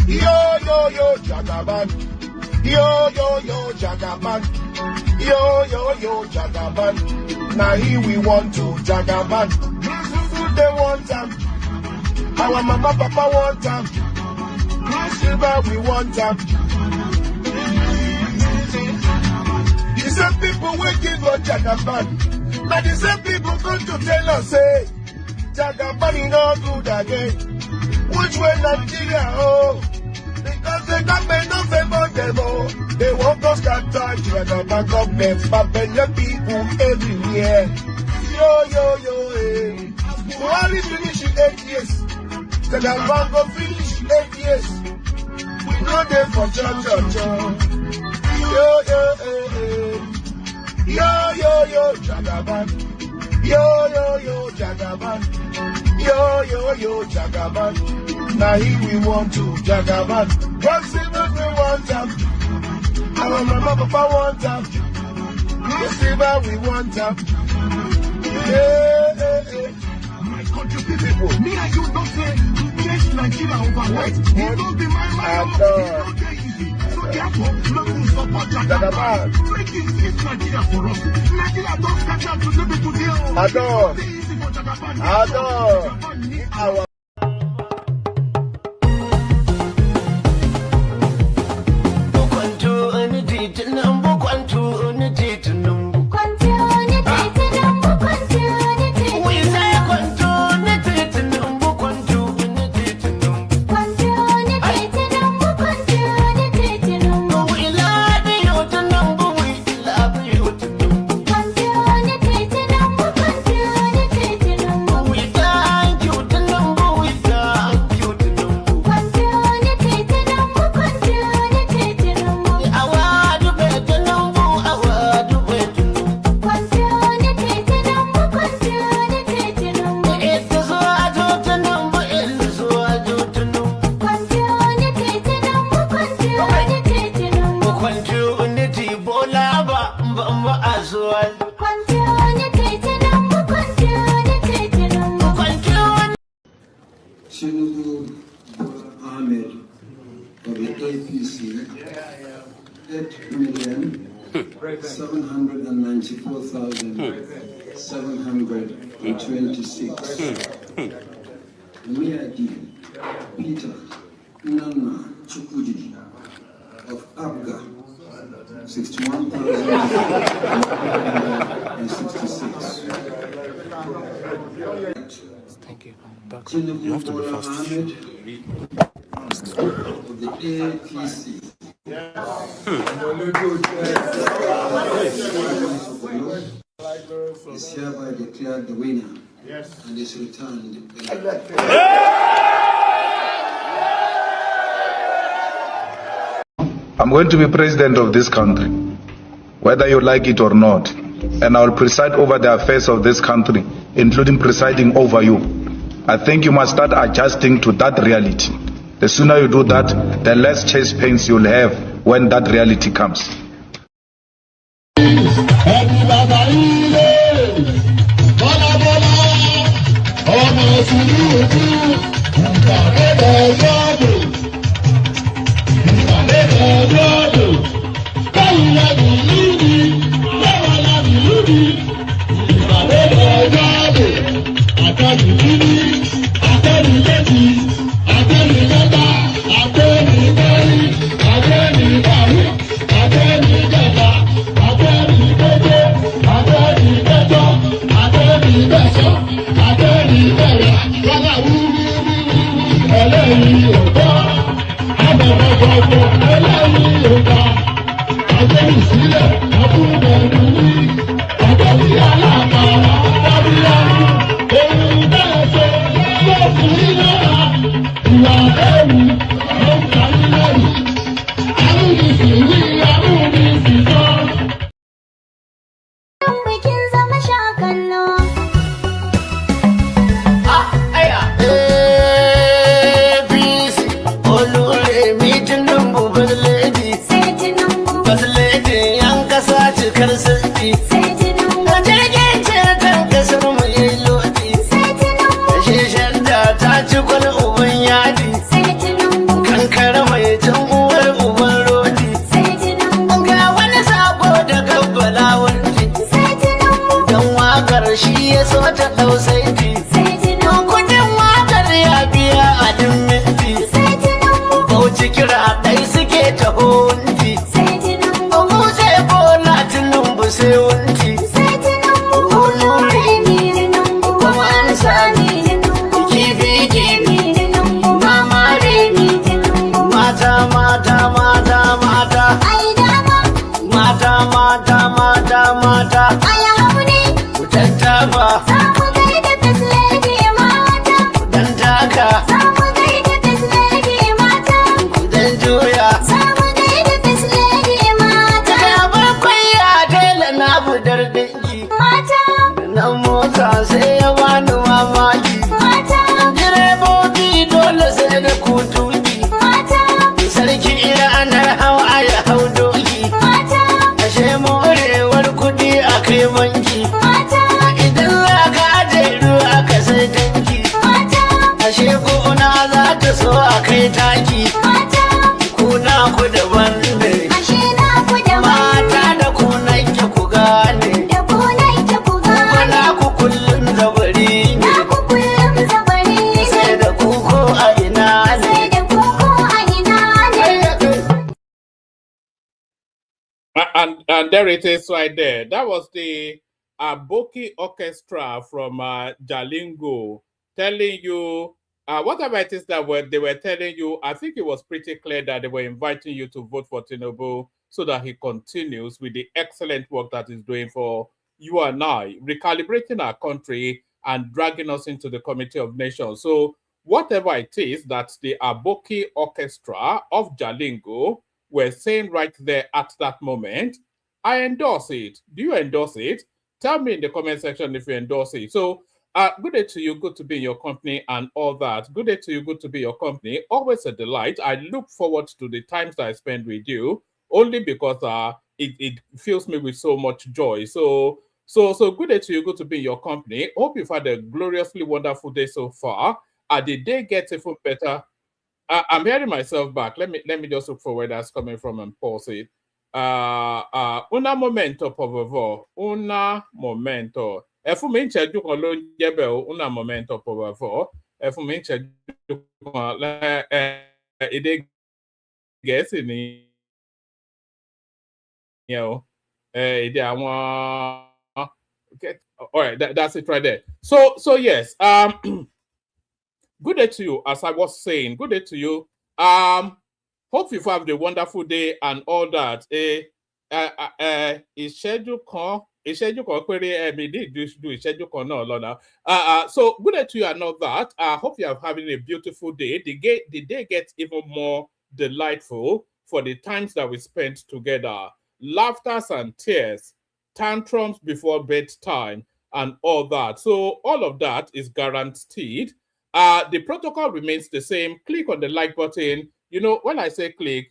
Yo, yo, yo, Jagaban. Yo, yo, yo, Jagaban. Yo, yo, yo, Jagaban. Now here we want to Jagaban. They want them. Our mama, papa want them. Silver, we want them. The same people waiting for Jagaban. But the same people come to tell us, say, Jagaban is not good again. Which way Nigeria, oh? Because the government don't favor them, oh. They want us to touch Jagaban government, but the people everywhere. Yo, yo, yo, eh. Buhari finish in 8 years. Jagaban go finish 8 years. We go there for church. Yo, yo, eh, eh. Yo, yo, yo, Jagaban. Yo, yo, yo, Jagaban. Yo, yo, yo, Jagaban. Now here we want to Jagaban. One silver we want them. Our mama papa want them. The silver we want them. My country people, me and you don't say change Nigeria overnight. It don't be my mind. It's not that easy. So therefore, no one support Jagaban. Make it fix Nigeria for us. Nigeria don't catch up to the people there. Adore. Our Tinubu Ahmed of the APC, 8,794,726. Miadi Peter Nana Chukudi of Abga, 61,166. Thank you. Tinubu Ahmed of the APC. Is hereby declared the winner and is returned. I'm going to be president of this country, whether you like it or not, and I will preside over the affairs of this country, including presiding over you. I think you must start adjusting to that reality. The sooner you do that, the less chest pains you'll have when that reality comes. Kankara mata. Ku tattafa. Dan taka. Dan juya. Daga bakwai ya tela na budar dinki. Nan mota sai ya bani mamaki. Direbobi dole sai da kutuki. Sarki ranar hawa ya hau doki. Ashe morewar kudi a kai banki. Idan za ka aje ruwa ka sai tanki. Ashe kuna za ta so a kai taki. Kuna ku daban ne. Mata da kunan ki ku gane. Kuna ku kullum zabari ne. Sai da kuko a ina ne. And there it is right there. That was the Boki Orchestra from Jalingo telling you whatever it is that they were telling you. I think it was pretty clear that they were inviting you to vote for Tinubu so that he continues with the excellent work that he's doing for you and I, recalibrating our country and dragging us into the Committee of Nations. So whatever it is that the Aboki Orchestra of Jalingo were saying right there at that moment, I endorse it. Do you endorse it? Tell me in the comment section if you endorse it. So, good day to you, good to be in your company and all that. Good day to you, good to be in your company. Always a delight. I look forward to the times that I spend with you, only because it fills me with so much joy. So good day to you, good to be in your company. Hope you've had a gloriously wonderful day so far. The day gets even better. I'm hearing myself back. Let me just look for where that's coming from and pause it. Una momento, por favor. Una momento. Fún mi ìṣẹ́jú kan ló ń jẹ́ bẹ́ẹ̀ o. Una momento, por favor. Fún mi ìṣẹ́jú kan èdè Gẹ̀ẹ́sì ni èdè àwọn. Okay. All right, that's it right there. So yes. Good day to you, as I was saying. Good day to you. Hope you've had a wonderful day and all that. Ìṣẹ́jú kan péré mi did do ìṣẹ́jú kan náà lọ́nà. So good day to you and all that. I hope you are having a beautiful day. The day gets even more delightful for the times that we spent together. Laughters and tears, tantrums before bedtime, and all that. So all of that is guaranteed. The protocol remains the same. Click on the like button. You know, when I say click,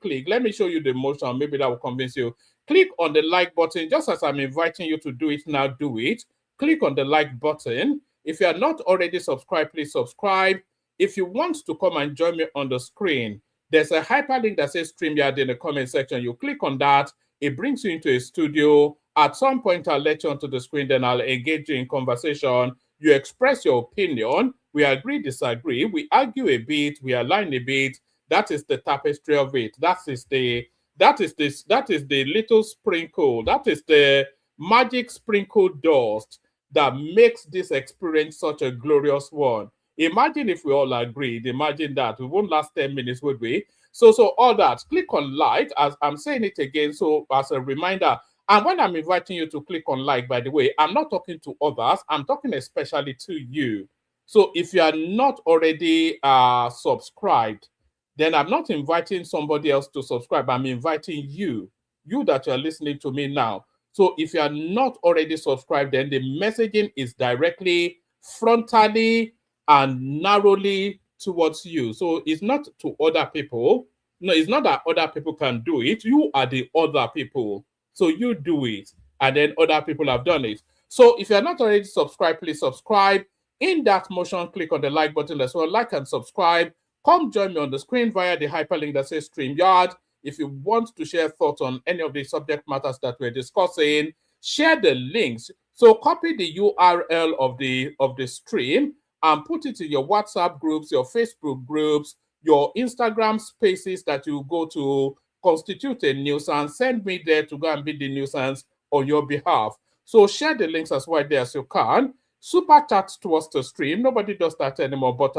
click. Let me show you the motion. Maybe that will convince you. Click on the like button. Just as I'm inviting you to do it now, do it. Click on the like button. If you are not already subscribed, please subscribe. If you want to come and join me on the screen, there's a hyperlink that says StreamYard in the comment section. You click on that. It brings you into a studio. At some point, I'll let you onto the screen. Then I'll engage you in conversation. You express your opinion. We agree, disagree. We argue a bit. We align a bit. That is the tapestry of it. That is the little sprinkle. That is the magic sprinkle dust that makes this experience such a glorious one. Imagine if we all agreed. Imagine that. We won't last 10 minutes, would we? So all that. Click on like, as I'm saying it again, so as a reminder. And when I'm inviting you to click on like, by the way, I'm not talking to others. I'm talking especially to you. So if you are not already subscribed, then I'm not inviting somebody else to subscribe. I'm inviting you that you are listening to me now. So if you are not already subscribed, then the messaging is directly, frontally, and narrowly towards you. So it's not to other people. No, it's not that other people can do it. You are the other people. So you do it, and then other people have done it. So if you're not already subscribed, please subscribe. In that motion, click on the like button as well. Like and subscribe. Come join me on the screen via the hyperlink that says StreamYard. If you want to share thoughts on any of the subject matters that we're discussing, share the links. So copy the URL of the stream and put it in your WhatsApp groups, your Facebook groups, your Instagram spaces that you go to constitute a nuisance. Send me there to go and be the nuisance on your behalf. So share the links as wide there as you can. Super chat towards the stream. Nobody does that anymore, but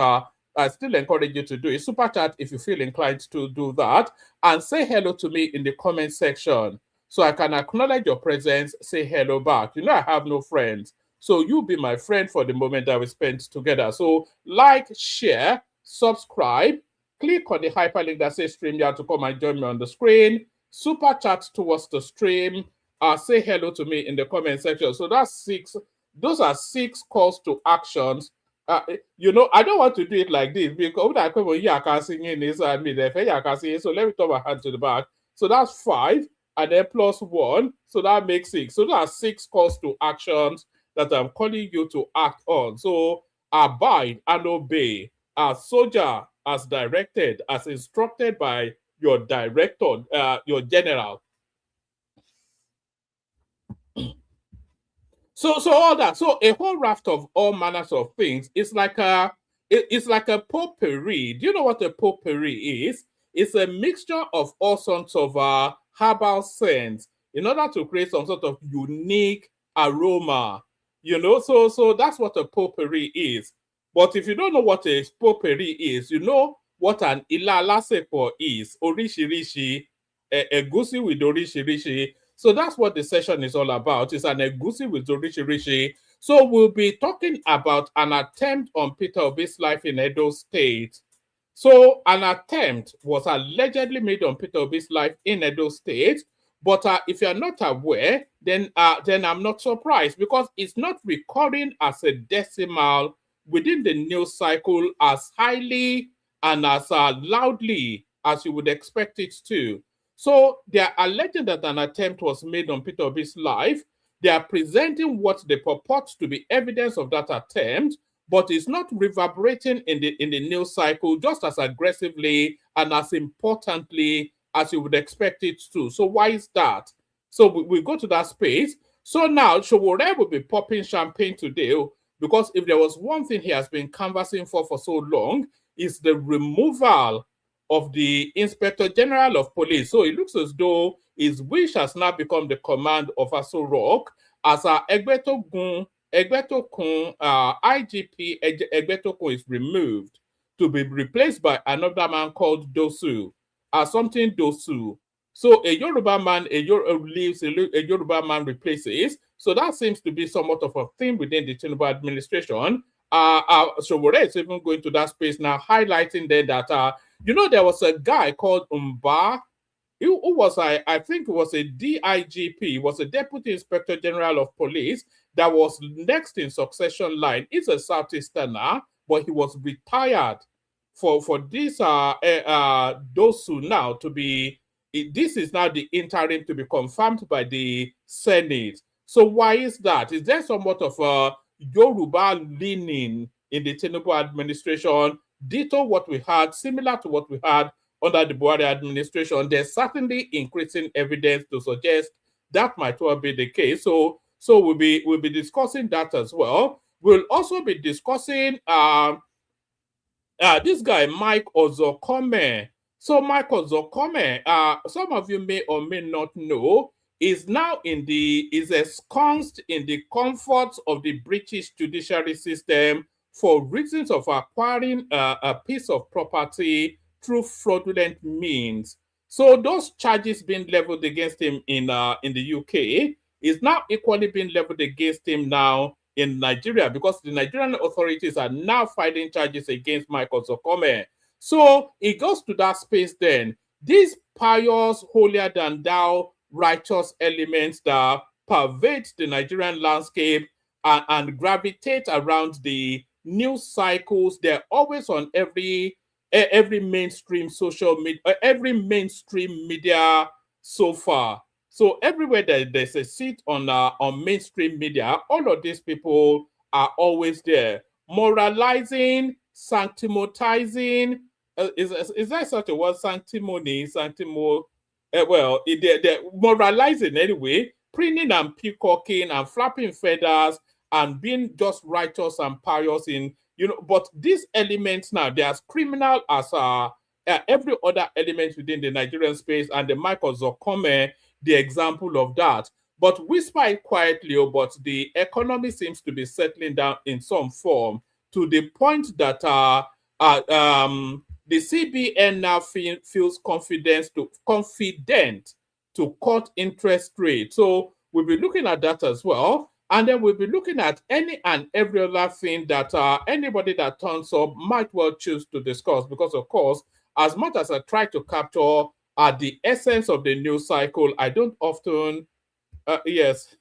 I still encourage you to do it. Super chat if you feel inclined to do that. And say hello to me in the comment section. so I can acknowledge your presence, say hello back. You know, I have no friends. So you be my friend for the moment that we spent together. So like, share, subscribe, click on the hyperlink that says StreamYard to come and join me on the screen. Super chat towards the stream. Say hello to me in the comment section. So that's 6. Those are 6 calls to actions. You know, I don't want to do it like this because I come here, I can sing in this and me there. So let me turn my hand to the back. So that's 5 and then plus 1. So that makes 6. So there are 6 calls to actions that I'm calling you to act on. So abide and obey. As soldier, as directed, as instructed by your director, your general. So all that. So a whole raft of all manners of things. It's like a potpourri. Do you know what a potpourri is? It's a mixture of all sorts of herbal scents in order to create some sort of unique aroma. You know, so that's what a potpourri is. But if you don't know what a potpourri is, you know what an ilalasepo is. Orishirishi, egusi with orishirishi. So that's what the session is all about. It's an egusi with orishirishi. So we'll be talking about an attempt on Peter Obi's life in Edo State. So an attempt was allegedly made on Peter Obi's life in Edo State. But if you're not aware, then I'm not surprised because it's not recurring as a decimal within the news cycle as highly and as loudly as you would expect it to. So they are alleging that an attempt was made on Peter Obi's life. They are presenting what they purport to be evidence of that attempt, but it's not reverberating in the news cycle just as aggressively and as importantly as you would expect it to. So why is that? So we go to that space. So now Showore will be popping champagne today because if there was one thing he has been canvassing for so long, is the removal of the Inspector General of Police. So it looks as though his wish has now become the command of Aso Rock as Egbetokun, IGP Egbetokun is removed to be replaced by another man called Dosu, something Dosu. So a Yoruba man leaves, a Yoruba man replaces. So that seems to be somewhat of a theme within the Tinubu administration. Showore is even going to that space now, highlighting there that you know, there was a guy called Umba, who was, I think it was a DIGP, was a Deputy Inspector General of Police that was next in succession line. He's a Southeasterner, but he was retired for this Dosu now to be, this is now the interim to be confirmed by the Senate. So why is that? Is there somewhat of a Yoruba leaning in the Tinubu administration? Ditto what we had, similar to what we had under the Buhari administration. There's certainly increasing evidence to suggest that might well be the case. So we'll be discussing that as well. We'll also be discussing this guy Mike Ozokome. So Mike Ozokome, some of you may or may not know, is now is ensconced in the comforts of the British judiciary system for reasons of acquiring a piece of property through fraudulent means. So those charges being leveled against him in the UK is now equally being leveled against him now in Nigeria because the Nigerian authorities are now filing charges against Michael Zokome. So it goes to that space then. These pious, holier than thou, righteous elements that pervade the Nigerian landscape and gravitate around the news cycles, they're always on every mainstream social media, every mainstream media so far. So everywhere there's a seat on mainstream media, all of these people are always there, moralizing, sanctimonizing. Is there such a word? Sanctimony, well, they're moralizing anyway, preening and peacocking and flapping feathers and being just righteous and pious in, you know, but these elements now, they're as criminal as every other element within the Nigerian space, and the Michael Zokome, the example of that. But whisper it quietly, but the economy seems to be settling down in some form to the point that the CBN now feels confident to cut interest rate. So we'll be looking at that as well. And then we'll be looking at any and every other thing that anybody that turns up might well choose to discuss. Because, of course, as much as I try to capture the essence of the news cycle, I don't often, yes.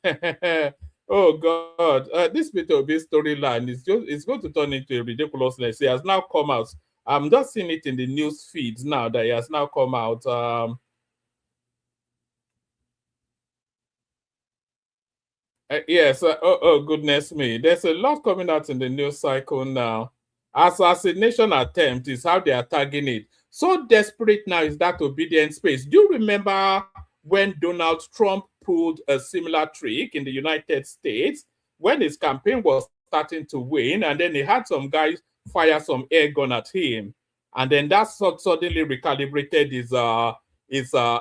Oh, God. This bit of this storyline it's going to turn into a ridiculousness. He has now come out. I'm just seeing it in the news feeds now that he has now come out. Yes. Oh, goodness me. There's a lot coming out in the news cycle now. Assassination attempt is how they are tagging it. So desperate now is that obedience space. Do you remember when Donald Trump pulled a similar trick in the United States when his campaign was starting to win, and then he had some guys fire some air gun at him, and then that suddenly recalibrated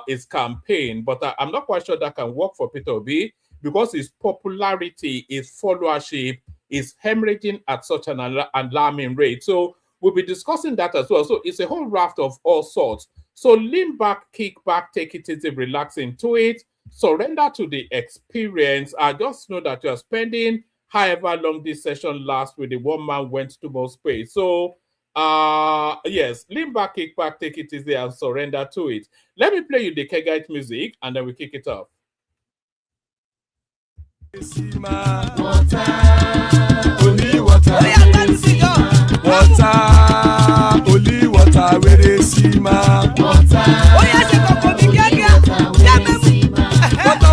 his campaign? But I'm not quite sure that can work for Peter Obi, because his popularity, his followership is hemorrhaging at such an alarming rate. So we'll be discussing that as well. So it's a whole raft of all sorts. So lean back, kick back, take it easy, relax into it, surrender to the experience. I just know that you're spending however long this session lasts with the one man went to more space. So yes, lean back, kick back, take it easy, and surrender to it. Let me play you the Kegite music and then we kick it off. Water, only water. Water, only water. Where they see ma. Water,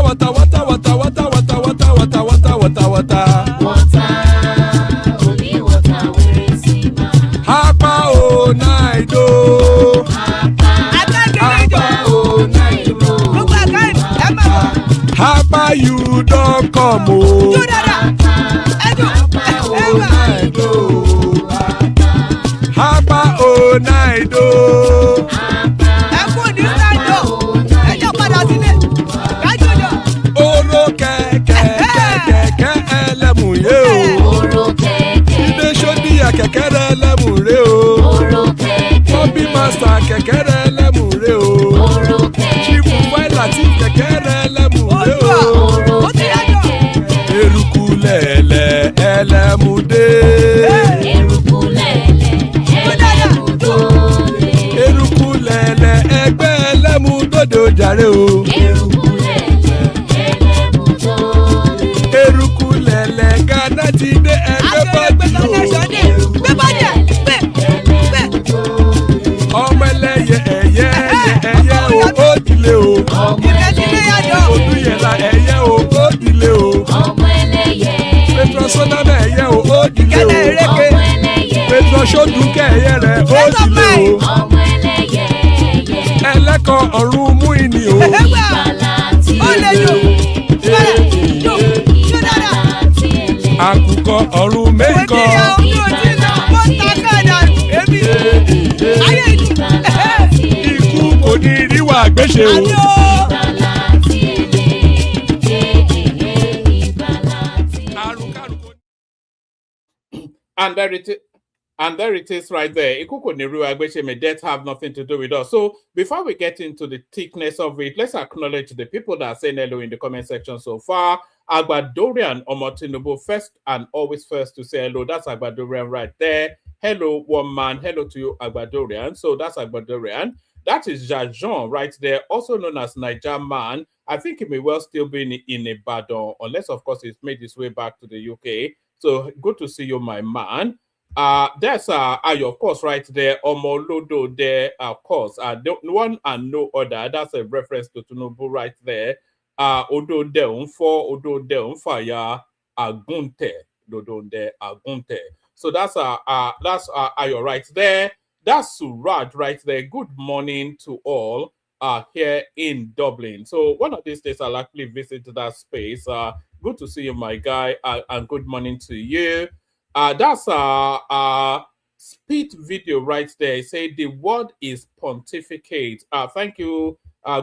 water, water, water, water, water, water, water, water, water, water. Water, only water. Where they see ma. Hapa o naido. Hapa o naido. Hapa you don't come o. Hapa o naido. Oro kẹ̀kẹ́ kẹ̀kẹ́ ẹlẹ́mùrè o. Ilé sọ́díyà kẹ̀kẹ́ rẹ̀ ẹlẹ́mùrè o. Bobby master kẹ̀kẹ́ rẹ̀ ẹlẹ́mùrè o. Chief Wáìlà tí kẹ̀kẹ́ rẹ̀ ẹlẹ́mùrè o. Eruku lẹ̀lẹ̀ ẹlẹ́mùdé. Eruku lẹ̀lẹ̀ ẹgbẹ́ ẹlẹ́mùdódò jàre o. Eruku lẹ̀lẹ̀ Ghana ti dé ẹgbẹ́ bọ́dì o. Ọmọ ẹlẹ́yẹ ẹ̀yẹ ẹ̀yẹ o ó dilé o. Olúyẹ̀lá ẹ̀yẹ o ó dilé o. Petro Sodana ẹ̀yẹ o ó dilé o. Petro Sodunke ẹ̀yẹ rẹ̀ ó dilé o. Ẹlẹ́kọ̀ ọ̀run mú ìní o. Àkùkọ ọ̀run mẹ́kọ̀. Ikú kò ní ríwà gbéṣe o. And there it is right there. Ikuku Niru Agbeche, may death have nothing to do with us. So before we get into the thickness of it, let's acknowledge the people that are saying hello in the comment section so far. Agbadorian Tinubu, first and always first to say hello. That's Agbadorian right there. Hello, one man. Hello to you, Agbadorian. So that's Agbadorian. That is Jajon right there, also known as Niger Man. I think he may well still be in Ibadan, unless, of course, he's made his way back to the UK. So good to see you, my man. There's Ayo, of course, right there. Omolodo there, of course. One and no other. That's a reference to Tinubu right there. Odo deun fire agunte. Dodonde agunte. So that's Ayo right there. That's Suraj right there. Good morning to all here in Dublin. So one of these days I'll actually visit that space. Good to see you, my guy, and good morning to you. That's speed video right there. Say the word is pontificate. Thank you.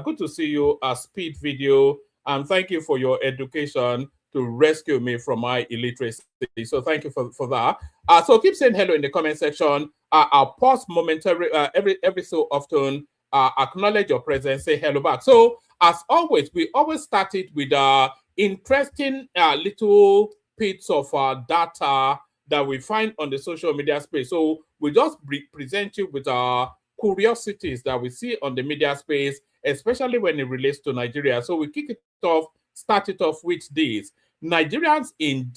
Good to see you, speed video, and thank you for your education to rescue me from my illiteracy. So thank you for that. So keep saying hello in the comment section. I'll pause momentarily every so often. Acknowledge your presence. Say hello back. So as always, we always start it with interesting little bits of data that we find on the social media space. So we just present you with curiosities that we see on the media space, especially when it relates to Nigeria. So we kick it off, start it off with this. Nigerians in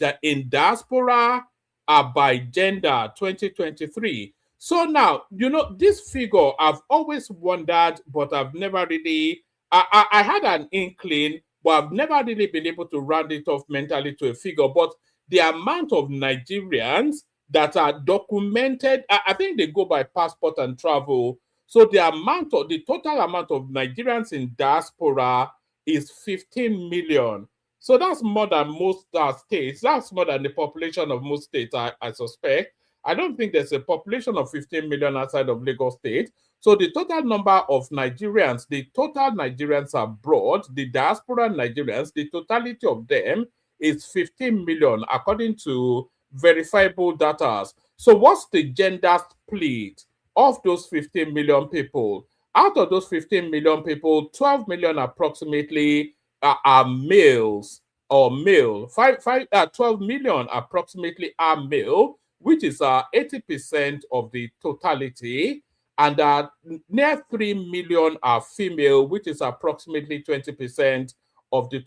diaspora by gender 2023. So now, you know, this figure I've always wondered, but I've never really, I had an inkling, but I've never really been able to round it off mentally to a figure. But the amount of Nigerians that are documented, I think they go by passport and travel. So the total amount of Nigerians in diaspora is 15 million. So that's more than most states. That's more than the population of most states, I suspect. I don't think there's a population of 15 million outside of Lagos State. So the total number of Nigerians, the total Nigerians abroad, the diaspora Nigerians, the totality of them is 15 million, according to verifiable data. So what's the gender split of those 15 million people? Out of those 15 million people, 12 million approximately are males or male. 12 million approximately are male, which is 80% of the totality, and near 3 million are female, which is approximately 20% of the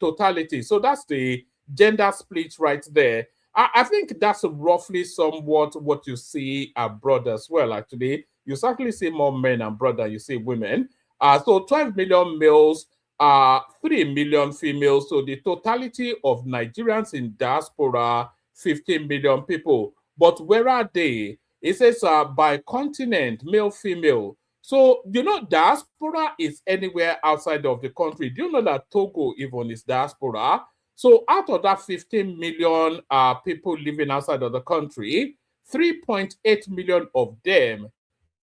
totality. So that's the gender split right there. I think that's roughly somewhat what you see abroad as well, actually. You certainly see more men abroad than you see women. So 12 million males, 3 million females. So the totality of Nigerians in diaspora, 15 million people. But where are they? It says by continent, male, female. So, you know, diaspora is anywhere outside of the country. Do you know that Togo even is diaspora? So out of that 15 million people living outside of the country, 3.8 million of them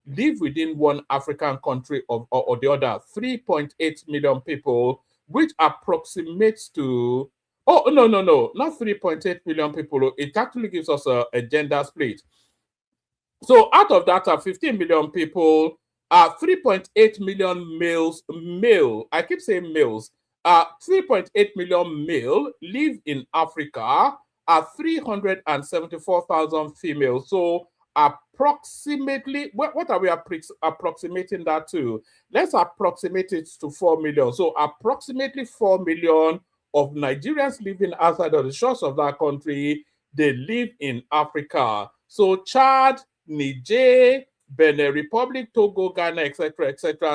live within one African country or the other. 3.8 million people, which approximates to, oh, no, not 3.8 million people. It actually gives us a gender split. So out of that 15 million people, 3.8 million male, I keep saying males, 3.8 million male live in Africa, 374,000 females. So approximately, what are we approximating that to? Let's approximate it to 4 million. So approximately 4 million of Nigerians living outside of the shores of that country, they live in Africa. So Chad, Niger, Benin Republic, Togo, Ghana, etc.,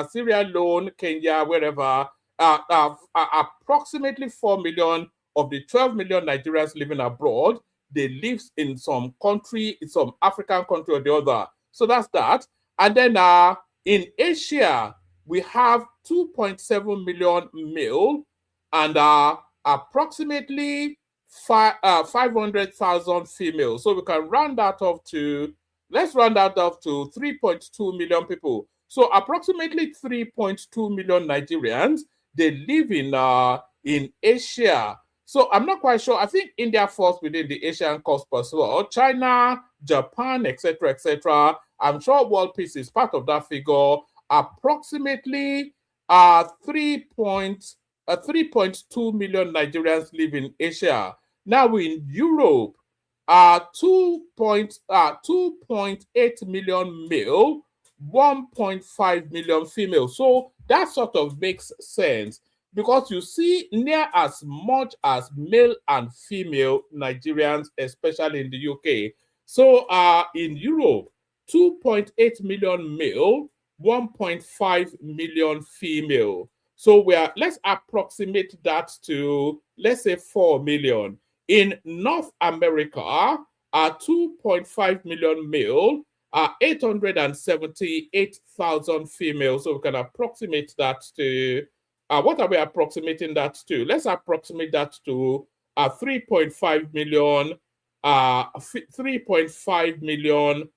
Sierra Leone, Kenya, wherever, approximately 4 million of the 12 million Nigerians living abroad, they live in some country, in some African country or the other. So that's that. And then in Asia, we have 2.7 million male and approximately 500,000 female. So we can round that off to, let's round that off to 3.2 million people. So approximately 3.2 million Nigerians, they live in Asia. So I'm not quite sure. I think India falls within the Asian cluster as well. China, Japan, etc. I'm sure world peace is part of that figure. Approximately 3.2 million Nigerians live in Asia. Now in Europe, 2.8 million male, 1.5 million female. So that sort of makes sense because you see near as much as male and female Nigerians, especially in the UK. So in Europe, 2.8 million male, 1.5 million female. So let's approximate that to, let's say, 4 million. In North America, 2.5 million male, 878,000 females. So we can approximate that to, what are we approximating that to? Let's approximate that to 3.5 million, 3.5 million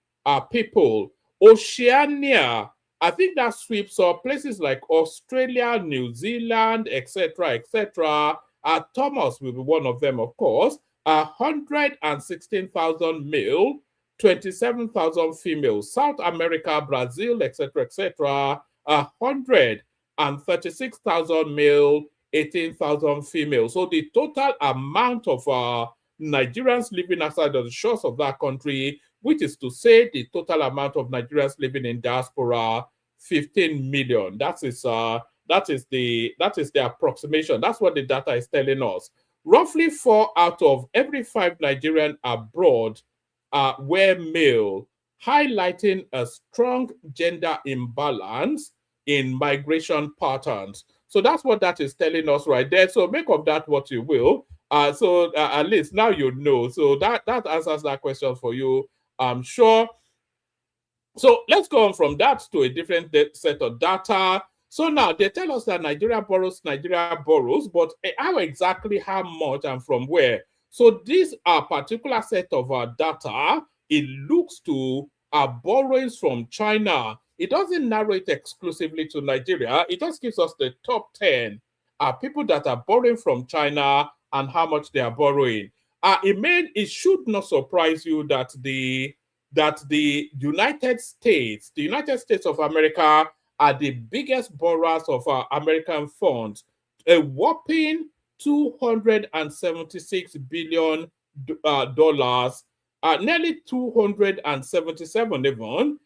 people. Oceania, I think that sweeps up places like Australia, New Zealand, etc. Thomas will be one of them, of course. 116,000 male, 27,000 female. South America, Brazil, etc. 100. and 36,000 male, 18,000 female. So the total amount of Nigerians living outside of the shores of that country, which is to say the total amount of Nigerians living in diaspora, 15 million. That is the approximation. That's what the data is telling us. Roughly 4 out of every 5 Nigerian abroad were male, highlighting a strong gender imbalance in migration patterns. So that's what that is telling us right there. So make of that what you will. So at least now you know. So that answers that question for you, I'm sure. So let's go on from that to a different set of data. So now they tell us that Nigeria borrows, but how exactly, how much, and from where? So these are particular set of data. It looks to borrowings from China. It doesn't narrow it exclusively to Nigeria. It just gives us the top 10 people that are borrowing from China and how much they are borrowing. It should not surprise you that the United States of America are the biggest borrowers of American funds, a whopping $276 billion, nearly 277 even,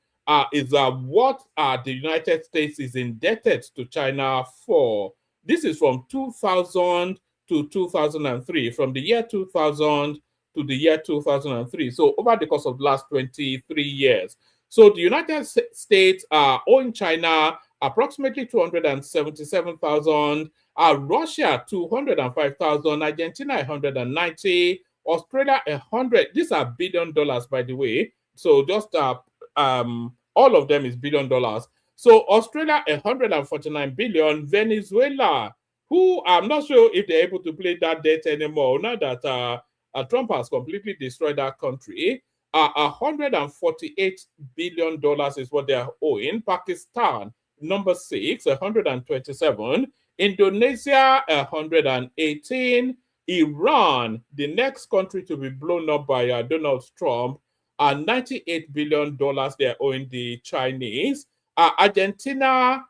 is what the United States is indebted to China for. This is from 2000 to 2003, from the year 2000 to the year 2003. So over the course of the last 23 years. So the United States owing China approximately 277,000, Russia 205,000, Argentina 190, Australia 100. These are $1 billion, by the way. So just all of them is $1 billion. So Australia 149 billion, Venezuela, who I'm not sure if they're able to play that debt anymore now that Trump has completely destroyed that country. $148 billion is what they are owing. Pakistan, number 6, 127. Indonesia, 118. Iran, the next country to be blown up by Donald Trump, $98 billion they are owing the Chinese. Argentina,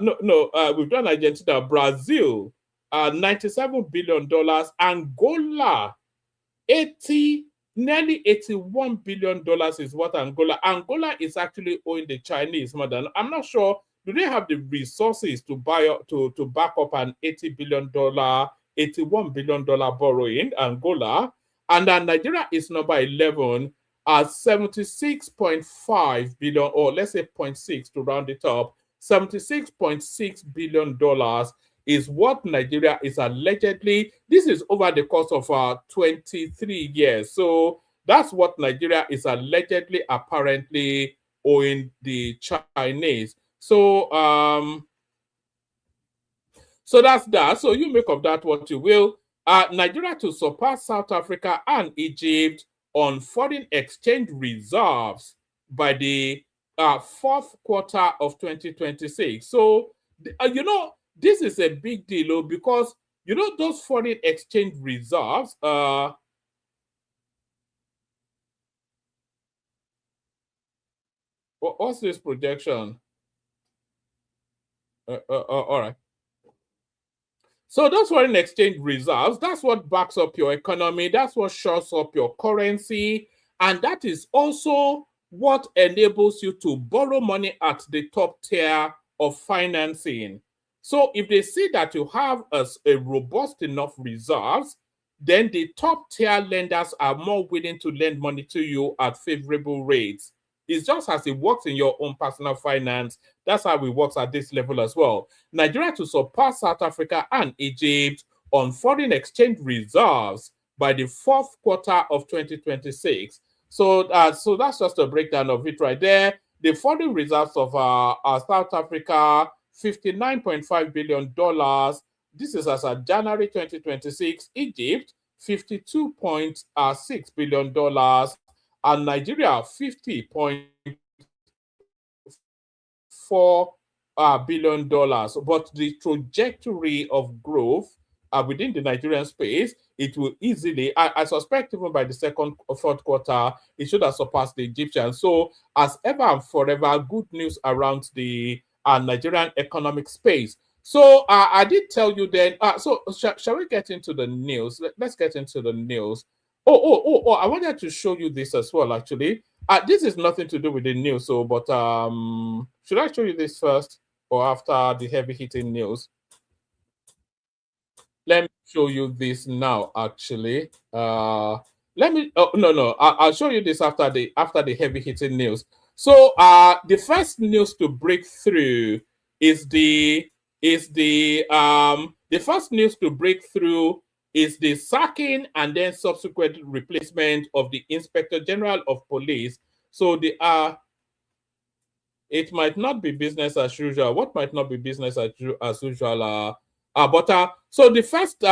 we've done Argentina. Brazil, $97 billion. Angola, nearly $81 billion is what Angola is actually owing the Chinese more than. I'm not sure, do they have the resources to to back up an $81 billion borrowing, Angola? And then Nigeria is number 11 at $76.5 billion, or let's say 0.6 to round it up. $76.6 billion is what Nigeria is allegedly. This is over the course of 23 years. So that's what Nigeria is allegedly, apparently owing the Chinese. So that's that. So you make of that what you will. Nigeria to surpass South Africa and Egypt on foreign exchange reserves by the fourth quarter of 2026. So, this is a big deal because, those foreign exchange reserves, what's this projection? All right. So those foreign exchange reserves, that's what backs up your economy. That's what shores up your currency. And that is also what enables you to borrow money at the top tier of financing. So if they see that you have a robust enough reserves, then the top tier lenders are more willing to lend money to you at favorable rates. It's just as it works in your own personal finance. That's how it works at this level as well. Nigeria to surpass South Africa and Egypt on foreign exchange reserves by the fourth quarter of 2026. So that's just a breakdown of it right there. The foreign reserves of South Africa, $59.5 billion. This is as of January 2026. Egypt, $52.6 billion. And Nigeria, $50.4 billion. But the trajectory of growth within the Nigerian space, it will easily, I suspect even by the second or fourth quarter, it should have surpassed the Egyptians. So as ever and forever, good news around the Nigerian economic space. So I did tell you then. So shall we get into the news? Let's get into the news. Oh! I wanted to show you this as well. Actually, this is nothing to do with the news. So, but should I show you this first or after the heavy hitting news? Let me show you this now. Actually, let me. Oh no, I'll show you this after the heavy hitting news. So, the first news to break through is the first news to break through is the sacking and then subsequent replacement of the Inspector General of Police. So it might not be business as usual. What might not be business as usual? So the first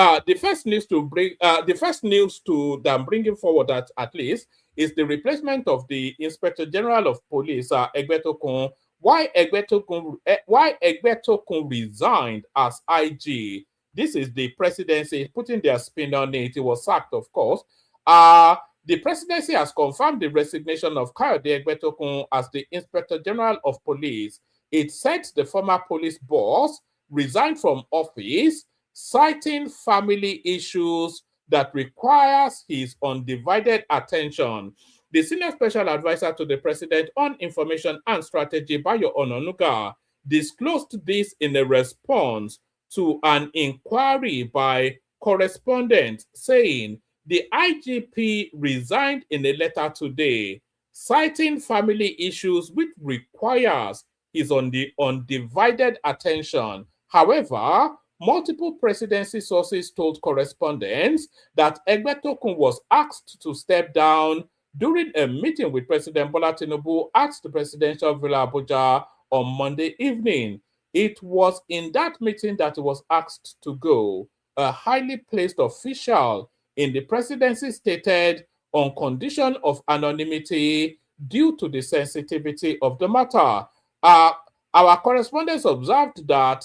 news to bring that I'm bringing forward at least is the replacement of the Inspector General of Police, Egbetokun. Why Egbetokun resigned as IG? This is the presidency putting their spin on it. He was sacked, of course. The presidency has confirmed the resignation of Kayode Egbetokun as the Inspector General of Police. It said the former police boss resigned from office, citing family issues that requires his undivided attention. The senior special advisor to the president on information and strategy, Bayo Ononuga, disclosed this in a response to an inquiry by correspondents saying the IGP resigned in a letter today, citing family issues which requires his undivided attention. However, multiple presidency sources told correspondents that Egbetokun was asked to step down during a meeting with President Bola Tinubu at the presidential Villa Abuja on Monday evening. It was in that meeting that he was asked to go. A highly placed official in the presidency stated on condition of anonymity due to the sensitivity of the matter. Our correspondents observed the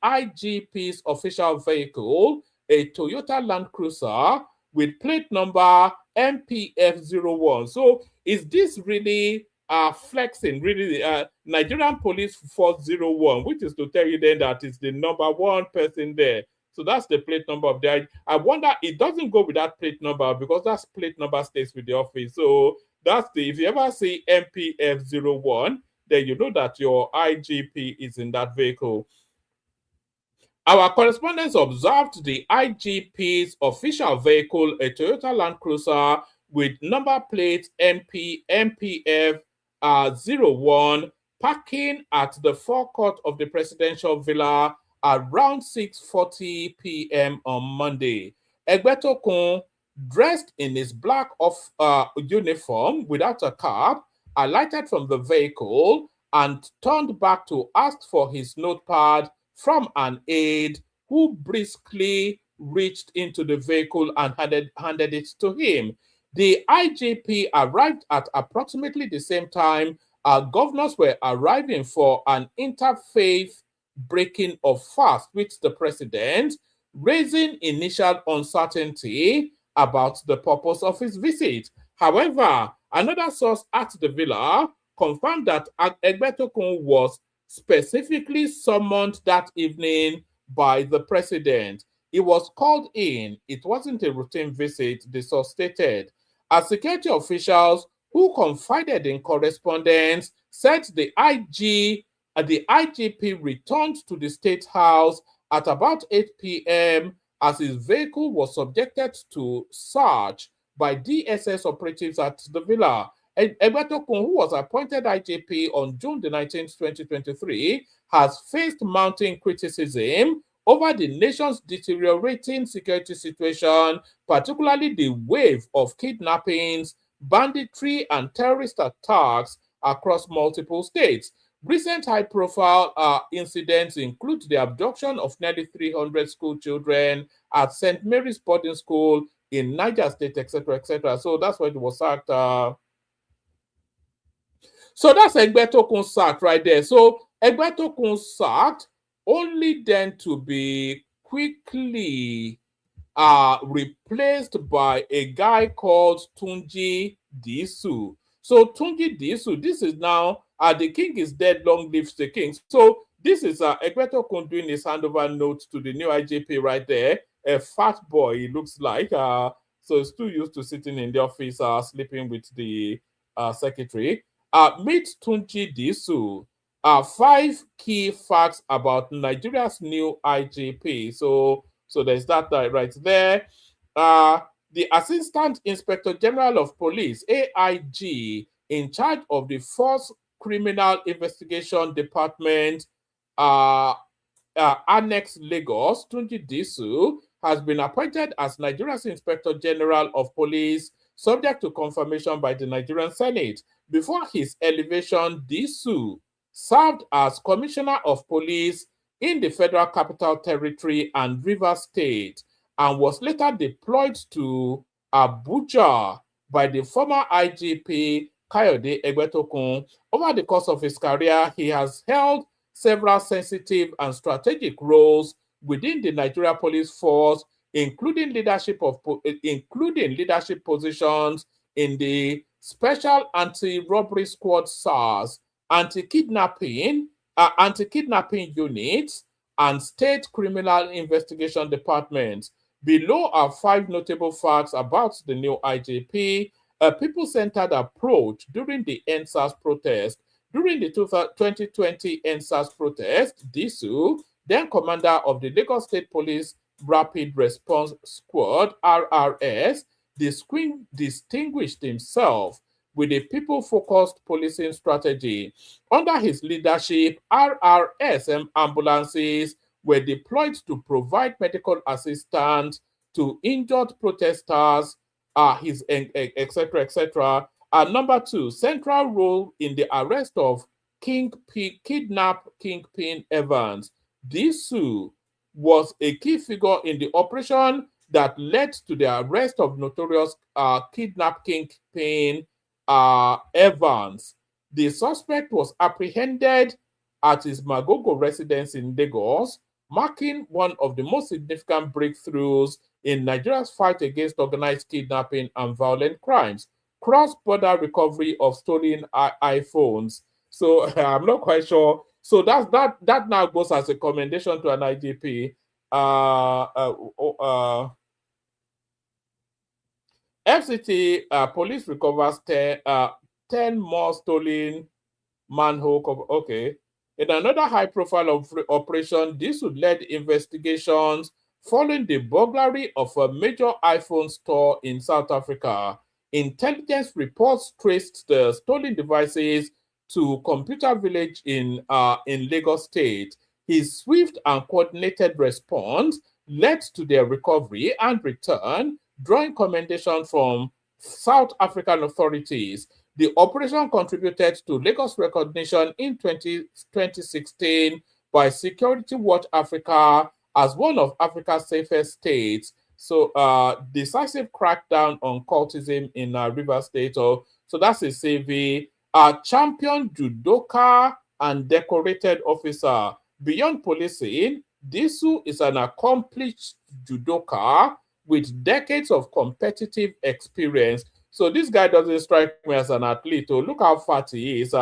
IGP's official vehicle, a Toyota Land Cruiser with plate number MPF01. So is this really flexing, really Nigerian Police 401, which is to tell you then that it's the number one person there. So that's the plate number of the IG. I wonder, it doesn't go with that plate number because that plate number stays with the office. So that's if you ever see MPF01, then you know that your IGP is in that vehicle. Our correspondents observed the IGP's official vehicle, a Toyota Land Cruiser with number plate MPF01, parking at the forecourt of the presidential villa around 6:40 p.m. on Monday. Egbetokun, dressed in his black uniform without a cap, alighted from the vehicle and turned back to ask for his notepad from an aide who briskly reached into the vehicle and handed it to him. The IGP arrived at approximately the same time governors were arriving for an interfaith breaking of fast with the president, raising initial uncertainty about the purpose of his visit. However, another source at the villa confirmed that Egbetokun was specifically summoned that evening by the president. He was called in. It wasn't a routine visit, the source stated. As security officials who confided in correspondents said the IGP returned to the State House at about 8 p.m. as his vehicle was subjected to search by DSS operatives at the villa. Egbetokun, who was appointed IGP on June the 19th, 2023, has faced mounting criticism over the nation's deteriorating security situation, particularly the wave of kidnappings, banditry, and terrorist attacks across multiple states. Recent high-profile incidents include the abduction of nearly 300 school children at St. Mary's Boarding School in Niger State, etc., etc. So that's why it was sacked. So that's Egbetokun sacked right there. So Egbetokun sacked, only then to be quickly replaced by a guy called Tunji Disu. So Tunji Disu, this is now The king is dead, long lives the king. So this is Egbetokun doing his handover note to the new IGP right there. A fat boy, he looks like. So he's too used to sitting in the office, sleeping with the secretary. Meet Tunji Disu. 5 key facts about Nigeria's new IGP. So there's that right there. The Assistant Inspector General of Police, AIG, in charge of the Force Criminal Investigation Department, Annex Lagos, Tunji Disu, has been appointed as Nigeria's Inspector General of Police, subject to confirmation by the Nigerian Senate. Before his elevation, Disu served as Commissioner of Police in the Federal Capital Territory and Rivers State, and was later deployed to Abuja by the former IGP Kayode Egbetokun. Over the course of his career, he has held several sensitive and strategic roles within the Nigeria Police Force, including leadership positions in the Special Anti-Robbery Squad SARS, anti-kidnapping units, and state criminal investigation departments. Below are 5 notable facts about the new IGP. A people-centered approach during the NSAS protest. During the 2020 NSAS protest, Disu, then commander of the Lagos State Police Rapid Response Squad, RRS, distinguished himself with a people-focused policing strategy. Under his leadership, RRS ambulances were deployed to provide medical assistance to injured protesters, etc., etc. Number 2, central role in the arrest of kidnap Kingpin Evans. Disu was a key figure in the operation that led to the arrest of notorious kidnap Kingpin Evans. The suspect was apprehended at his Magogo residence in Lagos, marking one of the most significant breakthroughs in Nigeria's fight against organized kidnapping and violent crimes. Cross-border recovery of stolen iPhones. So I'm not quite sure. So that now goes as a commendation to an IGP. FCT police recovers 10 more stolen manhole cover. Okay. In another high-profile operation, this would lead investigations following the burglary of a major iPhone store in South Africa. Intelligence reports traced the stolen devices to Computer Village in Lagos State. His swift and coordinated response led to their recovery and return, drawing commendation from South African authorities. The operation contributed to Lagos recognition in 2016 by Security Watch Africa as one of Africa's safest states. So, decisive crackdown on cultism in Rivers State. So that's a CV. Champion judoka and decorated officer. Beyond policing, Disu is an accomplished judoka with decades of competitive experience. So this guy doesn't strike me as an athlete. Oh, look how fat he is.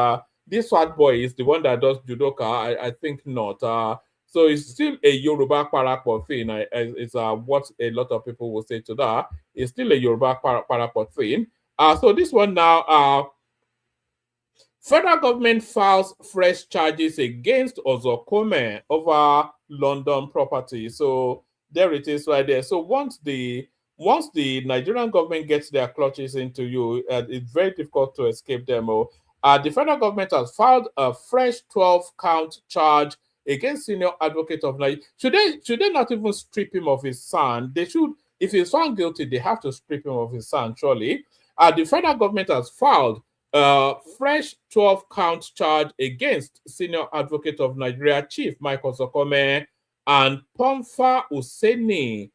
This fat boy is the one that does judoka. I think not. So it's still a Yoruba parapet thing. It's what a lot of people will say to that. It's still a Yoruba parapet thing. So this one now, federal government files fresh charges against Ozokome over London property. So there it is right there. So once the Nigerian government gets their clutches into you, it's very difficult to escape them. The federal government has filed a fresh 12-count charge against senior advocate of Nigeria. Should they not even strip him of his son? They should. If he's found guilty, they have to strip him of his son, surely. The federal government has filed a fresh 12-count charge against senior advocate of Nigeria, Chief Michael Sokome, and Pomfa Useni,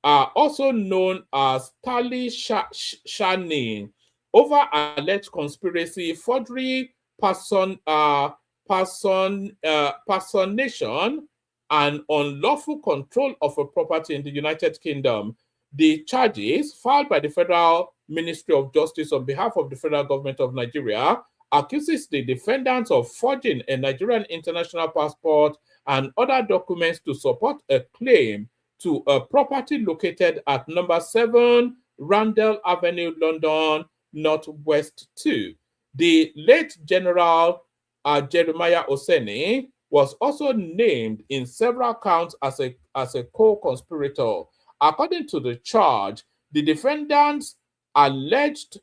also known as Tali Shani, over alleged conspiracy, forgery, personation, and unlawful control of a property in the United Kingdom. The charges filed by the Federal Ministry of Justice on behalf of the federal government of Nigeria accuses the defendants of forging a Nigerian international passport and other documents to support a claim to a property located at number 7 Randall Avenue, London, Northwest 2. The late General Jeremiah Oseni was also named in several counts as a co-conspirator. According to the charge, the defendants allegedly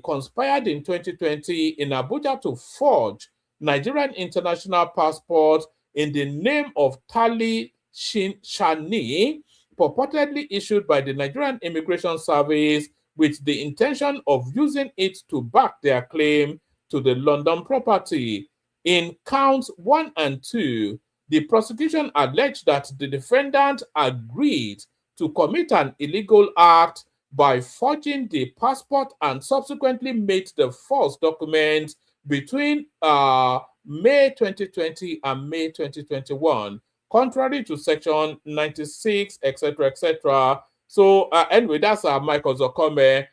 conspired in 2020 in Abuja to forge Nigerian international passports in the name of Tali Shani, purportedly issued by the Nigerian Immigration Service with the intention of using it to back their claim to the London property. In counts 1 and 2, the prosecution alleged that the defendant agreed to commit an illegal act by forging the passport and subsequently made the false document between May 2020 and May 2021, contrary to Section 96, etc., etc. So anyway, that's Michael Zokome.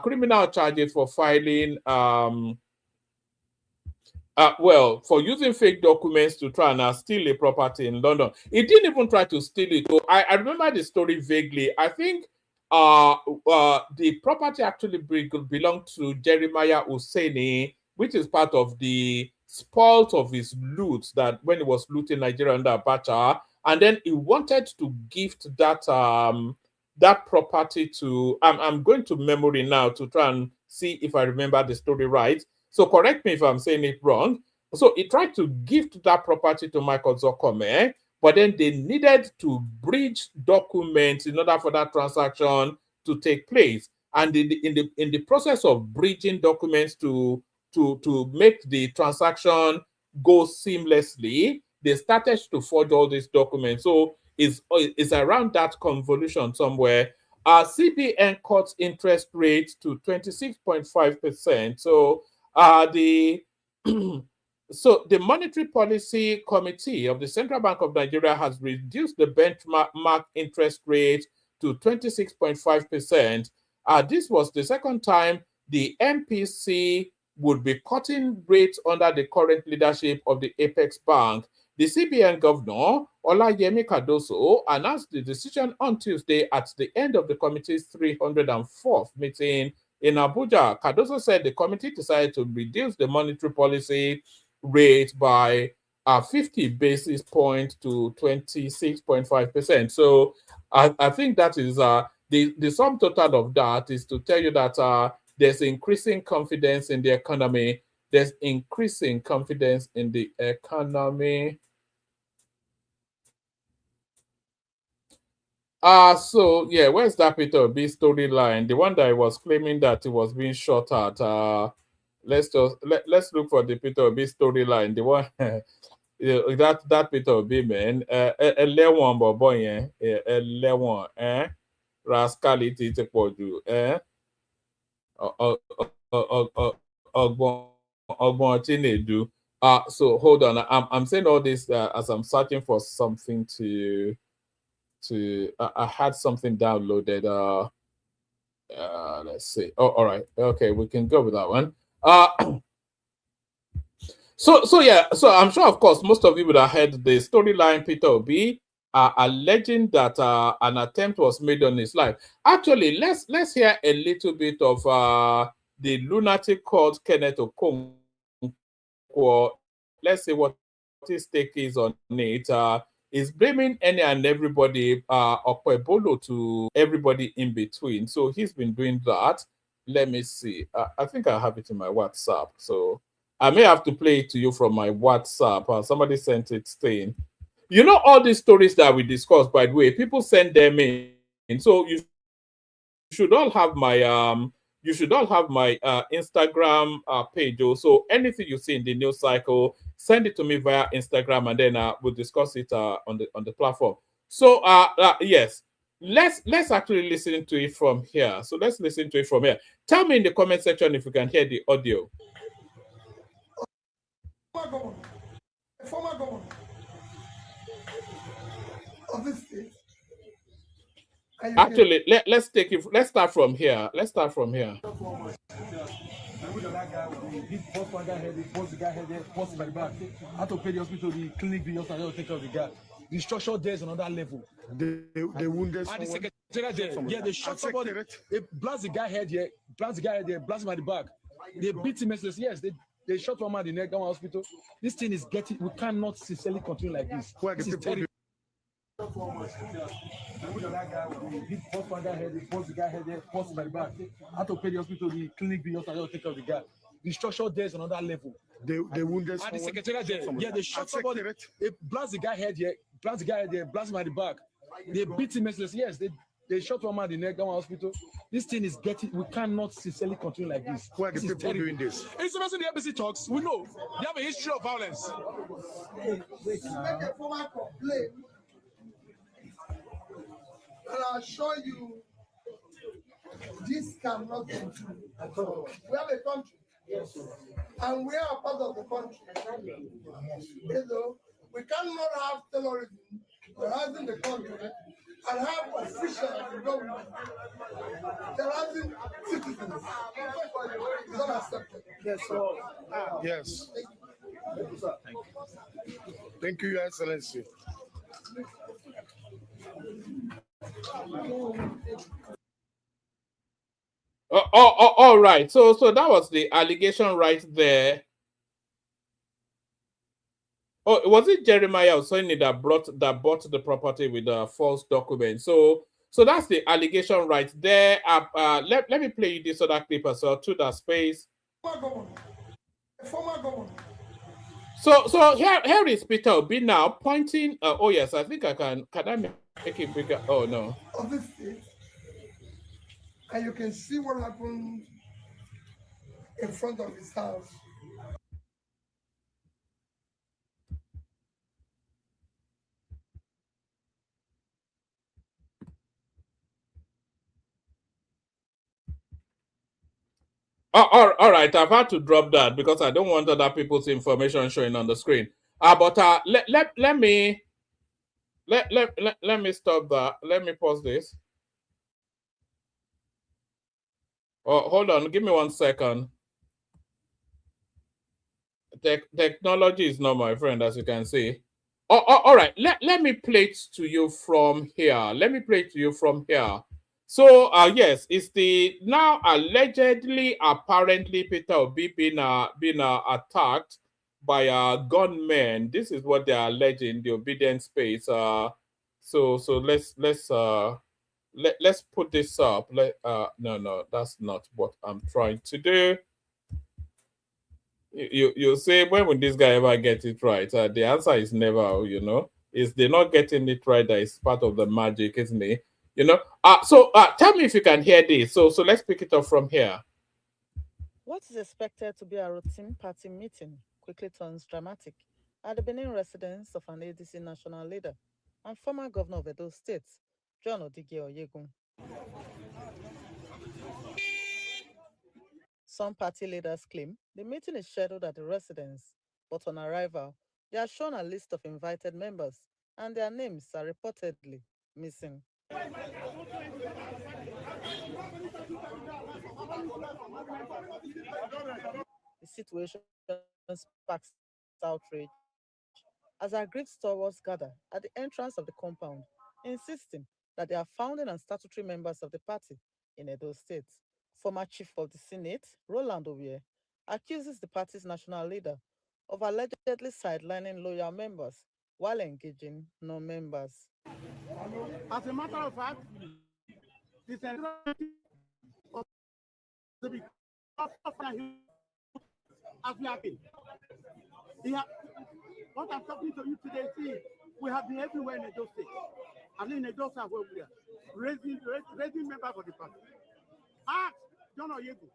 Criminal charges for filing, for using fake documents to try and steal a property in London. He didn't even try to steal it. So I remember the story vaguely. I think the property actually belonged to Jeremiah Oseni, which is part of the spoils of his loot that when he was looting Nigeria under Abacha, and then he wanted to gift that that property to. I'm going to memory now to try and see if I remember the story right. So correct me if I'm saying it wrong. So he tried to gift that property to Michael Zokome, but then they needed to bridge documents in order for that transaction to take place. And in the process of bridging documents to make the transaction go seamlessly, they started to forge all these documents. So it's around that convolution somewhere. CBN cuts interest rate to 26.5%. So the Monetary Policy Committee of the Central Bank of Nigeria has reduced the benchmark interest rate to 26.5%. This was the second time the MPC would be cutting rates under the current leadership of the Apex Bank. The CBN governor, Olayemi Cardoso, announced the decision on Tuesday at the end of the committee's 304th meeting in Abuja. Cardoso said the committee decided to reduce the monetary policy rate by 50 basis points to 26.5%. So I think that is the sum total of that is to tell you that there's increasing confidence in the economy. There's increasing confidence in the economy. So yeah, where's that Peter Obi storyline? The one that I was claiming that it was being shot at. Let's look for the Peter Obi storyline. The one that Peter Obi man, Elewon bobo yen, Elewon, rascality te poju, Ogbon Chinedu. So hold on, I'm saying all this as I'm searching for something to. I had something downloaded. Let's see. Oh, all right. Okay, we can go with that one. So yeah. So I'm sure, of course, most of you would have heard the storyline. Peter Obi alleging that an attempt was made on his life. Actually, let's hear a little bit of the lunatic called Kenneth Okonkwo. Let's see what his take is on it. Is blaming any and everybody, Okpebolo to everybody in between. So he's been doing that. Let me see. I think I have it in my WhatsApp. So I may have to play it to you from my WhatsApp. Somebody sent it saying, you know, all these stories that we discussed, by the way, people send them in. So you should all have my Instagram page. Also, anything you see in the news cycle, send it to me via Instagram, and then we'll discuss it on the platform. So yes, let's actually listen to it from here. So let's listen to it from here. Tell me in the comment section if you can hear the audio. Former governor of this state. Actually, let's take it. Let's start from here. That guy, he forced one guy head, forced the guy head, forced him by the back. I had to pay the hospital, the clinic, the hospital, take care of the guy. The structure there is another level. They wounded And the someone. secretariat there, yeah, they shot somebody. They blast the guy head here, blast the guy head there, blast him at the back. They beat him merciless. Yes, they shot one man in the neck, down hospital. This thing is getting, we cannot sincerely continue like this. This is terrible. That guy, he forced one guy head, forced the guy head there, forced him by the back. I had to pay the hospital, the clinic, the hospital, take care of the guy. The structure there is another level. They wounded someone. And the secretariat there, yeah, they shot somebody. They blast the guy head here, blast the guy head there, blast him at the back. They beat him merciless. Yes, they shot one man in the neck, down hospital. This thing is getting, we cannot sincerely continue like this. Who are the people doing this? It's the the embassy talks. We know they have a history of violence. Make a formal complaint, and I assure you, this cannot continue at all. We have a country, and we are part of the country. You know, we cannot have terrorism terrorizing the country and have officials of the government terrorizing citizens. It's not acceptable. Yes, sir. Yes. Thank you, Your Excellency. All right. So that was the allegation right there. Oh, was it Jeremiah Osoni that bought the property with a false document? So that's the allegation right there. Let me play you this other clip as well to that space. Former governor. So here is Peter Obi now pointing. Oh yes, I think I can. Can I make it bigger? Oh no. Of this state, and you can see what happened in front of his house. All right, I've had to drop that because I don't want other people's information showing on the screen. But let me stop that. Let me pause this. Oh, hold on, give me 1 second. Technology is not my friend, as you can see. All right, let me play it to you from here. So, yes, it's the now allegedly, apparently, Peter Obi being attacked by gunmen. This is what they are alleging, the obedient space. So let's put this up. No, that's not what I'm trying to do. You say, when will this guy ever get it right? The answer is never. Is they're not getting it right that is part of the magic, isn't it? So tell me if you can hear this. So let's pick it up from here. What is expected to be a routine party meeting quickly turns dramatic at the Benin residence of an ADC national leader and former governor of Edo State, John Odige Oyegun. Some party leaders claim the meeting is scheduled at the residence, but on arrival, they are shown a list of invited members and their names are reportedly missing. The situation sparks outrage as aggrieved stalwarts gather at the entrance of the compound, insisting that they are founding and statutory members of the party in Edo State. Former chief of the Senate, Roland Owie, accuses the party's national leader of allegedly sidelining loyal members while engaging non-members. As a matter of fact, the centrality of the as we have been. What I'm talking to you today, see, we have been everywhere in Edo State. And in Edo State where we are, raising members of the party. Ask John Oyegun,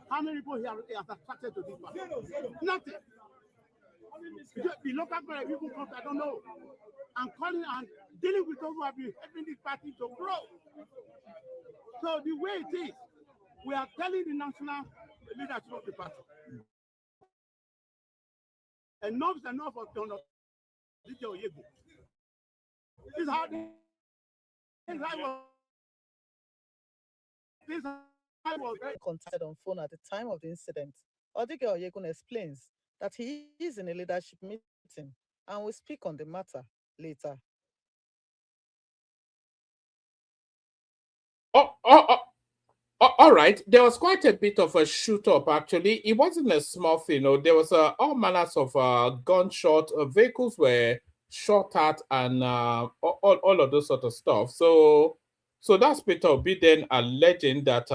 how many people he has attracted to this party? Nothing. The local people come, I don't know. And calling and dealing with those who have been helping this party to grow. So the way it is, we are telling the national leadership of the party. Enough is enough of John Oyegun. This is how was contacted on phone at the time of the incident. Odige Oyegun explains that he is in a leadership meeting and will speak on the matter later. All right, there was quite a bit of a shoot-up, actually. It wasn't a small thing, there was all manners of gunshot, vehicles were shot at, and all of those sort of stuff. So that's Peter Obi then alleging that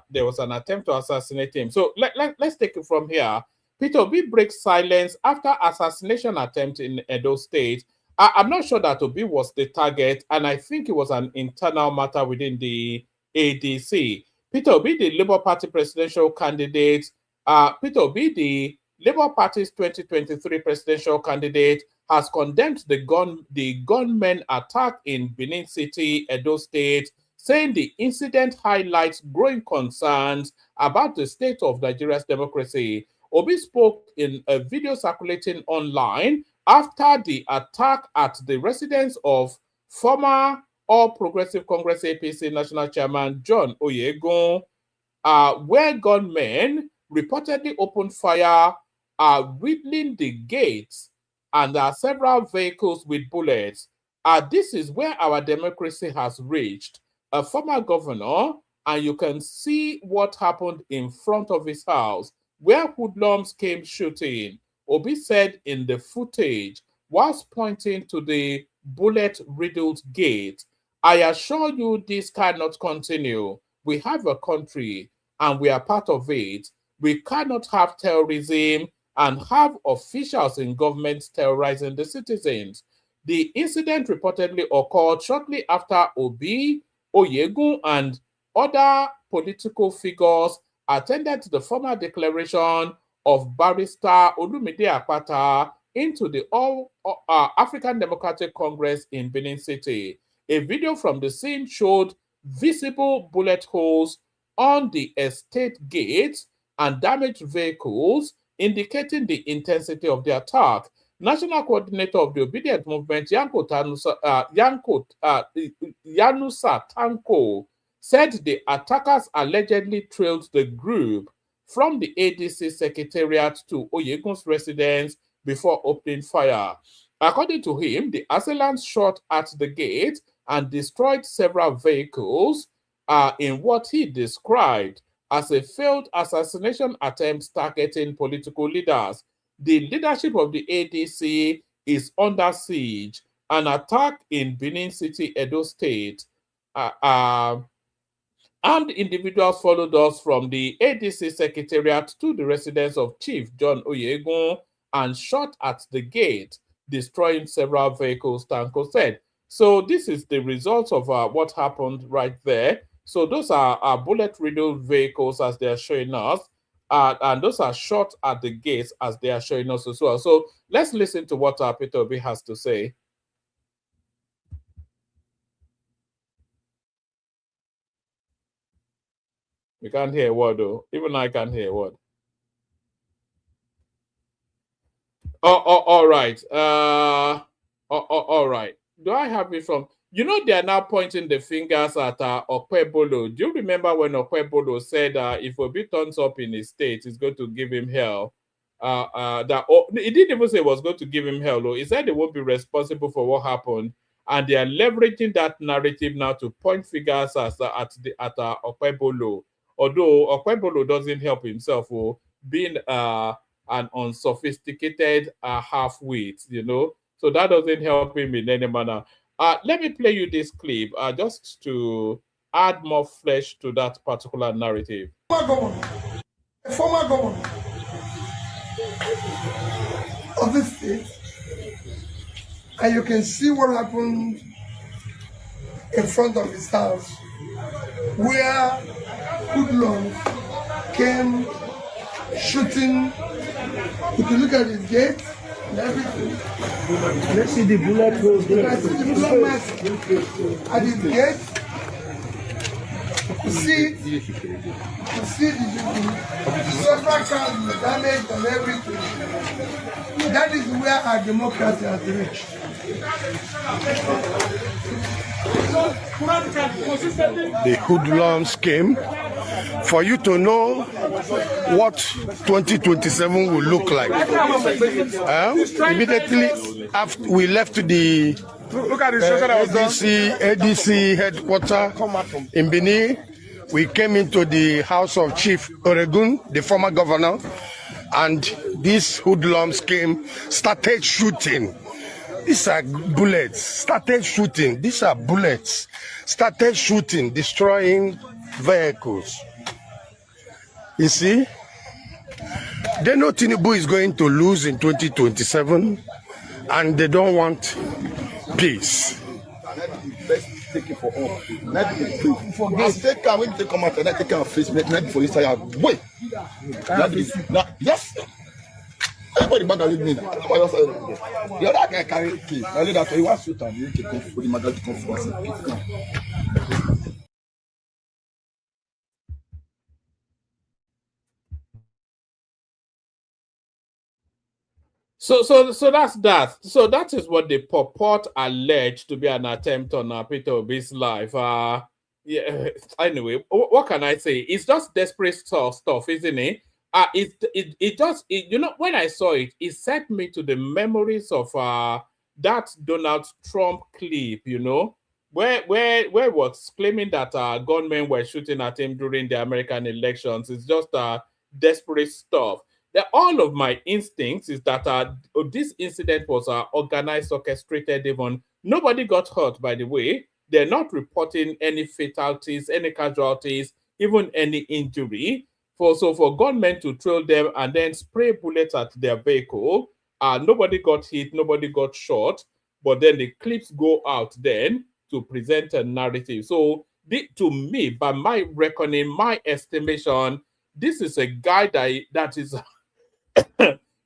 there was an attempt to assassinate him. So let's take it from here. Peter Obi breaks silence after assassination attempt in Edo State. I'm not sure that Obi was the target, and I think it was an internal matter within the ADC. Peter Obi, the Labour Party presidential candidate, Peter Obi, the Labour Party's 2023 presidential candidate, has condemned the gunmen attack in Benin City, Edo State, saying the incident highlights growing concerns about the state of Nigeria's democracy. Obi spoke in a video circulating online after the attack at the residence of former All Progressive Congress APC National Chairman John Oyegun, where gunmen reportedly opened fire, riddling the gates and several vehicles with bullets. This is where our democracy has reached. A former governor, and you can see what happened in front of his house, where hoodlums came shooting. Obi said in the footage, whilst pointing to the bullet-riddled gate, "I assure you this cannot continue. We have a country and we are part of it. We cannot have terrorism and have officials in government terrorizing the citizens." The incident reportedly occurred shortly after Obi, Oyegun, and other political figures attended the formal declaration of Barrister Olumide Akpata into the All African Democratic Congress in Benin City. A video from the scene showed visible bullet holes on the estate gates and damaged vehicles, indicating the intensity of the attack. National coordinator of the Obedient Movement, Yanusa Tanko, said the attackers allegedly trailed the group from the ADC secretariat to Oyegun's residence before opening fire. According to him, the assailants shot at the gate and destroyed several vehicles in what he described as a failed assassination attempt targeting political leaders. The leadership of the ADC is under siege. An attack in Benin City, Edo State. Armed individuals followed us from the ADC secretariat to the residence of Chief John Oyegun and shot at the gate, destroying several vehicles, Tanko said. So this is the result of what happened right there. So those are bullet-riddled vehicles as they are showing us, and those are shot at the gates as they are showing us as well. So let's listen to what Peter Obi has to say. You can't hear a word, though. Even I can't hear a word. All right. All right. Do I have it from... You know, they are now pointing the fingers at Okpebolo. Do you remember when Okpebolo said if Obi turns up in his state, he's going to give him hell? He didn't even say he was going to give him hell, though. He said they won't be responsible for what happened. And they are leveraging that narrative now to point fingers at Okpebolo. Although Okpebolo doesn't help himself, being an unsophisticated half-wit, you know. So that doesn't help him in any manner. Let me play you this clip just to add more flesh to that particular narrative. Former governor of this state, and you can see what happened in front of his house, where hoodlums came shooting. You can look at his gate and everything. Let's see the bullet holes there. Let's see the bullet marks at his gate. You see the several cars damaged and everything. That is where our democracy has reached. The hoodlums came for you to know what 2027 will look like. Immediately after we left the ADC headquarters in Benin, we came into the house of Chief Oregun, the former governor, and these hoodlums came, started shooting. These are bullets, started shooting. These are bullets, started shooting, destroying vehicles. You see, they know Tinubu is going to lose in 2027, and they don't want peace. Take it for all. As they can, when they come out and they can face me, not for this I wait. Yes. Everybody back and me. The other guy carry key. I know that he wants to shoot and he can for the mother to come for us. So that's that. So that is what the purport alleged to be an attempt on Peter Obi's life. Yeah. Anyway, what can I say? It's just desperate stuff, isn't it? You know, when I saw it, it set me to the memories of that Donald Trump clip. You know, where was claiming that gunmen were shooting at him during the American elections. It's just desperate stuff. All of my instincts is that this incident was organized, orchestrated, even. Nobody got hurt, by the way. They're not reporting any fatalities, any casualties, even any injury. For gunmen to throw them and then spray bullets at their vehicle, nobody got hit, nobody got shot, but then the clips go out then to present a narrative. So to me, by my reckoning, my estimation, this is a guy that is...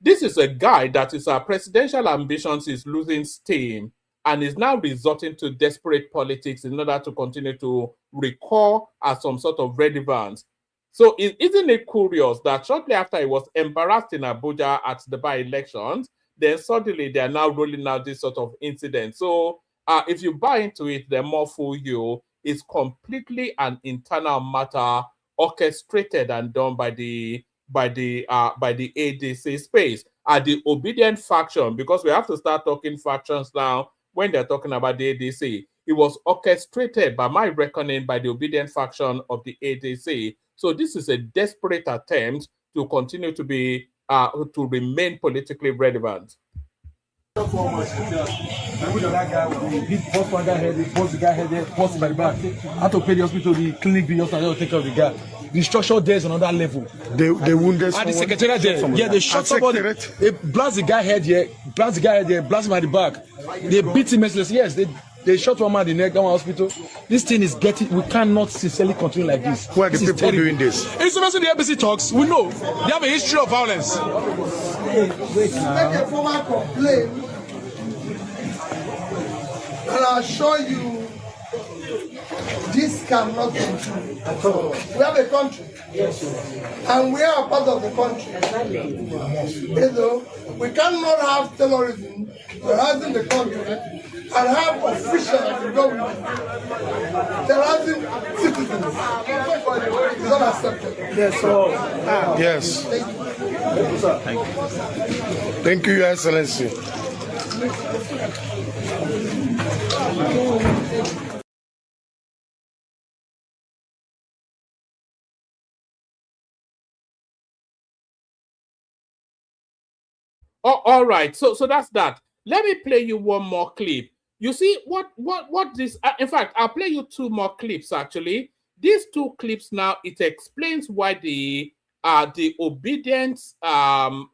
This is a guy that his presidential ambitions is losing steam and is now resorting to desperate politics in order to continue to recall as some sort of relevance. So isn't it curious that shortly after he was embarrassed in Abuja at the by-elections, then suddenly they are now rolling out this sort of incident. So if you buy into it, they're more fool you. It's completely an internal matter orchestrated and done by the ADC space. The obedient faction, because we have to start talking factions now when they're talking about the ADC. It was orchestrated, by my reckoning, by the obedient faction of the ADC. So this is a desperate attempt to continue to be to remain politically relevant. That guy, he post one guy head, post the guy head, post by the back. I had to pay the hospital, the clinic bill, and I had to take care of the guy. The structure there is another level. They wounded someone. And the secretariat there, yeah, they shot somebody. They blast the guy head here, blast the guy head there, blast him at the back. They beat him merciless. Yes, they shot one man in the neck, one hospital. This thing is getting, we cannot sincerely continue like this. Who are the people doing this? It's when the ABC talks, we know they have a history of violence. Make a formal complaint, and I'll show you this cannot be true at all. We have a country, and we are a part of the country. You know, we cannot have terrorism terrorizing the country and have officials at the government terrorizing citizens. It's not accepted. Yes, sir. Yes. Thank you. Thank you, Your Excellency. Oh, all right. So that's that. Let me play you one more clip. You see what this? In fact, I'll play you two more clips. Actually, these two clips now, it explains why the obedience, or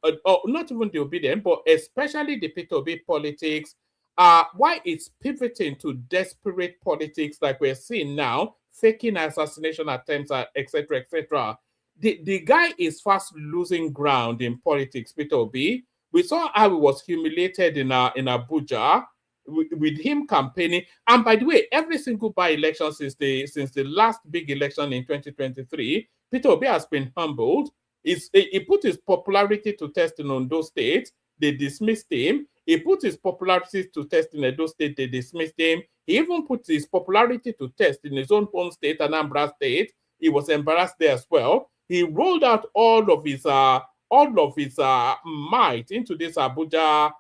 not even the obedient, but especially the P2B politics, why it's pivoting to desperate politics like we're seeing now, faking assassination attempts, etc., etc. The guy is fast losing ground in politics, P2B. We saw how he was humiliated in Abuja with him campaigning. And by the way, every single by-election since the last big election in 2023, Peter Obi has been humbled. He put his popularity to test in Ondo State. They dismissed him. He put his popularity to test in Edo State. They dismissed him. He even put his popularity to test in his own home state, Anambra State. he was embarrassed there as well. He rolled out all of his might into this Abuja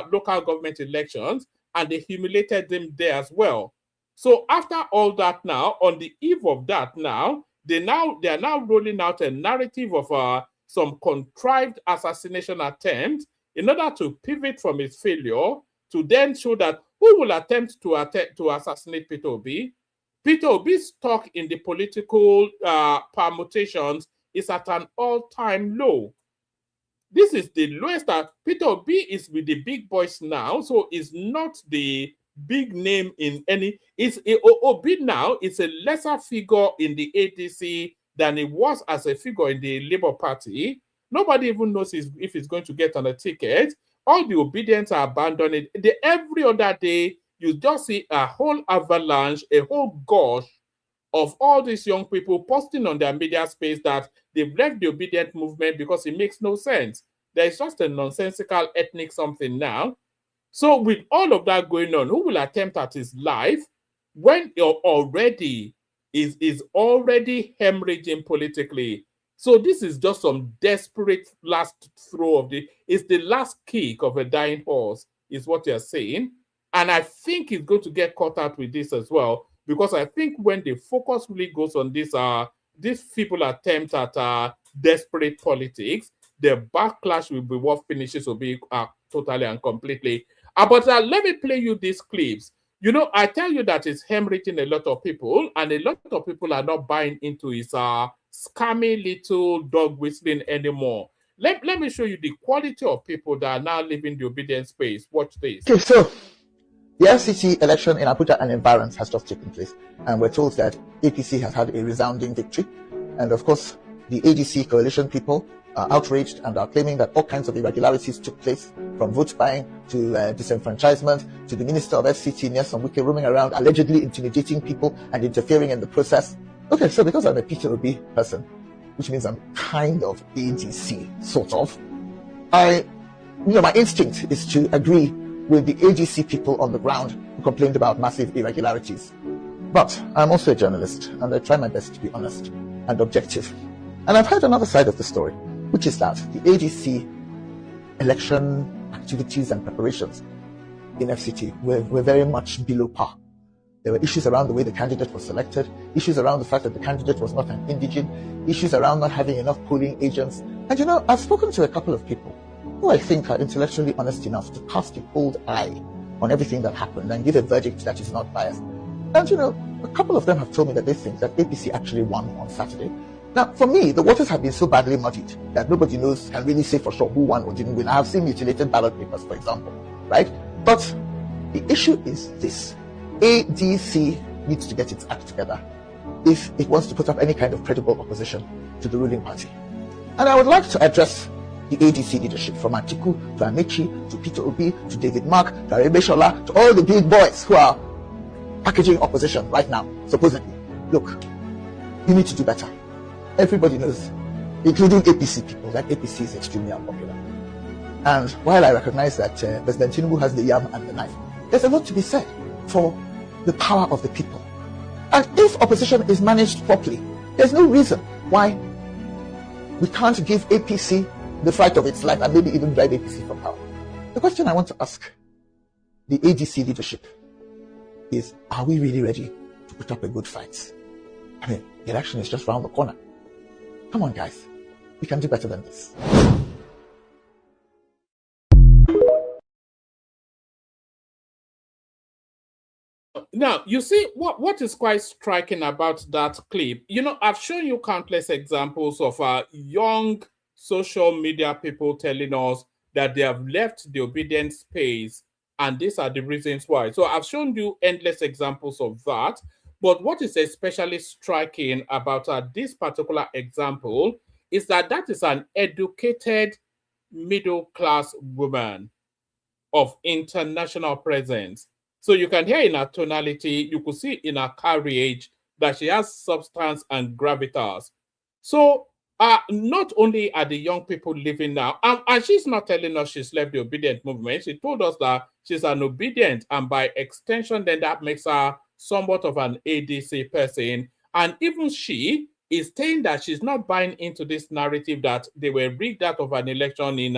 local government elections, and they humiliated him there as well. So after all that, now on the eve of that, now they are now rolling out a narrative of some contrived assassination attempt in order to pivot from his failure to then show that who will attempt to assassinate Peter Obi. Peter Obi's stock in the political permutations is at an all-time low. This is the lowest that Peter Obi is with the big boys now, so it's not the big name in any. Obi now is a lesser figure in the ADC than it was as a figure in the Labour Party. Nobody even knows if he's going to get on a ticket. All the obedience are abandoned. Every other day, you just see a whole avalanche, a whole gush of all these young people posting on their media space that they've left the obedient movement because it makes no sense. There's just a nonsensical ethnic something now. So with all of that going on, who will attempt at his life when you're already is already hemorrhaging politically? So this is just some desperate last throw it's the last kick of a dying horse, is what you're saying. And I think it's going to get caught out with this as well, because I think when the focus really goes on this feeble attempt at desperate politics, the backlash will be what finishes will be totally and completely. But let me play you these clips. You know, I tell you that it's hemorrhaging a lot of people, and a lot of people are not buying into his scammy little dog whistling anymore. Let me show you the quality of people that are now living the obedient space. Watch this. Okay, so the FCT election in Abuja and environs has just taken place, and we're told that APC has had a resounding victory. And of course, the ADC coalition people are outraged and are claiming that all kinds of irregularities took place, from vote buying to disenfranchisement to the minister of FCT, Nyesom Wike, roaming around allegedly intimidating people and interfering in the process. Okay, so because I'm a Peter Obi person, which means I'm kind of ADC, sort of, my instinct is to agree with the ADC people on the ground who complained about massive irregularities. But I'm also a journalist, and I try my best to be honest and objective. And I've heard another side of the story, which is that the ADC election activities and preparations in FCT were very much below par. There were issues around the way the candidate was selected, issues around the fact that the candidate was not an indigene, issues around not having enough polling agents. And I've spoken to a couple of people who I think are intellectually honest enough to cast a cold eye on everything that happened and give a verdict that is not biased. And a couple of them have told me that they think that APC actually won on Saturday. Now, for me, the waters have been so badly muddied that nobody can really say for sure who won or didn't win. I have seen mutilated ballot papers, for example, right? But the issue is this. ADC needs to get its act together if it wants to put up any kind of credible opposition to the ruling party. And I would like to address the ADC leadership, from Atiku to Amechi to Peter Obi to David Mark to Arebeshola to all the big boys who are packaging opposition right now, supposedly. Look, you need to do better. Everybody knows, including APC people, that APC is extremely unpopular. And while I recognize that President Tinubu has the yam and the knife, there's a lot to be said for the power of the people. And if opposition is managed properly, there's no reason why we can't give APC the fight of its life and maybe even drive APC from power. The question I want to ask the ADC leadership is, are we really ready to put up a good fight? I mean, the election is just around the corner. Come on, guys. We can do better than this. Now, you see what is quite striking about that clip. I've shown you countless examples of young social media people telling us that they have left the obedient space, and these are the reasons why. So I've shown you endless examples of that. But what is especially striking about this particular example is that is an educated middle-class woman of international presence. So you can hear in her tonality, you could see in her carriage that she has substance and gravitas. So not only are the young people living now, and she's not telling us she's left the obedient movement. She told us that she's an obedient, and by extension, then that makes her somewhat of an ADC person. And even she is saying that she's not buying into this narrative that they were rigged out of an election in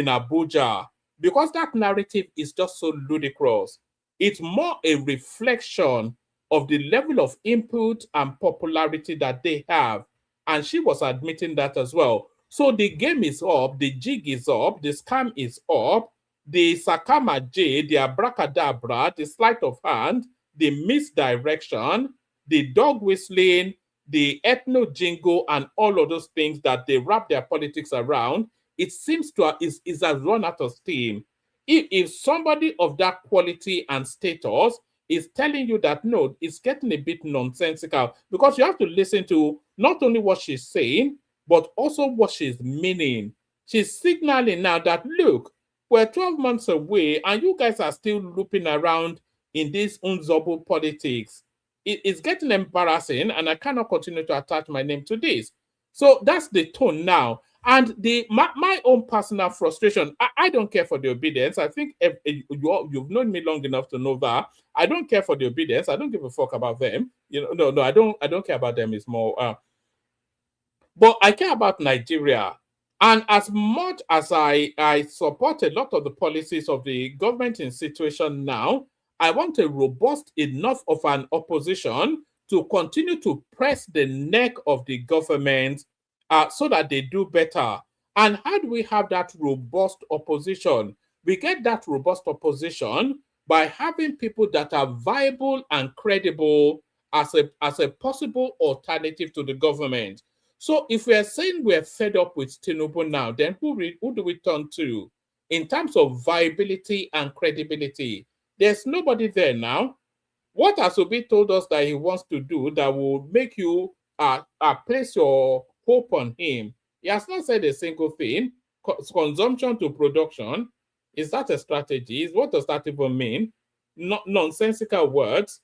Abuja, because that narrative is just so ludicrous. It's more a reflection of the level of input and popularity that they have. And she was admitting that as well. So the game is up, the jig is up, the scam is up, the Sakama J, the abracadabra, the sleight of hand, the misdirection, the dog whistling, the ethno jingle, and all of those things that they wrap their politics around, it seems to is has run out of steam. If somebody of that quality and status is telling you that no, it's getting a bit nonsensical, because you have to listen to not only what she's saying, but also what she's meaning. She's signaling now that, look, we're 12 months away and you guys are still looping around in this unzobo politics. It's getting embarrassing, and I cannot continue to attach my name to this. So that's the tone now. And my own personal frustration, I don't care for the obedience. I think you've known me long enough to know that I don't care for the obedience. I don't give a fuck about them. No, I don't care about them. It's more, but I care about Nigeria. And as much as I support a lot of the policies of the government in situation now, I want a robust enough of an opposition to continue to press the neck of the government so that they do better. And how do we have that robust opposition? We get that robust opposition by having people that are viable and credible as a possible alternative to the government. So if we are saying we're fed up with Tinubu now, then who do we turn to in terms of viability and credibility? There's nobody there now. What has Obi told us that he wants to do that will make you place your hope on him? He has not said a single thing. Consumption to production, is that a strategy? What does that even mean? Nonsensical words.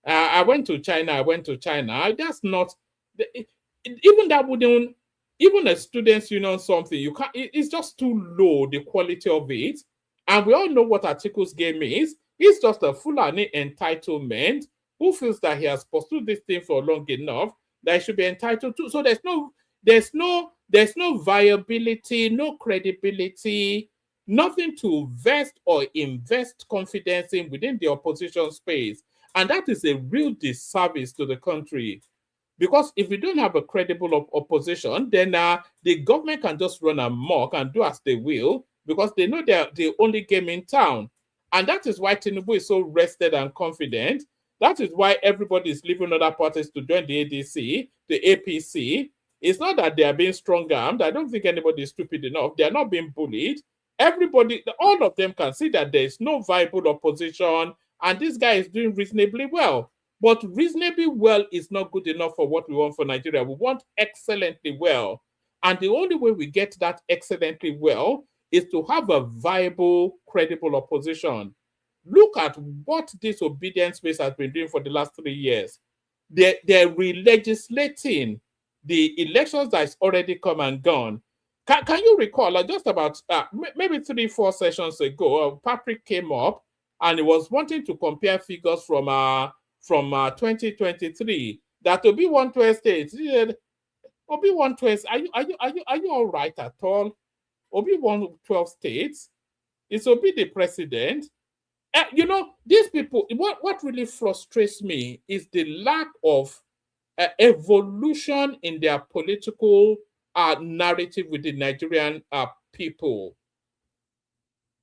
I went to China. That's not... Even that wouldn't... Even a student's union something, you can't... It's just too low, the quality of it. And we all know what Atiku's game is. He's just a Fulani entitlement who feels that he has pursued this thing for long enough that he should be entitled to. So there's no viability, no credibility, nothing to vest or invest confidence in within the opposition space. And that is a real disservice to the country. Because if we don't have a credible opposition, then the government can just run amok and do as they will, because they know they're the only game in town. And that is why Tinubu is so rested and confident. That is why everybody is leaving other parties to join the ADC, the APC. It's not that they are being strong-armed. I don't think anybody is stupid enough. They are not being bullied. Everybody, all of them can see that there is no viable opposition, and this guy is doing reasonably well. But reasonably well is not good enough for what we want for Nigeria. We want excellently well. And the only way we get that excellently well is to have a viable, credible opposition. Look at what this obedience space has been doing for the last 3 years. They're re-legislating the elections that's already come and gone. Can you recall, just about maybe 3-4 sessions ago, Patrick came up and he was wanting to compare figures from 2023 that Obi won 12 states. Obi won 12. Are you all right at all? Obi won 12 states. Is Obi the president? These people, what really frustrates me is the lack of evolution in their political narrative with the Nigerian people.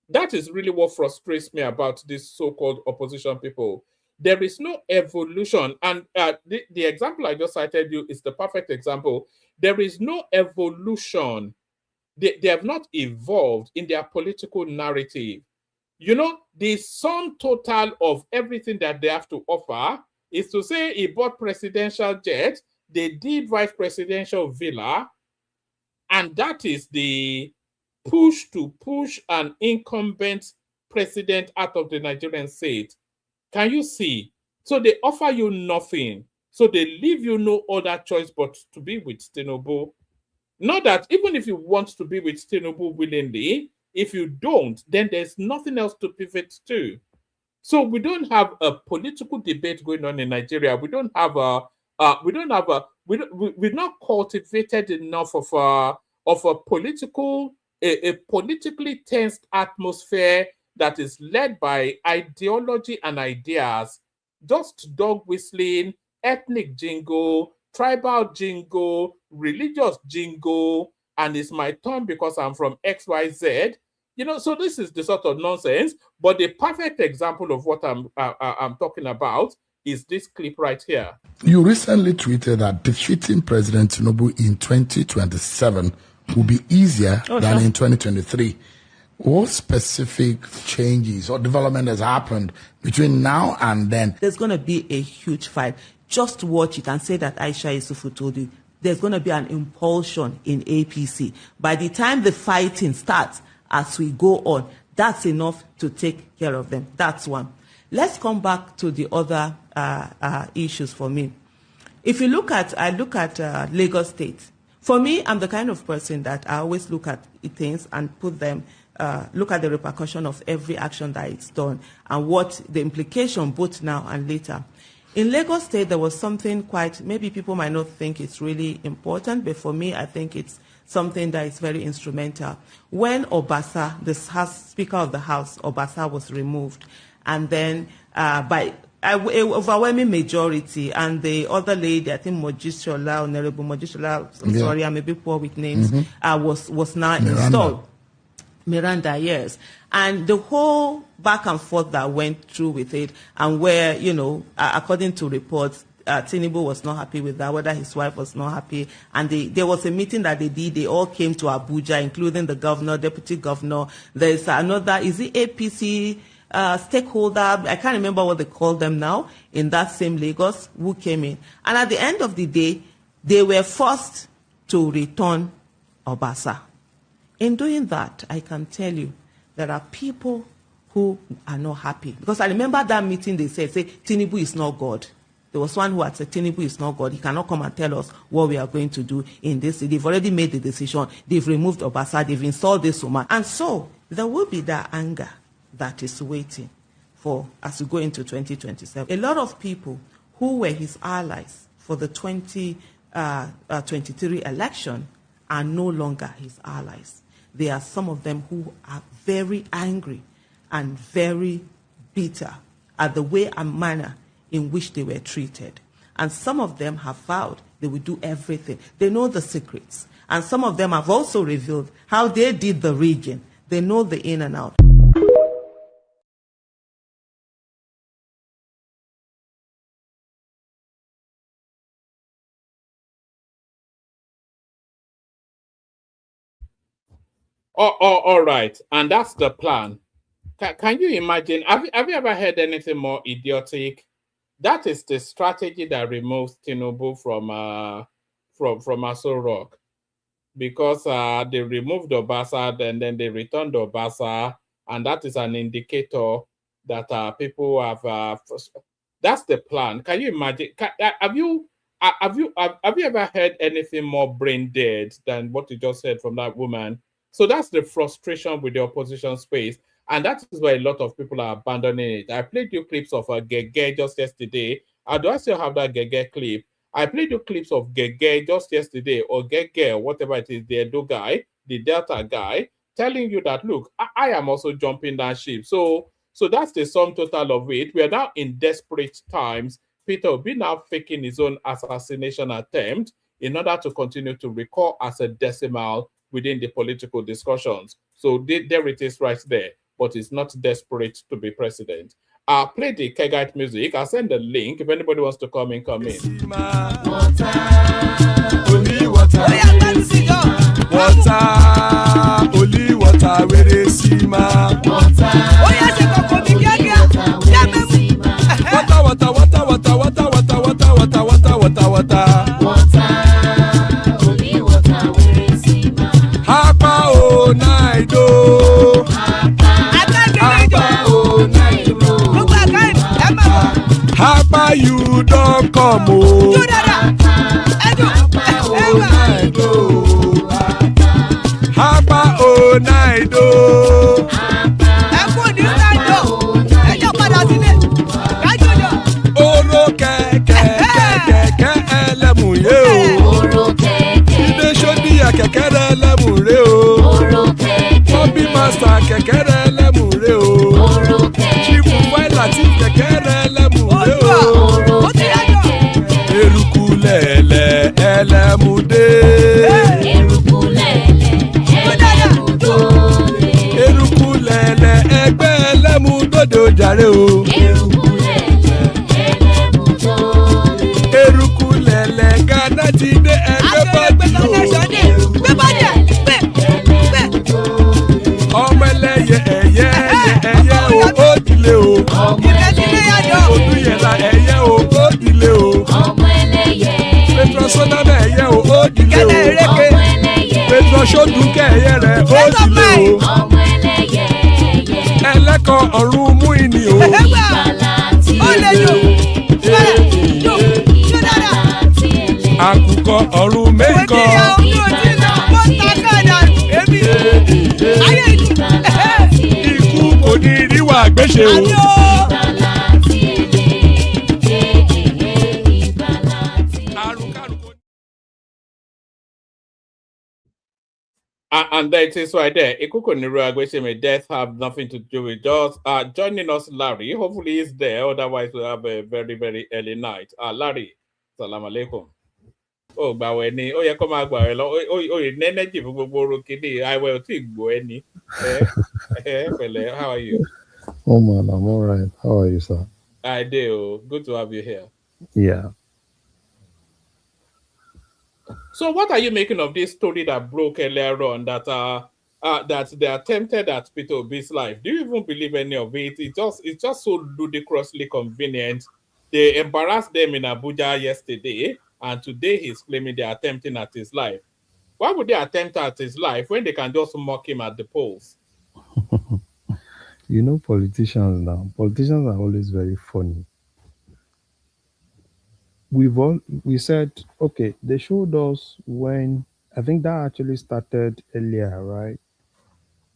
That is really what frustrates me about these so-called opposition people. There is no evolution. And the example I just cited you is the perfect example. There is no evolution. They have not evolved in their political narrative. The sum total of everything that they have to offer is to say he bought presidential jet, they did vice presidential villa, and that is the push to push an incumbent president out of the Nigerian seat. Can you see? So they offer you nothing. So they leave you no other choice but to be with Tinubu. Not that even if you want to be with Tinubu willingly, if you don't, then there's nothing else to pivot to. So we don't have a political debate going on in Nigeria. We don't have we're not cultivated enough of a politically tensed atmosphere that is led by ideology and ideas, just dog whistling, ethnic jingle, tribal jingle, religious jingle, and it's my turn because I'm from XYZ. So this is the sort of nonsense. But the perfect example of what I'm talking about is this clip right here. You recently tweeted that defeating President Tinubu in 2027 will be easier than in 2023. What specific changes or development has happened between now and then? There's going to be a huge fight. Just watch it and say that Aisha Yusufu told you. There's going to be an impulsion in APC. By the time the fighting starts, as we go on, that's enough to take care of them. That's one. Let's come back to the other issues for me. If you look at, I look at Lagos State. For me, I'm the kind of person that I always look at things and put them, look at the repercussion of every action that it's done and what the implication both now and later. In Lagos State, there was something maybe people might not think it's really important, but for me, I think it's something that is very instrumental. When Obasa, the Speaker of the House, Obasa was removed, and then by an overwhelming majority, and the other lady, I think Mojisola, Honorable Mojisola, I'm sorry, I'm a bit poor with names, was now installed. Miranda, yes. And the whole back and forth that went through with it, and where, according to reports, Tinubu was not happy with that, whether his wife was not happy. And there was a meeting that they did. They all came to Abuja, including the governor, deputy governor. There's another, is it APC stakeholder? I can't remember what they call them now, in that same Lagos, who came in. And at the end of the day, they were forced to return Obasa. In doing that, I can tell you, there are people who are not happy. Because I remember that meeting they said, Tinubu is not God. There was one who had said, Tinubu is not God. He cannot come and tell us what we are going to do in this. They've already made the decision. They've removed Obasa. They've installed this woman. And so there will be that anger that is waiting for as we go into 2027. A lot of people who were his allies for the 2023 election are no longer his allies. There are some of them who are very angry and very bitter at the way and manner in which they were treated. And some of them have vowed they will do everything. They know the secrets. And some of them have also revealed how they did the rigging. They know the in and out. All right. And that's the plan. Can you imagine? Have you ever heard anything more idiotic? That is the strategy that removes Tinubu from Aso Rock, because they removed Obasa and then they returned Obasa, and that is an indicator that people have. That's the plan. Can you imagine? Have you ever heard anything more brain dead than what you just said from that woman? So that's the frustration with the opposition space. And that is why a lot of people are abandoning it. I played you clips of Gege just yesterday. Do I still have that Gege clip? I played you clips of Gege just yesterday, or Gege, whatever it is, the Edo guy, the Delta guy, telling you that, look, I am also jumping that ship. So that's the sum total of it. We are now in desperate times. Peter Obi now faking his own assassination attempt in order to continue to recall as a decimal within the political discussions. So there it is right there. But it's not desperate to be president. I'll play the Kegite music. I'll send the link. If anybody wants to come in, come in. Only water, only water, where they see ma. Water, Hapa o naido. Hapa you don't come o. Hapa o naido. jàre o. Eruku lẹ̀lẹ̀ Ghana ti dé ẹgbẹ́ bọ́dì o. Ọmọ ẹlẹ́yẹ ẹ̀yẹ ẹ̀yẹ o, ó dìle o. Odúyẹ̀lá ẹ̀yẹ o, ó dìle o. Petrosonana ẹ̀yẹ o, ó dìle o. Petrosodunke ẹ̀yẹ rẹ̀ ó dìle o. Ẹlẹ́kọ̀ ọ̀run mú ìní o. Àkùkọ ọ̀run mẹ́kọ̀. Ikú kò ní ríwà gbéṣe o. And that is right there. Ikuko Niru Agweshime, death have nothing to do with us. Joining us, Larry. Hopefully he's there. Otherwise, we'll have a very, very early night. Larry, salam alaikum. Oh, Baweni. Oh, yeah, come on, Bawelo. Oh, energy for Borokini. I will think Bueni. How are you? Oh, man, I'm all right. How are you, sir? I do. Good to have you here. Yeah. So, what are you making of this story that broke earlier on that that they attempted at Peter Obi's life? Do you even believe any of it? It's just so ludicrously convenient. They embarrassed them in Abuja yesterday, and today he's claiming they're attempting at his life. Why would they attempt at his life when they can just mock him at the polls? You know, politicians now. Politicians are always very funny. We said, okay, they showed us when, I think that actually started earlier, right?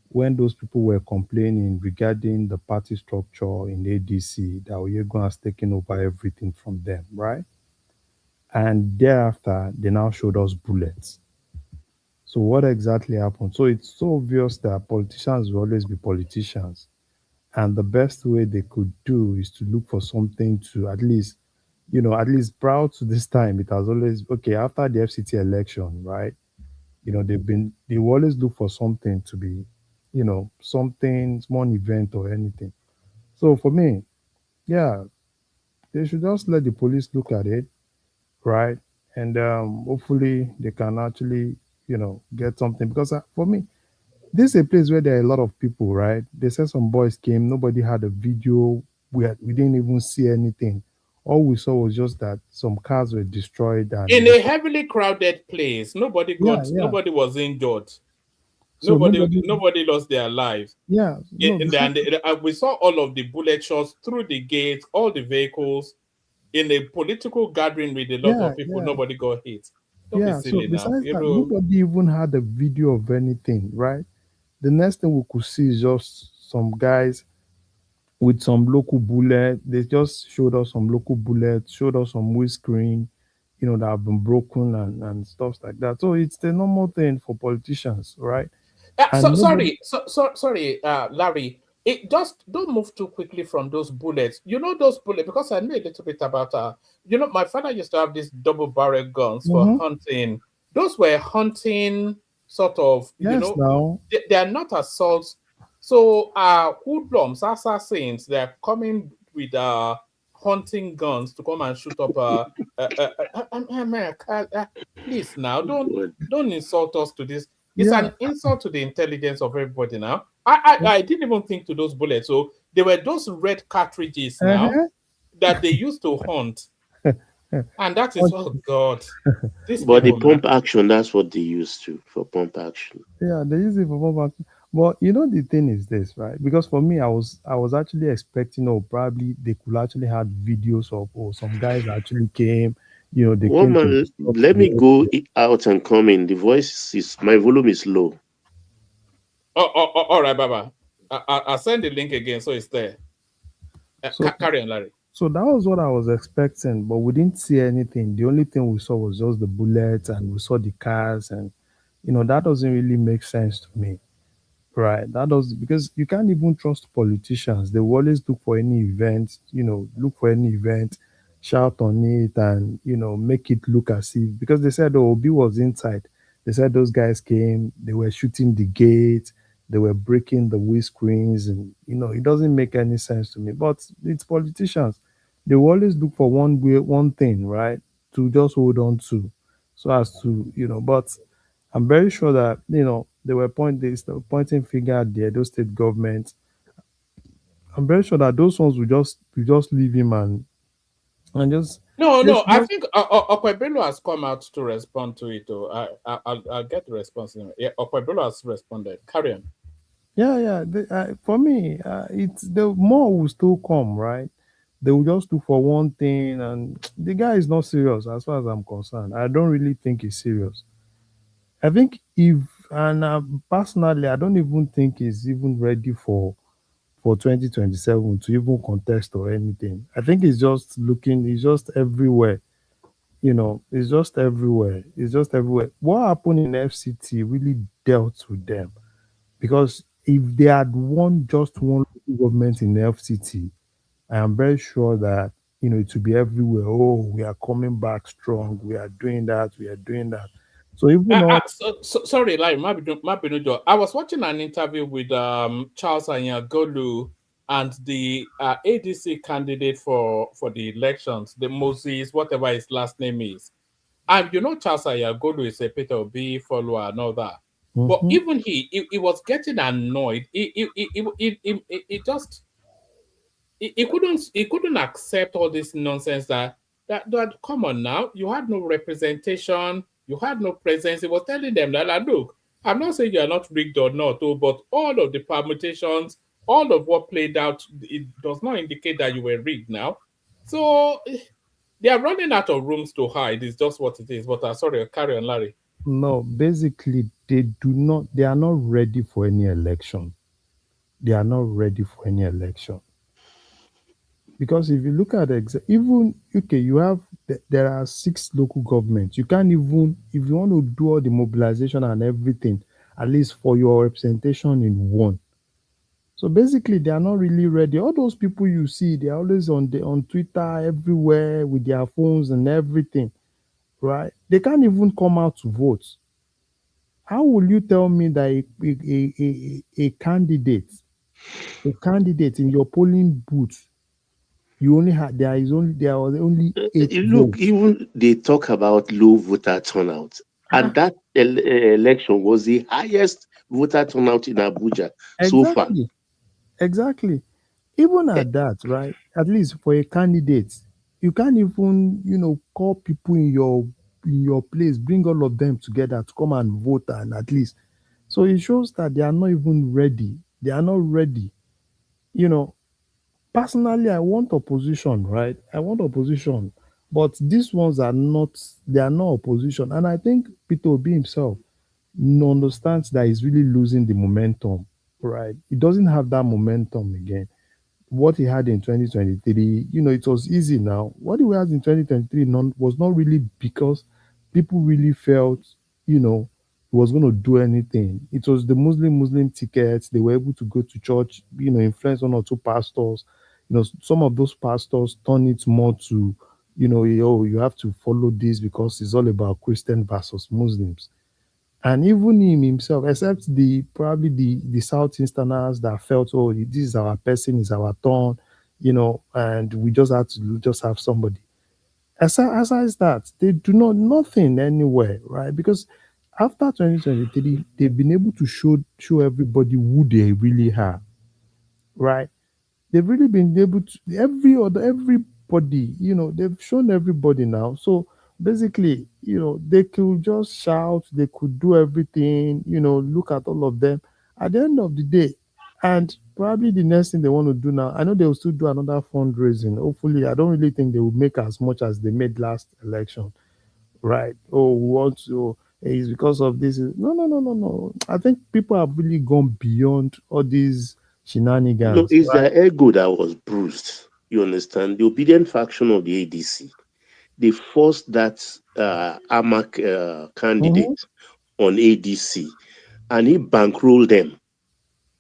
When those people were complaining regarding the party structure in ADC, that Oyego has taken over everything from them, right? And thereafter, they now showed us bullets. So what exactly happened? So it's so obvious that politicians will always be politicians. And the best way they could do is to look for something to at least prior to this time, it has always, okay, after the FCT election, right? They always look for something to be, something, small event or anything. So for me, yeah, they should just let the police look at it, right? And hopefully they can actually, get something. Because for me, this is a place where there are a lot of people, right? They said some boys came, nobody had a video, we didn't even see anything. All we saw was just that some cars were destroyed and in a heavily crowded place. Nobody was injured. So nobody lost their lives. Yeah. We saw all of the bullet shots through the gates, all the vehicles. In a political gathering with a lot of people, nobody got hit. Don't be silly so besides now. that, nobody even had a video of anything, right? The next thing we could see is just some guys with some local bullet. They just showed us some local bullets, showed us some windscreen, that have been broken and stuff like that. So it's the normal thing for politicians, right? Sorry, Larry. It just don't move too quickly from those bullets. You know those bullets, because I know a little bit about my father used to have these double barrel guns for hunting. Those were hunting sort of, now they are not assaults. So hoodlums, assassins, they're coming with hunting guns to come and shoot up America. Please now, don't insult us to this. It's an insult to the intelligence of everybody now. I didn't even think to those bullets. So there were those red cartridges now that they used to hunt. And that is, oh God. But the pump action, that's what they used for pump action. Yeah, they use it for pump action. But the thing is this, right? Because for me, I was actually expecting, probably they could actually have videos of, some guys actually came, they came let me go out and come in. The my volume is low. All right, Baba. I'll send the link again, so it's there. Carry on, Larry. So that was what I was expecting, but we didn't see anything. The only thing we saw was just the bullets, and we saw the cars, and that doesn't really make sense to me, right? That does, because you can't even trust politicians. They will always look for any event, shout on it, and make it look as if, because they said Obi was inside. They said those guys came, they were shooting the gate, they were breaking the windscreens, and it doesn't make any sense to me. But it's politicians; they will always look for one thing, right, to just hold on to, so as to But I'm very sure that they were pointing finger at the Edo state government. I'm very sure that those ones will just leave him and just No, they no. should I just think Okwebelo has come out to respond to it. Though I'll get the response. Yeah, Okwebelo has responded. Carry on. yeah. For me, it's the more will still come, right? They will just look for one thing, and the guy is not serious as far as I'm concerned. I don't really think he's serious. I think if and personally, I don't even think he's even ready for 2027 to even contest or anything. I think he's just everywhere. It's just everywhere. It's just everywhere. What happened in FCT really dealt with them, because if they had won just one local government in FCT, I am very sure that it will be everywhere. Oh, we are coming back strong. We are doing that. We are doing that. So even all Sorry, like Mabinujo. I was watching an interview with Charles Anyagolu and the ADC candidate for the elections, the Moses, whatever his last name is. And Charles Anyagolu is a Peter Obi follower and all that. But Mhm. even he was getting annoyed. He just he couldn't accept all this nonsense that come on now, you had no representation, you had no presence. He was telling them that, like, look, I'm not saying you are not rigged or not, but all of the permutations, all of what played out, it does not indicate that you were rigged now. So they are running out of rooms to hide. It's just what it is. But sorry, carry on, Larry. no, basically they are not ready for any election. They are not ready for any election. Because if you look at even okay, there are 6 local governments. You can't even, if you want to do all the mobilization and everything, at least for your representation in one. So basically, they are not really ready. All those people you see, they are always on Twitter everywhere with their phones and everything, right? They can't even come out to vote. How will you tell me that a candidate in your polling booth, you only had there was only 8 Look, votes? even they talk about low voter turnout, and that election was the highest voter turnout in Abuja so far. Exactly, exactly. Even at that, right? At least for a candidate, you can't even call people in your place, bring all of them together to come and vote, and at least so it shows that they are not even ready. They are not ready. You know, Personally, I want opposition, right? I want opposition, but these ones are not. They are not opposition, and I think Peter Obi himself understands that he's really losing the momentum, right? He doesn't have that momentum again. What he had in 2023, it was easy now. What he had in 2023 was not really because people really felt, he was going to do anything. It was the Muslim tickets. They were able to go to church, influence 1 or 2 pastors. Some of those pastors turn it more to, you have to follow this because it's all about Christian versus Muslims. And even him himself, except probably the Southeasterners that felt, oh, this is our person, is our turn, and we just have to just have somebody. Aside that, they do nothing anywhere, right? Because after 2023, they've been able to show everybody who they really are, right? They've really been able to everybody, they've shown everybody now. So basically, they could just shout, they could do everything, look at all of them at the end of the day. And probably the next thing they want to do now, I know they will still do another fundraising. Hopefully, I don't really think they will make as much as they made last election, right? Oh, we want to. It's because of this. No, no, no, no, no. I think people have really gone beyond all these No, shenanigans, it's right? their ego that was bruised. You understand? The obedient faction of the ADC, they forced that AMAC Mm-hmm. candidate on ADC, and he bankrolled them.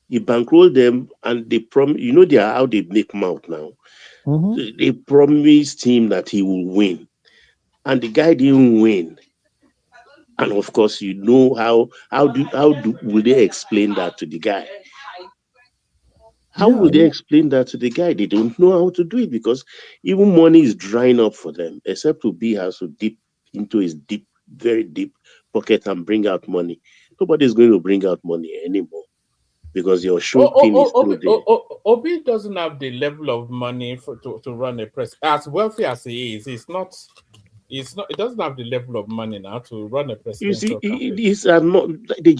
He bankrolled them, and they they are how they make mouth now. Mm-hmm. They promised him that he will win, and the guy didn't win. And of course, you know how will they explain that to the guy? How will they explain that to the guy? They don't know how to do it because even money is drying up for them, except to be has to dip into his very deep pocket and bring out money. Nobody's going to bring out money anymore because your show pin is still there. Obi doesn't have the level of money to run a press. As wealthy as he is, it's not. It doesn't have the level of money now to run a You see, presidential campaign. these are not. They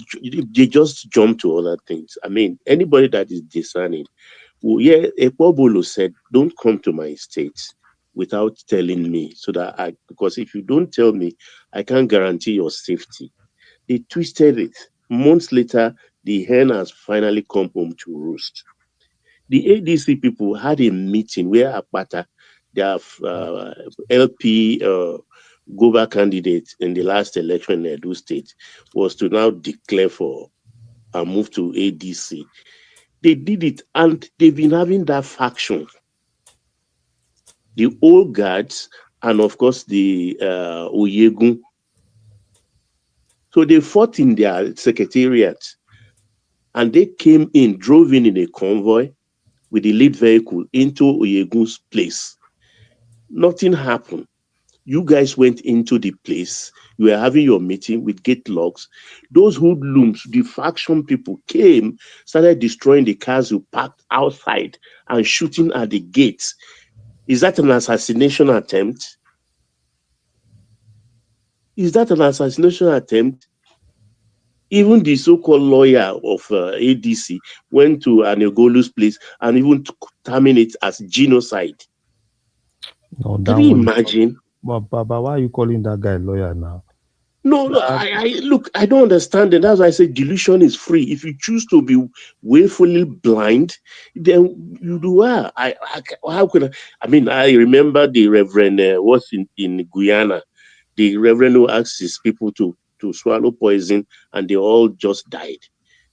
just jump to other things. I mean, anybody that is discerning. Well, yeah, Ekpobolo said, "Don't come to my state without telling me, so that because if you don't tell me, I can't guarantee your safety." They twisted it. Months later, the hen has finally come home to roost. The ADC people had a meeting where Akpata, their LP Goba candidate in the last election in Edo State, was to now declare for a move to ADC. They did it, and they've been having that faction. The old guards, and of course the Oyegun. So they fought in their secretariat, and they drove in a convoy with the lead vehicle into Oyegun's place. Nothing happened. You guys went into the place. You were having your meeting with gate locks. Those hoodlums, the faction people came, started destroying the cars you parked outside and shooting at the gates. Is that an assassination attempt? Is that an assassination attempt? Even the so-called lawyer of ADC went to Anegolu's place and even terminated it as genocide. No, Can you imagine? But why are you calling that guy lawyer now? No, look, I don't understand it. That's why I say delusion is free. If you choose to be willfully blind, then you do well. How could I mean, I remember the Reverend was in Guyana, the Reverend who asked his people to swallow poison, and they all just died.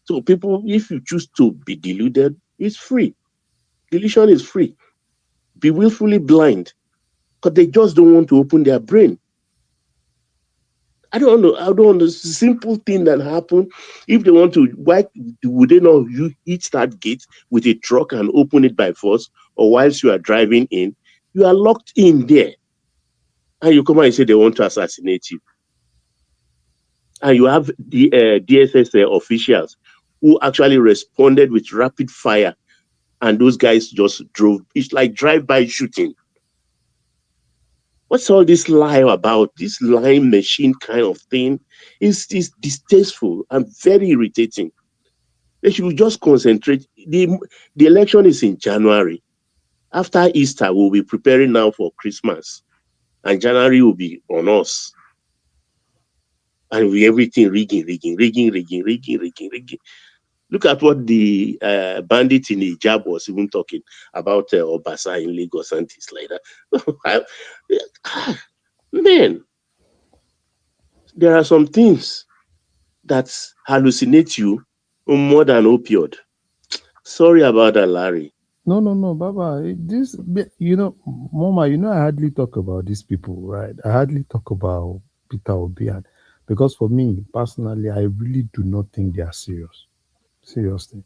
So people, if you choose to be deluded, it's free. Delusion is free. Be willfully blind, because they just don't want to open their brain. I don't know the simple thing that happened. If they want to, why would they not hit that gate with a truck and open it by force, or whilst you are driving in, you are locked in there, and you come out and say they want to assassinate you, and you have the DSS officials who actually responded with rapid fire, and those guys just drove. It's like drive-by shooting. What's all this lie about? This lying machine kind of thing is distasteful and very irritating. They should just concentrate. The election is in January. After Easter, we'll be preparing now for Christmas. And January will be on us. And we everything rigging. Look at what the bandit in Hijab was even talking about Obasa in Lagos and things like that. Man, there are some things that hallucinate you more than opioid. Sorry about that, Larry. No, Baba. Mama, I hardly talk about these people, right? I hardly talk about Peter Obi, because for me, personally, I really do not think they are serious. Seriously.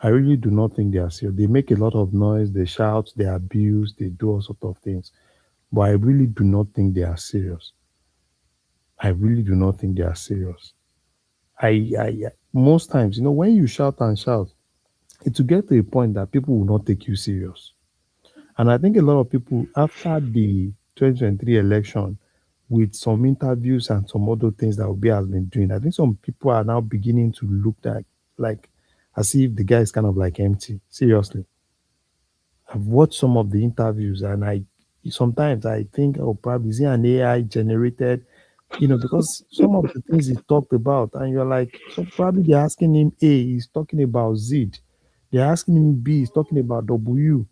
I really do not think they are serious. They make a lot of noise, they shout, they abuse, they do all sorts of things. But I really do not think they are serious. I really do not think they are serious. Most times, when you shout and shout, it will get to a point that people will not take you serious. And I think a lot of people, after the 2023 election, with some interviews and some other things that Obi has been doing, I think some people are now beginning to look like as if the guy is kind of like empty. Seriously. I've watched some of the interviews, and I sometimes I think, oh, probably is he an AI generated, because some of the things he talked about, and you're like, so probably they're asking him A, he's talking about Z. They're asking him B, he's talking about W.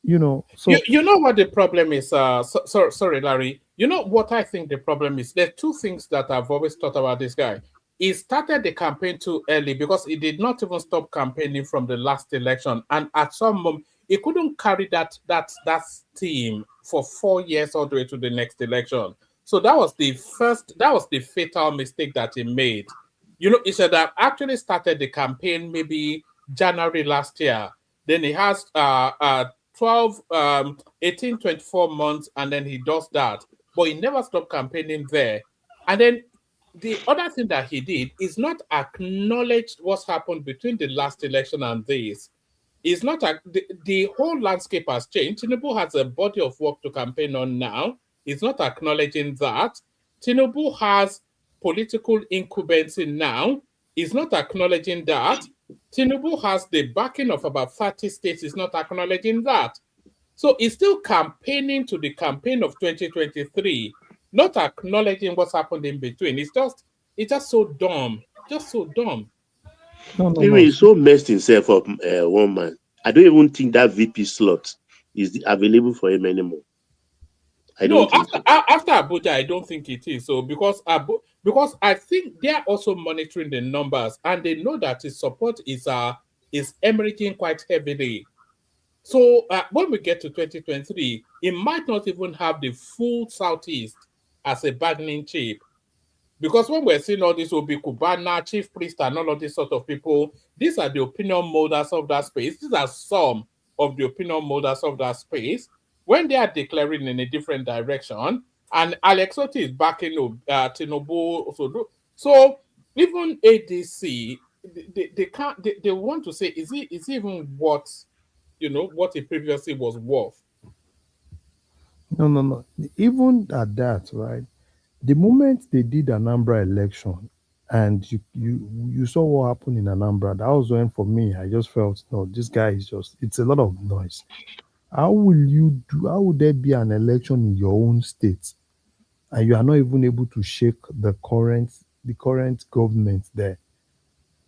So you know what the problem is? Sorry, Larry. You know what I think the problem is? There are two things that I've always thought about this guy. He started the campaign too early because he did not even stop campaigning from the last election, and at some moment he couldn't carry that team for 4 years all the way to the next election. So that was the fatal mistake that he made. You know, he said that actually started the campaign maybe January last year. Then he has 12, 18, 24 months, and then he does that. But he never stopped campaigning there. And then the other thing that he did is not acknowledge what's happened between the last election and this. It's not the whole landscape has changed. Tinubu has a body of work to campaign on now. He's not acknowledging that. Tinubu has political incumbency now. He's not acknowledging that. Tinubu has the backing of about 30 states. He's not acknowledging that. So he's still campaigning to the campaign of 2023, not acknowledging what's happened in between. It's just so dumb. Just so dumb. Anyway, he's so messed himself up, one man. I don't even think that VP slot is available for him anymore. After Abuja, I don't think it is. So because I think they are also monitoring the numbers and they know that his support is emerging quite heavily. So when we get to 2023, it might not even have the full Southeast as a bargaining chip. Because when we're seeing all this Obi Kubana, Chief Priest, and all of these sort of people, these are the opinion molders of that space. These are some of the opinion molders of that space. When they are declaring in a different direction, and Alex Oti is backing Tinubu, so even ADC, they want to say, is it even what it previously was worth? No. Even at that, right? The moment they did Anambra election, and you saw what happened in Anambra, that was when for me I just felt no, this guy is it's a lot of noise. How would there be an election in your own state and you are not even able to shake the current government there?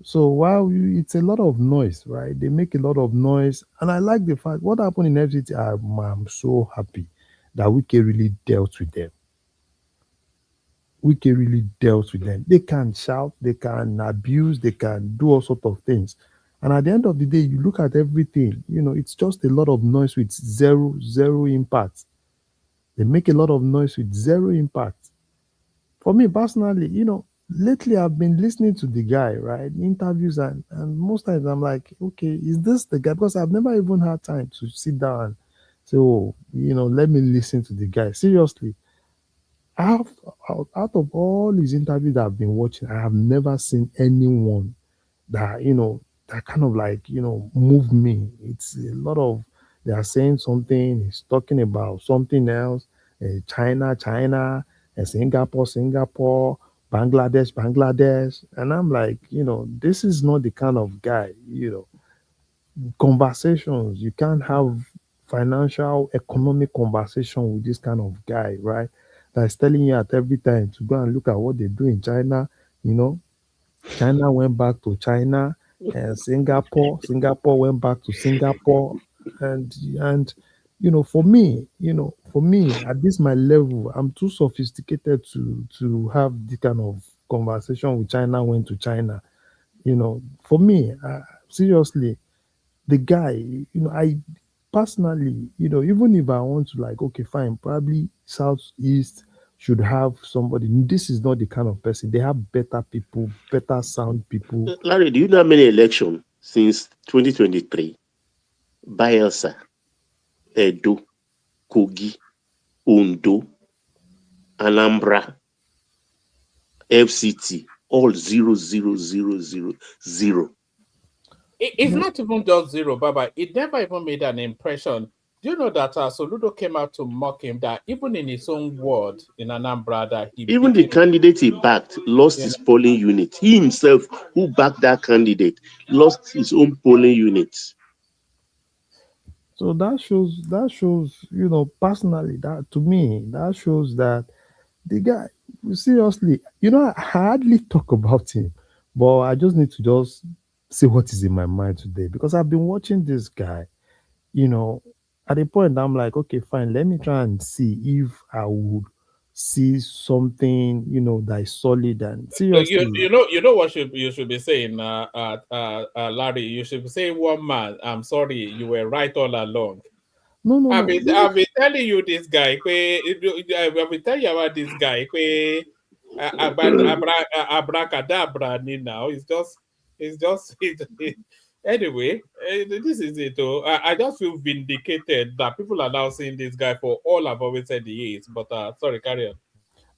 So while it's a lot of noise, right? They make a lot of noise, and I like the fact what happened in FCT. I'm so happy that Wike really dealt with them. Wike really dealt with them. They can shout, they can abuse, they can do all sorts of things. And at the end of the day, you look at everything, it's just a lot of noise with zero impact. They make a lot of noise with zero impact. For me personally, lately I've been listening to the guy, right? Interviews, and most times I'm like, okay, is this the guy? Because I've never even had time to sit down and say, oh, let me listen to the guy. Seriously. Out of all his interviews that I've been watching, I have never seen anyone that that kind of like move me. It's a lot of they are saying something, he's talking about something else, China, Singapore, Bangladesh, and I'm like, this is not the kind of guy, conversations. You can't have financial, economic conversation with this kind of guy, right? That's telling you at every time to go and look at what they do in China. China went back to China, and Singapore went back to Singapore, and for me at this my level, I'm too sophisticated to have the kind of conversation with China went to China. For me, seriously, the guy, I personally, even if I want to like, okay, fine, probably Southeast should have somebody. This is not the kind of person. They have better people, better sound people. Larry, do you know how many elections since 2023? Bayelsa, Edo, Kogi, Ondo, Anambra, FCT, all 0. It's not even just zero, Baba. It never even made an impression. Do you know that Soludo came out to mock him that even in his own ward in Anambra that even the candidate he backed lost his polling unit. He himself, who backed that candidate, lost his own polling unit. So that shows, personally, that to me, that shows that the guy, seriously, I hardly talk about him, but I just need to just see what is in my mind today because I've been watching this guy, at a point I'm like, okay, fine, let me try and see if I would see something, that is solid and seriously. You know what you should be saying, Larry. You should be saying, one man, I'm sorry, you were right all along. No. I've been telling you this guy. I've been telling you about this guy. Abracadabra now. Anyway, this is it. I just feel vindicated that people are now seeing this guy for all I've always said he is. But sorry, carry on.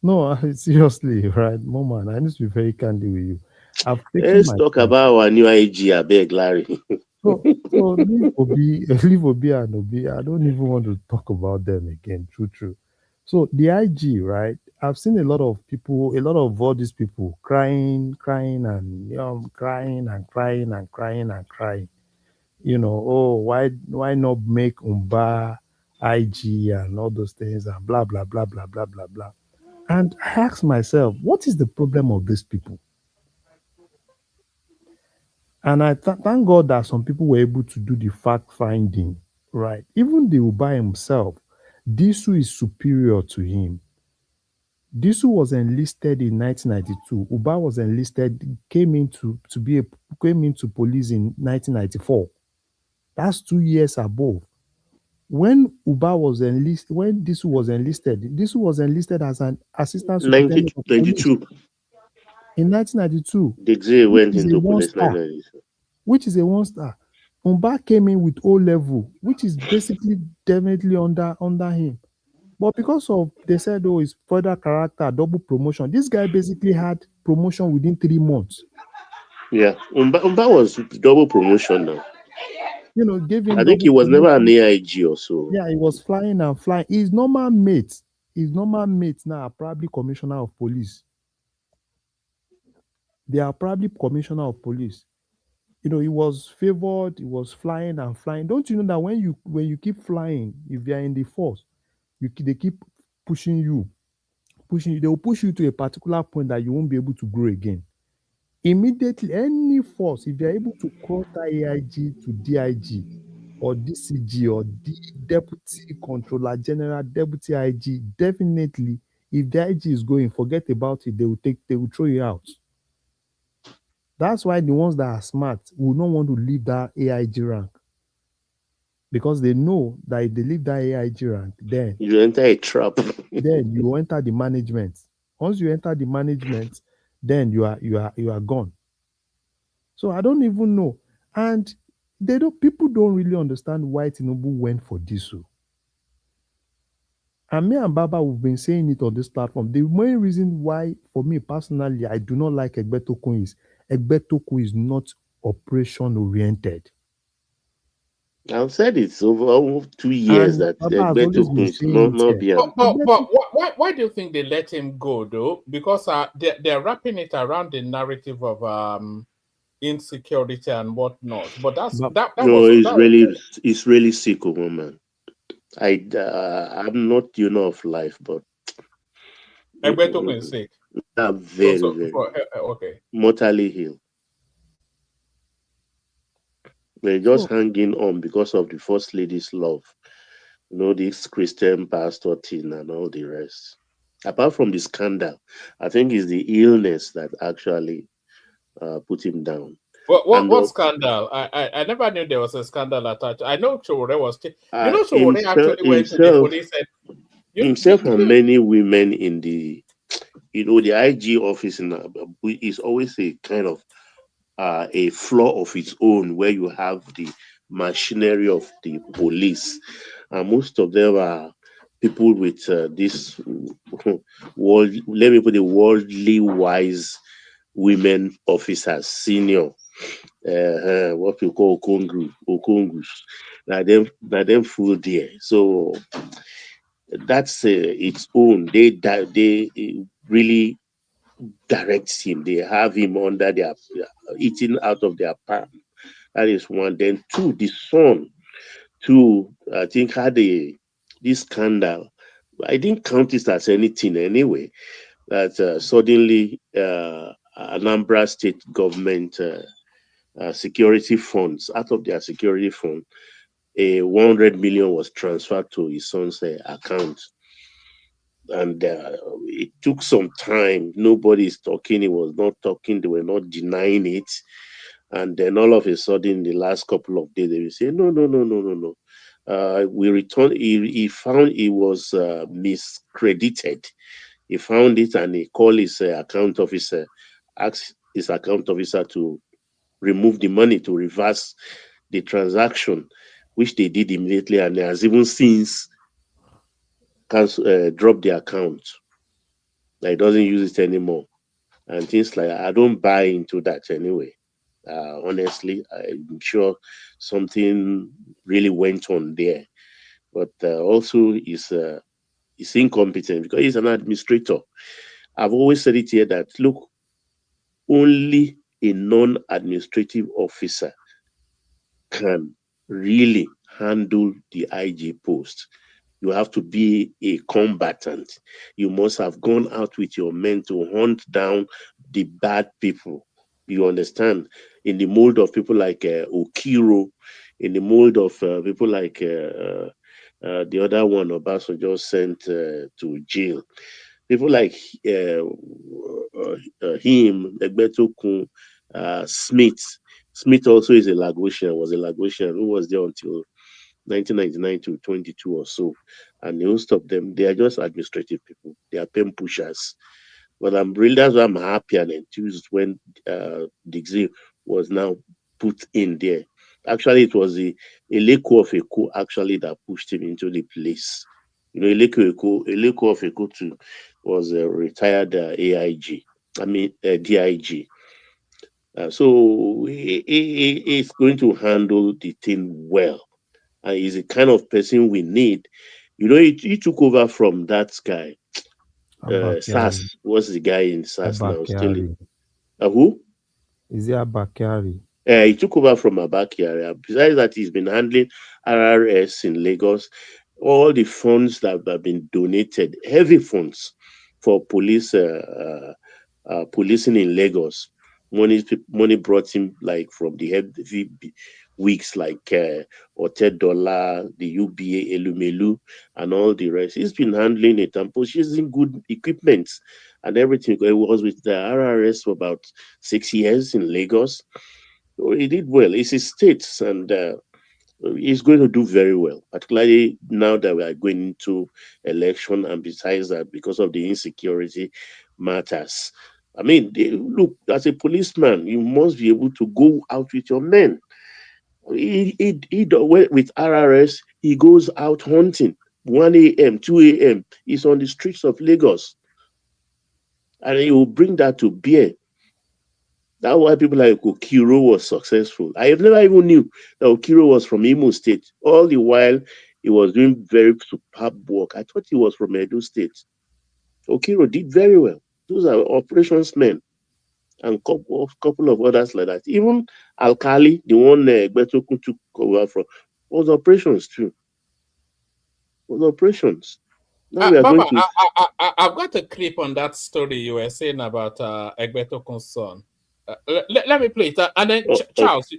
No, seriously, right, Mama, I need to be very candid with you. I've taken Let's my talk time. about our new IG, I beg, Larry. So leave Obi, leave Obi and Obi. I don't even want to talk about them again. True. So the IG, right? I've seen a lot of people, a lot of all these people crying, crying and crying and crying and crying. Oh, why not make Umba IG and all those things and blah blah blah blah blah blah blah. And I ask myself, what is the problem of these people? And I thank God that some people were able to do the fact finding, right? Even the Uba himself, Disu is superior to him. Disu was enlisted in 1992. Uba was enlisted, came into police in 1994. That's 2 years above. When Disu was enlisted as an assistant superintendent of police 1992. in 1992, Dixie which went is a into one police star. 1992. Which is a one star. Umba came in with O level, which is basically definitely under him. But because of they said, oh, his further character, double promotion. This guy basically had promotion within 3 months. Yeah, Umba was double promotion now. Gave him I think double he was never an promotion. AIG or so. Yeah, he was flying and flying. His normal mates now are probably commissioner of police. They are probably commissioner of police. He was favored, he was flying and flying. Don't you know that when you keep flying, if you are in the force, they keep pushing you, they will push you to a particular point that you won't be able to grow again. Immediately, any force, if you're able to cross that AIG to DIG or DCG or Deputy Controller General, Deputy IG, definitely, if the IG is going, forget about it. They will throw you out. That's why the ones that are smart will not want to leave that AIG rank. Because they know that if they leave that AIG rank, then you enter a trap. then you enter the management. Once you enter the management, then you are gone. So I don't even know. And people don't really understand why Tinubu went for this. And me and Baba, we've been saying it on this platform. The main reason why, for me personally, I do not like Egbetokun is not operation oriented. I've said it's over 2 years And that Baba has always Egbetokun been is saying not it here. behind. But why do you think they let him go though? Because they're wrapping it around the narrative of insecurity and whatnot. But It's really sick, woman. I'm not of life, but Egbetokun is sick. Very okay. mortally ill. They're just hanging on because of the first lady's love. This Christian pastor thing and all the rest. Apart from the scandal, I think it's the illness that actually put him down. What scandal? I never knew there was a scandal attached. I know Chowore was. Chowore actually went to the police and himself and many women in the the IG office is always a kind of a flaw of its own, where you have the machinery of the police, and most of them are people with this world. Let me put it, worldly wise women officers, senior. What we call okongus. Now them full there. So that's its own. They really direct him. They have him under their eating out of their palm. That is one. Then two, the son, I think had this scandal. I didn't count it as anything anyway. That suddenly Anambra state government security funds, out of their security fund, 100 million was transferred to his son's account. And it took some time. Nobody's talking. He was not talking. They were not denying it. And then all of a sudden, the last couple of days, they will say, no. we returned. He found he was miscredited. He found it and he called his account officer, asked his account officer to remove the money, to reverse the transaction, which they did immediately, and has even since dropped the account. He doesn't use it anymore, and things like that. I don't buy into that anyway. Honestly, I'm sure something really went on there, but also he's incompetent because he's an administrator. I've always said it here that look, only a non-administrative officer can really handle the IG post. You have to be a combatant. You must have gone out with your men to hunt down the bad people. You understand? In the mold of people like Okiro, in the mold of people like the other one Obasanjo sent to jail. People like him, Egbetokun, Smith. Smith also is a Lagosian, was a Lagosian who was there until 1999 to 22 or so. And most of them, they are just administrative people. They are pen pushers. But that's why I'm happy and enthused when Dixie was now put in there. Actually, it was a Eleko of Eko actually that pushed him into the place. You know, Eleko of Eko too was a retired AIG. I mean, DIG. So he's going to handle the thing well. And he's the kind of person we need. You know, he took over from that guy, SAS. What's the guy in SAS now? Still, who? Is it Abakari? He took over from Abakari. Besides that, he's been handling RRS in Lagos. All the funds that have been donated, heavy funds for policing in Lagos. Money brought him like from the heavy weeks like Otedola, the UBA, Elumelu, and all the rest. He's been handling it and purchasing good equipment and everything. He was with the RRS for about 6 years in Lagos. So he did well. It's his states, and he's going to do very well, particularly now that we are going into election, and besides that, because of the insecurity matters. I mean, look, as a policeman, you must be able to go out with your men. With RRS, he goes out hunting 1 a.m., 2 a.m. He's on the streets of Lagos, and he will bring that to bear. That's why people like Okiro was successful. I have never even knew that Okiro was from Imo State. All the while, he was doing very superb work. I thought he was from Edo State. Okiro did very well. Those are operations men, and couple of others like that. Even Alkali, the one Egbetokun took over from, was operations too. Was operations. Now we are Baba, going to. I've got a clip on that story you were saying about Egbetokun's son. Let me play it, and then Charles,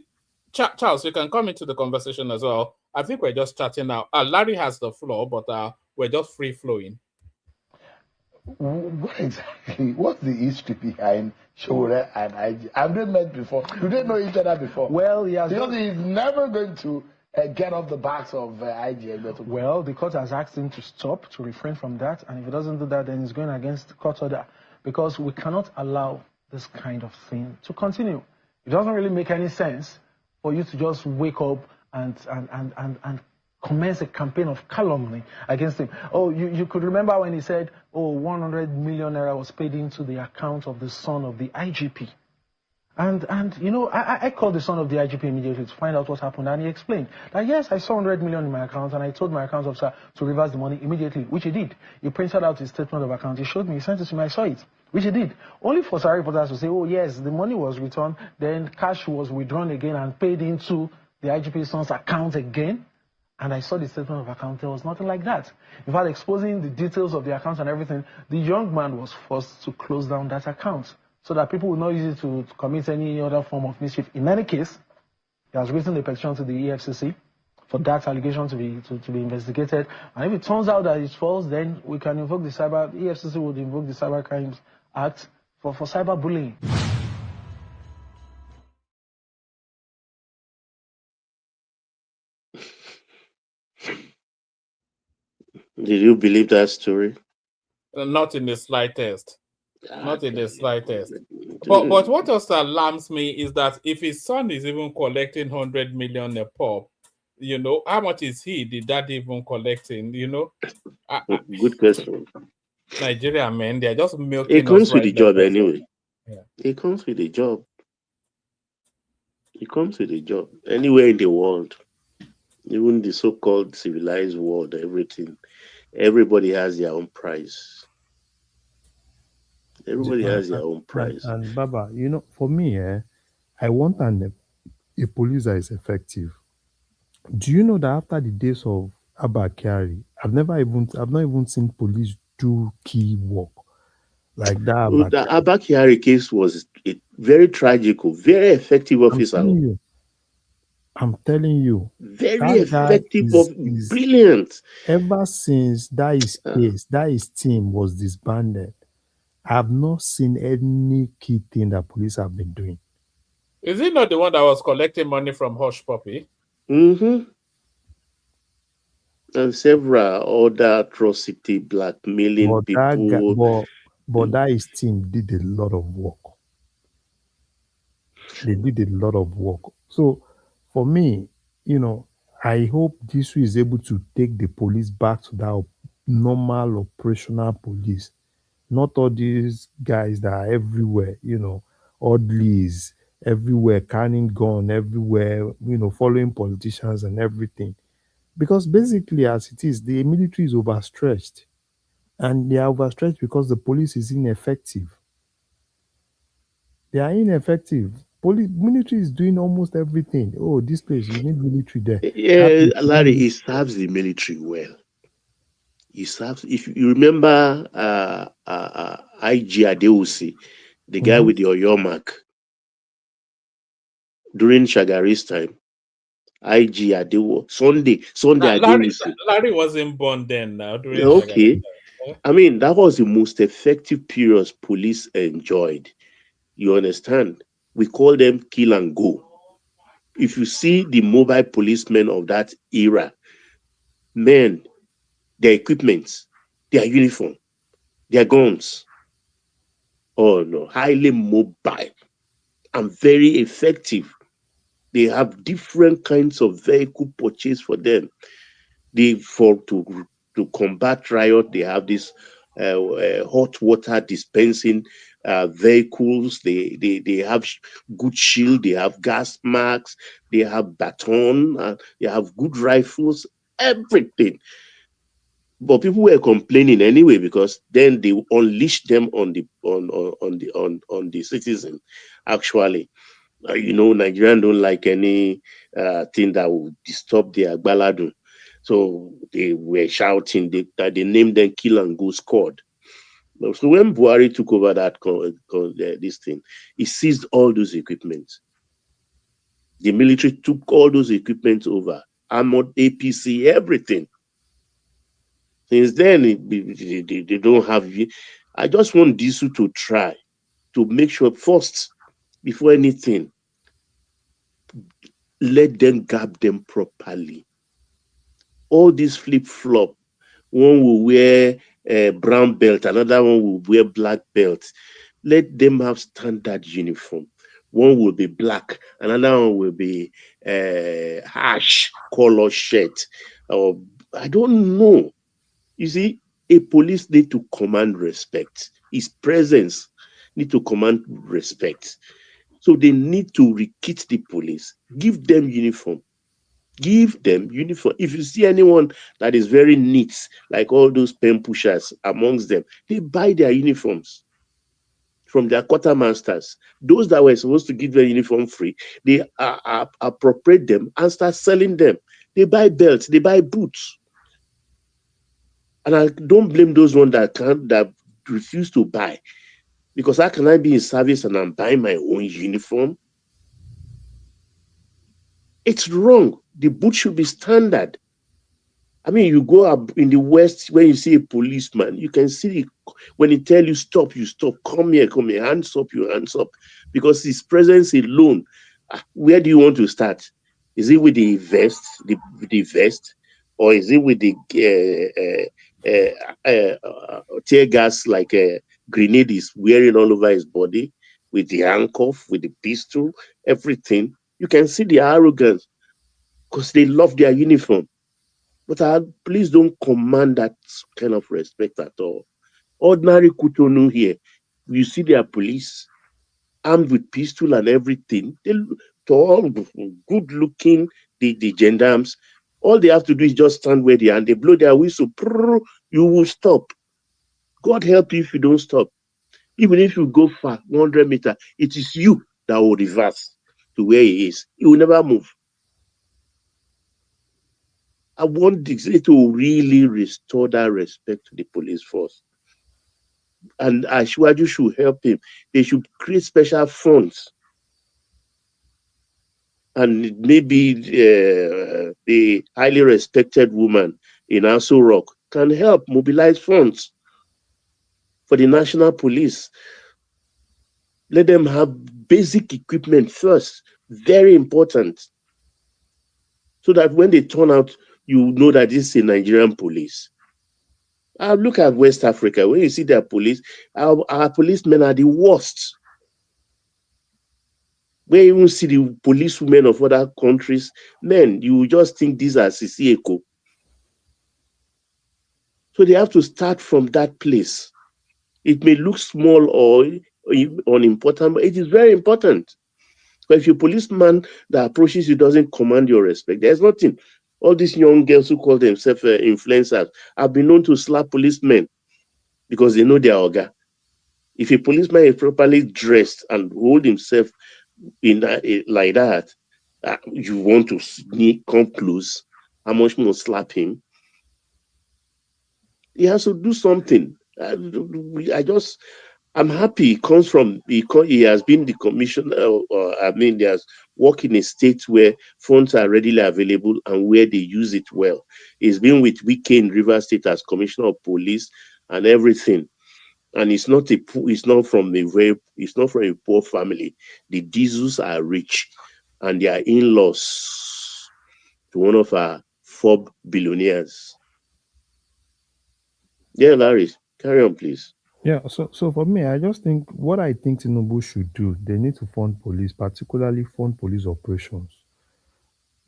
Charles, you can come into the conversation as well. I think we're just chatting now. Larry has the floor, but we're just free flowing. What exactly? What's the history behind Shore and IG? Have they met before? Do they know each other before? Well, he has. Because he's never going to get off the backs of IG. Well, the court has asked him to stop, to refrain from that, and if he doesn't do that, then he's going against the court order, because we cannot allow this kind of thing to continue. It doesn't really make any sense for you to just wake up and commence a campaign of calumny against him. Oh, you could remember when he said, 100 million naira was paid into the account of the son of the IGP. And you know, I called the son of the IGP immediately to find out what happened, and he explained that, yes, I saw 100 million in my account, and I told my account officer to reverse the money immediately, which he did. He printed out his statement of account, he showed me, he sent it to me, I saw it, which he did. Only for Sari reporters to say, oh yes, the money was returned, then cash was withdrawn again and paid into the IGP son's account again. And I saw the statement of account, there was nothing like that. In fact, exposing the details of the account and everything, the young man was forced to close down that account so that people would not use it to commit any other form of mischief. In any case, he has written a petition to the EFCC for that allegation to be investigated. And if it turns out that it's false, then we can invoke the EFCC would invoke the Cyber Crimes Act for cyberbullying. Did you believe that story? Not in the slightest. Not in the slightest. But Mm. what also alarms me is that if his son is even collecting 100 million a pop, you know, how much is he? The dad even collecting? You know, Good question. Nigeria men, they're just It milking us comes with right, the left, job and center. anyway. Yeah. It comes with the job. It comes with the job. Anywhere in the world, even the so-called civilized world, everything, everybody has their own price. Everybody has their own price. And Baba, you know, for me, I want a police that is effective. Do you know that after the days of Abba Kyari, I've not even seen police do key work like that. The Abba case was a very tragical, very effective I'm officer. telling you, Very that guy effective, is brilliant. ever since that his team was disbanded, I have not seen any key thing that police have been doing. Is he not the one that was collecting money from Hush Puppy? Mm-hmm. And several other atrocity, blackmailing But that guy, people. that his team did a lot of work. They did a lot of work. So for me, you know, I hope this is able to take the police back to that normal operational police, not all these guys that are everywhere, you know, oddlies everywhere, carrying gun everywhere, you know, following politicians and everything. Because basically, as it is, the military is overstretched, and they are overstretched because the police is ineffective. They are ineffective. Police military is doing almost everything. Oh, this place we need military there. That Yeah, place we need Larry, he military. serves the military well. He serves. If you remember, IG Adeusi, the guy Mhm. with the Oyo mark, during Shagari's time, IG Adewo, Sunday Adeusi. Larry wasn't born then now during Shagari. Okay, I mean that was the most effective period police enjoyed. You understand? We call them kill and go. If you see the mobile policemen of that era, men, their equipment, their uniform, their guns, oh no, highly mobile and very effective. They have different kinds of vehicle purchased for them. To combat riot, they have this hot water dispensing vehicles. They have good shield. They have gas masks. They have baton. They have good rifles. Everything. But people were complaining anyway because then they unleashed them on the citizen. Actually, you know, Nigerians don't like any thing that will disturb their baladun. So they were shouting. They named them Kill and Go Squad. So when Buhari took over this thing, he seized all those equipment. The military took all those equipment over, armored APC, everything. Since then, they don't have. I just want Disu to try to make sure first, before anything, let them guard them properly. All this flip flop, one will wear a brown belt, another one will wear black belt. Let them have standard uniform. One will be black, another one will be ash color shirt. Or I don't know. You see, a police need to command respect. His presence need to command respect. So they need to rekit the police, give them uniform. Give them uniform. If you see anyone that is very neat, like all those pen pushers amongst them, they buy their uniforms from their quartermasters. Those that were supposed to give their uniform free, they appropriate them and start selling them. They buy belts, they buy boots. And I don't blame those ones that refuse to buy. Because how can I be in service and I'm buying my own uniform? It's wrong. The boot should be standard. I mean, you go up in the West when you see a policeman, you can see when he tell you stop, you stop. Come here, hands up, you hands up. Because his presence alone, where do you want to start? Is it with the vest, the vest? or is it with the tear gas, like a grenade is wearing all over his body, with the handcuff, with the pistol, everything? You can see the arrogance because they love their uniform. But please don't command that kind of respect at all. Ordinary Kutonu here, you see their police armed with pistol and everything. They tall, good looking, the gendarmes. All they have to do is just stand where they are and they blow their whistle. You will stop. God help you if you don't stop. Even if you go far, 100 meters, it is you that will reverse to where he is. He will never move. I want the state to really restore that respect to the police force. And Ashwaju should help him. They should create special funds. And maybe the highly respected woman in Aso Rock can help mobilize funds for the national police. Let them have basic equipment first. Very important. So that when they turn out, you know that this is a Nigerian police. Look at West Africa. When you see their police, our policemen are the worst. When you even see the policewomen of other countries, men, you just think these are Sisi Eko. So they have to start from that place. It may look small or unimportant, but it is very important. But if your policeman that approaches you doesn't command your respect, there's nothing. All these young girls who call themselves influencers have been known to slap policemen because they know their oga. If a policeman is properly dressed and hold himself in that, like that, you want to come close, how much more slap him? He has to do something. I'm happy he comes from, he has been the commissioner, he has worked in a state where funds are readily available and where they use it well. He's been with Wike in River State as commissioner of police and everything. And it's not from a poor family. The Diesels are rich and they are in-laws to one of our FOB billionaires. Yeah, Larry, carry on, please. Yeah, so for me, I just think what I think Tinubu should do, they need to fund police, particularly fund police operations,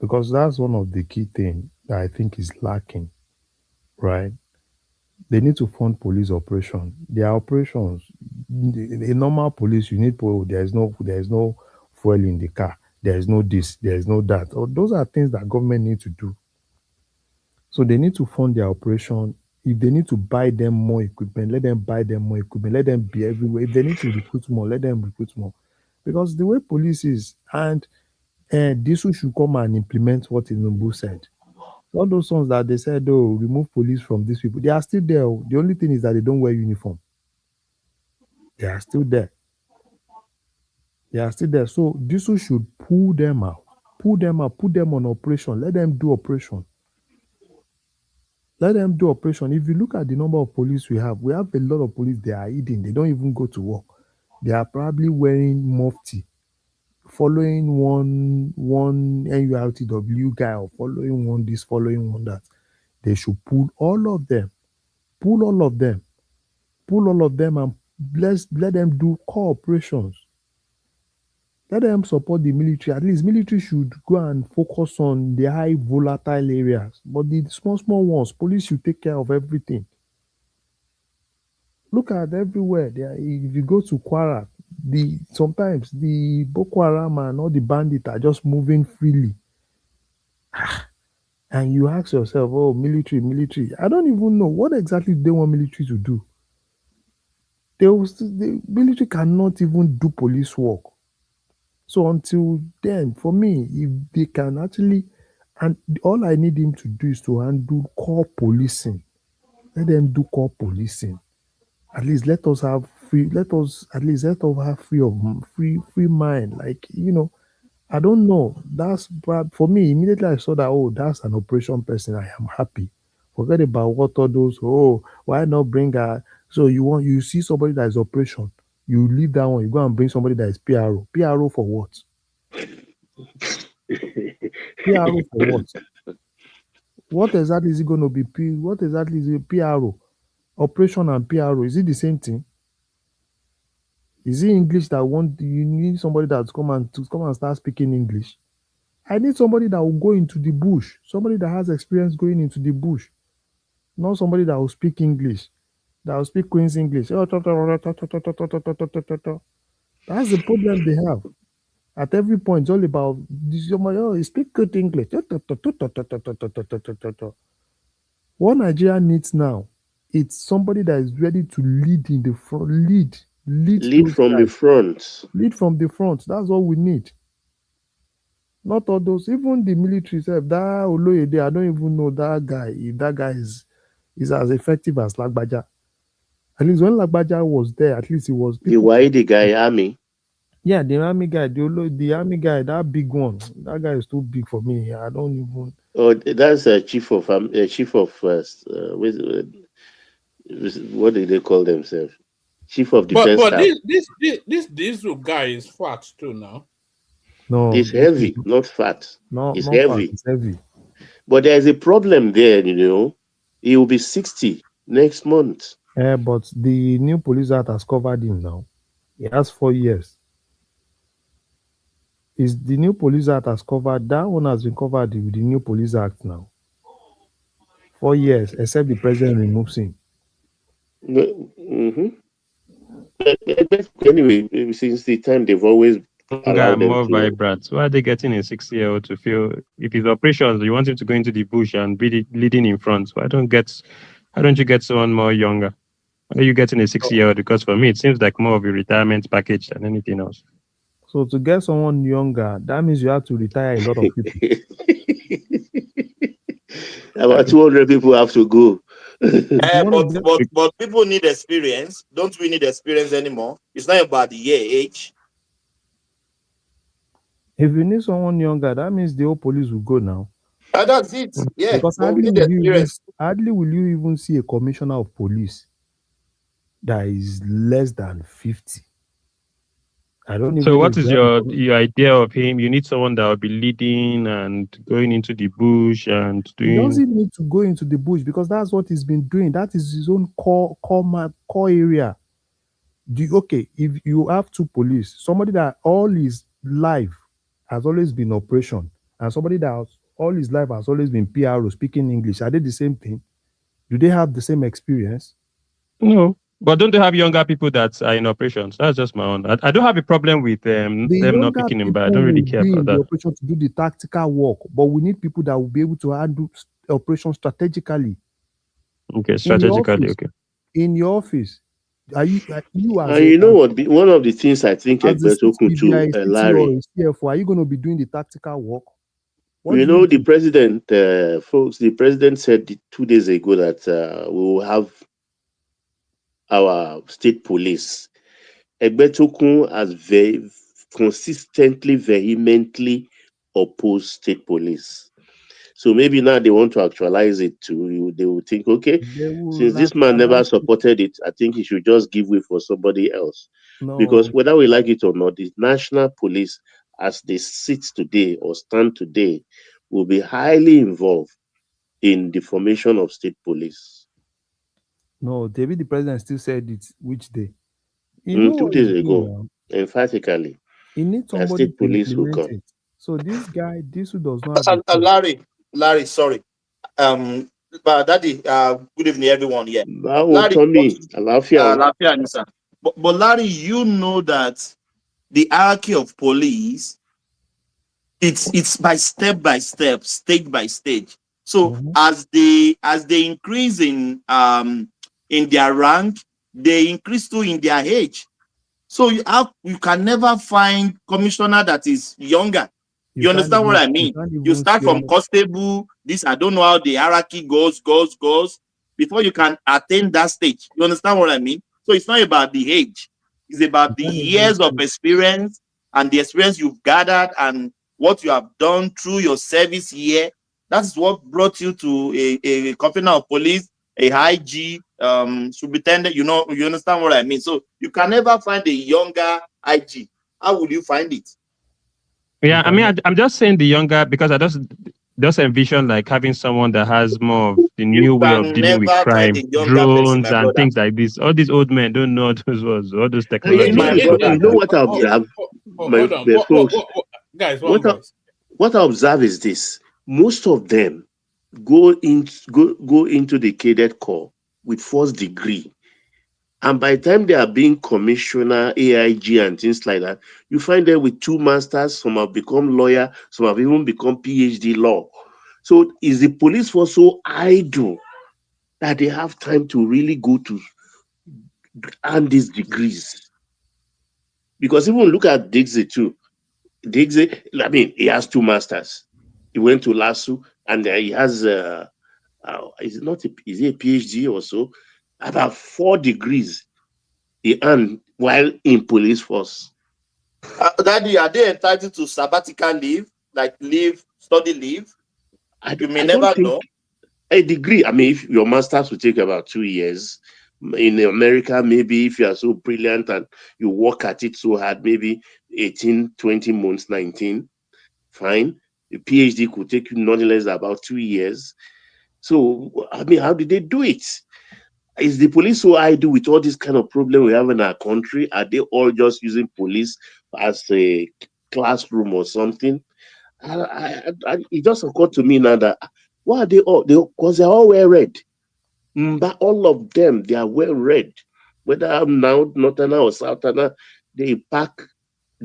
because that's one of the key things that I think is lacking, right? They need to fund police operation. Their operations, a normal police, you need there is no fuel in the car, there is no this, there is no that. Or those are things that government need to do. So they need to fund their operation. If they need to buy them more equipment, let them buy them more equipment. Let them be everywhere. If they need to recruit more, let them recruit more. Because the way police is, and this should come and implement what Tinubu said. All those ones that they said, oh, remove police from these people, they are still there. The only thing is that they don't wear uniform. They are still there. They are still there. So this should pull them out, put them on operation. Let them do operation. Let them do operation. If you look at the number of police we have a lot of police, they are hidden. They don't even go to work. They are probably wearing mufti, following one NURTW guy, or following one this, following one that. They should pull all of them. And let them do core operations. Let them support the military. At least military should go and focus on the high volatile areas. But the small ones, police should take care of everything. Look at everywhere. If you go to Kwara, sometimes the Boko Haram and all the bandits are just moving freely. And you ask yourself, oh, military. I don't even know what exactly they want military to do. The military cannot even do police work. So until then, for me, if they can actually, and all I need him to do is to handle core policing. Let them do core policing. At least let us have free mind. Like, I don't know. That's bad for me. Immediately I saw that, oh, that's an operation person. I am happy. Forget about what all those, why not bring so you see somebody that is operation, you leave that one, you go and bring somebody that is PRO. PRO for what? PRO for what? What exactly is it going to be? What exactly is it? PRO, operation and PRO. Is it the same thing? Is it English that you need somebody that's come and start speaking English? I need somebody that will go into the bush, somebody that has experience going into the bush, not somebody that will speak English, that will speak Queen's English. That's the problem they have. At every point, it's all about somebody, oh, you speak good English. What Nigeria needs now, it's somebody that is ready to lead in the front, lead those from the guys. front. Lead from the front. That's all we need. Not all those, even the military self, that Oloyede, I don't even know that guy. If that guy is as effective as Lagbaja. At least when Lagbaja was there, at least it was people. The guy, army. Yeah, the army guy, the army guy, that big one, that guy is too big for me. I don't even. Oh, that's a chief of what do they call themselves? Chief of defense But staff. this Diesel guy is fat too now. No, it's heavy, not fat. It's heavy. Fat, it's heavy. But there's a problem there, He will be 60 next month. But the new police act has covered him now. He has 4 years. Is the new police act has covered that one has been covered with the new police act now. 4 years, except the president removes him. Mm-hmm. Anyway, since the time they've always allowed them more to. vibrant. Why are they getting a 6-year-old to feel if his operations you want him to go into the bush and be leading in front? Why don't you get someone more younger? Why are you getting a 6-year-old? Because for me it seems like more of a retirement package than anything else. So to get someone younger, that means you have to retire a lot of people. About 200 people have to go. But people need experience. Don't we need experience anymore? It's not about the age. If you need someone younger, that means the whole police will go now. That's it. Yeah. Because hardly will you even see a commissioner of police that is less than 50. I don't even. So what is your idea of him? You need someone that will be leading and going into the bush and doing. He doesn't need to go into the bush because that's what he's been doing. That is his own core area. If you have two police, somebody that all his life has always been operation, and somebody that all his life has always been PRO speaking English, are they the same thing? Do they have the same experience? No. But don't they have younger people that are in operations? That's just my own. I don't have a problem with them not picking him, but I don't really care about that. The operation to do the tactical work, but we need people that will be able to handle operations strategically. Okay, strategically, okay. In your office, are you know what? One of the things I think Egbetokun to Larry. Are you going to be doing the tactical work? The president, folks. The president said 2 days ago that we will have our state police. Egbetokun has very consistently, vehemently opposed state police. So maybe now they want to actualize it too. They will think, okay, since this man never supported it, I think he should just give way for somebody else. No. Because whether we like it or not, the national police, as they sit today or stand today, will be highly involved in the formation of state police. No, David, the president still said it. Which day? 2 days ago, emphatically. He needs somebody to implement it. So this guy, who does not have Larry, sorry. But Daddy, good evening, everyone. Yeah. Larry, Tommy, but Larry, you know that the hierarchy of police, it's by step, stage by stage. So as they increase in their rank, they increase too in their age. So you can never find commissioner that is younger. You understand what I mean? You start from constable. I don't know how the hierarchy goes before you can attain that stage. You understand what I mean? So it's not about the age. It's about the years of experience and the experience you've gathered and what you have done through your service year. That's what brought you to a commissioner of police, a high G, superintendent. You understand what I mean? So you can never find a younger IG. How would you find it? Yeah, I mean, I'm just saying the younger because just envision like having someone that has more of the You new way of can dealing with never guide crime, a younger person, drones my and brother. things like this. All these old men don't know those words, all those My technologies. brother, you know what I observe? Hold on. My folks, Guys, one voice. what I observe is this: most of them go into the cadet corps with first degree, and by the time they are being commissioner, AIG, and things like that, you find them with 2 masters. Some have become lawyer, some have even become PhD law. So is the police force so idle that they have time to really go to earn these degrees? Because even look at Dixie too. Dixie, I mean, he has 2 masters. He went to LASU, and he has is he a PhD or so? About 4 degrees he earned while in police force. Daddy, are they entitled to sabbatical leave, like study leave? You may I don't never think know. a degree. I mean, if your masters will take about 2 years. In America, maybe if you are so brilliant and you work at it so hard, maybe 18, 20 months, 19, fine. A PhD could take you none less than about 2 years. So, I mean, how did they do it? Is the police so idle with all this kind of problem we have in our country? Are they all just using police as a classroom or something? It just occurred to me now that why are they all? Because they're all well read. But all of them, they are well read. Whether I'm now Northerner or Southerner, they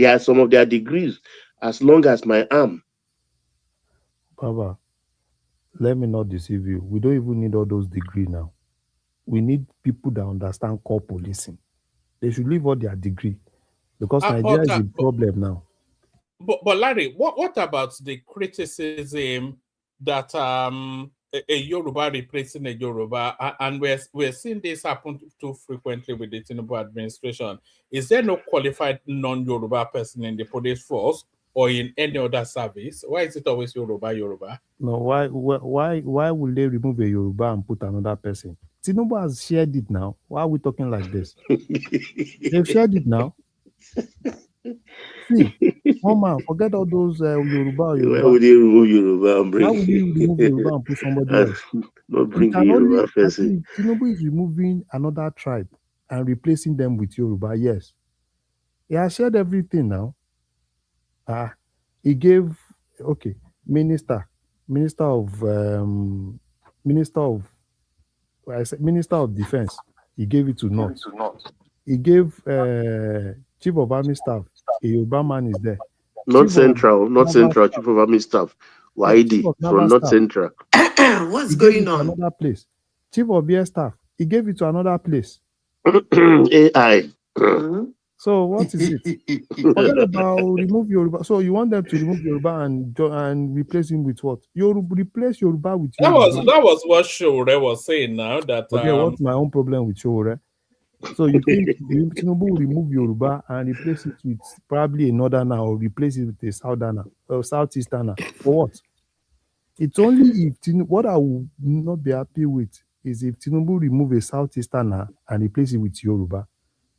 are some of their degrees as long as my arm. Baba, let me not deceive you. We don't even need all those degrees now. We need people that understand core policing. They should leave all their degree because Nigeria is a problem now. But Larry, what about the criticism that a Yoruba replacing a Yoruba, and we're seeing this happen too frequently with the Tinubu administration? Is there no qualified non-Yoruba person in the police force or in any other service? Why is it always Yoruba? No, why will they remove a Yoruba and put another person? Tinubu has shared it now. Why are we talking like this? They've shared it now. See, one man, forget all those Yoruba. Why would they remove Yoruba and bring? Why would you remove Yoruba and put somebody else? Not bring a Yoruba person. Tinubu is removing another tribe and replacing them with Yoruba. Yes, he has shared everything now. He gave minister of defense. He gave it to North. He gave chief of army staff. A Yoruba man is there. Not central. Chief of army staff. YD from North Central. What's going on? Another place. Chief of air staff. He gave it to another place. AI. So what is it? Forget about remove Yoruba. So you want them to remove Yoruba and replace him with what? Replace Yoruba with Yoruba. That was what Shore was saying now. That what's my own problem with Shore? So you think Tinubu will remove Yoruba and replace it with probably a Northerner or replace it with a Southerner or Southeasterner? For what? It's only if what I will not be happy with is if Tinubu remove a Southeasterner and replace it with Yoruba.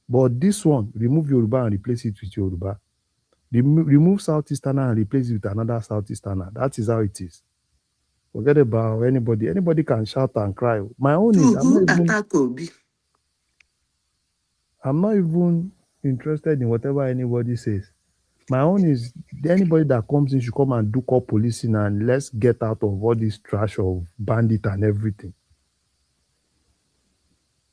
But this one, remove Yoruba and replace it with Yoruba. Remove Southeasterner and replace it with another Southeasterner. That is how it is. Forget about anybody. Anybody can shout and cry. My own is I'm not even interested in whatever anybody says. My own is anybody that comes in should come and do core policing and let's get out of all this trash of bandit and everything.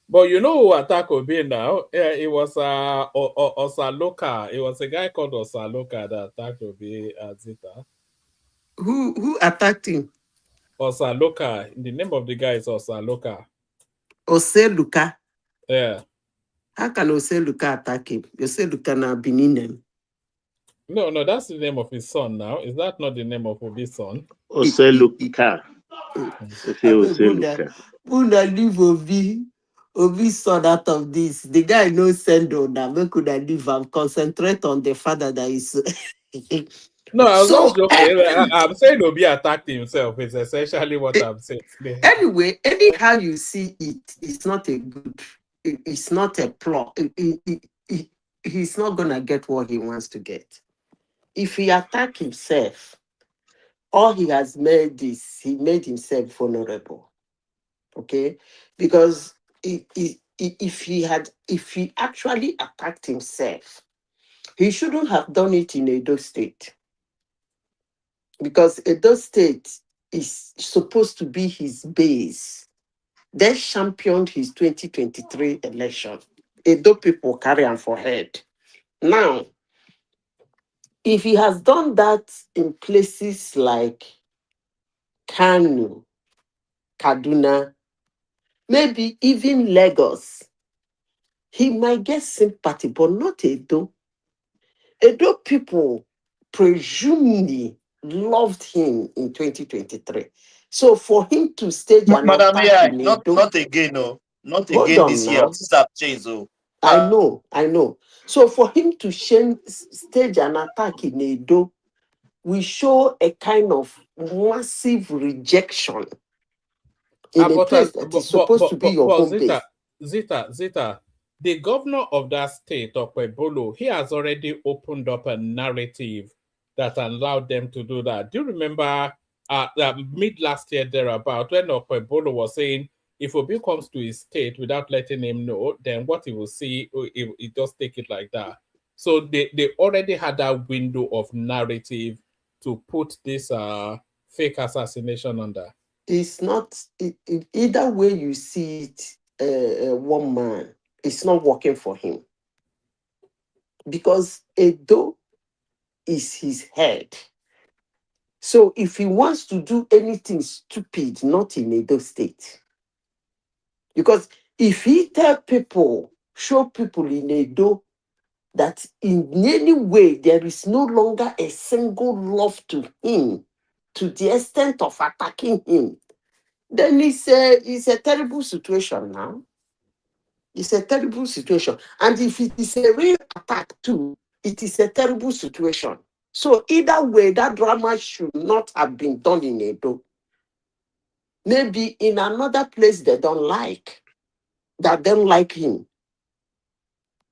But you know who attacked Obi now? It was Osaloka. It was a guy called Osaloka that attacked Obi at Zita. Who attacked him? Osaloka. The name of the guy is Osaloka. Oseluka. Yeah. How can Oseluka attack him? Oseluka na Benin. No, that's the name of his son now. Is that not the name of Obi's son? Oseluka. Oseluka. Una leave Obi son out of this. The guy no send on that. We could leave and concentrate on the father that is. No, I was not joking. I'm saying Obi attacked himself. It's essentially what I'm saying. Anyway, anyhow you see it, it's not a good. It's not a plot. He's not gonna get what he wants to get. If he attack himself, all he has made is he made himself vulnerable. Okay, because if he actually attacked himself, he shouldn't have done it in Edo State, because Edo State is supposed to be his base. They championed his 2023 election. Edo people carry him for head. Now, if he has done that in places like Kanu, Kaduna, maybe even Lagos, he might get sympathy, but not Edo. Edo people presumably loved him in 2023. So for him to stage an Madam attack AI, in not Edo, again, no. Not hold again on this year. now. Things have changed, oh. I know. So for him to stage an attack in Edo, we show a kind of massive rejection in a place that is supposed to be your home Zita, base. Zita, the governor of that state, Okpebolo, he has already opened up a narrative that allowed them to do that. Do you remember mid last year thereabout when Okpebolo was saying if Obi comes to his state without letting him know, then what he will see, he just take it like that. So they already had that window of narrative to put this fake assassination under. It's not, either way you see it, one man, it's not working for him. Because Edo is his head. So if he wants to do anything stupid, not in Edo State. Because if he tell people, show people in Edo that in any way there is no longer a single love to him to the extent of attacking him, then it's a terrible situation now. It's a terrible situation. And if it is a real attack too, it is a terrible situation. So either way, that drama should not have been done in Edo. Maybe in another place they don't like, that don't like him.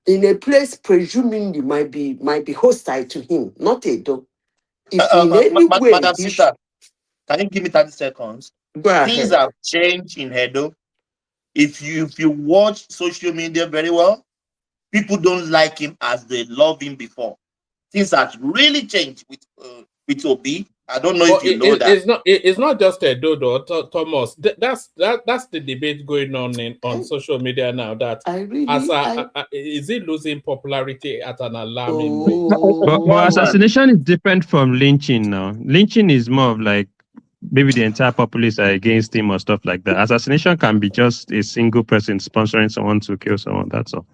In a place presumably might be hostile to him, not Edo. If in any way Madam Sita, can you give me 30 seconds? Go ahead. Things have changed in Edo. If you watch social media very well, people don't like him as they love him before. Things have really changed with Obi. I don't know if you know that. It's not just a dodo, Thomas. That's the debate going on social media now. That is it losing popularity at an alarming rate? But assassination is different from lynching now. Lynching is more of like maybe the entire populace are against him or stuff like that. Assassination can be just a single person sponsoring someone to kill someone. That's all.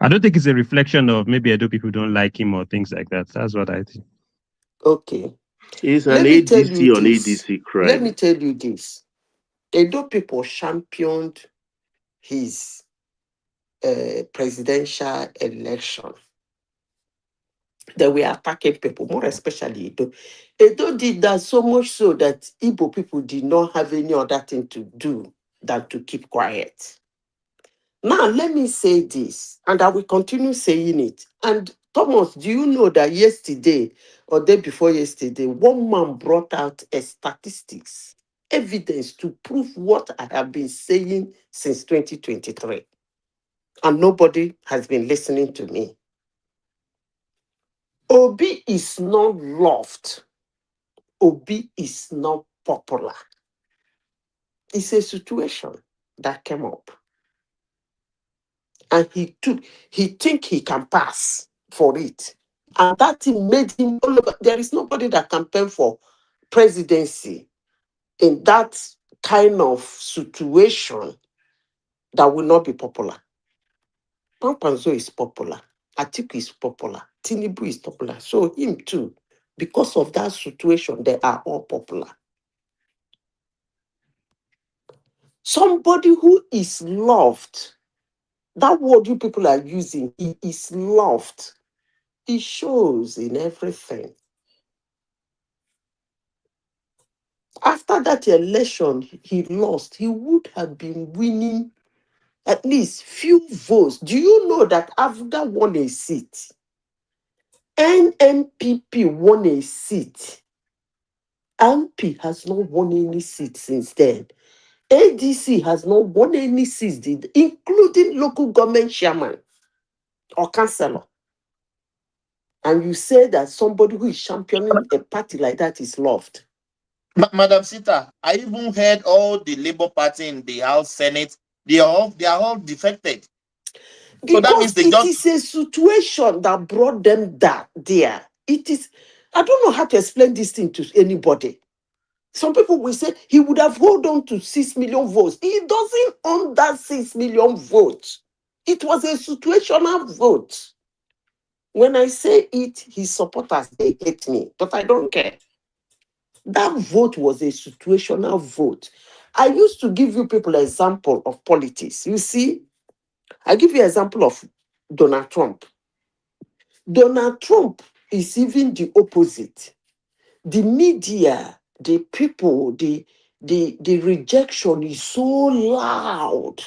I don't think it's a reflection of maybe Edo people don't like him or things like that. That's what I think. Okay. It's an ADC on ADC crime. Let me tell you this. Edo people championed his presidential election. They were attacking people, more especially Edo. Edo did that so much so that Igbo people did not have any other thing to do than to keep quiet. Now, let me say this, and I will continue saying it. And Thomas, do you know that yesterday or day before yesterday, one man brought out a statistics, evidence to prove what I have been saying since 2023. And nobody has been listening to me. Obi is not loved. Obi is not popular. It's a situation that came up. And he think he can pass for it. And that thing made him all over. There is nobody that campaign for presidency in that kind of situation that will not be popular. Pampanzo is popular. Atiku is popular. Tinubu is popular. So him too. Because of that situation, they are all popular. Somebody who is loved, that word you people are using, he is loved. It shows in everything. After that election, he lost. He would have been winning at least few votes. Do you know that after won a seat, NNPP won a seat MP has not won any seat since then. ADC has not won any seats, including local government chairman or councillor. And you say that somebody who is championing a party like that is loved. Madam Sita, I even heard all the Labour Party in the House, Senate, they are all defected. Because so that means it is a situation that brought them there. It is, I don't know how to explain this thing to anybody. Some people will say he would have held on to 6 million votes. He doesn't own that 6 million votes. It was a situational vote. When I say it, his supporters, they hate me, but I don't care. That vote was a situational vote. I used to give you people an example of politics. You see, I give you an example of Donald Trump. Donald Trump is even the opposite. The media, the people, the rejection is so loud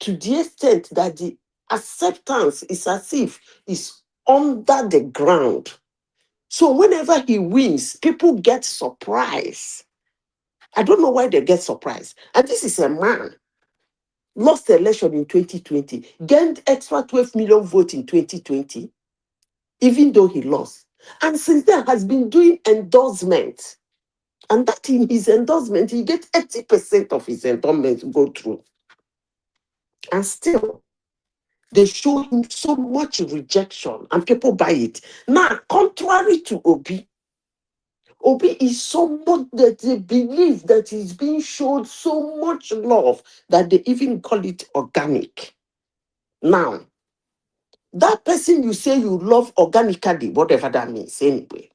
to the extent that the acceptance is as if it's under the ground. So whenever he wins, people get surprised. I don't know why they get surprised. And this is a man, lost the election in 2020, gained extra 12 million votes in 2020, even though he lost. And since then has been doing endorsements. And that in his endorsement, he gets 80% of his endorsements go through. And still, they show him so much rejection and people buy it. Now, contrary to Obi is someone that they believe that is being shown so much love that they even call it organic. Now, that person you say you love organically, whatever that means anyway,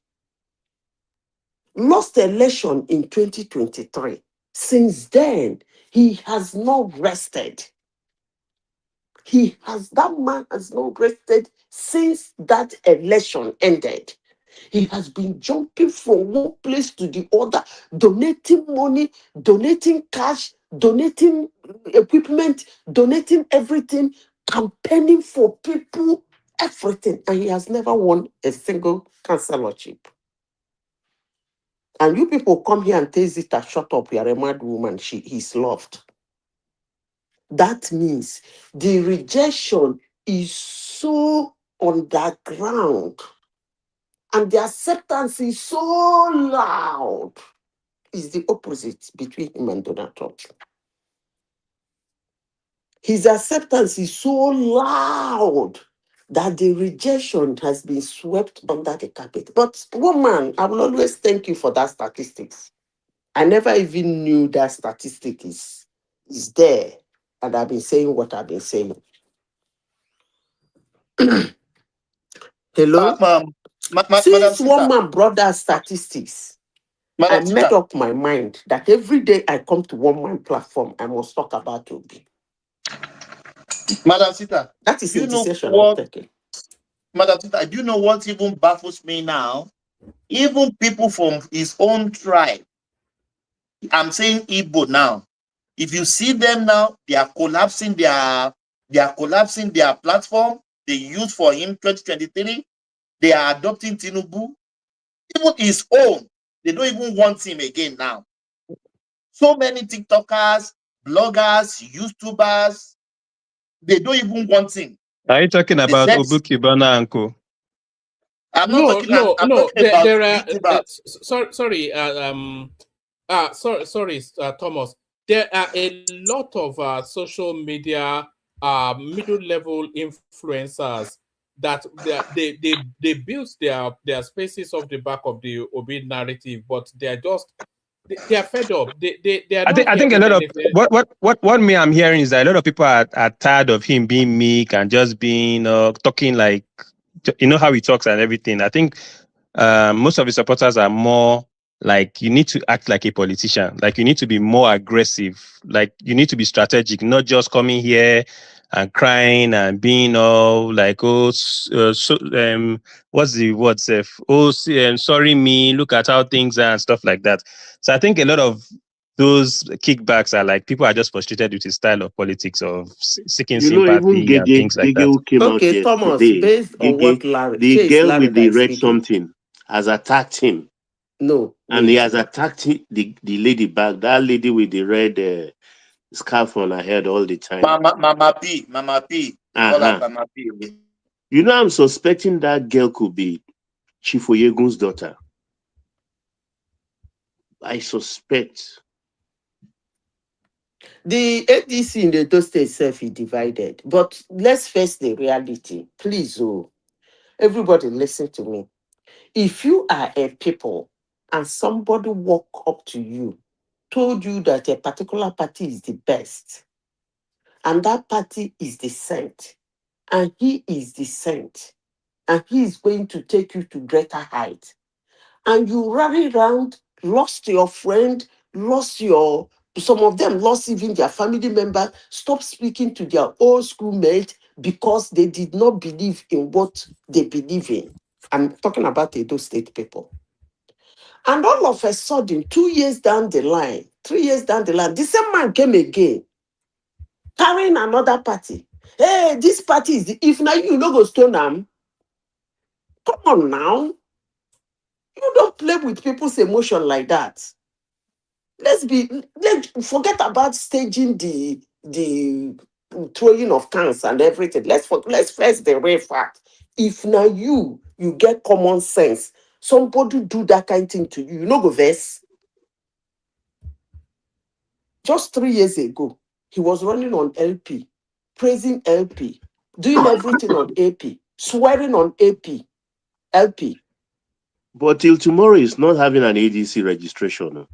lost the election in 2023. Since then, he has not rested. That man has not rested since that election ended. He has been jumping from one place to the other, donating money, donating cash, donating equipment, donating everything, campaigning for people, everything. And he has never won a single councillorship. And you people come here and tell Zita, shut up, you are a mad woman. He's loved. That means the rejection is so underground and the acceptance is so loud. It's the opposite between him and Donald Trump. His acceptance is so loud that the rejection has been swept under the carpet. But woman, I will always thank you for that statistics. I never even knew that statistic is there. And I've been saying what I've been saying. Hello? Since one man brought that statistics, I made up my mind that every day I come to one man platform, I must talk about Obi. Madam Sita, that is a decision I'm taking. Madam Sita, do you know what even baffles me now? Even people from his own tribe, I'm saying Igbo now. If you see them now, they are collapsing their platform they used for him 2023. They are adopting Tinubu. Even his own, they don't even want him again now. So many TikTokers, bloggers, YouTubers, they don't even want him. Are you talking about Obuki Bana and Co? I'm not talking about sorry, Thomas. There are a lot of social media middle-level influencers that they built their spaces off the back of the Obi narrative, but they are fed up. They are I think a lot of what me I'm hearing is that a lot of people are tired of him being meek and just being talking like, you know how he talks and everything. I think most of his supporters are more like, you need to act like a politician. Like, you need to be more aggressive. Like, you need to be strategic, not just coming here and crying and being all like, what's the word, Seth? Sorry me, look at how things are and stuff like that. So I think a lot of those kickbacks are like, people are just frustrated with his style of politics, of seeking sympathy and things like that. Came out Thomas, yesterday. based on what the girl with the red something has attacked him. No. And he has attacked the lady back. That lady with the red scarf on her head all the time. Mama P. Call her Mama P. You know, I'm suspecting that girl could be Chief Oyegun's daughter. I suspect. The ADC in the Edo State itself is divided. But let's face the reality. Please, everybody listen to me. If you are a people and somebody walk up to you, told you that a particular party is the best, and that party is the saint, and he is the saint, and he is going to take you to greater height, and you rally around, lost your friend, some of them lost even their family member, stop speaking to their old schoolmate because they did not believe in what they believe in. I'm talking about Edo State people. And all of a sudden, 2 years down the line, 3 years down the line, the same man came again, carrying another party. Hey, this party is if now you no go stone them. Come on now. You don't play with people's emotion like that. Let's forget about staging the throwing of cans and everything. Let's face the real fact. If now you get common sense, somebody do that kind of thing to you, you no go vex. Just 3 years ago, he was running on LP, praising LP, doing everything on AP, swearing on AP, LP. But till tomorrow, he's not having an ADC registration.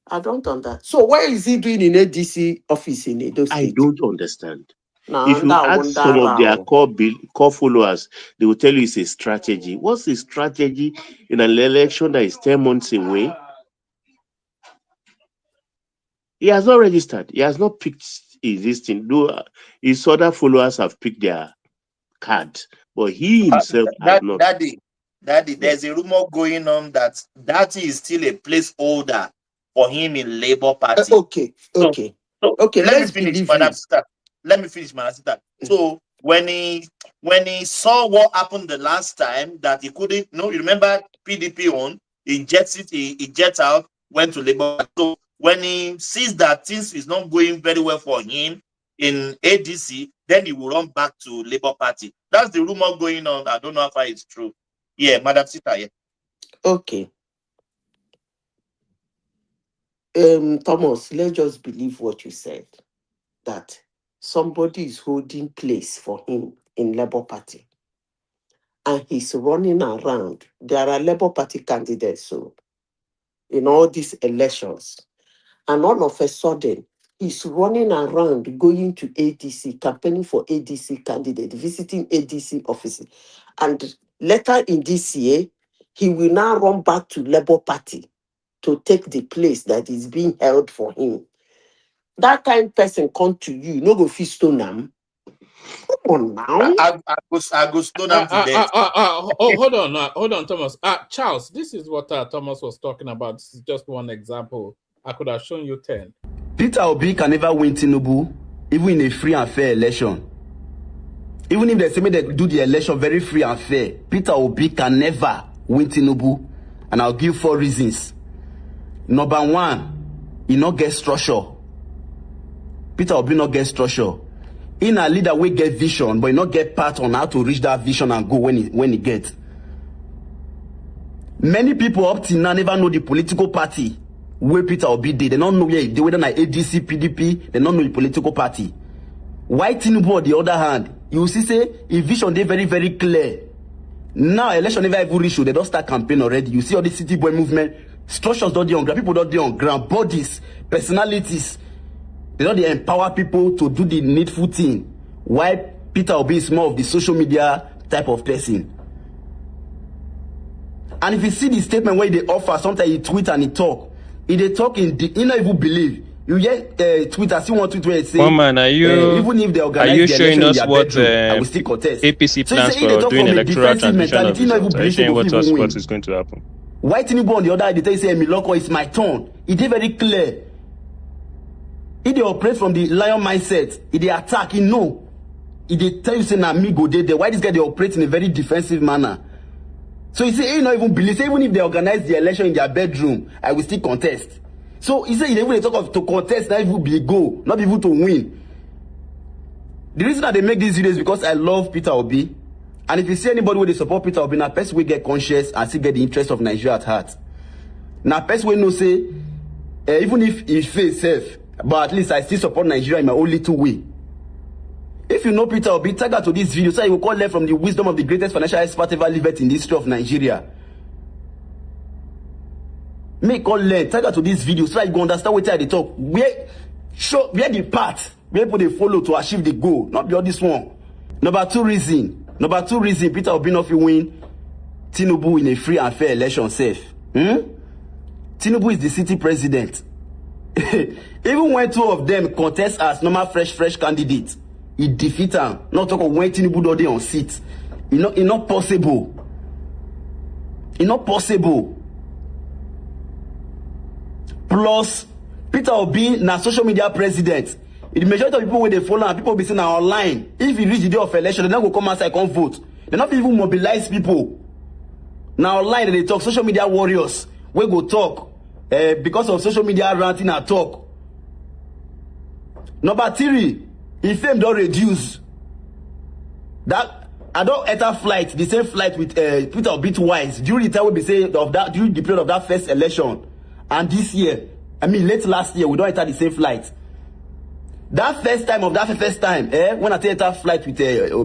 I don't understand. So what is he doing in ADC office in Edo State? I don't understand. Nah, if you ask some of their core followers, they will tell you it's a strategy. What's the strategy in an election that is 10 months away? He has not registered. He has not picked his thing. Though his other followers have picked their card, but he himself has not. Daddy, there's a rumor going on that is still a placeholder for him in Labour Party. Okay. Let me finish, Madam Sister. Let me finish, Madam Sister. So when he saw what happened the last time, that he couldn't, you remember PDP on, he jets out, went to Labour. So when he sees that things is not going very well for him in ADC, then he will run back to Labour Party. That's the rumor going on. I don't know if it's true. Yeah, Madam Sita, yeah. Okay. Thomas, let's just believe what you said, that somebody is holding place for him in Labour Party. And he's running around. There are Labour Party candidates so in all these elections. And all of a sudden, he's running around going to ADC, campaigning for ADC candidate, visiting ADC offices. And later in this year, he will now run back to Labour Party to take the place that is being held for him. That kind of person come to you, no go fit stone am. Come on now. I go stone am to death. Hold on, Thomas. Charles, this is what Thomas was talking about. This is just one example. I could have shown you 10. Peter Obi can never win Tinubu, even in a free and fair election. Even if they say they do the election very free and fair, Peter Obi can never win Tinubu. And I'll give 4 reasons. Number 1, he not get structure. Peter Obi not get structure. In a leader we get vision, but he not get part on how to reach that vision and go when he get. Many people up till now never know the political party where Peter Obi did. They don't know whether na ADC, PDP, they don't know the political party. Why Tinubu on the other hand, you see say his vision they very, very clear. Now election never even reach, they don't start campaign already. You see all the city boy movement, structures don't on ground, people don't on ground, bodies, personalities. They don't empower people to do the needful thing. Why Peter Obi is more of the social media type of person. And if you see the statement where they offer, sometimes he tweet and he talk. If they talk in the, you not even believe. You get Twitter, see one tweet where it say, man, are you, even if they organize are you the showing election us what bedroom, I will still contest. APC So plans for doing electoral transition of results? Are you showing what is going to happen? Why Tinubu on the other hand, they tell you say, Miloko, it's my turn. It is very clear. If they operate from the lion mindset, if they attack, you know. If they tell you say, na me go there, why this guy they operate in a very defensive manner? So he say he not even believe, say even if they organize the election in their bedroom, I will still contest. So he say even they talk of to contest, not even be go, not even to win. The reason that they make these videos is because I love Peter Obi. And if you see anybody where they support Peter Obi, now person will get conscious and still get the interest of Nigeria at heart. Now person will know say, even if he fails safe, but at least I still support Nigeria in my own little way. If you know Peter Obi, tag her to this video so you will call her from the wisdom of the greatest financial expert ever lived in the history of Nigeria. Make call learn, tag her to this video so that you go understand what they talk. Where the path, where people they follow to achieve the goal, not be all this one. Number two reason, Peter Obi not fit win Tinubu in a free and fair election safe. Tinubu is the city president. Even when two of them contest as normal fresh candidates, he defeat them. Not talk of when Tinubu do they on seat. It not possible. It not possible. Plus, Peter Obi na social media president. The majority of people when they follow and people be saying online. If you reach the day of election, they don't go come outside and vote. They not even mobilize people. Now online they talk social media warriors. We go talk because of social media ranting and talk. Number three, if fame don't reduce. That I don't enter flight, the same flight with Peter Obi twice during the time we be say of that during the period of that first election, and this year, I mean late last year, we don't enter the same flight. That first time, when I enter flight with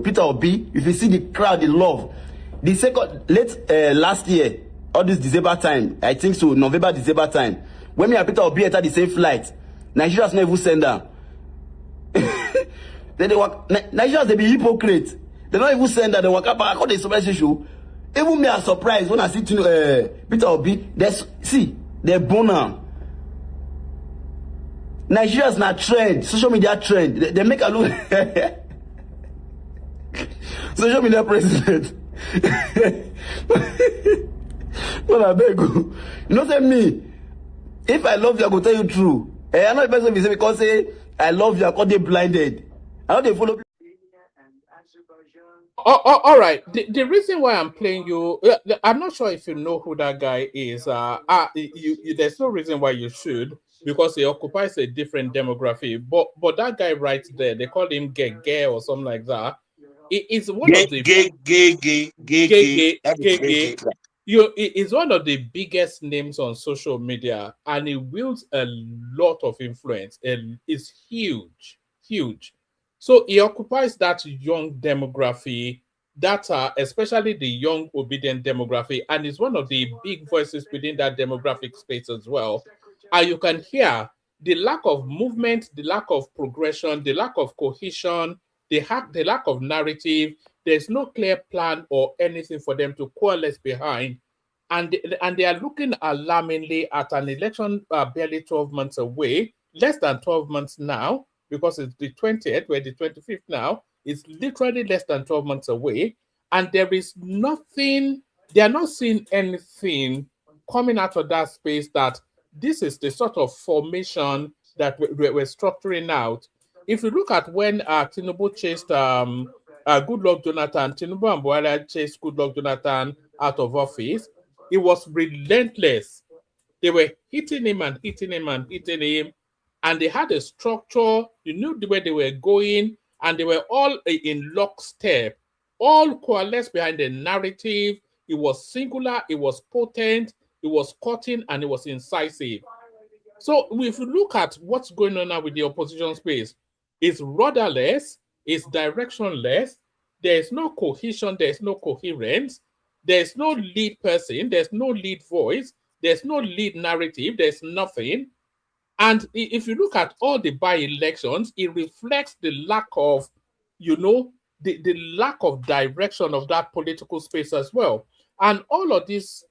Peter Obi, if you see the crowd, the love. The second late last year, all this December time, I think so, November, December time, when me and Peter Obi enter the same flight, Nigerians never send them. Then they work. Nigerians they be hypocrite. They don't even send that they work up. I call the surprise issue. Even me are surprised when I see Peter Obi. They're boner. Nigerians not trend, social media trend. They make a look. Social media president. Well, I beg you. You know, say me. If I love you, I go tell you true. I'm not the person who say because say I love you, I call they blinded. I know they follow. All right. The reason why I'm playing you, I'm not sure if you know who that guy is. There's no reason why you should, because he occupies a different demography. But that guy right there, they call him Gay or something like that. It's one of the gay. He's one of the biggest names on social media, and he wields a lot of influence, and is huge. So he occupies that young demography, especially the young obedient demography, and is one of the big voices within that demographic space as well. And you can hear the lack of movement, the lack of progression, the lack of cohesion, the lack of narrative. There's no clear plan or anything for them to coalesce behind. And they are looking alarmingly at an election barely 12 months away, less than 12 months now, because it's the 20th, we're the 25th now. It's literally less than 12 months away. And there is nothing, they are not seeing anything coming out of that space that this is the sort of formation that we're structuring out. If you look at when Tinubu chased Goodluck Jonathan, Tinubu and Buhari chased Goodluck Jonathan out of office, it was relentless. They were hitting him, and they had a structure. You knew the way they were going, and they were all in lockstep, all coalesced behind the narrative. It was singular, it was potent, it was cutting, and it was incisive. So if you look at what's going on now with the opposition space, it's rudderless, it's directionless, there's no cohesion, there's no coherence, there's no lead person, there's no lead voice, there's no lead narrative, there's nothing. And if you look at all the by-elections, it reflects the lack of, the lack of direction of that political space as well. And all of these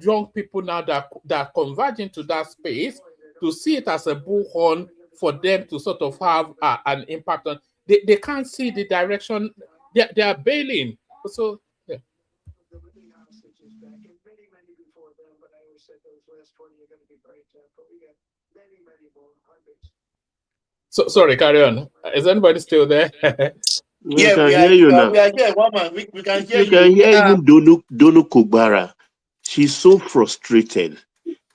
young people now that converge into that space to see it as a bullhorn for them to sort of have an impact on. They can't see the direction. They are bailing. So, yeah. So sorry, carry on. Is anybody still there? We can hear you now. We are here, woman. We can hear You can you. hear even Donu Kugbara. She's so frustrated.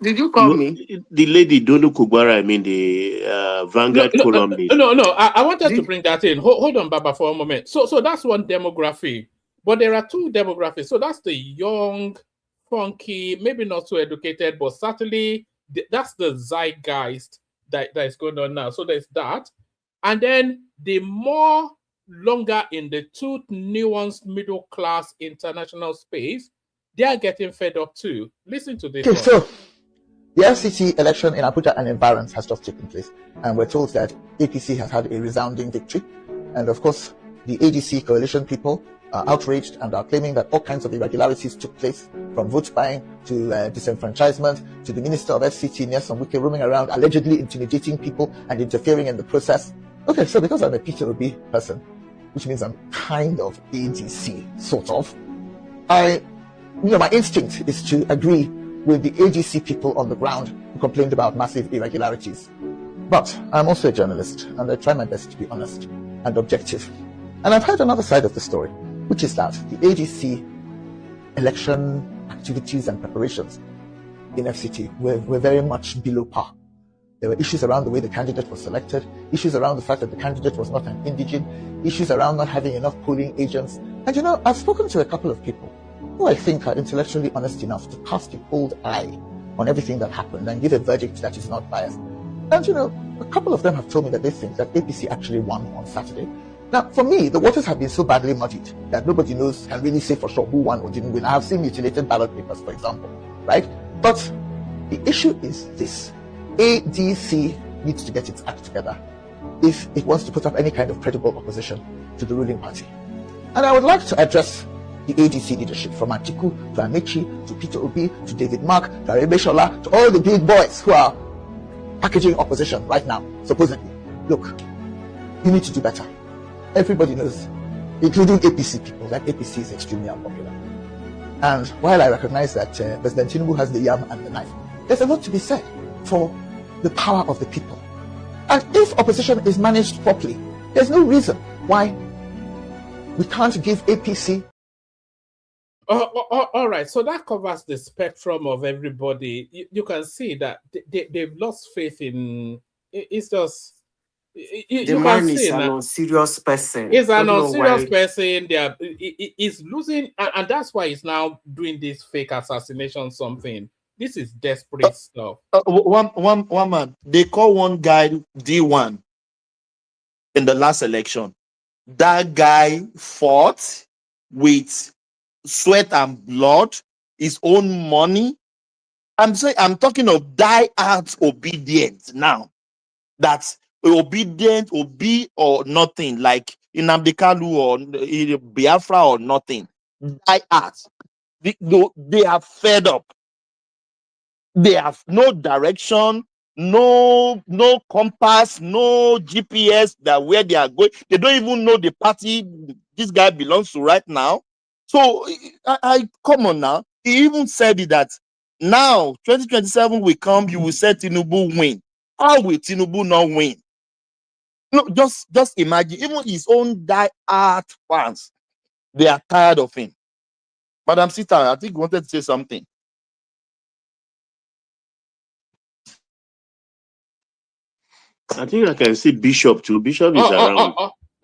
Did you call me? The lady Donu Kugbara, I mean the Vanguard columnist. No. I wanted to bring that in. Hold on, Baba, for a moment. So that's one demography, but there are two demographics. So that's the young, funky, maybe not so educated, but certainly that's the zeitgeist that is going on now. So there's that, and then the more longer in the tooth, nuanced middle class international space, they are getting fed up too. Listen to this one. So the FCT election in Abuja and environs has just taken place, and we're told that APC has had a resounding victory. And of course, the ADC coalition people are outraged and are claiming that all kinds of irregularities took place, from vote buying to disenfranchisement to the minister of FCT, Nelson Wike, roaming around allegedly intimidating people and interfering in the process. Okay, so because I'm a Peter Obi person, which means I'm kind of ADC, sort of, my instinct is to agree with the AGC people on the ground who complained about massive irregularities. But I'm also a journalist, and I try my best to be honest and objective. And I've heard another side of the story, which is that the AGC election activities and preparations in FCT were very much below par. There were issues around the way the candidate was selected, issues around the fact that the candidate was not an indigene, issues around not having enough polling agents. And I've spoken to a couple of people who I think are intellectually honest enough to cast a cold eye on everything that happened and give a verdict that is not biased. And a couple of them have told me that they think that APC actually won on Saturday. Now, for me, the waters have been so badly muddied that nobody can really say for sure who won or didn't win. I have seen mutilated ballot papers, for example, right? But the issue is this. ADC needs to get its act together if it wants to put up any kind of credible opposition to the ruling party. And I would like to address the ADC leadership, from Atiku to Amici to Peter Obi to David Mark to Arebeshola to all the big boys who are packaging opposition right now, supposedly. Look, you need to do better. Everybody knows, including APC people, that APC is extremely unpopular. And while I recognize that President Tinubu has the yam and the knife, there's a lot to be said for the power of the people. And if opposition is managed properly, there's no reason why we can't give APC. All right, so that covers the spectrum of everybody. You can see that they've lost faith in. It's just the man is an unserious person. He's an unserious person. He's losing, and that's why he's now doing this fake assassination something. This is desperate stuff. One man, they call one guy D1 in the last election. That guy fought with sweat and blood, his own money. I'm talking of die-hard obedient now. That's obedient, obe or nothing, like in Amdekalu or Biafra or nothing. Die-hard. They are fed up. They have no direction, no compass, no GPS that where they are going. They don't even know the party this guy belongs to right now. So I come on now. He even said it that now 2027 will come, you will say Tinubu win. How will Tinubu not win? No, just imagine, even his own die-hard fans, they are tired of him. Madam Sita, I think you wanted to say something. I think I can see Bishop too. Bishop is around.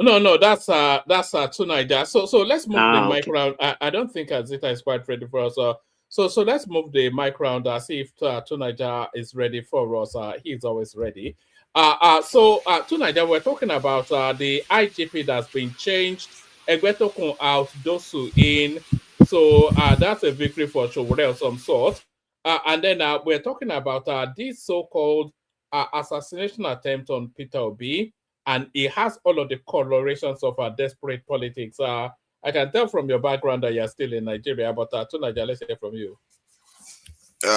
No, that's Tunaija. So let's move the mic round. I don't think Azita is quite ready for us. So let's move the mic round. See if Tunaija is ready for us. He's always ready. So Tunaija, we're talking about the IGP that's been changed. Egbetokun out, Dosu in. So that's a victory for Showore of some sort. And then we're talking about this so-called assassination attempt on Peter Obi, and it has all of the colorations of desperate politics. I can tell from your background that you're still in Nigeria, but Tunaija, let's hear from you.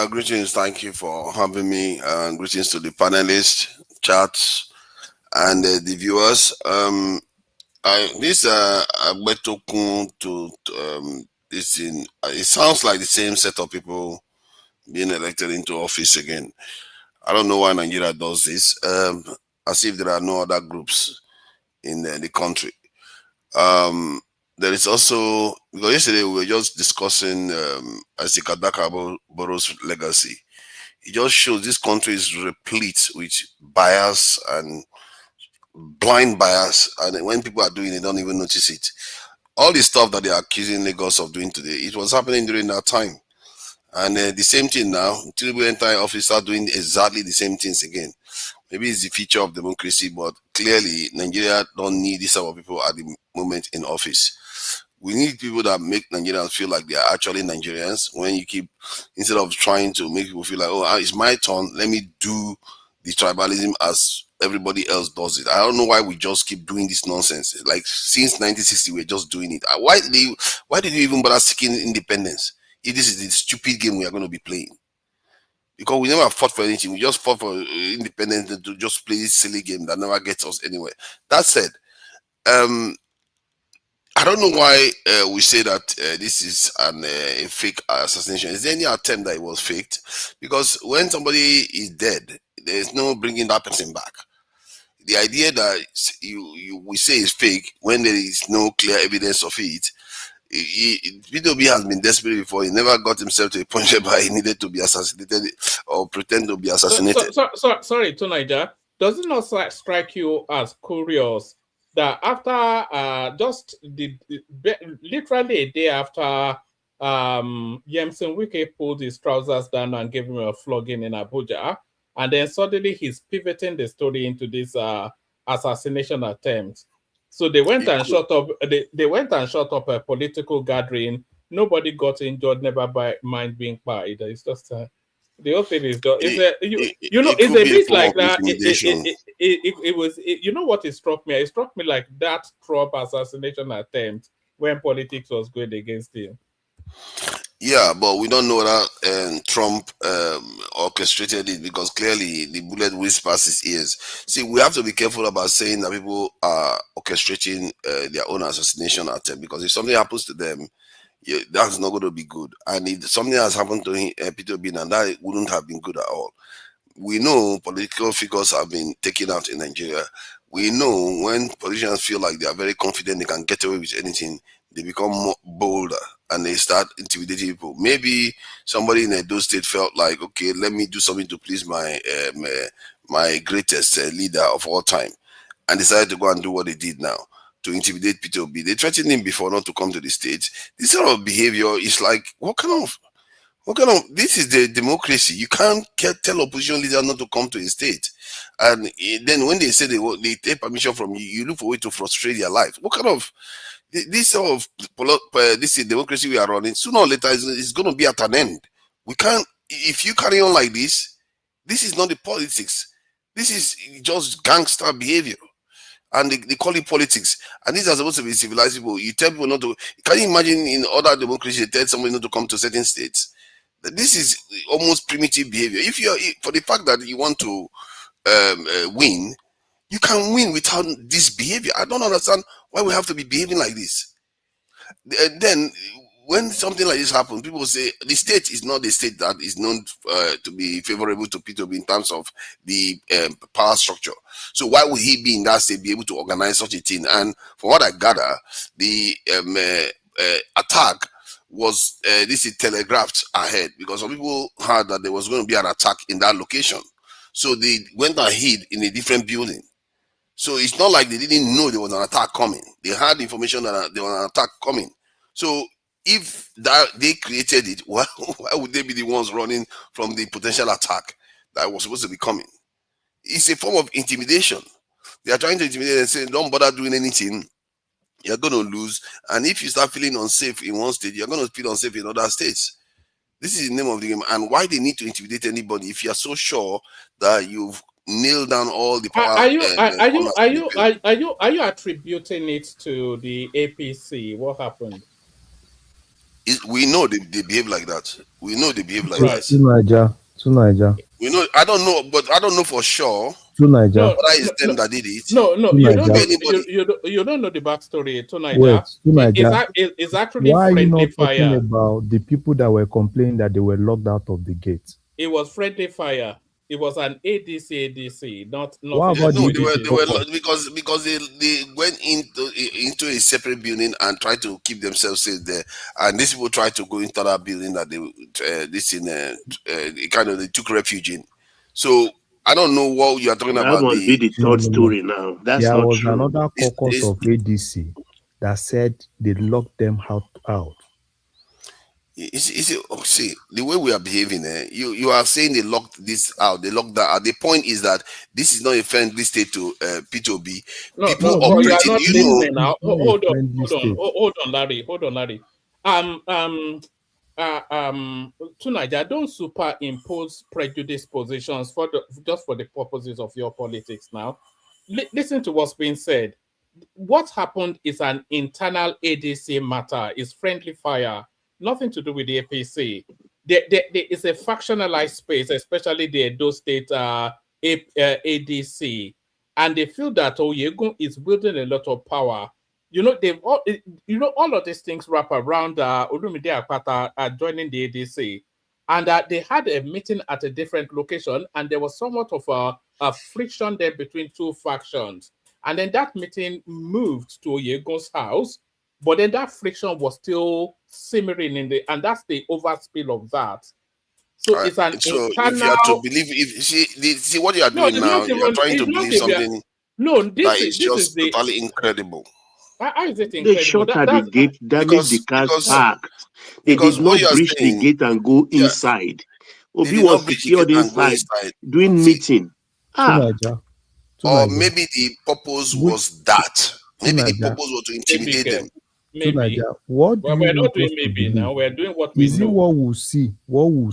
Greetings, thank you for having me, and greetings to the panelists, chats, and the viewers. This Egbetokun it sounds like the same set of people being elected into office again. I don't know why Nigeria does this, as if there are no other groups in the country. There is also, because yesterday we were just discussing Azikadaka Boro's legacy. It just shows this country is replete with bias and blind bias, and when people are doing it, they don't even notice it. All the stuff that they are accusing Lagos of doing today, it was happening during that time. And the same thing now, Tinubu enter office, start doing exactly the same things again. Maybe it's the feature of democracy, but clearly Nigeria don't need this type of people at the moment in office. We need people that make Nigerians feel like they are actually Nigerians. When you keep, instead of trying to make people feel like, oh, it's my turn, let me do the tribalism as everybody else does it. I don't know why we just keep doing this nonsense. Like since 1960, we're just doing it. Why did you even bother seeking independence if this is the stupid game we are going to be playing? Because we never fought for anything. We just fought for independence to just play this silly game that never gets us anywhere. That said, I don't know why we say that this is a fake assassination. Is there any attempt that it was faked? Because when somebody is dead, there's no bringing that person back. The idea that we say is fake when there is no clear evidence of it. PDOB has been desperate before. He never got himself to a point where he needed to be assassinated or pretend to be assassinated. Sorry, Tonaija, does it not strike you as curious that after literally a day after Yemson Wike pulled his trousers down and gave him a flogging in Abuja, and then suddenly he's pivoting the story into this assassination attempt? So they went and shot up. They went and shot up a political gathering. Nobody got injured. Never mind being fired. It's just the whole thing is. It's a bit like that. It was. You know what it struck me? It struck me like that Trump assassination attempt when politics was going against him. Yeah, but we don't know that Trump orchestrated it, because clearly the bullet whizzed past his ears. See, we have to be careful about saying that people are orchestrating their own assassination attempt, because if something happens to them, that's not going to be good. And if something has happened to Peter Obi, and that wouldn't have been good at all. We know political figures have been taken out in Nigeria. We know when politicians feel like they are very confident they can get away with anything, they become more bolder and they start intimidating people. Maybe somebody in Edo State felt like, okay, let me do something to please my my greatest leader of all time, and decided to go and do what they did now to intimidate Peter Obi. They threatened him before not to come to the state. This sort of behavior is like, what kind of, this is the democracy. You can't tell opposition leader not to come to a state. And then when they say they take permission from you, you look for a way to frustrate their life. What kind of, this sort of this is democracy we are running, sooner or later it's going to be at an end. We can't, if you carry on like this is not the politics. This is just gangster behavior. And they call it politics. And these are supposed to be civilized people. You tell people not to. Can you imagine in other democracies, they tell somebody not to come to certain states? This is almost primitive behavior. If you are, for the fact that you want to win, you can win without this behavior. I don't understand why we have to be behaving like this. Then, when something like this happens, people say the state is not the state that is known to be favorable to P2B in terms of the power structure. So why would he be in that state, be able to organize such a thing? And from what I gather, the attack was this is telegraphed ahead, because some people heard that there was going to be an attack in that location. So they went and hid in a different building. So it's not like they didn't know there was an attack coming. They had information that there was an attack coming. So if that they created it, why would they be the ones running from the potential attack that was supposed to be coming? It's a form of intimidation. They are trying to intimidate and say, don't bother doing anything. You're going to lose. And if you start feeling unsafe in one state, you're going to feel unsafe in other states. This is the name of the game. And why they need to intimidate anybody if you're so sure that you've nailed down all the power. Are you attributing it to the APC? What happened? We know they behave like that. We know they behave like that. To Niger. We know. I don't know, but I don't know for sure. To Niger. Whether it's them that did it. No, you don't know the backstory. To Niger. Wait, to Niger. It's actually why friendly are you not fire. Talking about the people that were complaining that they were locked out of the gate? It was friendly fire. It was an ADC, not What nothing. about No, the they were APC? because they went into a separate building and tried to keep themselves safe there, and these people tried to go into that building that they took refuge in. So I don't know what you are talking That about. must be the No, third no, no. story now. That's There not was true. another caucus It's, of ADC that said they locked them out. see the way we are behaving. You are saying they locked this out, they locked that out. The point is that this is not a friendly state to P2B. No, People no, No, but you are operating. not You know, listening now. it's not a Hold on, friendly state. hold on, Larry. Hold on, Larry. Um, um, to Niger, don't superimpose prejudice positions just for the purposes of your politics now. Listen to what's being said. What happened is an internal ADC matter, is friendly fire, nothing to do with the APC. There is a factionalized space, especially the Edo State ADC, and they feel that Oyegun is building a lot of power. You know, all of these things wrap around Olumide Akpata joining the ADC, and they had a meeting at a different location, and there was somewhat of a friction there between two factions. And then that meeting moved to Oyegun's house, but then that friction was still simmering and that's the overspill of that. So it's an so if you are to internal. believe, if see what you are No, doing it's now, not you are even. trying to It's not believe even. something No, that this is is this is just the. totally incredible. How is it They incredible? shot at the That's gate, damaged the cars Because parked. They did what not you are breach the saying, gate and go yeah, inside. they Obi did not was breach the gate secured and go inside inside. doing See, meeting. To Ah, Niger, to or Niger, maybe the purpose which was that. to Maybe the Niger, purpose was to maybe, intimidate them. to maybe. Niger. What do Well, you we're not want doing us to maybe believe? now. We're doing what we Is it know. what we'll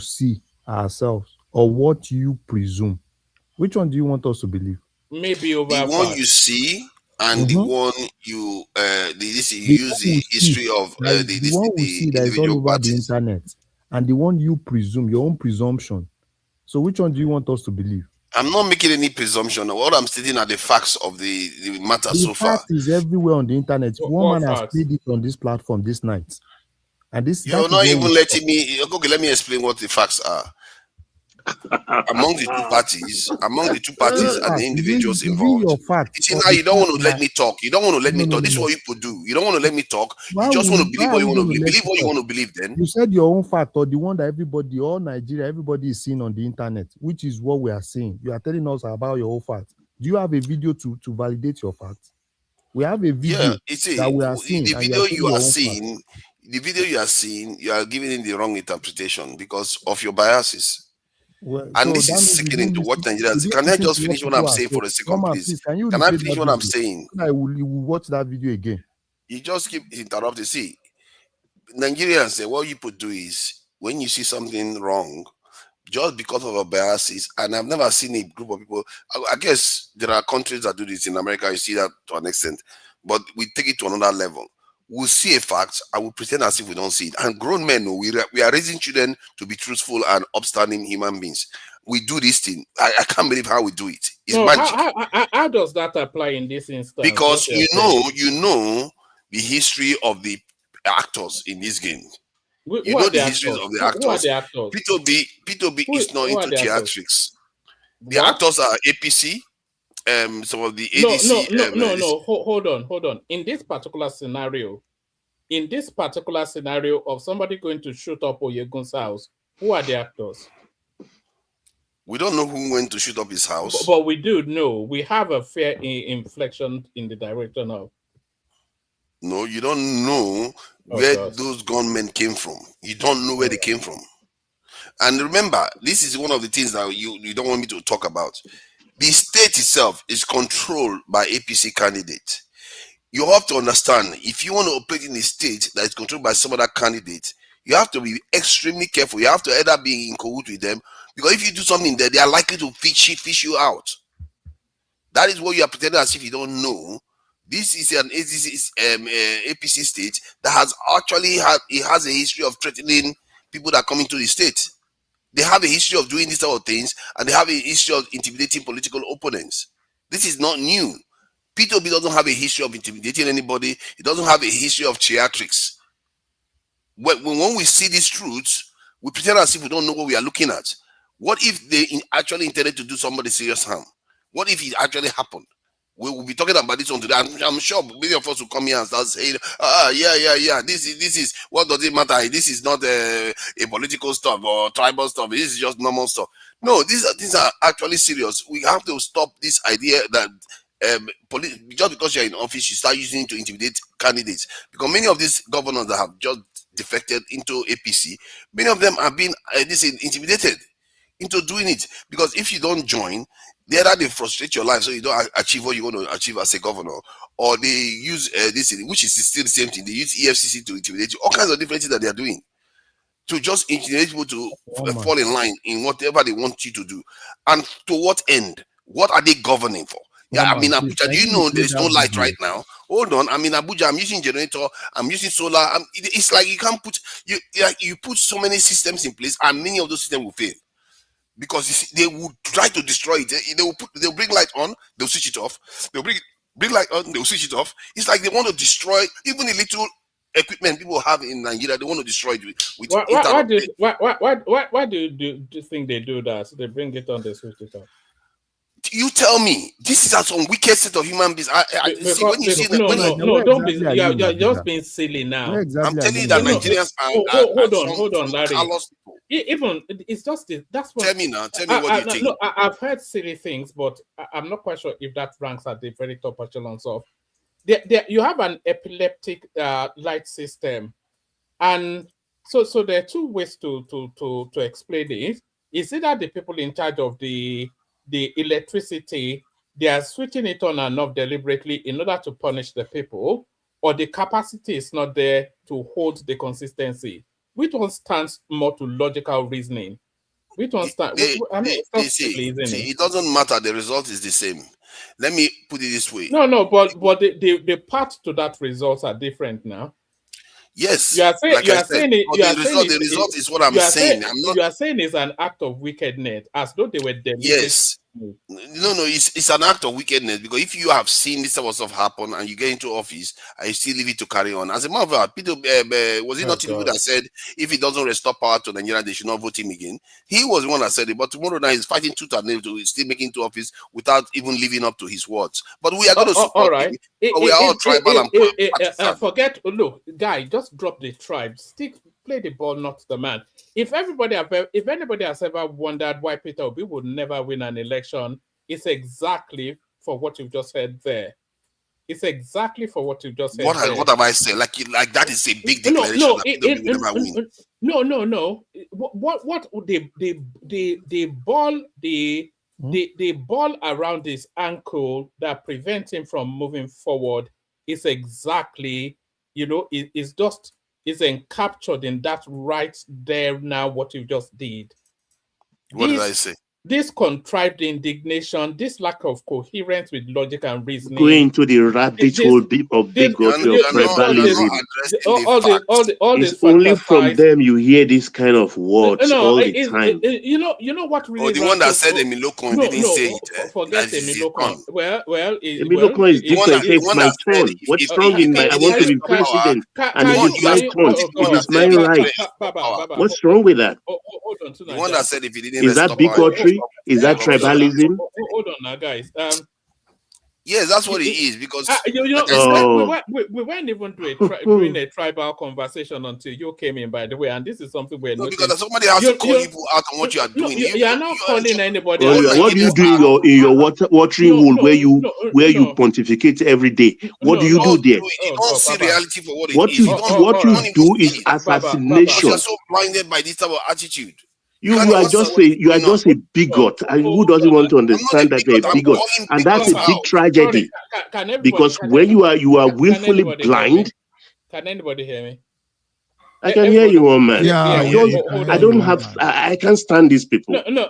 see ourselves, or what you presume? Which one do you want us to believe? Maybe The over one you facts. see and the Mm-hmm. one you you The use one the we see, history of that is the one we the see that is all individual over the parties. internet, and the one you presume, your own presumption. So which one do you want us to believe? I'm not making any presumption. What I'm stating are the facts of the matter The so far. fact is everywhere on the internet. One What man has facts? played it on this platform this night, and that You're is not what even we saw. letting me. Okay, let me explain what the facts are. Among the two Which parties and the fact? individuals Is it involved. your fact You see or now the you don't fact want to let that me talk. You don't want to let no, me no, talk. no, This is no? what you do. You don't want to let me talk. You just want to believe Why what are you we want to going to believe. let Believe you what you talk? want to believe then. You said your own fact or the one that everybody, all Nigeria, everybody is seeing on the internet, which is what we are seeing. You are telling us about your own fact. Do you have a video to validate your fact? We have a Yeah, video it's that we are the seeing, and you are video saying you your are own fact. seeing, you are giving it the wrong interpretation because of your biases. Well, And so this that is means sickening to what you Nigerians. didn't Can I listen just to what finish what people I'm are saying saying. for a second, Norman, please? please, can you Can I replay finish that what I'm video? saying? So that you will watch that video again. You just keep interrupting. See, Nigerians say what you could do is when you see something wrong, just because of our biases, and I've never seen a group of people. I guess there are countries that do this. In America, you see that to an extent, but we take it to another level. We'll see a fact and we pretend as if we don't see it. And grown men know we are raising children to be truthful and upstanding human beings. We do this thing. I can't believe how we do it. It's No, magic. how does that apply in this instance? Because What you're saying? you know the history of the actors in this game. You Who are know the the histories actors? of the Who are actors. the actors? P2B is not Who are into the actors? theatrics. The What? actors are APC, some of the No, ADC. no, no, no, no. Hold on. In this particular scenario, of somebody going to shoot up Oyegun's house, who are the actors? We don't know who went to shoot up his house. But we do know. We have a fair inflection in the direction of. No, you don't know where those gunmen came from. You don't know where they came from. And remember, this is one of the things that you don't want me to talk about. The state itself is controlled by APC candidates. You have to understand, if you want to operate in a state that is controlled by some other candidate, you have to be extremely careful. You have to either be in cahoots with them, because if you do something there, they are likely to fish you out. That is what you are pretending as if you don't know. This is an APC state that has a history of threatening people that come into the state. They have a history of doing these sort of things, and they have a history of intimidating political opponents. This is not new. P2B doesn't have a history of intimidating anybody. It doesn't have a history of theatrics. When we see these truths, we pretend as if we don't know what we are looking at. What if they actually intended to do somebody serious harm? What if it actually happened? We will be talking about this one today. I'm sure many of us will come here and start saying, yeah. This is what does it matter? This is not a political stuff or tribal stuff. This is just normal stuff. No, these are actually serious. We have to stop this idea that just because you're in office, you start using it to intimidate candidates. Because many of these governors that have just defected into APC, many of them have been intimidated into doing it. Because if you don't join, either they frustrate your life so you don't achieve what you want to achieve as a governor, or they use this, which is still the same thing. They use EFCC to intimidate you. All kinds of different things that they are doing to just intimidate people to fall in line in whatever they want you to do. And to what end? What are they governing for? Yeah, I'm in Abuja. Do you know there's no light right now? Hold on, I'm in Abuja. I'm using generator. I'm using solar. It's like you can't put you put so many systems in place, and many of those systems will fail because they will try to destroy it. They'll bring light on. They'll switch it off. They'll bring light on. They'll switch it off. It's like they want to destroy even the little equipment people have in Nigeria. They want to destroy it with why do you think they do that? So they bring it on, they switch it off. You tell me. This is some wicked set of human beings. Don't be. You're just being silly now. I'm telling you that Nigerians hold on, Larry. Even it's just that's what. Tell me what you think. No, I've heard silly things, but I'm not quite sure if that ranks at the very top echelons of. You have an epileptic light system, and so there are two ways to explain it. Is either the people in charge of the electricity, they are switching it on and off deliberately in order to punish the people, or the capacity is not there to hold the consistency. Which one stands more to logical reasoning? Which one stands? It doesn't matter. The result is the same. Let me put it this way. No, but the path to that results are different now. Yes, the result is what I'm saying. You are saying it's an act of wickedness, as though they were deliberate. Yes. No, it's an act of wickedness, because if you have seen this type of stuff happen and you get into office and you still leave it to carry on. As a matter of fact, Peter, was it not Tinubu that said if he doesn't restore power to Nigeria, they should not vote him again? He was the one that said it, but tomorrow night he's fighting tooth and nail to still make it into office without even living up to his words. But we are going to support him. We are all tribal and forget. Look, guy, just drop the tribe. Play the ball, not the man. If anybody has ever wondered why Peter Obi would never win an election, it's exactly for what you've just said there. It's exactly for what you've just said. What have I said? Like that is a big declaration that Peter Obi will never win. No. What the ball around his ankle that prevents him from moving forward is exactly, is encaptured in that right there now, what you just did. What did I say? This contrived indignation, this lack of coherence with logic and reasoning. Going to the rabbit hole of bigotry of tribalism. It's only from them you hear this kind of words all the time. You know what really? The one that said Egbetokun didn't say it. Forget Egbetokun. Egbetokun is different. It's my turn. What's wrong in my? I want to be president, and it is my turn. It is my right. What's wrong with that? Hold on. The one that said if he didn't. Is that bigotry? Is that tribalism? Hold on now, guys. Yes, that's what it is, because we weren't even doing a tribal conversation until you came in, by the way, and this is something we're not. Because somebody has to call you out on what you are doing. You are not calling anybody. What do you do in your watering hole where you pontificate every day? What do you do there? You don't see reality for what it is. What you do is assassination. You are so blinded by this type of attitude. You are just a bigot, and who doesn't want to understand that you're a bigot? And that's a big tragedy. Because when you are willfully blind. Can anybody hear me? I can hear you, one man. I can't stand these people. No.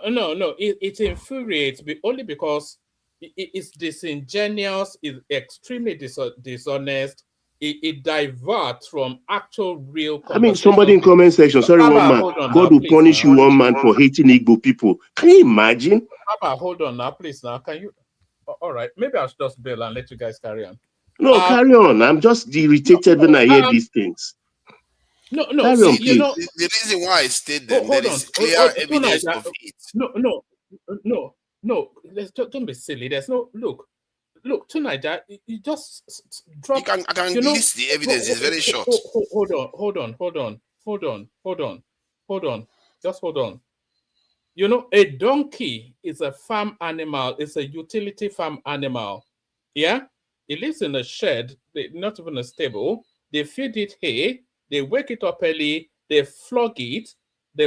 It infuriates me only because it's disingenuous, it's extremely dishonest. It diverts from actual real. I mean, somebody in comment section, sorry, one man, God will punish you, one man, for hating Igbo people. Can you imagine? Papa, hold on now, please. Now, can you? All right, maybe I'll just bail and let you guys carry on. No, carry on. I'm just irritated when I hear these things. No. See, you know, the reason why I stayed them, there is clear evidence of it. No. Don't be silly. There's no look, Tunaja, you just drop. I can list the evidence. It's very short. Hold on. Just hold on. You know, a donkey is a farm animal. It's a utility farm animal. Yeah, it lives in a shed, not even a stable. They feed it hay. They wake it up early. They flog it. They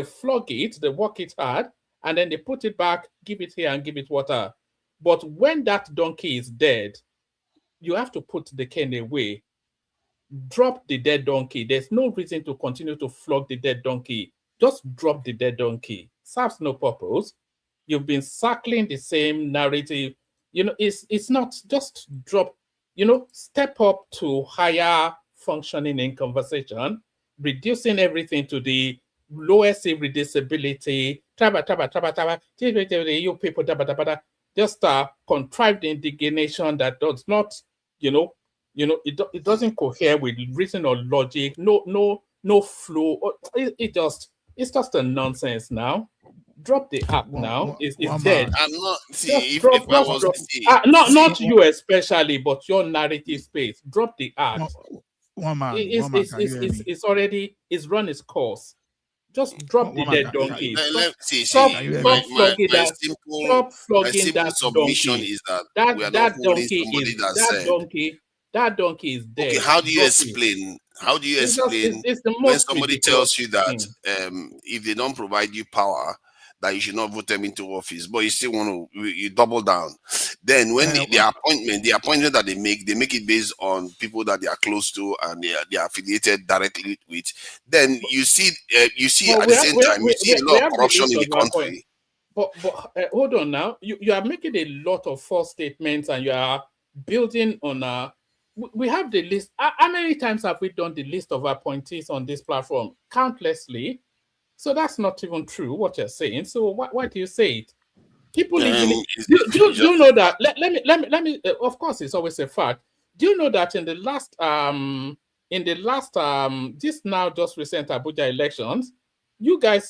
work it hard, and then they put it back, give it hay, and give it water. But when that donkey is dead, you have to put the cane away. Drop the dead donkey. There's no reason to continue to flog the dead donkey. Just drop the dead donkey. Serves no purpose. You've been circling the same narrative. You know, it's not just drop, you know, step up to higher functioning in conversation, reducing everything to the lowest irreducibility. You people, just contrived indignation that does not, it doesn't cohere with reason or logic. No flow. It's just a nonsense now. Drop the app now. It's dead. I'm not. See, if drop, I was not you especially, but your narrative space. Drop the act. It's already run its course. Just drop the dead donkey. Stop flogging that submission donkey. is that we are not holding somebody that said. That donkey is dead. Okay, how do you explain? How do you explain when somebody tells you that if they don't provide you power, that you should not vote them into office, but you still want to you double down? Then when the appointment that they make it based on people that they are close to and they are affiliated directly with. Then you see at the same time you see a lot of corruption in the country. But hold on now. You are making a lot of false statements and you are building on we have the list. How many times have we done the list of appointees on this platform? Countlessly. So that's not even true what you're saying. So why do you say it? People easily. Do you know that? Let me. Of course, it's always a fact. Do you know that in the last this now just recent Abuja elections, you guys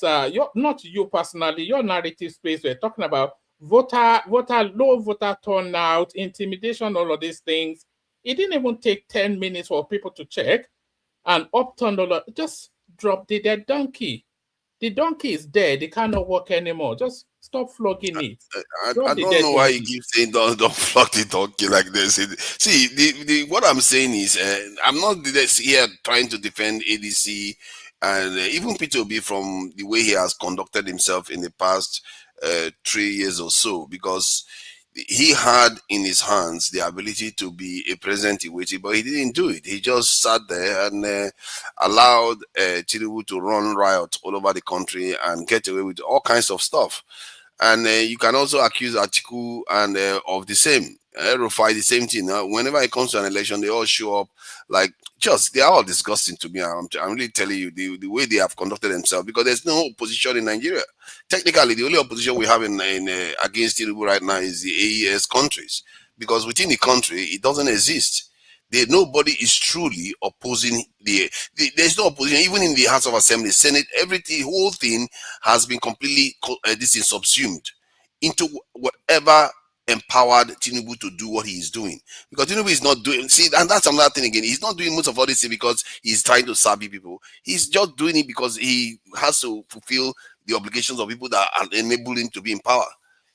not you personally, your narrative space, we're talking about low voter turnout, intimidation, all of these things. It didn't even take 10 minutes for people to check and upturn just drop the dead donkey. The donkey is dead. It cannot work anymore. Just stop flogging it. I don't know why you keep saying don't flog the donkey like this. See, what I'm saying is I'm not here trying to defend ADC and even P2B from the way he has conducted himself in the past 3 years or so, because he had in his hands the ability to be a president, but he didn't do it. He just sat there and allowed Tinubu to run riot all over the country and get away with all kinds of stuff. And you can also accuse Atiku and of the same. Rufai, the same thing. Whenever it comes to an election, they all show up like they are all disgusting to me. I'm really telling you the way they have conducted themselves, because there's no opposition in Nigeria. Technically, the only opposition we have in against Tinubu right now is the AES countries, because within the country it doesn't exist. Nobody is truly opposing there's no opposition even in the House of Assembly, Senate. Everything, whole thing has been completely subsumed into whatever empowered Tinubu to do what he is doing, because Tinubu is not doing. See, and that's another thing again. He's not doing most of all this because he's trying to sabi people. He's just doing it because he has to fulfill the obligations of people that are enable him to be in power.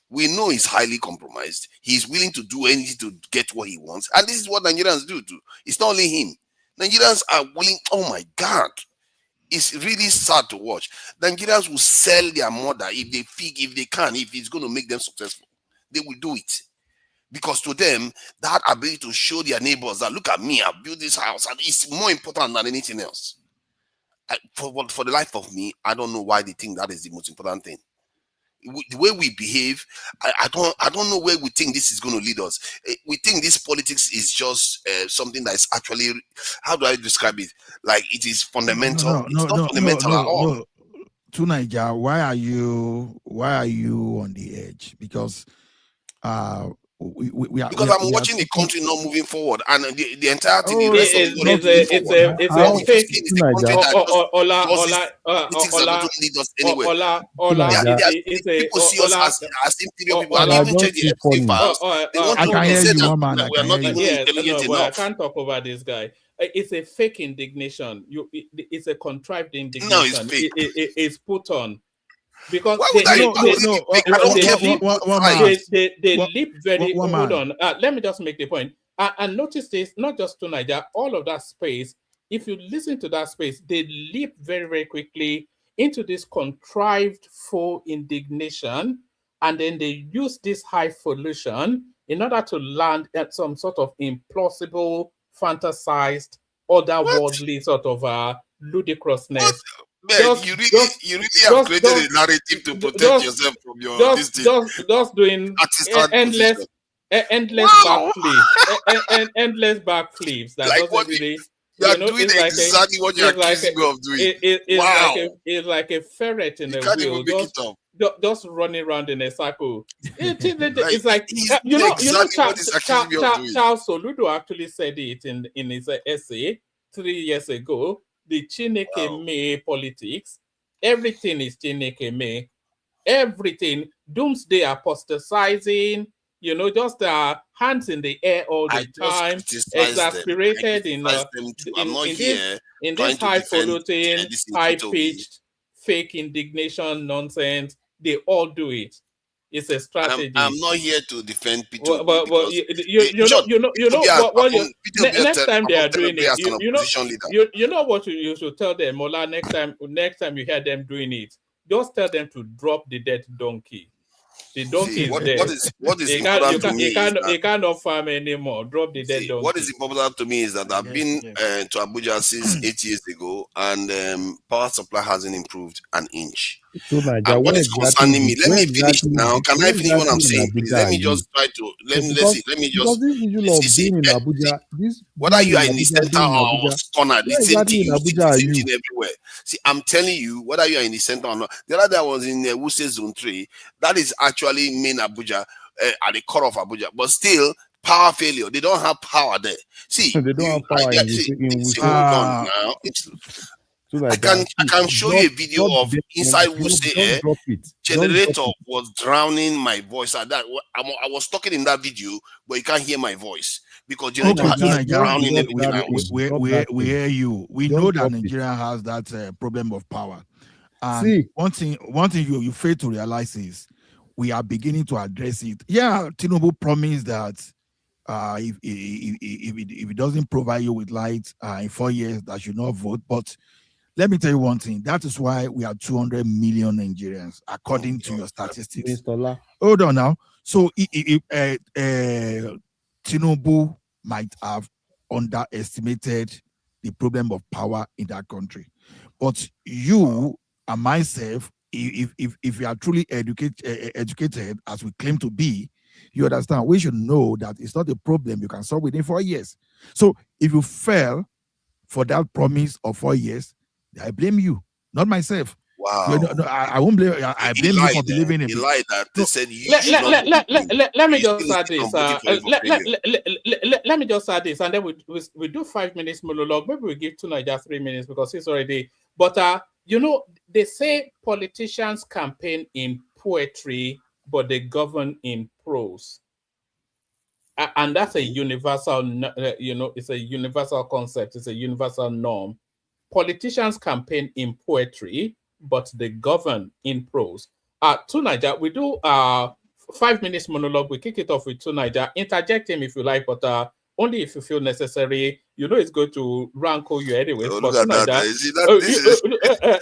We know he's highly compromised. He's willing to do anything to get what he wants, and this is what Nigerians do too. It's not only him. Nigerians are willing. Oh my God. It's really sad to watch. Nigerians will sell their mother if they can, if it's going to make them successful. They will do it, because to them that ability to show their neighbors that look at me, I've built this house, and it's more important than anything else. For the life of me, I don't know why they think that is the most important thing. The way we behave, I don't know where we think this is going to lead us. We think this politics is just something that is actually, how do I describe it? Like it is fundamental. It's not fundamental at all. To Niger, why are you on the edge? Because Because I'm watching the country not moving forward, and the entire thing, the rest of the world it's a fake. Politics that don't lead us anywhere. People see us as inferior people. And even check the FC files. They want to say that we are not even intelligent enough. I can't talk over this guy. It's a fake indignation. It's a contrived indignation. No, it's fake. It's put on. Because they leap very. Hold on. Let me just make the point. And notice this: not just to Nigeria, all of that space. If you listen to that space, they leap very, very quickly into this contrived faux indignation, and then they use this highfalutin in order to land at some sort of implausible, fantasized, otherworldly sort of ludicrousness. Man, you really have created a narrative to protect yourself from your just doing endless backflips, endless backflips. That like doesn't really. You are doing exactly what you are accusing me of doing. It's like a ferret in a wheel, just running around in a circle. It's like Charles Soludo actually said it in his essay 3 years ago. The Chineke May politics, everything is Chineke May, everything. Doomsday apostatizing, just hands in the air all the time, exasperated in this highfalutin, high-pitched, fake indignation nonsense. They all do it. It's a strategy. I'm not here to defend P2. But next time they are doing it, you know what you should tell them, Mola. Next time you hear them doing it, just tell them to drop the dead donkey. The donkey is dead. What is important to me he cannot farm anymore. Drop the dead donkey. What is important to me is that I've been to Abuja since 8 years ago, and power supply hasn't improved an inch. So, and what is concerning me, let me finish now. Can I finish what I'm saying, please? Let me just try to let me just see. Whether you are in the center or corner, the same thing everywhere. See, I'm telling you, whether you are in the center or not. The other day I was in Wuse Zone 3. That is actually main Abuja, at the core of Abuja, but still power failure. They don't have power there. See, they don't have power hold on now. I can show you a video of inside Wuse generator was drowning my voice. I was talking in that video, but you can't hear my voice because generator was drowning it. We hear you. We know that Nigeria has that problem of power. And one thing you fail to realize is we are beginning to address it. Yeah, Tinubu promised that if it doesn't provide you with light in 4 years, that you not vote. But let me tell you one thing. That is why we are 200 million Nigerians, according to your statistics. Hold on now. So Tinubu might have underestimated the problem of power in that country. But you and myself, if we are truly educated, as we claim to be, you understand, we should know that it's not a problem you can solve within 4 years. So if you fail for that promise of 4 years, I blame you, not myself. Wow. I won't blame. I blame you for believing in me. He lied that they said you. Let me just add this. Let me just add this, and then we do 5 minutes monologue. Maybe we give to Nigeria 3 minutes because it's already. But they say politicians campaign in poetry, but they govern in prose. And that's a universal. It's a universal concept. It's a universal norm. Politicians campaign in poetry, but they govern in prose. Tunaja, we do 5 minutes monologue. We kick it off with Tunaja. Interject him if you like, but only if you feel necessary. It's going to rankle you anyway. But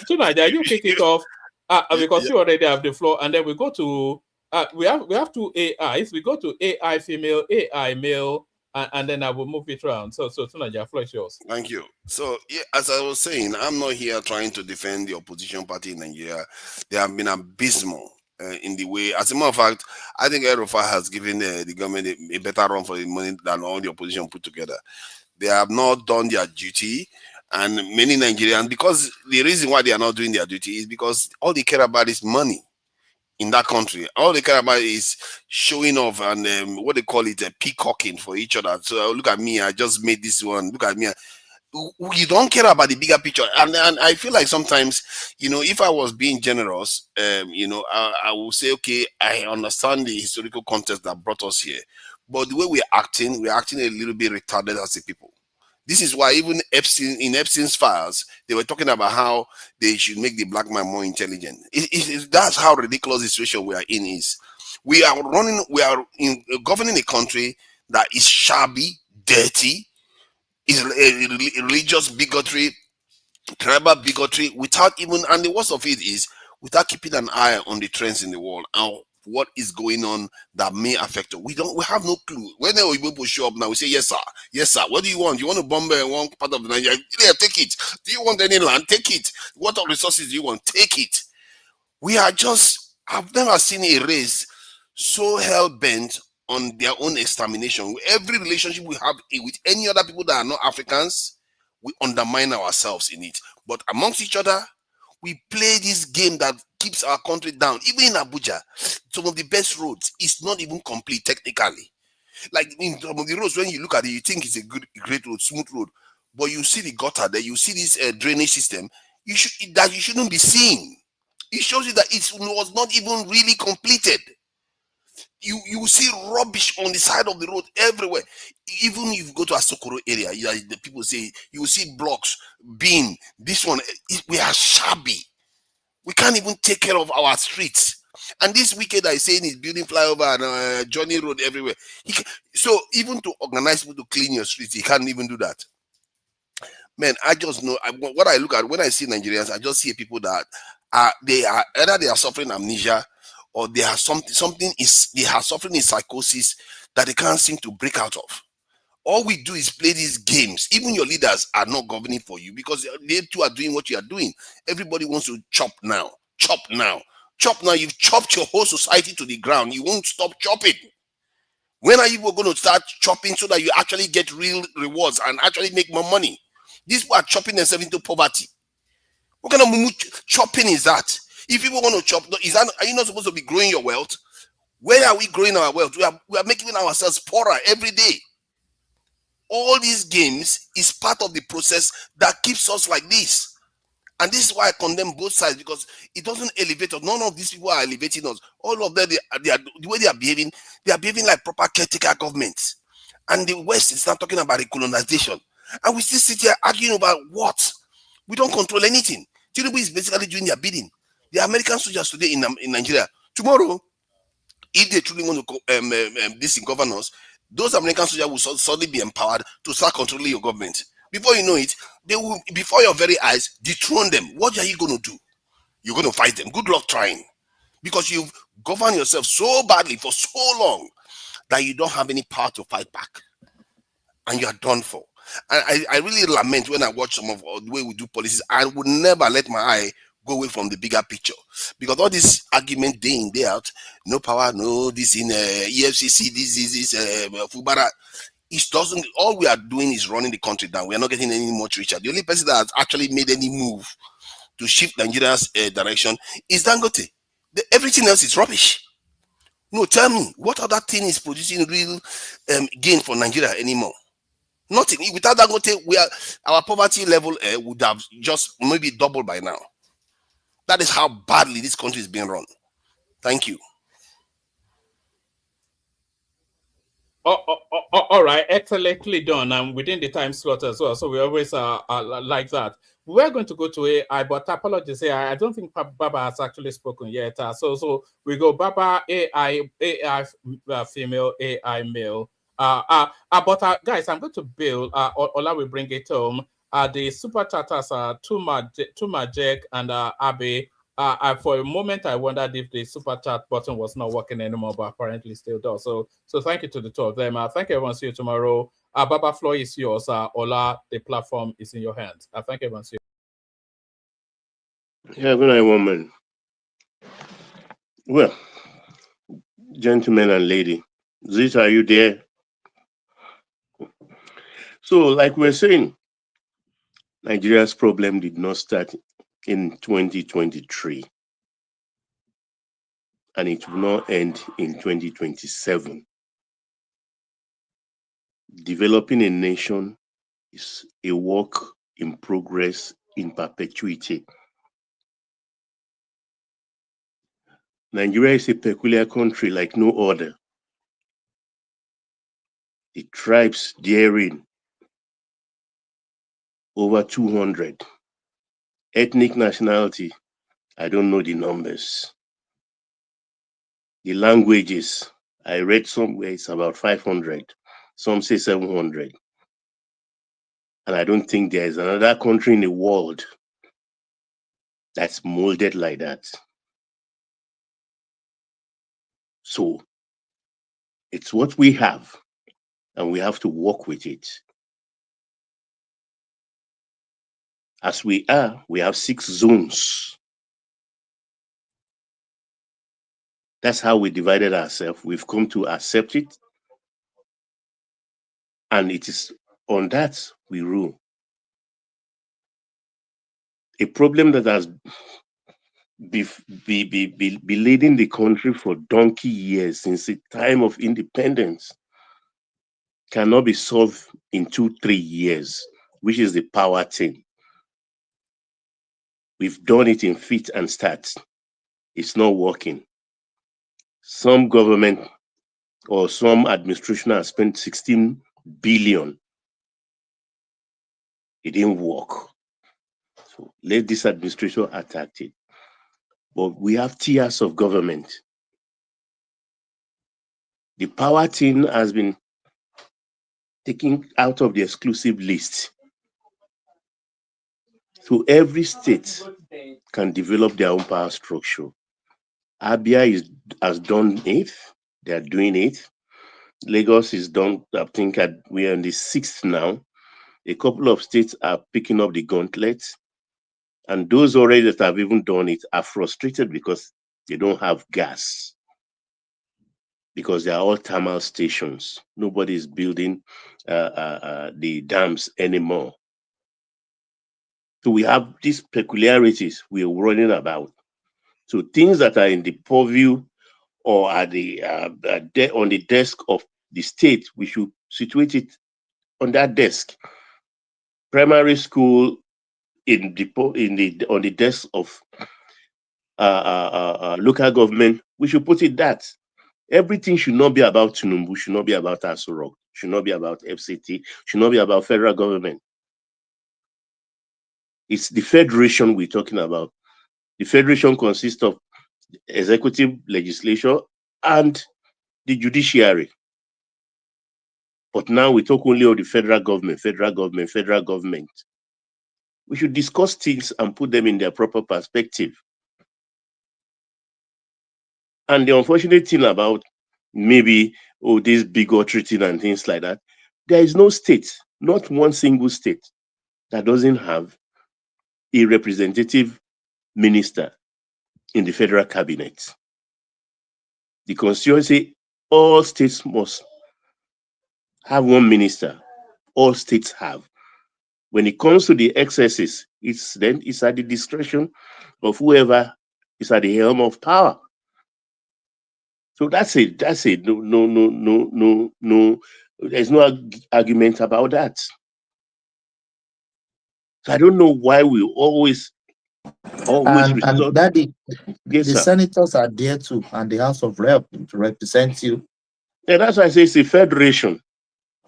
Tunaja, you kick it off because you already have the floor, and then we go to we have 2 AIs. We go to AI female, AI male. And then I will move it around. So Tunaja, floor is yours. Thank you. So, as I was saying, I'm not here trying to defend the opposition party in Nigeria. They have been abysmal in the way. As a matter of fact, I think El-Rufai has given the government a better run for the money than all the opposition put together. They have not done their duty. And many Nigerians, because the reason why they are not doing their duty is because all they care about is money. in that country. All they care about is showing off and what they call it, peacocking for each other. So look at me, I just made this one. Look at me. You don't care about the bigger picture, and I feel like sometimes, if I was being generous, I will say, okay, I understand the historical context that brought us here, but the way we're acting a little bit retarded as a people. This is why even in Epstein's files, they were talking about how they should make the black man more intelligent. That's how ridiculous the situation we are in is. We are governing a country that is shabby, dirty, is religious bigotry, tribal bigotry, without even, and the worst of it is, without keeping an eye on the trends in the world and what is going on that may affect us. We have no clue. When the people show up now, we say, yes, sir. Yes, sir. What do you want? You want to bomb one part of the Nigeria? Yeah, take it. Do you want any land? Take it. What resources do you want? Take it. I've never seen a race so hell-bent on their own extermination. Every relationship we have with any other people that are not Africans, we undermine ourselves in it. But amongst each other, we play this game that keeps our country down. Even in Abuja, some of the best roads is not even complete technically. Like in some of the roads, when you look at it, you think it's a great road, smooth road. But you see the gutter there, you see this drainage system, you shouldn't be seeing. It shows you that it was not even really completed. You see rubbish on the side of the road everywhere. Even if you go to a Sokoro area, the people say you will see blocks, bin. This one, we are shabby. We can't even take care of our streets. And this wicked that is saying is building flyover and Johnny Road everywhere. So even to organize people to clean your streets, he can't even do that. Man, I just know what I look at when I see Nigerians. I just see people that they are suffering amnesia, or they are they are suffering a psychosis that they can't seem to break out of. All we do is play these games. Even your leaders are not governing for you because they too are doing what you are doing. Everybody wants to chop now, chop now, chop now. You've chopped your whole society to the ground. You won't stop chopping. When are you going to start chopping so that you actually get real rewards and actually make more money? These people are chopping themselves into poverty. What kind of chopping is that? If people want to chop, are you not supposed to be growing your wealth? Where are we growing our wealth? We are making ourselves poorer every day. All these games is part of the process that keeps us like this. And this is why I condemn both sides, because it doesn't elevate us. None of these people are elevating us. All of them, the way they are behaving like proper caretaker governments. And the West is not talking about recolonization. And we still sit here arguing about what? We don't control anything. Tinubu is basically doing their bidding. The American soldiers today in Nigeria, tomorrow, if they truly want to this in governance, those American soldiers will suddenly be empowered to start controlling your government. Before you know it, they will, before your very eyes, dethrone them. What are you going to do? You're going to fight them. Good luck trying. Because you've governed yourself so badly for so long that you don't have any power to fight back. And you are done for. And I really lament when I watch some of the way we do policies. I would never let my eye go away from the bigger picture, because all this argument day in, day out, no power, no this in EFCC, this Fubara, it doesn't. All we are doing is running the country down. We are not getting any much richer. The only person that has actually made any move to shift Nigeria's direction is Dangote. Everything else is rubbish. No, tell me, what other thing is producing real gain for Nigeria anymore? Nothing. Without Dangote, our poverty level would have just maybe doubled by now. That is how badly this country is being run. Thank you. All right, excellently done, and within the time slot as well. So we always are like that. We're going to go to AI, but apologies, AI. I don't think Baba has actually spoken yet. So we go Baba, AI female, AI male. But guys, I'm going to build. Ola will bring it home. The super chatters are Tumajek and Abe. For a moment, I wondered if the super chat button was not working anymore, but apparently still does. So thank you to the two of them. Thank you, everyone. See you tomorrow. Baba, floor is yours. Ola, the platform is in your hands. Thank you, everyone. See you. Yeah, good night, woman. Well, gentlemen and lady, Zita, are you there? So, like we're saying, Nigeria's problem did not start in 2023. and it will not end in 2027. Developing a nation is a work in progress in perpetuity. Nigeria is a peculiar country like no other. The tribes therein, over 200. Ethnic nationality, I don't know the numbers. The languages, I read somewhere it's about 500. Some say 700. And I don't think there is another country in the world that's molded like that. So it's what we have, and we have to work with it. As we are, we have 6 zones. That's how we divided ourselves. We've come to accept it. And it is on that we rule. A problem that has been leading the country for donkey years since the time of independence cannot be solved in 2-3 years, which is the power thing. We've done it in fit and start. It's not working. Some government or some administration has spent 16 billion. It didn't work. So let this administration attack it. But we have tiers of government. The power thing has been taken out of the exclusive list. So every state can develop their own power structure. Abia has done it. They are doing it. Lagos is done. I think we are in the 6th now. A couple of states are picking up the gauntlet. And those already that have even done it are frustrated because they don't have gas. Because they are all thermal stations. Nobody is building the dams anymore. So we have these peculiarities we're running about. So things that are in the purview or are on the desk of the state, we should situate it on that desk. Primary school on the desk of local government, we should put it that. Everything should not be about Tinubu, should not be about Asurok, should not be about FCT, should not be about federal government. It's the federation we're talking about. The federation consists of executive, legislature, and the judiciary. But now we talk only of the federal government, federal government, federal government. We should discuss things and put them in their proper perspective. And the unfortunate thing about maybe, this bigotry thing and things like that, there is no state, not one single state, that doesn't have a representative minister in the federal cabinet. The constituency, all states must have one minister. All states have. When it comes to the excesses, it's at the discretion of whoever is at the helm of power. So that's it. No. There's no argument about that. So I don't know why we always resort. Daddy, yes, the sir. senators are there too, and the House of Rep to represent you. Yeah, that's why I say it's a federation.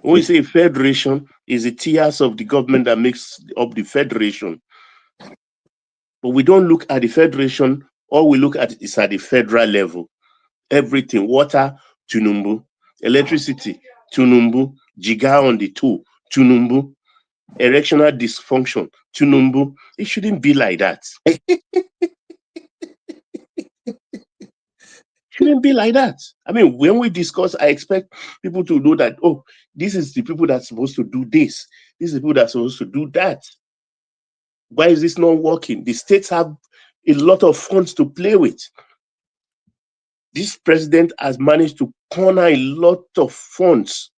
When we say federation, is the tiers of the government that makes up the federation. But we don't look at the federation. All we look at is at the federal level. Everything, water, Tinubu, electricity, Tinubu, jiga on the toe, Tinubu, erectional dysfunction, Tinubu. It shouldn't be like that. Shouldn't be like that. I mean, when we discuss, I expect people to know that, this is the people that's supposed to do this. This is the people that's supposed to do that. Why is this not working? The states have a lot of funds to play with. This president has managed to corner a lot of funds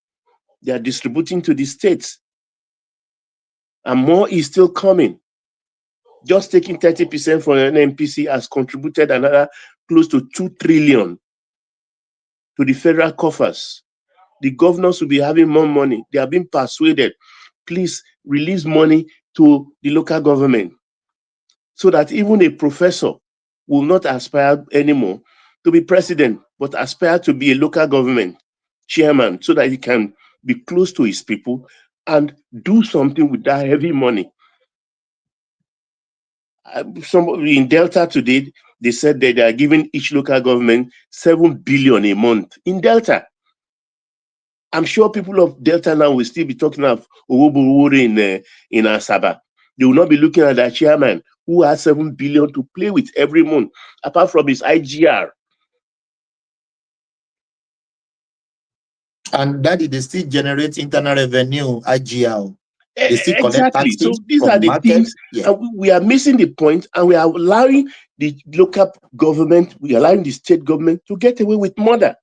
they are distributing to the states. And more is still coming. Just taking 30% from an NPC has contributed another close to 2 trillion to the federal coffers. The governors will be having more money. They are being persuaded, please release money to the local government so that even a professor will not aspire anymore to be president, but aspire to be a local government chairman so that he can be close to his people and do something with that heavy money. Somebody in Delta today, they said that they are giving each local government 7 billion a month in Delta. I'm sure people of Delta now will still be talking of Owobowore in Asaba. They will not be looking at their chairman who has 7 billion to play with every month, apart from his IGR. And that they still generate internal revenue, IGR. They still collect Exactly. taxes So these from are the market. things, Yeah. and we are missing the point, and we are allowing the local government, we are allowing the state government to get away with murder.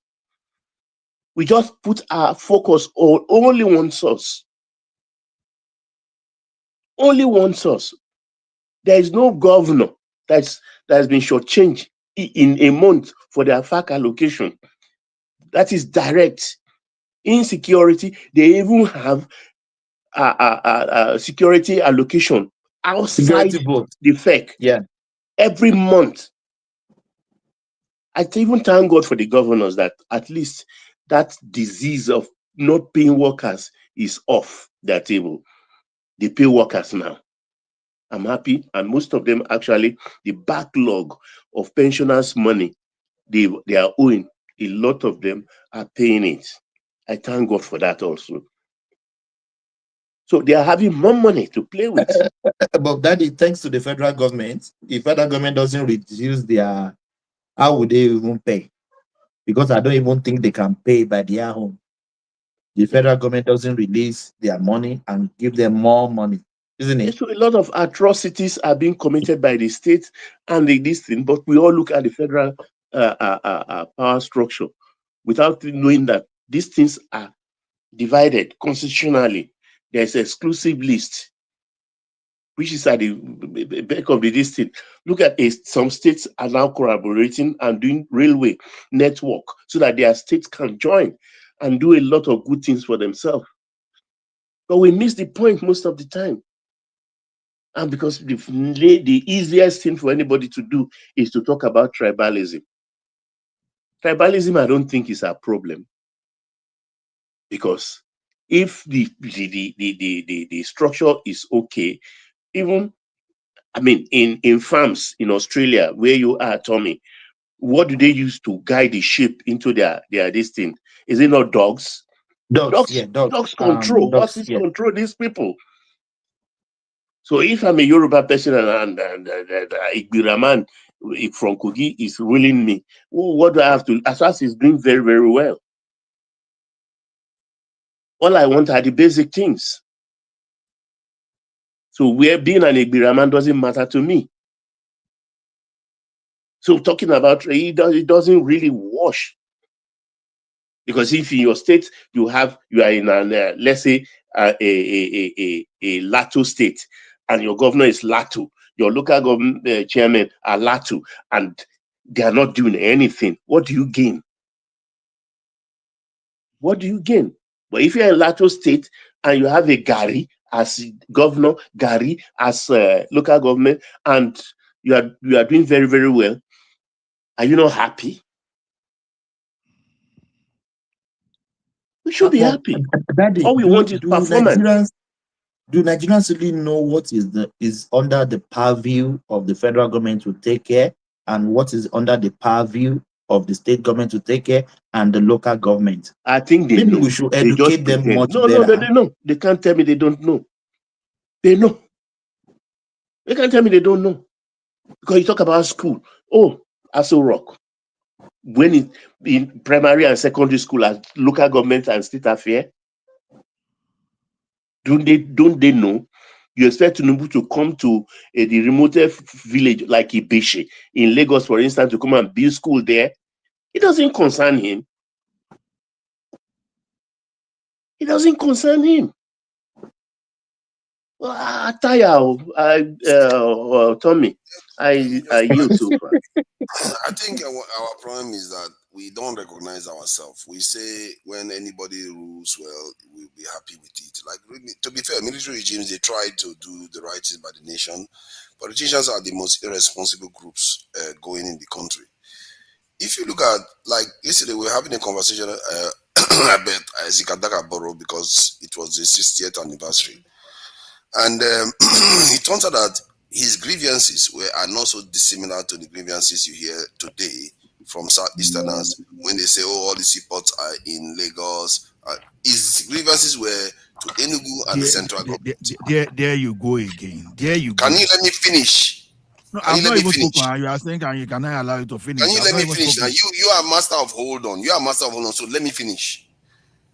We just put our focus on only one source. Only one source. There is no governor that has been shortchanged in a month for their FAC allocation. That is direct. Insecurity, they even have security allocation outside the FEC. Yeah. Every month. I even thank God for the governors that at least that disease of not paying workers is off their table. They pay workers now. I'm happy, and most of them actually, the backlog of pensioners' money they are owing, a lot of them are paying it. I thank God for that also. So they are having more money to play with. But Daddy, thanks to the federal government, the federal government doesn't reduce their, how would they even pay? Because I don't even think they can pay by their own. The federal government doesn't release their money and give them more money, isn't it? So a lot of atrocities are being committed by the state and this thing, but we all look at the federal power structure without knowing that these things are divided constitutionally. There's an exclusive list, which is at the back of this thing. Look at it. Some states are now collaborating and doing railway network so that their states can join and do a lot of good things for themselves. But we miss the point most of the time. And because the easiest thing for anybody to do is to talk about tribalism. Tribalism, I don't think is a problem. Because if the structure is okay, even, I mean, in farms in Australia, where you are, Tommy, what do they use to guide the sheep into their this thing? Is it not dogs? Dogs control. Horses control these people. So if I'm a Yoruba person and Igbiraman from Kogi is ruling me, what do I have to? Asas is doing very, very well. All I want are the basic things. So where being an Igbiraman doesn't matter to me. So talking about it doesn't really wash. Because if in your state you are in an let's say a Lato state, and your governor is Lato, your local government chairman are Lato, and they are not doing anything, what do you gain? What do you gain? But if you're in Lato state and you have a Gary as governor, Gary as local government, and you are doing very, very well, are you not happy? We should be happy. Daddy, all we want is performance. Do Nigerians really know what is under the purview of the federal government to take care, and what is under the purview of the state government to take care, and the local government? I think they maybe know. we should They educate them much No, better. they know. They can't tell me they don't know. They know. They can't tell me they don't know. Because you talk about school. Oh, Aso Rock. When in primary and secondary school as local government and state affair, don't they know? You expect Tinubu to come to the remotest village like Ibeshe in Lagos, for instance, to come and build school there? It doesn't concern him. It doesn't concern him. Tommy, I yield so far. I think our problem is that we don't recognize ourselves. We say when anybody rules well, we'll be happy with it. Like, really, to be fair, military regimes, they try to do the right thing by the nation. Politicians are the most irresponsible groups going in the country. If you look at, like, yesterday we were having a conversation about Isaac Adakaboro because it was the 60th anniversary. And it turns out that his grievances are not so dissimilar to the grievances you hear today from Southeasterners when they say, oh, all the seaports are in Lagos. His grievances were to Enugu and the central government. There you go again. There you go. Can you let me finish? No, Can I've you let not me even finish? spoken. You are saying, can I allow you to finish? Can you I've let not me even finish? Now, spoken. you are master of hold on. You are master of hold on. So let me finish.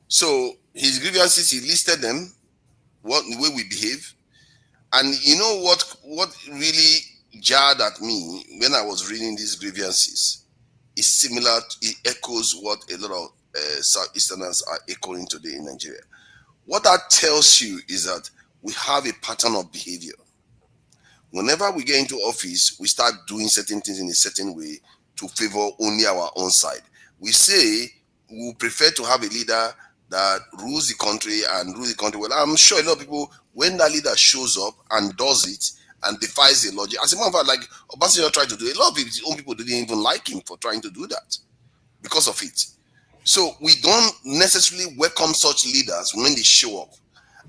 So his grievances, he listed them, the way we behave. And you know what really jarred at me when I was reading these grievances is similar. It echoes what a lot of Southeasterners are echoing today in Nigeria. What that tells you is that we have a pattern of behavior. Whenever we get into office, we start doing certain things in a certain way to favor only our own side. We say we prefer to have a leader that rules the country and rules the country well. I'm sure a lot of people, when that leader shows up and does it and defies the logic, as a matter of fact, like Obasanjo tried to do, a lot of his own people didn't even like him for trying to do that because of it. So we don't necessarily welcome such leaders when they show up.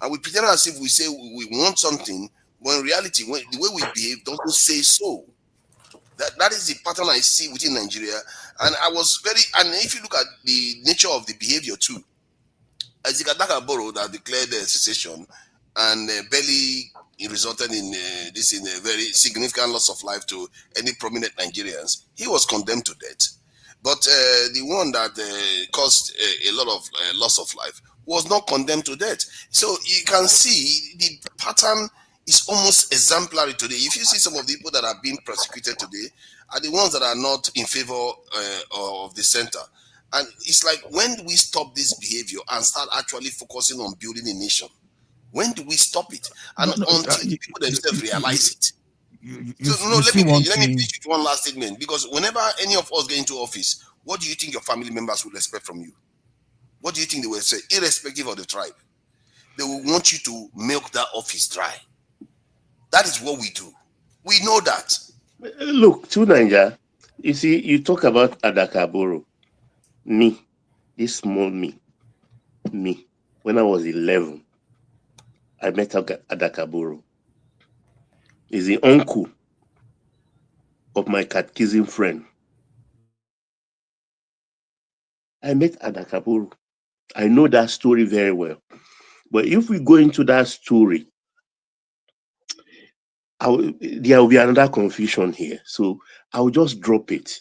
And we pretend as if we say we want something, when in reality, the way we behave doesn't say so. That is the pattern I see within Nigeria. And I was and if you look at the nature of the behavior too, Isaac Adakaboro that declared secession and barely resulted in this in a very significant loss of life to any prominent Nigerians, he was condemned to death. But the one that caused a lot of loss of life was not condemned to death. So you can see the pattern is almost exemplary today. If you see some of the people that are being prosecuted today are the ones that are not in favor of the center. And it's like, when do we stop this behavior and start actually focusing on building a nation? When do we stop it? And until the people themselves realize it. Let me finish with one last statement. Because whenever any of us get into office, what do you think your family members will expect from you? What do you think they will say, irrespective of the tribe? They will want you to milk that office dry. That is what we do. We know that. Look, to Nigeria, you see, you talk about Adakaboro. Me, this small me, when I was 11, I met Adakaboro. He's the uncle of my catechism friend. I met Adakaboro. I know that story very well. But if we go into that story, there will be another confusion here. So I'll just drop it.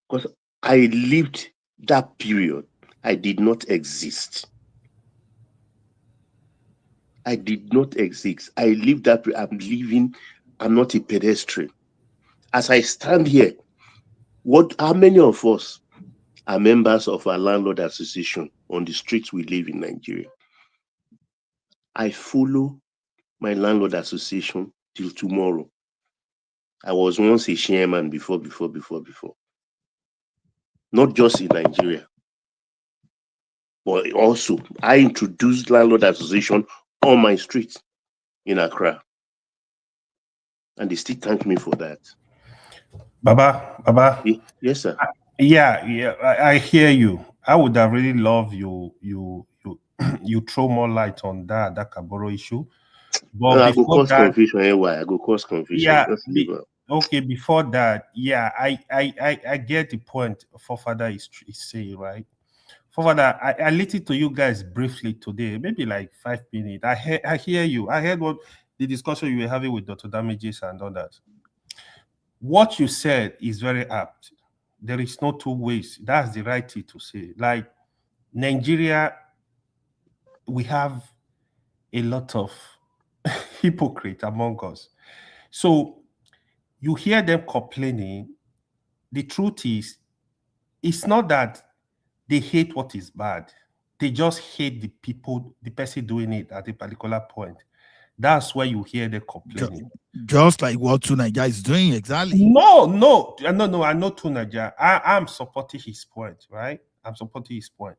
Because I lived that period. I did not exist. I did not exist. I lived that. I'm not a pedestrian. As I stand here, how many of us are members of our landlord association on the streets we live in Nigeria? I follow my landlord association till tomorrow. I was once a chairman before. Not just in Nigeria, but also I introduced landlord association on my street in Accra. And they still thank me for that. Baba. Yes, sir. Yeah, I hear you. I would have really loved you throw more light on that Kaboro issue. But no, I go before cause that, confusion anyway. I go cause confusion. yeah, Just leave it. okay. Before that, yeah, I get the point. Forefather is saying, right. Forefather, I listened to you guys briefly today, maybe like 5 minutes. I hear you. I heard what the discussion you were having with Dr. Damages and others. What you said is very apt. There is no two ways. That's the right thing to say. Like Nigeria, we have a lot of hypocrite among us. So you hear them complaining. The truth is, it's not that they hate what is bad. They just hate the person doing it at a particular point. That's where you hear the complaining. Just like what Tunaja is doing, exactly. No. I know Tunaja. I'm supporting his point, right? I'm supporting his point.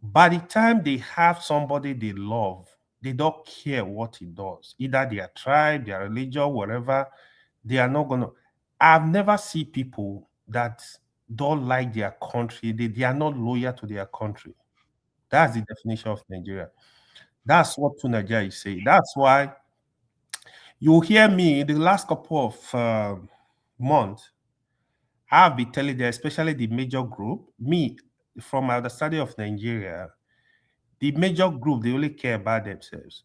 By the time they have somebody they love, they don't care what he does. Either their tribe, their religion, whatever, they are not gonna. I've never seen people that don't like their country. They are not loyal to their country. That's the definition of Nigeria. That's what Tunaja is saying. That's why you hear me in the last couple of months. I've been telling them, especially the major group, me, from my understanding of Nigeria, the major group, they only care about themselves.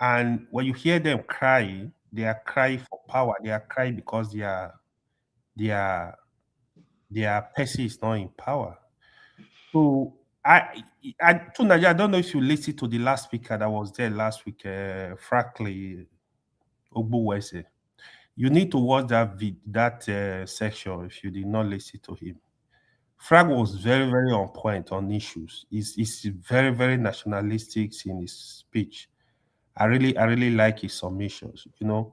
And when you hear them crying, they are crying for power. They are crying because their person is not in power. So Tunaja, I don't know if you listened to the last speaker that was there last week, frankly, Ogbuwese. You need to watch that section if you did not listen to him. Frag was very, very on point on issues. He's very, very nationalistic in his speech. I really like his submissions, you know.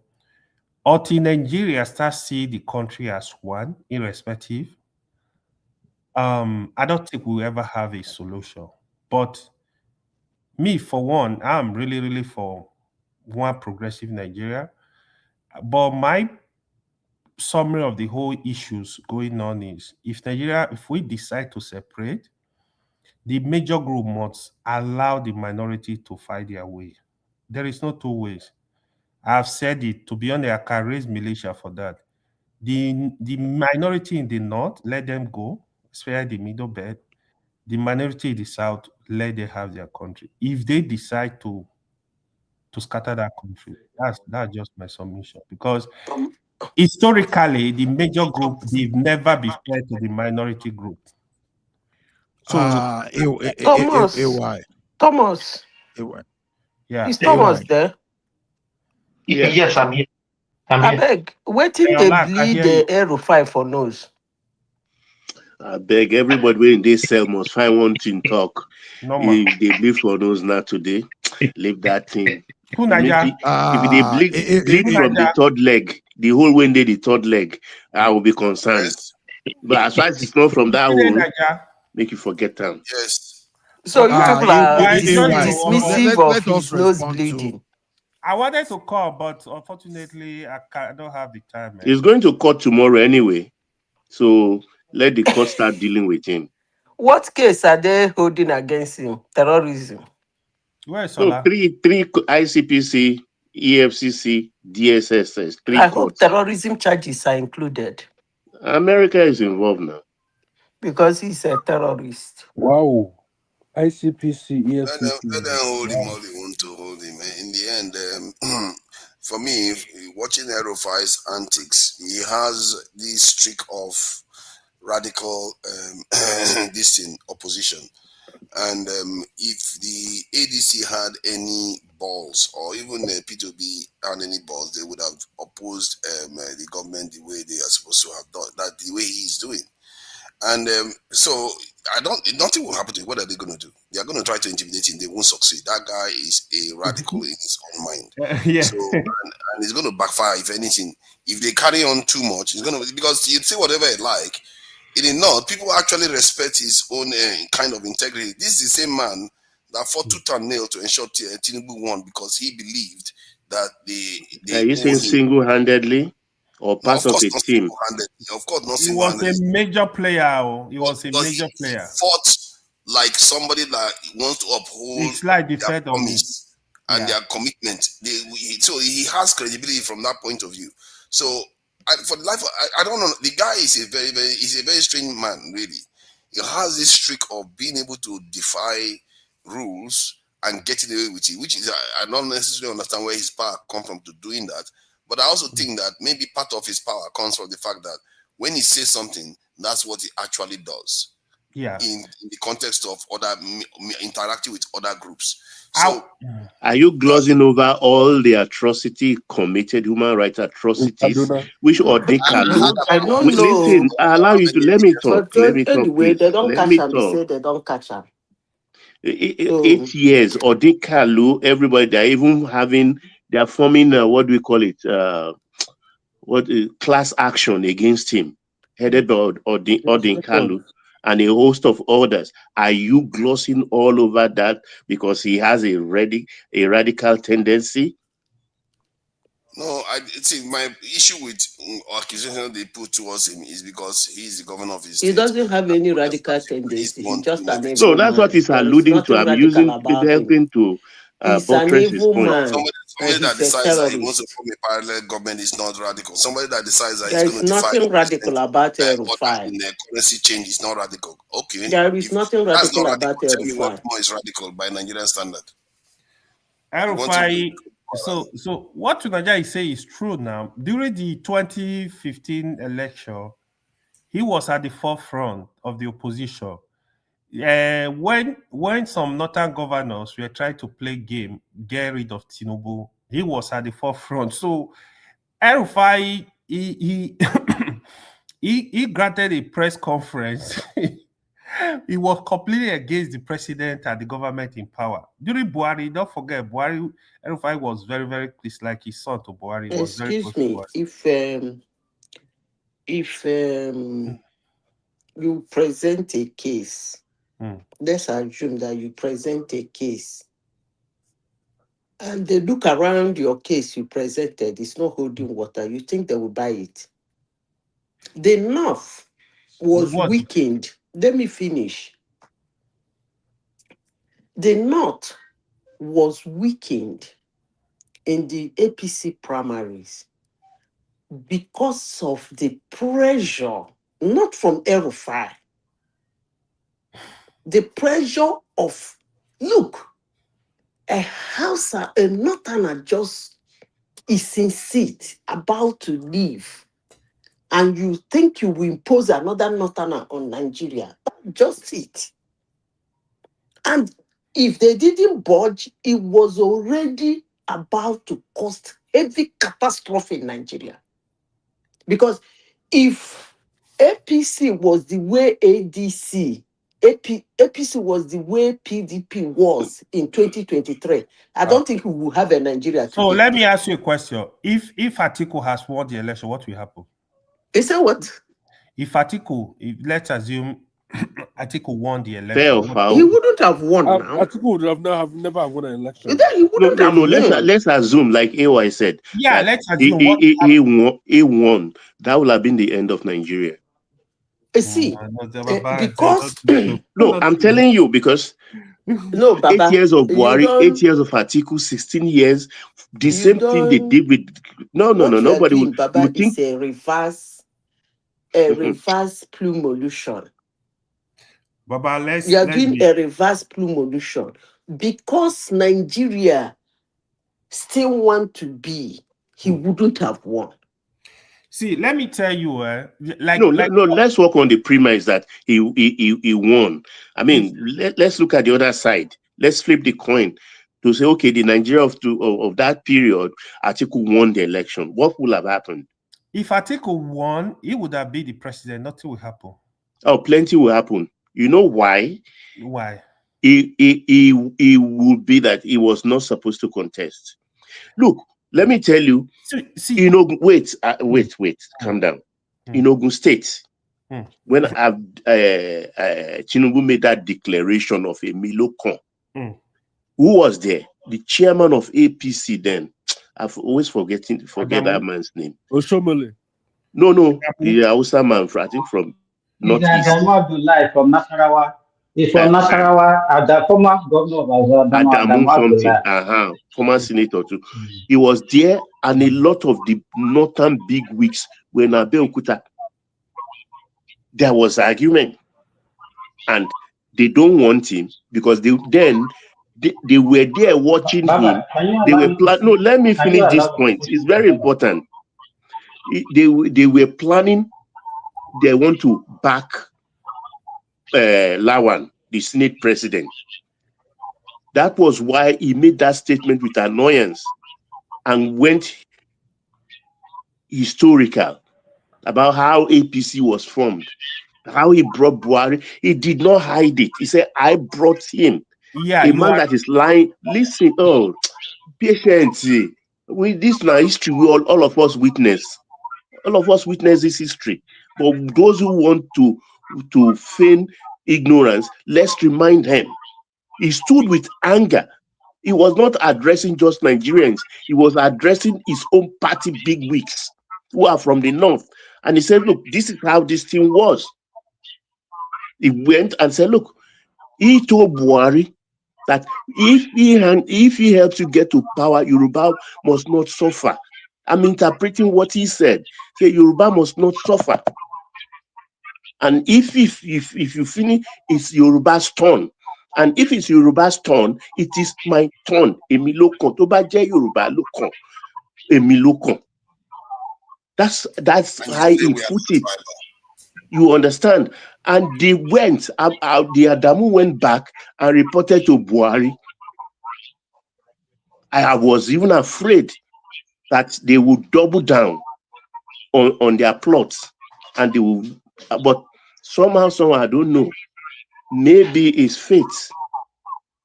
Until Nigeria starts seeing the country as one, irrespective, I don't think we'll ever have a solution. But me, for one, I'm really, really for one progressive Nigeria. But my summary of the whole issues going on is if we decide to separate, the major group must allow the minority to fight their way. There is no two ways. I've said it, to be honest, I can raise militia for that. The minority in the north, let them go, especially the middle belt. The minority in the south, let them have their country. If they decide to scatter that country, that's just my submission. Because historically, the major group, they've never been fair to the minority group. So Thomas. Yeah. Is Thomas there? Yes, I'm here. I beg, waiting they bleed the Aero 5 for nose. I beg everybody when they sell must find one thing talk. If they bleed for nose not today, leave that thing. If they bleed from the third leg, the whole when they the third leg, I will be concerned. But as far as it's not from that hole, make you forget them. Yes. So you people are dismissive of his nose bleeding. I wanted to call, but unfortunately, I don't have the time. Man. He's going to court tomorrow anyway, so let the court start dealing with him. What case are they holding against him? Terrorism. Where is so three ICPC, EFCC, DSSS. I hope terrorism charges are included. America is involved now because he's a terrorist. Wow. ICPC, EFCC. Let them hold him all they want to hold him. In the end, for me, watching Aero5's antics, he has this streak of radical opposition. And if the ADC had any balls, or even the P2B had any balls, they would have opposed the government the way they are supposed to have done that, the way he is doing. And so nothing will happen to him. What are they going to do? They are going to try to intimidate him. They won't succeed. That guy is a radical in his own mind. Yeah. So and it's going to backfire. If anything, if they carry on too much, it's going to, because you'd say whatever you like. In the north, people actually respect his own kind of integrity. This is the same man that fought tooth and nail to ensure Tinubu won because he believed that they are you saying single-handedly? Or part of a team. Of course, not he was a major player. He was a major player. He fought like somebody that wants to uphold it's like their promise and their commitment. So he has credibility from that point of view. So for the life, I don't know. The guy is a very strange man. Really, he has this streak of being able to defy rules and getting away with it, which is I don't necessarily understand where his power comes from to doing that. But I also think that maybe part of his power comes from the fact that when he says something, that's what he actually does. Yeah. In the context of interacting with other groups. So, are you glossing over all the atrocity committed, human rights atrocities, which Odekalu? I don't know. Listen, I allow you to let me talk. Let me talk. Anyway, please. they don't let catch me him. They talk. say they don't catch him. 8 years, Odekalu, everybody, they're even having they are forming what do we call it? Class action against him, headed by Odin Kalu and a host of others. Are you glossing all over that because he has a radical tendency? No, I see. My issue with accusation they put towards him is because he's the governor of his state. He doesn't have any radical tendency. He's just an evil So that's man. what he's There is alluding to. nothing I'm radical using about him. helping to He's an buttress his evil point. man. Somebody And that he's a decides that he wants to terrorist. form a parallel government is not radical. Somebody that decides that There he's is going to defy nothing the radical about order Rufai. in the currency change is not radical. Okay, There is nothing that's radical not about radical, tell me what Rufai. more is radical by Nigerian standard. Erufai, so what Tunaja is saying is true now. During the 2015 election, he was at the forefront of the opposition. When some northern governors were trying to play game, get rid of Tinubu, he was at the forefront. So Erufai, he he granted a press conference. He was completely against the president and the government in power. During Buhari, don't forget, Buhari, Erufai was very, very close, like his son to Buhari. Was very close Excuse me, to Buhari. if you present a case, let's assume that you present a case, and they look around your case you presented, it's not holding water, you think they will buy it. The North was weakened. Let me finish. The North was weakened in the APC primaries because of the pressure, not from Erufai, the pressure of, look, a Hausa, a Northerner just is in seat, about to leave, and you think you will impose another Northerner on Nigeria. That's just it. And if they didn't budge, it was already about to cause heavy catastrophe in Nigeria. Because if APC was the way APC was the way PDP was in 2023, I don't think we will have a Nigeria today. So let me ask you a question. If Atiku has won the election, what will happen? They say what? If let's assume Atiku won the election. He wouldn't have won now. Atiku would have never won an election. He wouldn't have won. Let's assume, like AY said, yeah, let's assume he won. That would have been the end of Nigeria. See, because no, I'm telling you, because no, Baba, 8 years of Buhari, 8 years of Atiku, 16 years, the same thing they did with nobody would, Baba, think it's a reverse plumolution. Baba, you are doing a reverse plumolution because Nigeria still want to be. He wouldn't have won. See, let me tell you, let's work on the premise that he won. I mean, let's look at the other side. Let's flip the coin to say, okay, the Nigeria of that period, Atiku won the election. What would have happened? If Atiku won, he would have been the president. Nothing will happen. Oh, plenty will happen. You know why? Why? He would be that he was not supposed to contest. Look, let me tell you. See, wait, calm down. In Ogun State, when Tinubu made that declaration of Emilio Kon, who was there? The chairman of APC then. I've always forget that man's name. Oshomole. No, the Hausa man, I think from Northeast. Abdullahi from Nasarawa. He's from Nasarawa, the former governor of Adamu something, former senator too. He was there, and a lot of the northern big wigs were in Abeokuta. There was argument, and they don't want him because they were there watching him. They were no. Let me finish this point. It's very important. They were planning. They want to back Lawan, the Senate president. That was why he made that statement with annoyance and went historical about how APC was formed, how he brought Buhari. He did not hide it. He said, I brought him. Yeah, a man that is lying. Listen, patience. With this now history, we all of us witness. All of us witness this history. But those who want to feign ignorance, let's remind him. He stood with anger. He was not addressing just Nigerians. He was addressing his own party bigwigs who are from the north. And he said, look, this is how this thing was. He went and said, look, he told Buhari that if he helps you get to power, Yoruba must not suffer. I'm interpreting what he said. Say Yoruba must not suffer. And if you finish, it's Yoruba's turn. And if it's Yoruba's turn, it is my turn. Èmi ló kàn. Tó bá jẹ́ Yoruba ló kàn. Èmi ló kàn. That's how he put it. You understand? And they went, the Adamu went back and reported to Buhari. I was even afraid that they would double down on their plots, and they will. But somehow, I don't know. Maybe it's fate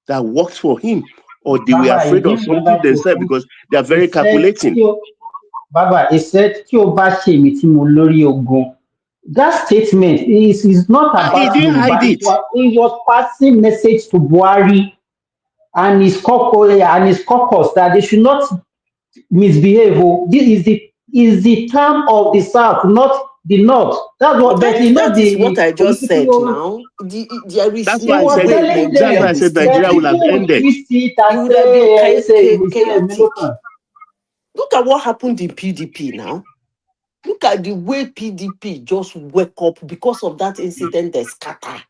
that worked for him, or they were afraid of something themselves because they are very calculating. Baba, he said, that statement is not about he didn't hide it. He was passing message to Buhari and his caucus that they should not misbehave. This is the term of the South, not the North. That's what. That is what I just said now. That's why I said Nigeria will have ended. Look at what happened in PDP now. Look at the way PDP just wake up because of that incident they scatter.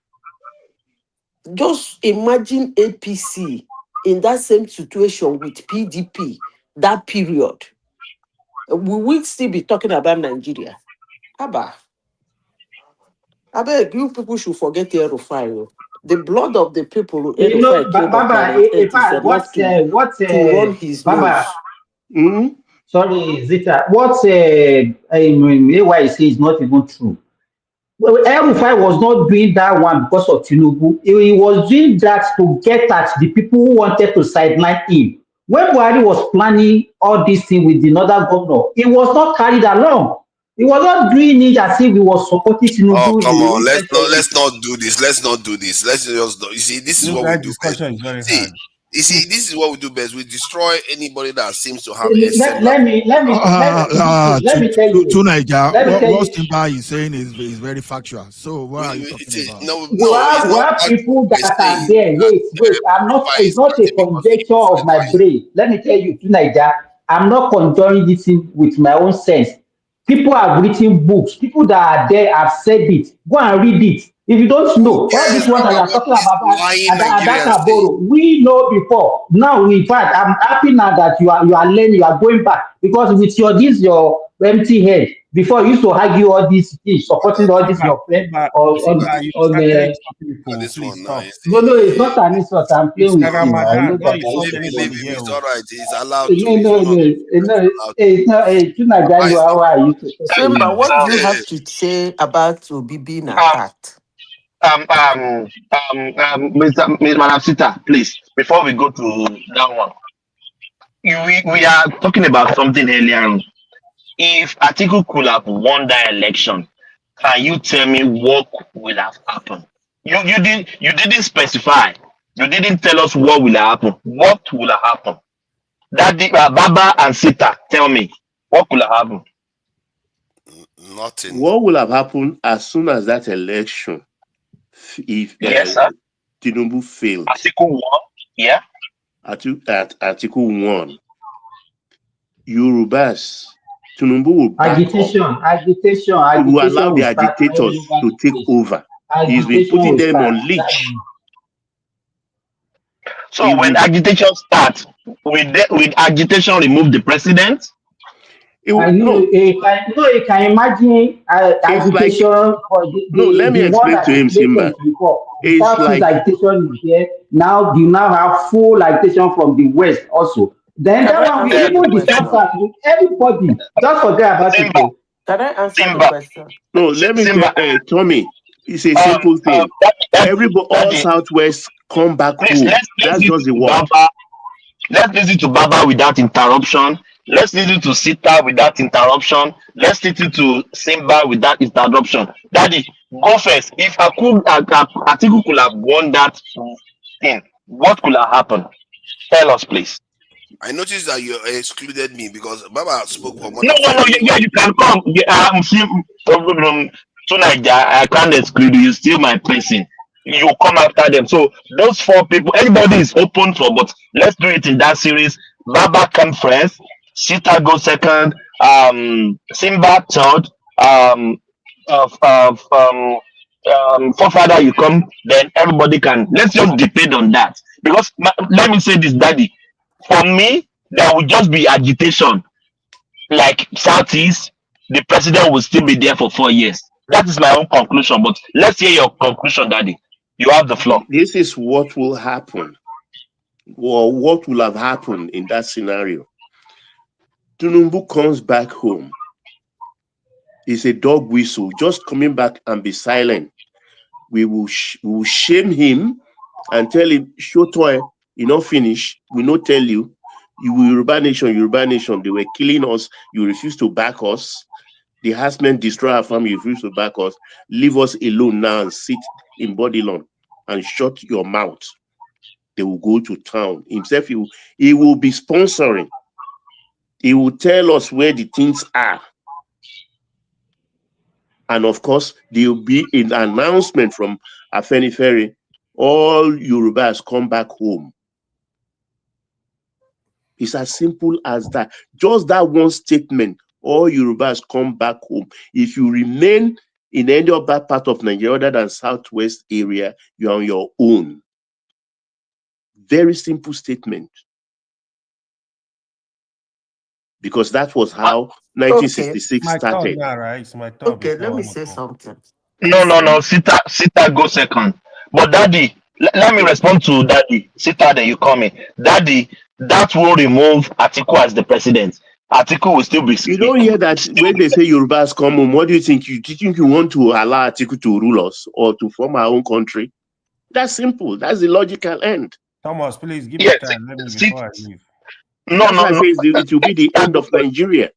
Just imagine APC in that same situation with PDP, that period. We will still be talking about Nigeria. Abba. I beg you people should forget the Erufai. The blood of the people Baba, to run his Baba, nose. Sorry, Zita. What AY says is not even true. Well, Erufai was not doing that one because of Tinubu. He was doing that to get at the people who wanted to sideline him. When Buhari was planning all this thing with the northern governor, it was not carried along. He was not doing it as if he was supporting Tinubu. Oh, come on. Let's not do this. Let's not do this. Let's just do. You see, this is what we do best. You see, this is what we do best. We destroy anybody that seems to have a let me tell you. To Nigeria, what Timba is saying is very factual. So what are you talking about? We have people that are there. Wait. It's not a conjecture of my brain. Let me tell you, to Nigeria, I'm not conjuring this in with my own sense. People have written books. People that are there have said it. Go and read it. If you don't know, all this one that you're talking about, we know before. Now, in fact, I'm happy now that you are learning, you are going back, because with your empty head, before you used to argue all these things, supporting all this your friend this one now. No, it's not an insult. I'm playing with you. I know that. It's all right. It's allowed to. Simba, what do you have to say about Obi being attacked? Mr. Manafsita, please, before we go to that one, we are talking about something earlier on. If Atiku could have won that election, can you tell me what will have happened? You didn't specify. You didn't tell us what will happen. What will have happened? Daddy, Baba and Sita, tell me what will have happened. Nothing. What will have happened as soon as that election? If Tinubu failed, Atiku won. Yeah. Atiku won. Yorubas, Tinubu will agitation. Will allow the agitators to take over. He's been putting them on leash. So when agitation starts, will agitation remove the president? You can imagine agitation for let me explain to him, Simba. It's like agitation is here. Now you have full agitation from the west also. Then that one will even discuss that with everybody. Just forget about it. Can I answer the question? No, let me tell Tommy. It's a simple thing. Everybody, all Southwest, come back home. That's just the word. Let's listen to Baba without interruption. Let's listen to Sita without interruption. Let's listen to Simba without interruption. Daddy, go first. If Atiku could have won that thing, what could have happened? Tell us, please. I noticed that you excluded me because Baba spoke for more No, than no, no. 5 minutes. Yeah, you can come. Yeah, tonight. I can't exclude you. You're still my person. You come after them. So those four people, anybody is open for. But let's do it in that series. Baba come first. Sita go second. Simba third. Of Forefather you come. Then everybody can. Let's just depend on that. Because let me say this, Daddy. For me, there will just be agitation like Southeast, the president will still be there for 4 years. That is my own conclusion. But let's hear your conclusion, Daddy. You have the floor. This is what will happen, or what will have happened in that scenario. Tinubu comes back home. It's a dog whistle, just coming back and be silent. We will shame him and tell him, Shotoy, you not finish. We not tell you. You Yoruba nation, they were killing us. You refuse to back us. The harassment destroy our family. You refuse to back us. Leave us alone now and sit in Bodilon and shut your mouth. They will go to town. Himself, he will be sponsoring. He will tell us where the things are. And of course, there will be an announcement from Afeni Ferry. All Yorubas come back home. It's as simple as that. Just that one statement, all Yorubas come back home. If you remain in any other part of Nigeria other than Southwest area, you're on your own. Very simple statement. Because that was how 1966 started. It's my turn. Okay, let me say something. No. Sita go second. But Daddy, let me respond to Daddy. Sita, then you come in. Daddy, that will remove Atiku as the president. Atiku will still be. You don't hear that when they say Yorubas come home. What do you think? Do you think you want to allow Atiku to rule us or to form our own country? That's simple. That's the logical end. Thomas, please give me time. Let me before I leave. No. It will be the end of Nigeria.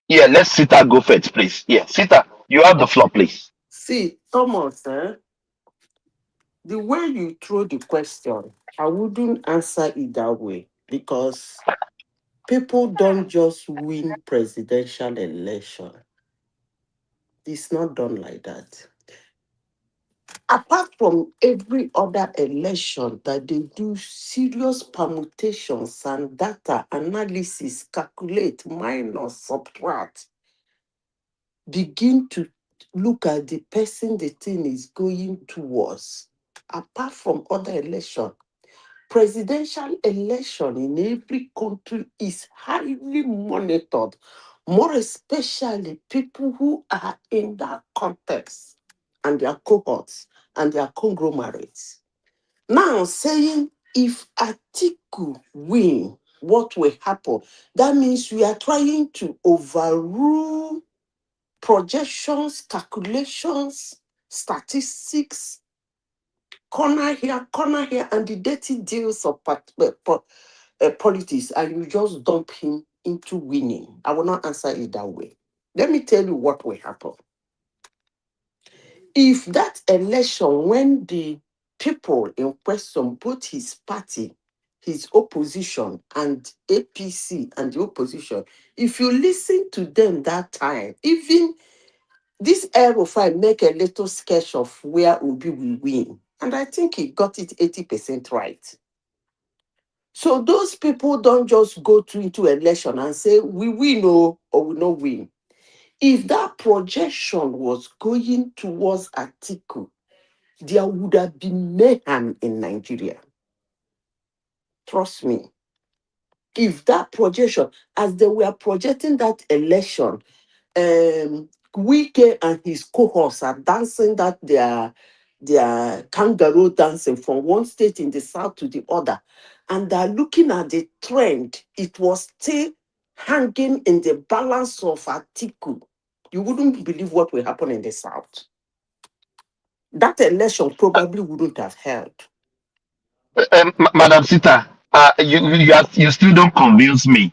Yeah, let Sita go first, please. Yeah, Sita, you have the floor, please. See, Thomas, the way you throw the question, I wouldn't answer it that way because people don't just win presidential election. It's not done like that. Apart from every other election that they do serious permutations and data analysis, calculate, minus, subtract, begin to look at the person the thing is going towards. Apart from other election, presidential election in every country is highly monitored, more especially people who are in that context and their cohorts and their conglomerates. Now saying if Atiku win, what will happen? That means we are trying to overrule projections, calculations, statistics, corner here, and the dirty deals of politics, and you just dump him into winning. I will not answer it that way. Let me tell you what will happen. If that election, when the people in question, both his party, his opposition, and APC and the opposition, if you listen to them that time, even this Aerofile make a little sketch of where Obi will win. And I think he got it 80% right. So those people don't just go into election and say, we win or we not win. If that projection was going towards Atiku, there would have been mayhem in Nigeria. Trust me. If that projection, as they were projecting that election, Wike and his cohorts are dancing that their kangaroo dancing from one state in the south to the other. And they're looking at the trend. It was still hanging in the balance of Atiku. You wouldn't believe what will happen in the south. That election probably wouldn't have held. Madam Sita, you still don't convince me.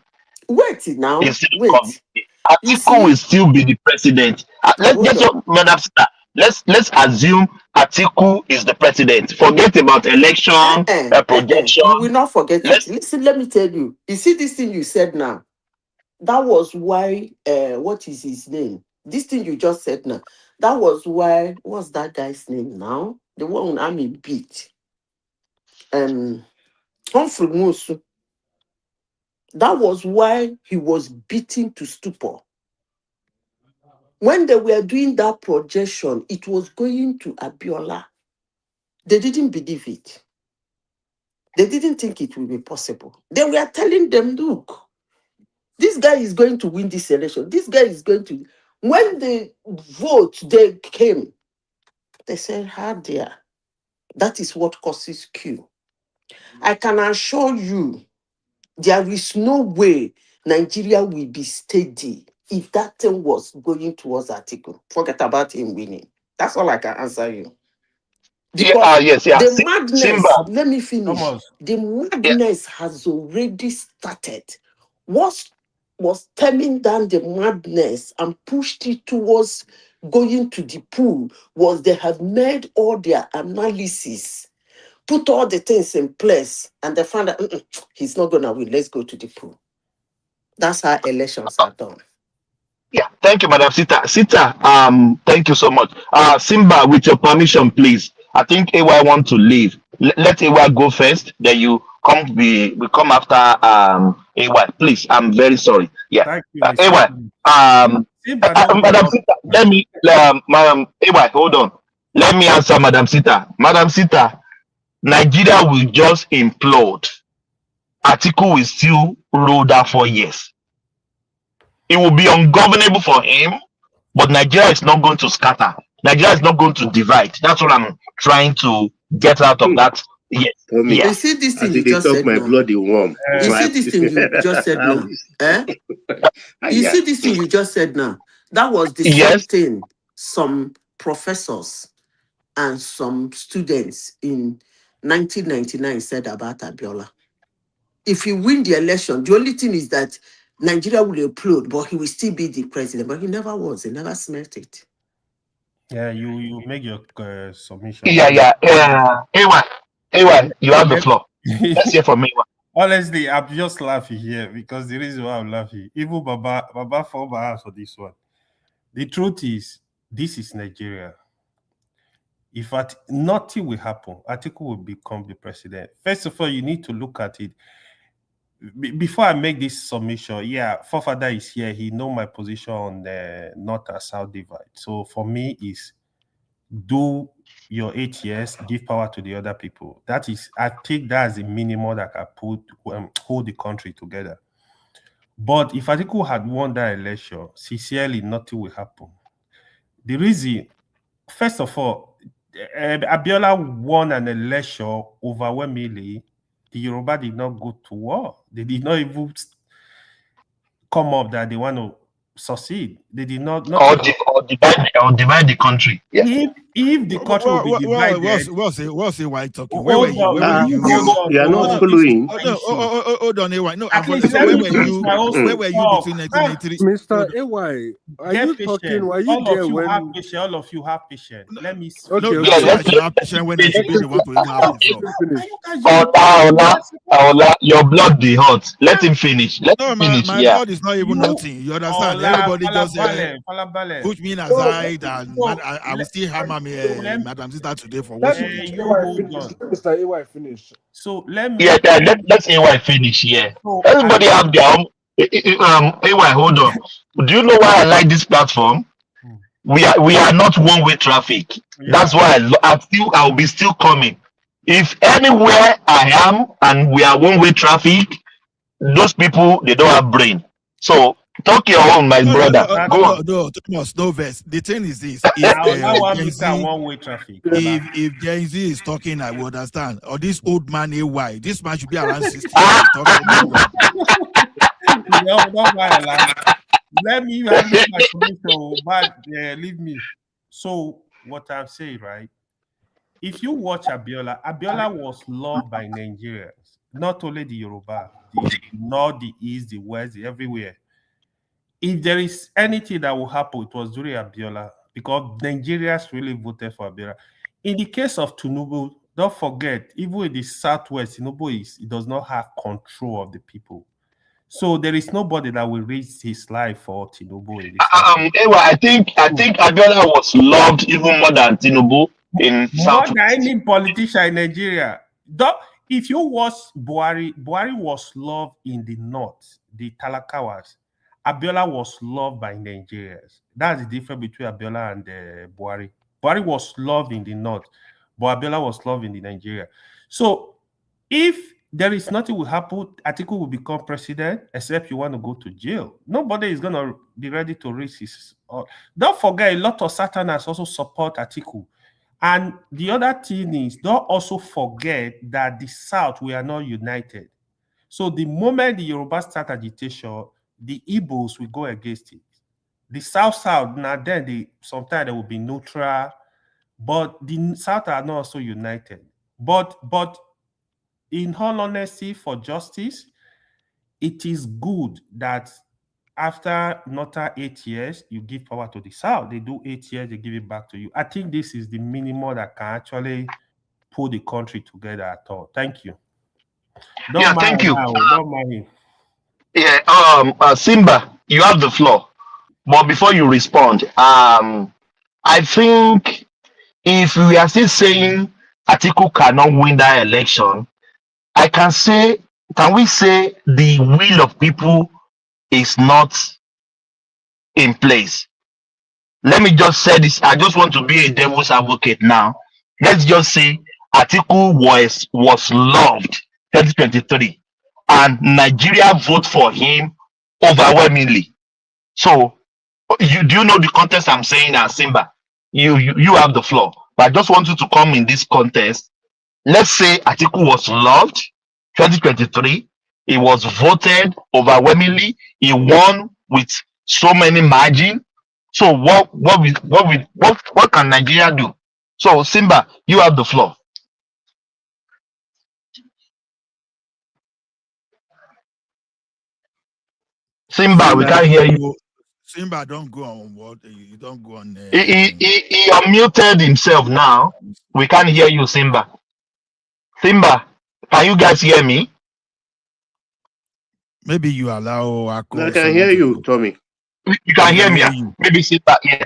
Wait now. Wait. Atiku will still be the president. Madam Sita, let's assume Atiku is the president. Forget about election, projection. You will not forget it. Listen, let me tell you. You see this thing you said now? That was why, what is his name? This thing you just said now. That was why, what's that guy's name now? The one Army beat. Humphrey Musu. That was why he was beaten to stupor. When they were doing that projection, it was going to Abiola. They didn't believe it. They didn't think it would be possible. They were telling them, look, this guy is going to win this election. This guy is going to. When the vote they came, they said, how dear. That is what causes Q. I can assure you, there is no way Nigeria will be steady if that thing was going towards Atiku. Forget about him winning. That's all I can answer you. Because the madness, Simba. let me finish. Thomas. The madness has already started. What was stemming down the madness and pushed it towards going to the pool was they have made all their analysis, put all the things in place, and they found that he's not going to win. Let's go to the pool. That's how elections are done. Yeah, thank you, Madam Sita. Sita, thank you so much. Simba, with your permission, please. I think AY want to leave. Let AY go first. Then you come. We come after AY. Please, I'm very sorry. Yeah, Thank you, AY. Madam Sita, let me, Madam AY, hold on. Let me answer Madam Sita. Madam Sita, Nigeria will just implode. Atiku will still rule that 4 years. It will be ungovernable for him, but Nigeria is not going to scatter. Nigeria is not going to divide. That's what I'm trying to get out of that. Yes. You see this thing you just said my now. bloody warm. You see this thing you just said now. You see this thing you just said now. That was the same thing some professors and some students in 1999 said about Abiola. If he win the election, the only thing is that Nigeria will implode, but he will still be the president. But he never was. He never smelt it. Yeah, you make your submission. Yeah. AY, you have the floor. Let's hear from AY. Honestly, I'm just laughing here because the reason why I'm laughing, even Baba for my house for this one. The truth is, this is Nigeria. If nothing will happen, Atiku will become the president. First of all, you need to look at it. Before I make this submission, Forefather is here. He know my position on the North and South divide. So for me, is do your 8 years, give power to the other people. That is, I think that's the minimum that can hold the country together. But if Atiku had won that election, sincerely, nothing will happen. The reason, first of all, Abiola won an election overwhelmingly. The Yoruba did not go to war. They did not even come up that they want to succeed. They did not divide the country. Yeah. If the country will be divided, what's AY talking? Where were you? You are not following. Hold on, AY. No, where were you between 1983? Mr. AY, are you talking? Were you there when? All of you have patience. Let me. Okay. Have patience when they should be the one to Ola, your blood be hot. Let him finish. Let him finish. My blood is not even nothing. You understand? Everybody just push me aside, and I will still hammer me, Madam Sister, today for what she did. Mr. AY finish. So let me. Let's AY finish. Yeah. Everybody have their own. AY, hold on. Do you know why I like this platform? We are not one-way traffic. That's why I'll be still coming. If anywhere I am and we are one-way traffic, those people, they don't have brain. So talk your own, my brother. Go on. No, Thomas, no verse. The thing is this: one-way traffic. If Gen Z is talking, I will understand. Or this old man, AY, this man should be around 60. Let me have my submission, but leave me. So what I'm saying, right? If you watch Abiola was loved by Nigerians, not only the Yoruba. the north, the east, the west, everywhere. If there is anything that will happen, it was during Abiola, because Nigerians really voted for Abiola. In the case of Tinubu, don't forget, even in the southwest, he does not have control of the people. So there is nobody that will risk his life for Tinubu in the southwest. Anyway, I think Abiola was loved even more than Tinubu in More than southwest. any politician in Nigeria. If you watch Buhari was loved in the north, the Talakawas. Abiola was loved by Nigerians. That's the difference between Abiola and Buhari. Buhari was loved in the north, but Abiola was loved in the Nigeria. So if there is nothing will happen, Atiku will become president, except you want to go to jail. Nobody is going to be ready to risk his... Don't forget, a lot of Satanists also support Atiku. And the other thing is, don't also forget that the South, we are not united. So the moment the Yoruba start agitation, the Igbos will go against it. The South, now then, sometimes they will be neutral, but the South are not also united. But in all honesty, for justice, it is good that after not 8 years, you give power to the South. They do 8 years, they give it back to you. I think this is the minimum that can actually pull the country together at all. Thank you. Thank you. Don't mind. Yeah, Simba, you have the floor. But before you respond, I think if we are still saying Atiku cannot win that election, can we say the will of people is not in place? Let me just say this. I just want to be a devil's advocate now. Let's just say Atiku was loved 2023 and Nigeria vote for him overwhelmingly. So do you know the context I'm saying now, Simba? You have the floor. But I just want you to come in this context. Let's say Atiku was loved 2023. He was voted overwhelmingly. He won with so many margin. So what can Nigeria do? So Simba, you have the floor. Simba, we can't hear you. Simba, don't go on what you don't go on. He unmuted himself now. We can't hear you, Simba. Simba, can you guys hear me? Maybe you allow I can hear you, Tommy. You can hear me. Maybe Simba, yeah.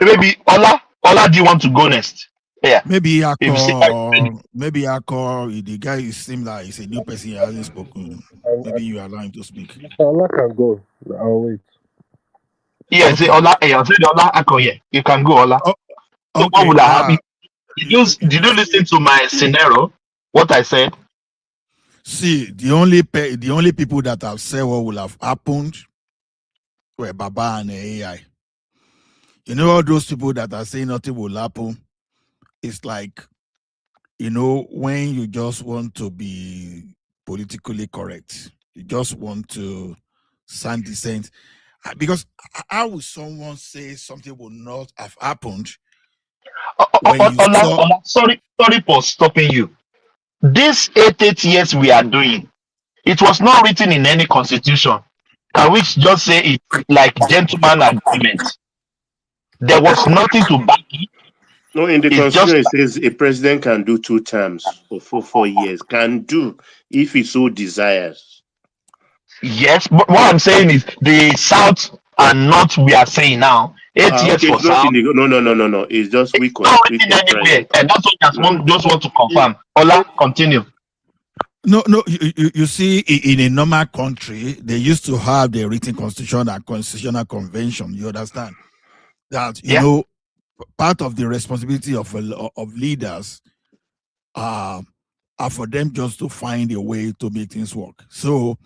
Maybe Ola, do you want to go next? Yeah. Maybe I call the guy. It seems like he's a new person. He hasn't spoken. Maybe you allow him to speak. Ola can go. I'll wait. Yeah, say Ola. Yeah. You can go, Ola. So Okay. what would I have? Did you listen to my scenario? What I said? See, the only people that have said what will have happened were Baba and AI. You know, all those people that are saying nothing will happen, it's like, when you just want to be politically correct, you just want to sound decent. Because how would someone say something will not have happened when you saw... Ola, sorry for stopping you. This 8 years we are doing, it was not written in any constitution. Can we just say it like gentleman agreement? There was nothing to back it. No, in the constitution it says a president can do 2 terms for 4 years. Can do if he so desires. Yes, but what I'm saying is the South and North we are saying now. 8 years for South. No. It's just we constitute anywhere. And that's what I just want to confirm. Ola, continue. No. You see, in a normal country, they used to have the written constitution and constitutional convention. You understand that? Part of the responsibility of leaders are for them just to find a way to make things work. So,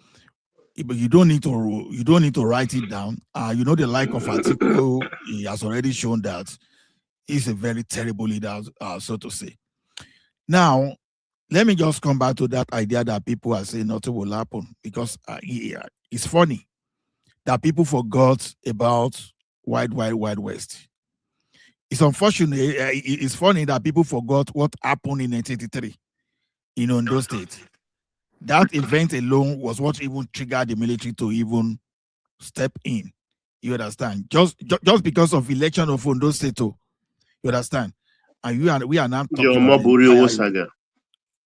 but you don't need to write it down. The like of Atiku, he has already shown that he's a very terrible leader, so to say. Now, let me just come back to that idea that people are saying nothing will happen, because it's funny that people forgot about Wild West. It's unfortunate. It's funny that people forgot what happened in 1983 in Ondo State. That event alone was what even triggered the military to even step in. You understand? Just because of election of Ondo State, you understand? And we are now talking of the entire saga.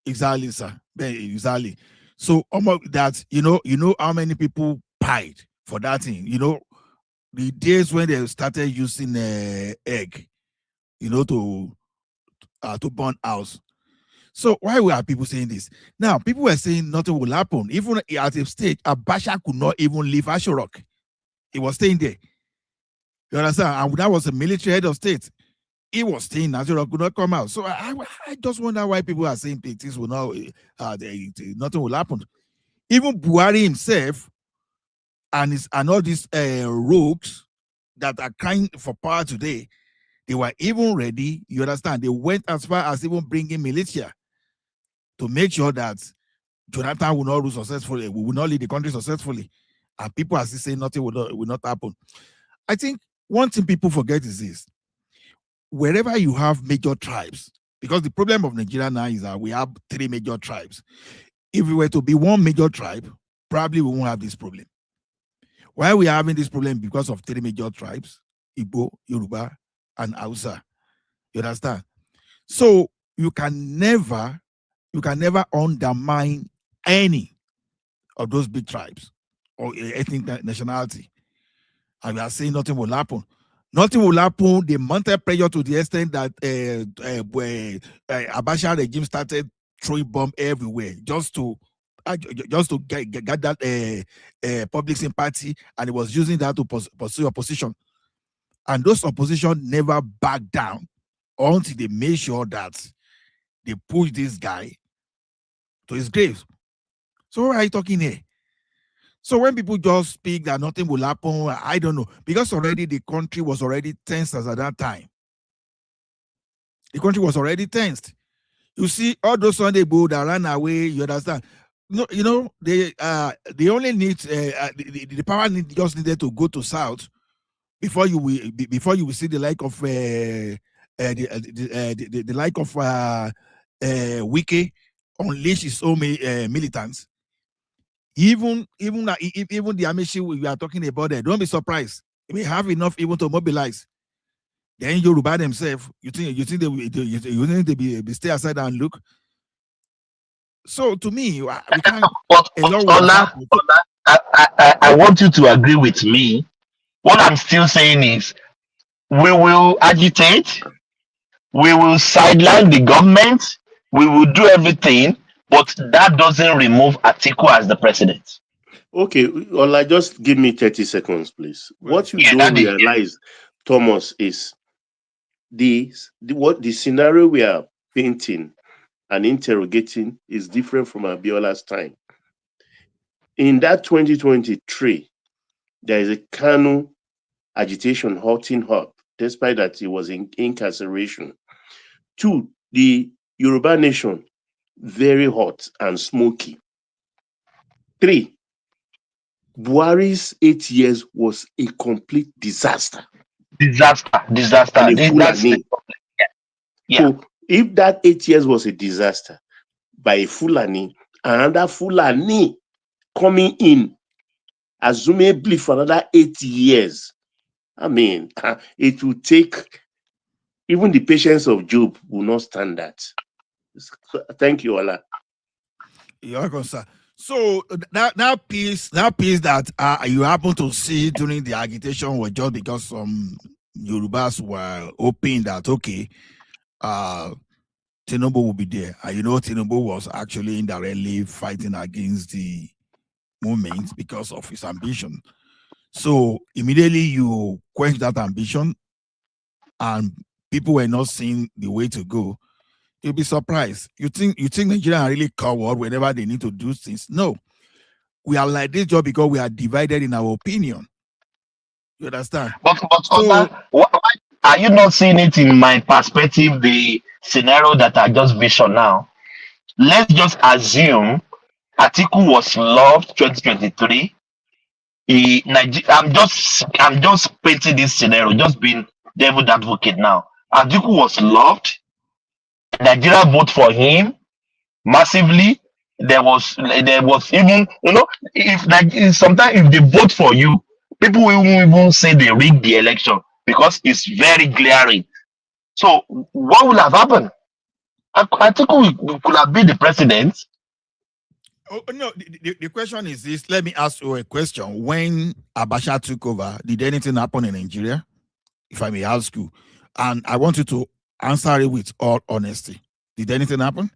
Exactly, sir. Exactly. So that you know how many people pied for that thing. You know, the days when they started using egg, you know, to burn house. So why were people saying this? Now people were saying nothing will happen. Even at a stage, Abacha could not even leave Ashurok. He was staying there. You understand? And that was a military head of state. He was staying. Ashurok could not come out. So I just wonder why people are saying things will not, nothing will happen. Even Buhari himself and all these rogues that are crying for power today, they were even ready. You understand? They went as far as even bringing militia to make sure that Jonathan will not rule successfully. We will not lead the country successfully. And people are still saying nothing will not happen. I think one thing people forget is this. Wherever you have major tribes, because the problem of Nigeria now is that we have 3 major tribes. If we were to be one major tribe, probably we won't have this problem. Why are we having this problem? Because of 3 major tribes, Igbo, Yoruba, and Hausa. You understand? So you can never undermine any of those big tribes or ethnic nationality. And we are saying nothing will happen. Nothing will happen. They mounted pressure to the extent that Abacha regime started throwing bombs everywhere just to get that public sympathy, and it was using that to pursue opposition. And those opposition never backed down until they made sure that they pushed this guy to his grave. So why are you talking here? So when people just speak that nothing will happen, I don't know. Because already the country was already tensed as at that time. The country was already tensed. You see, all those Sunday Igboho that ran away, you understand? No, you know, they only need the power just needed to go to south before you will see the like of the like of Wike unleash his own militants. Even the Amishi we are talking about there, don't be surprised. We have enough even to mobilize. Then Yoruba themselves, you think they be stay aside and look. So to me, we can't. But Ola, I want you to agree with me. What I'm still saying is we will agitate, we will sideline the government, we will do everything, but that doesn't remove Atiku as the president. Okay, Ola, just give me 30 seconds, please. What you don't realize, Thomas, is the scenario we are painting and interrogating is different from Abiola's time. In that 2023, there is a Kanu agitation hotting up, despite that he was in incarceration. 2, the Yoruba nation, very hot and smoky. 3, Buhari's 8 years was a complete disaster. Disaster. And a Fulani. So if that 8 years was a disaster by a Fulani, another Fulani coming in, assumably for another 8 years, I mean, it will take, even the patience of Job will not stand that. So, thank you, Ola. You're welcome, sir. So that piece that you happen to see during the agitation was just because some Yorubas were hoping that Tinubu will be there. And you know, Tinubu was actually indirectly fighting against the movement because of his ambition. So immediately you quench that ambition and people were not seeing the way to go. You'll be surprised. You think Nigerians are really coward whenever they need to do things? No. We are like this job because we are divided in our opinion. You understand? But Ola, why are you not seeing it in my perspective, the scenario that I just visioned now? Let's just assume Atiku was loved 2023. I'm just painting this scenario, just being devil advocate now. Atiku was loved. Nigeria vote for him massively. there was even, if like sometimes if they vote for you, people will even say they rigged the election because it's very glaring. So what will have happened? I think we could have been the president. Oh, no, the question is this. Let me ask you a question. When Abacha took over, did anything happen in Nigeria? If I may ask you. And I want you to answer it with all honesty. Did anything happen?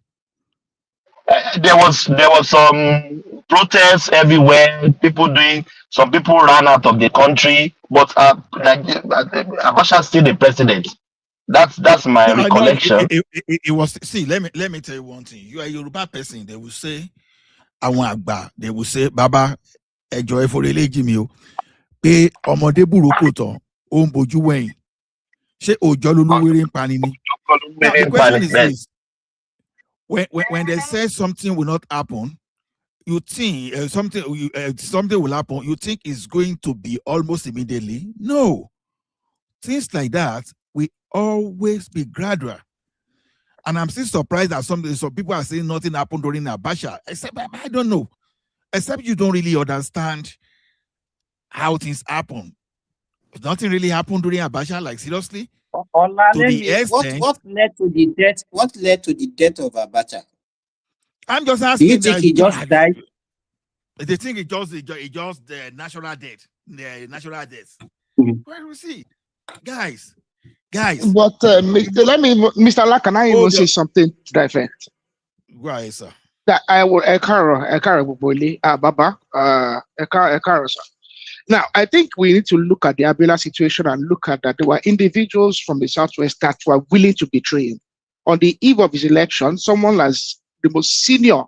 There was some protests everywhere. Some people ran out of the country, but Abacha still the president. That's my No, I know recollection. it was. See, let me tell you one thing. You are a Yoruba person. They will say, "Àwọn àgbà." They will say, "Baba, ẹjọ́ for mi o." Pé ọmọdé burúkú tán, ó ń bojú wẹ̀yìn. Ṣé òjò lolúwere ń pani ni? Now the question is this: when they say something will not happen, you think something will happen. You think it's going to be almost immediately? No, things like that will always be gradual. And I'm still surprised that some people are saying nothing happened during Abacha. Except I don't know. Except you don't really understand how things happen. Nothing really happened during Abacha. Like seriously. To the extent, what led to the death? What led to the death of Abacha? I'm just asking. Do you think he just died? They think it just the natural death. The natural death. Well, we see, guys. But Mr. La, can I even say something to that effect? Go ahead, sir. That I will Baba, sir. Now, I think we need to look at the Abiola situation and look at that there were individuals from the Southwest that were willing to betray him. On the eve of his election, someone as the most senior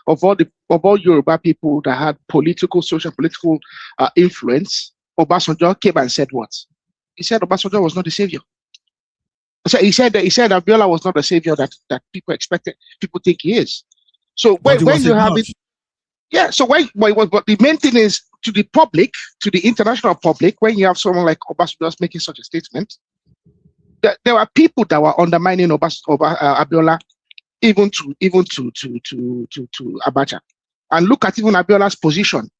of all Yoruba people that had social political influence, Obasanjo came and said what? He said Obasanjo was not the savior. So he said Abiola was not the savior that people expected, people think he is. So when you have it, yeah. So but the main thing is to the public, to the international public, when you have someone like Obasanjo making such a statement, that there were people that were undermining Abiola, even to Abacha, and look at even Abiola's position.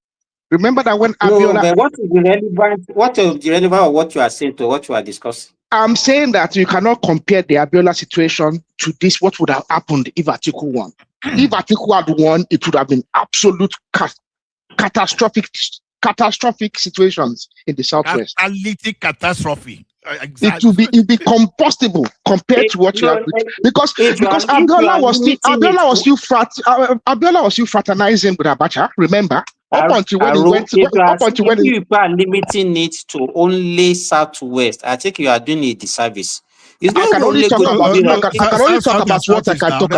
Remember that when Abiola, but what is the relevant? What is the relevant of what you are saying to what you are discussing? I'm saying that you cannot compare the Abiola situation to this. What would have happened if Atiku won? If Atiku had won, it would have been absolute catastrophic situations in the Southwest. Catalytic catastrophe. Exactly. It be combustible compared to what you have, because Abiola was still fraternizing with Abacha. Remember, up until when you are limiting it to only Southwest, I think you are doing a disservice. I can only talk about what I can talk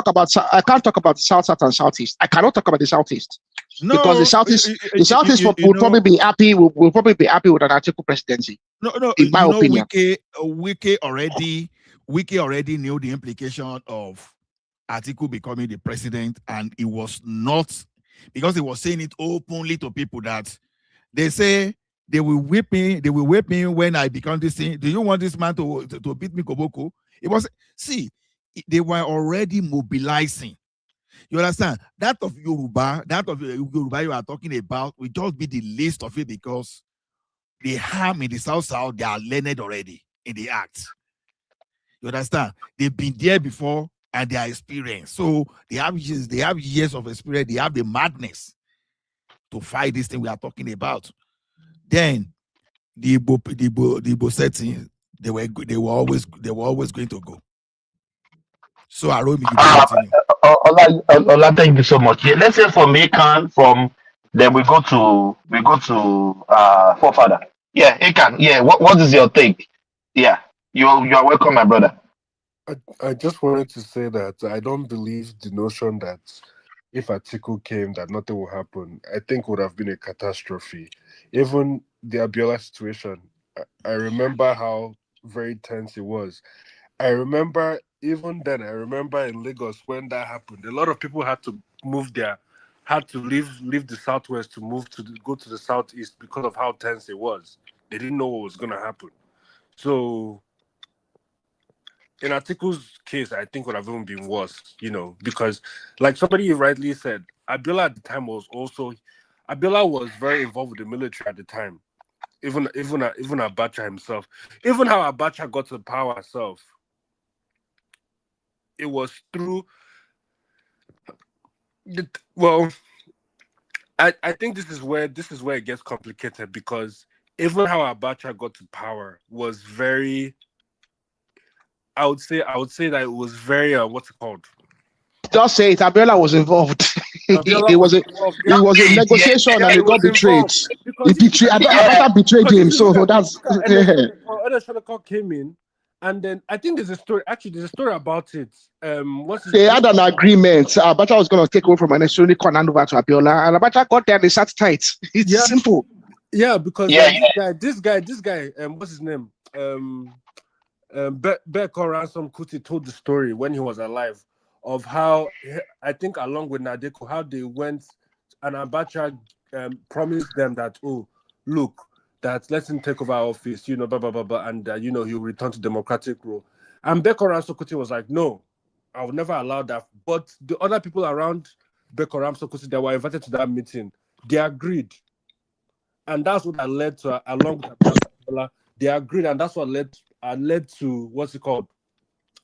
about. I can't talk about the South and Southeast. I cannot talk about the Southeast. No, because the Southeast will probably be happy. Will probably be happy with an Atiku presidency. No. In my opinion, Wike already knew the implication of Atiku becoming the president, and it was not because he was saying it openly to people that they say they will whip me. They will whip me when I become this thing. Do you want this man to beat me, Koboko? It was they were already mobilizing. You understand? That of Yoruba you are talking about will just be the least of it because the harm in the South, they are learned already in the act. You understand? They've been there before and they are experienced. So they have years of experience. They have the madness to fight this thing we are talking about. Then the Igbo setting, they were always going to go. So Aromi, you can continue. Ola, thank you so much. Yeah, let's say from Akan, then we go to forefather. Yeah, Akan. Yeah, what is your take? Yeah, you are welcome, my brother. I just wanted to say that I don't believe the notion that if Atiku came, that nothing will happen. I think would have been a catastrophe. Even the Abiola situation, I remember how very tense it was. I remember even then. I remember in Lagos when that happened, a lot of people had to leave the Southwest to go to the Southeast because of how tense it was. They didn't know what was going to happen. So in Atiku's case, I think would have even been worse, because like somebody rightly said, Abiola at the time Abiola was very involved with the military at the time. Even Abacha himself, even how Abacha got to power itself, it was through. I think this is where it gets complicated, because even how Abacha got to power was very. I would say that it was very what's it called? Just say it. Abiola was involved. It was a negotiation and he got betrayed. Abacha betrayed him. So that's Egbetokun came in, and then I think there's a story. Actually, there's a story about it. They had an agreement. Abacha was going to take over from Enesoni, hand over to Abiola, and Abacha got there. They sat tight. It's simple. Yeah, because this guy, what's his name? Beko Ransom Kuti told the story when he was alive of how, I think along with Nadeko, how they went and Abacha promised them that, oh, look, that let him take over our office, blah, blah, blah, blah, and, he'll return to democratic rule. And Beko Ransom Kuti was like, no, I would never allow that. But the other people around Beko Ransom Kuti that were invited to that meeting, they agreed. And that's what led to, along with Abiola, they agreed, and that's what led to what's it called?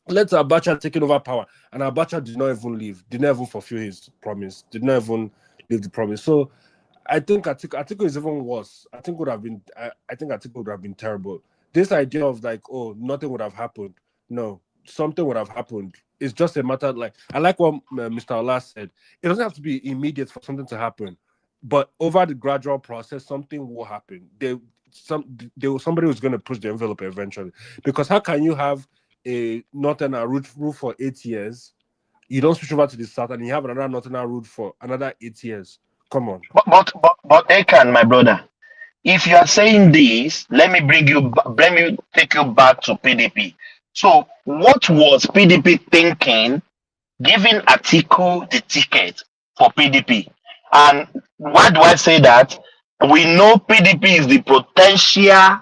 Led to Abacha taking over power, and Abacha did not even leave, did not even fulfill his promise, did not even leave the promise. So I think Atiku is even worse. I think Atiku would have been terrible. This idea of like, oh, nothing would have happened. No, something would have happened. It's just a matter like, I like what Mr. Ola said. It doesn't have to be immediate for something to happen, but over the gradual process, something will happen. Somebody was going to push the envelope eventually. Because how can you have a northerner rule for 8 years, you don't switch over to the south, and you have another northerner rule for another 8 years? Come on. But Ekan, my brother, if you are saying this, let me take you back to PDP. So what was PDP thinking, giving Atiku the ticket for PDP? And why do I say that? We know PDP is the potential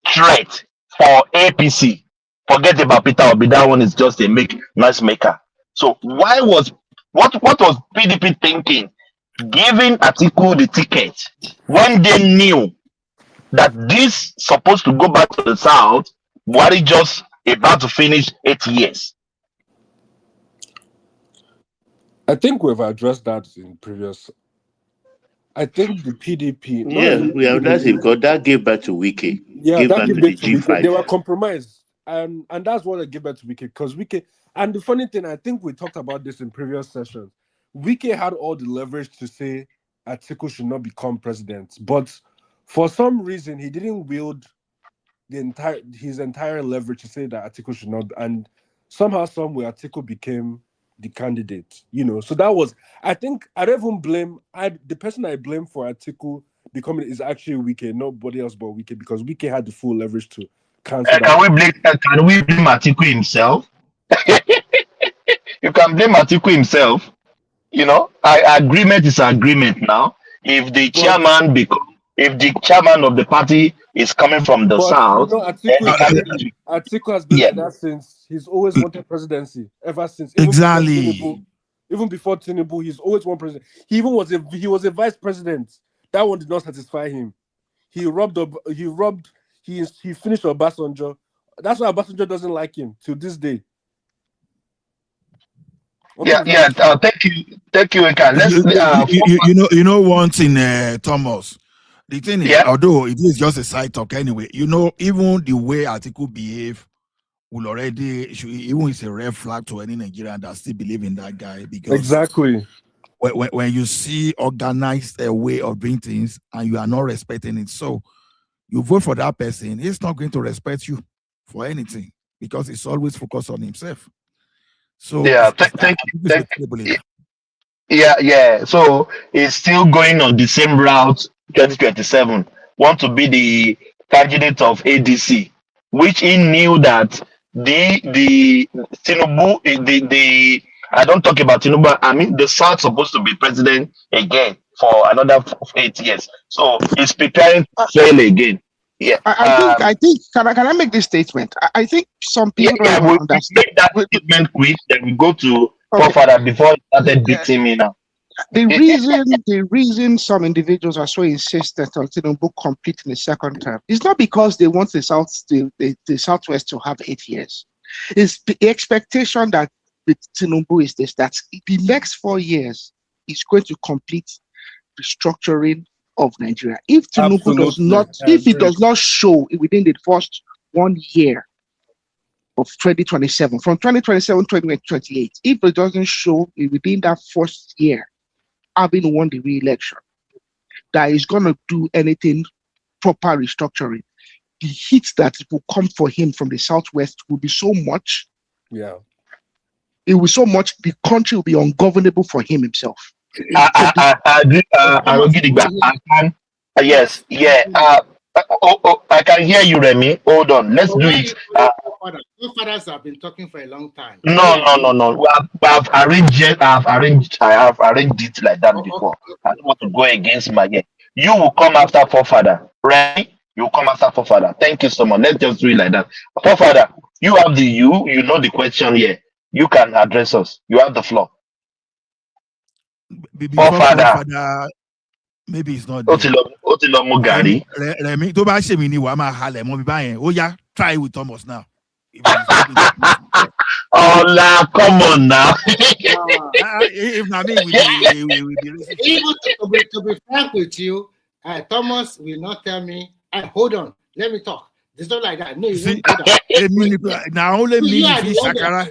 threat for APC. Forget about Peter Obi. That one is just a noise maker. So what was PDP thinking, giving Atiku the ticket when they knew that this supposed to go back to the south? Buhari just about to finish 8 years. I think we've addressed that in previous. I think the PDP. We have addressed it because that gave back to Wiki. Yeah, that gave back to the G5. They were compromised, and that's what they gave back to Wiki, because Wiki. And the funny thing, I think we talked about this in previous sessions. Wiki had all the leverage to say Atiku should not become president, but for some reason he didn't wield his entire leverage to say that Atiku should not. And somehow, someway, Atiku became the candidate. So that was. I think I don't even blame. The person I blame for Atiku becoming is actually Wike, nobody else but Wike, because Wike had the full leverage to cancel that. Can we blame Atiku himself? You can blame Atiku himself. Agreement is agreement now. If the chairman of the party is coming from the south, Atiku has been like that since. He's always wanted presidency ever since. Even before Tinubu, he's always wanted president. He was a vice president. That one did not satisfy him. He finished Obasanjo. That's why Obasanjo doesn't like him to this day. Thank you, Ekan. You know one thing, Thomas. The thing is, although it is just a side talk anyway, even the way Atiku behave will already, even it's a red flag to any Nigerian that still believe in that guy. Because exactly when you see organized way of doing things and you are not respecting it, so you vote for that person, he's not going to respect you for anything because he's always focused on himself. So thank you. So it's still going on the same route. 2027 want to be the candidate of ADC, which he knew that the Tinubu, the I don't talk about Tinubu. I mean the South supposed to be president again for another 8 years. So he's preparing to fail again. Yeah. I think. Can I make this statement? I think some people don't even we understand. make that statement quick, then we go to Okay. forefather before he started beating me now. The reason some individuals are so insistent on Tinubu completing the second term is not because they want the Southwest to have 8 years. It's the expectation that with Tinubu is this, that the next 4 years is going to complete the structuring of Nigeria. If Tinubu does not, if it does not show within the first 1 year of 2027, from 2027 to 2028, if it doesn't show within that first year, having won the re-election, that is going to do anything proper restructuring, the heat that will come for him from the Southwest will be so much. Yeah. It will so much, the country will be ungovernable for him himself. I agree. Yes, yeah. I can hear you, Remy. Hold on. Let's do it. Fathers have been talking for a long time. No. I have arranged it like that before. I don't want to go against my game. You will come after forefather, right? You will come after forefather. Thank you so much. Let's just do it like that. Forefather, you have you know the question here. You can address us. You have the floor. Forefather, maybe it's not there. Otilo Mugari. Remy, tó bá ṣe mí ni wàá máa halẹ̀ mọ́ mi báyẹn. Ó yá, try with Thomas now. Oh, la, come on now. If not me, we Even to be frank with you, Thomas will not tell me, hold on, let me talk. It's not like that. No, you won't do that. Now only me is Shakara.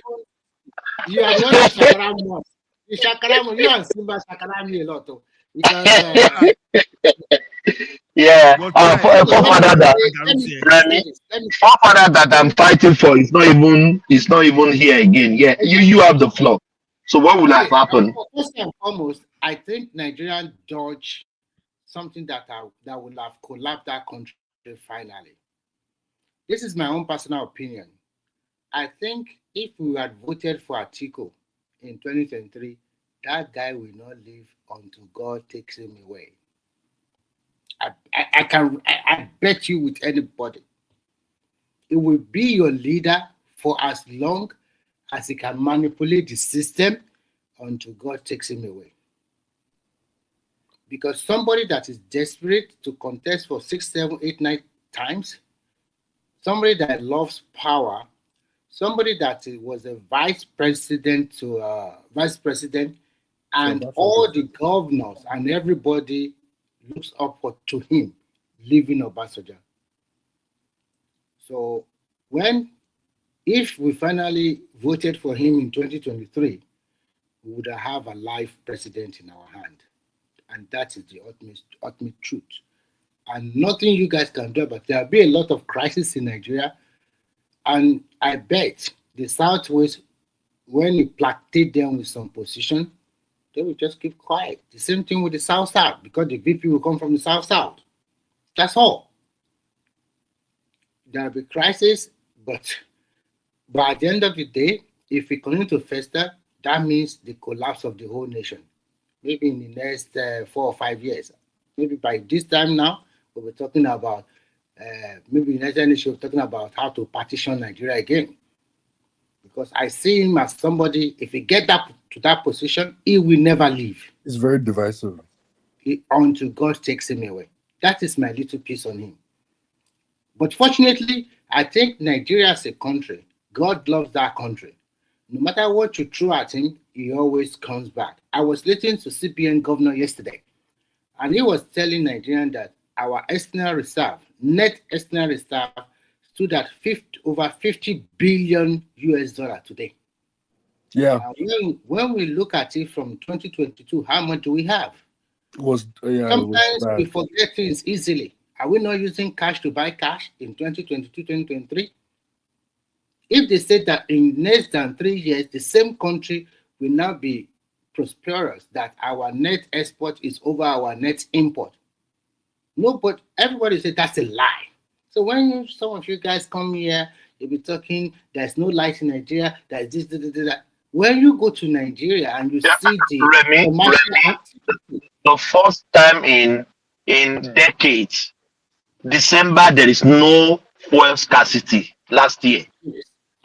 You are the one that Shakara more. You and Simba Shakara me a lot. Because yeah, forefather that I'm fighting for is not even here again. Yeah, you have the floor. So what will have happened? First and foremost, I think Nigerians dodge something that would have collapsed that country finally. This is my own personal opinion. I think if we had voted for Atiku in 2023, that guy will not live until God takes him away. I bet you with anybody. It will be your leader for as long as he can manipulate the system until God takes him away. Because somebody that is desperate to contest for 6, 7, 8, 9 times, somebody that loves power, somebody that was a vice president, and all the governors and everybody looks up to him, leaving Obasanjo. So if we finally voted for him in 2023, we would have a live president in our hand. And that is the ultimate truth. And nothing you guys can do about it. There'll be a lot of crisis in Nigeria. And I bet the Southwest, when you placate them with some position, they will just keep quiet. The same thing with the South-South, because the VP will come from the South-South. That's all. There'll be crisis, but by the end of the day, if we continue to fester, that means the collapse of the whole nation. Maybe in the next 4 or 5 years. Maybe by this time now, we'll be talking about, maybe the next generation, we're talking about how to partition Nigeria again. Because I see him as somebody, if he get to that position, he will never leave. It's very divisive. Until God takes him away. That is my little piece on him. But fortunately, I think Nigeria as a country, God loves that country. No matter what you throw at him, he always comes back. I was listening to CBN governor yesterday, and he was telling Nigerians that our external reserve, net external reserve, stood at over 50 billion US dollar today. Yeah. When we look at it from 2022, how much do we have? Sometimes we forget things easily. Are we not using cash to buy cash in 2022, 2023? If they said that in less than 3 years, the same country will now be prosperous, that our net export is over our net import. No, but everybody said that's a lie. So when some of you guys come here, you'll be talking, there's no light in Nigeria, there's this, that. When you go to Nigeria and you see the first time in decades December there is no fuel scarcity last year.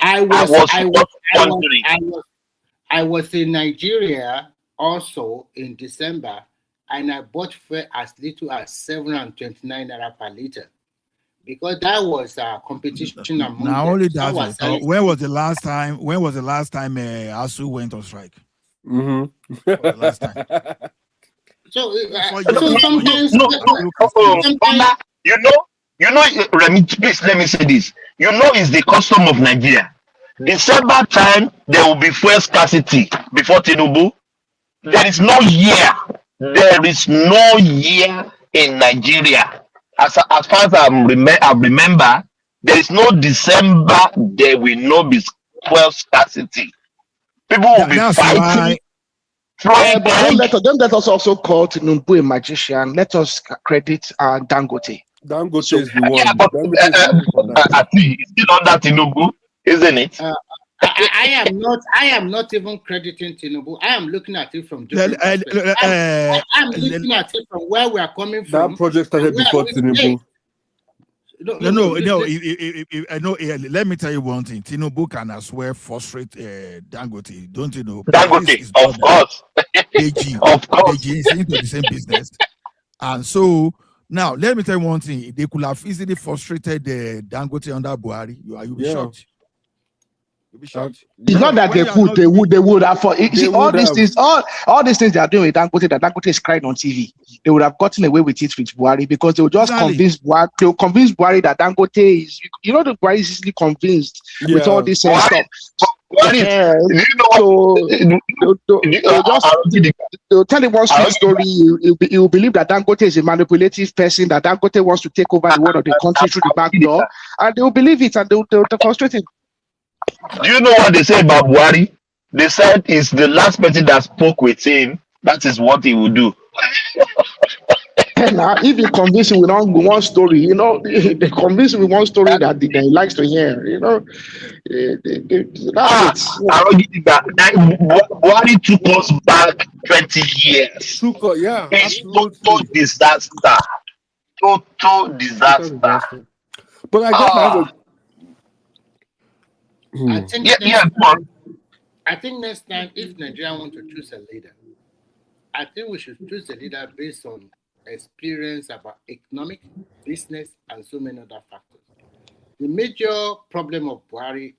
I was in Nigeria also in December, and I bought fuel as little as 729 naira per liter, because that was a competition among Now them. only Some were that. selling. When was the last time? When was the last time ASU went on strike? Mm-hmm. The last time. So, sometimes, sometimes you know, Remy, please let me say this. You know, it's the custom of Nigeria. December time, there will be fuel scarcity before Tinubu. There is no year. There is no year in Nigeria. As far as I remember, there is no December. There will not be fuel scarcity. People will be fighting. But don't let us also call Tinubu a magician. Let us credit Dangote. Dangote is the one. Yeah, but it's still under Tinubu, isn't it? I am not even crediting Tinubu. I am looking at it from different perspectives. I'm looking at it from where we are coming from. That project started before Tinubu. No. Let me tell you one thing. Tinubu can as well frustrate Dangote. Don't you know? Dangote, of course. Of course. DG is into the same business. And so now let me tell you one thing. They could have easily frustrated Dangote under Buhari. You'll be shocked. You'll be shocked. It's not that they would have. All these things they are doing with Dangote, that Dangote is crying on TV. They would have gotten away with it with Buhari, because they will just convince Buhari. They will convince Buhari that Dangote is. The Buhari is easily convinced with all this stuff. They'll tell him one sweet story. He will believe that Dangote is a manipulative person, that Dangote wants to take over the world of the country through the back door, and they will believe it, and they'll frustrate him. Do you know what they say about Buhari? They said it's the last person that spoke with him. That is what he will do. Now, if you convince him with one story, they convince him with one story that he likes to hear. That's it. Buhari took us back 20 years. It's total disaster. Total disaster. But I guess I have a I think next time, if Nigeria want to choose a leader, I think we should choose a leader based on experience about economic, business, and so many other factors. The major problem of Buhari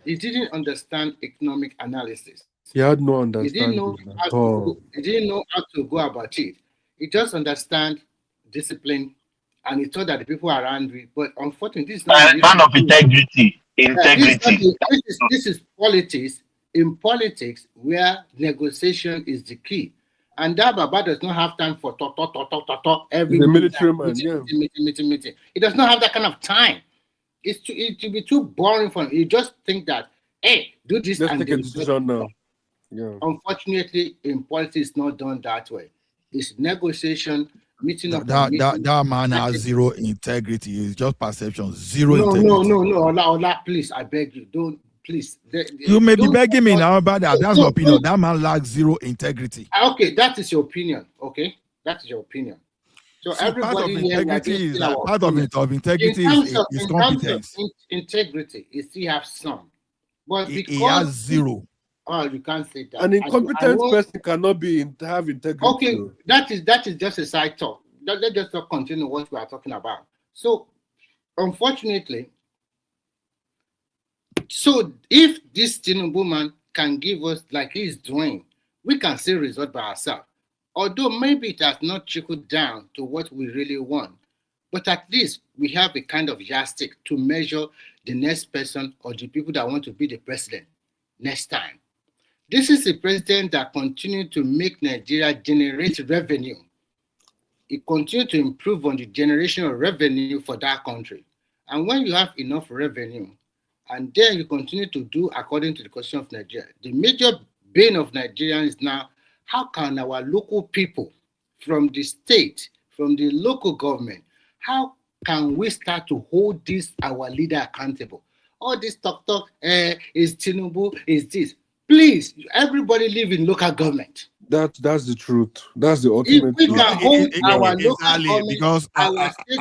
he didn't understand economic analysis. He had no understanding at all. He didn't know how to go about it. He just understand discipline, and he thought that the people around him. But unfortunately, this is not man of integrity. This is politics. In politics, where negotiation is the key, and that Baba does not have time for every the military man. Meeting. He does not have that kind of time. It will be too boring for him. You just think that, hey, do this. Let's take a decision now. Yeah. Unfortunately, in politics, it's not done that way. It's negotiation. That man has zero integrity. It's just perception. Zero integrity. No. Ola, please, I beg you, don't. Please. You may be begging me now about that. That's your opinion. That man lacks zero integrity. Okay, that is your opinion. Okay, that is your opinion. So everybody part of integrity is competence. Integrity, you still have some, but he has zero. Oh, you can't say that. An incompetent person cannot have integrity. Okay, that is just a side talk. Let's just continue what we are talking about. So, unfortunately, if this Tinubu man can give us like he's doing, we can see result by ourselves. Although maybe it has not trickled down to what we really want, but at least we have a kind of yardstick to measure the next person or the people that want to be the president next time. This is a president that continues to make Nigeria generate revenue. It continues to improve on the generation of revenue for that country. And when you have enough revenue, and then you continue to do according to the Constitution of Nigeria, the major bane of Nigerians is now, how can our local people from the state, from the local government, how can we start to hold our leader accountable? All this talk, is Tinubu, is this. Please, everybody live in local government. That's the truth. That's the If ultimate we truth. can hold our local Exactly, government, because our state,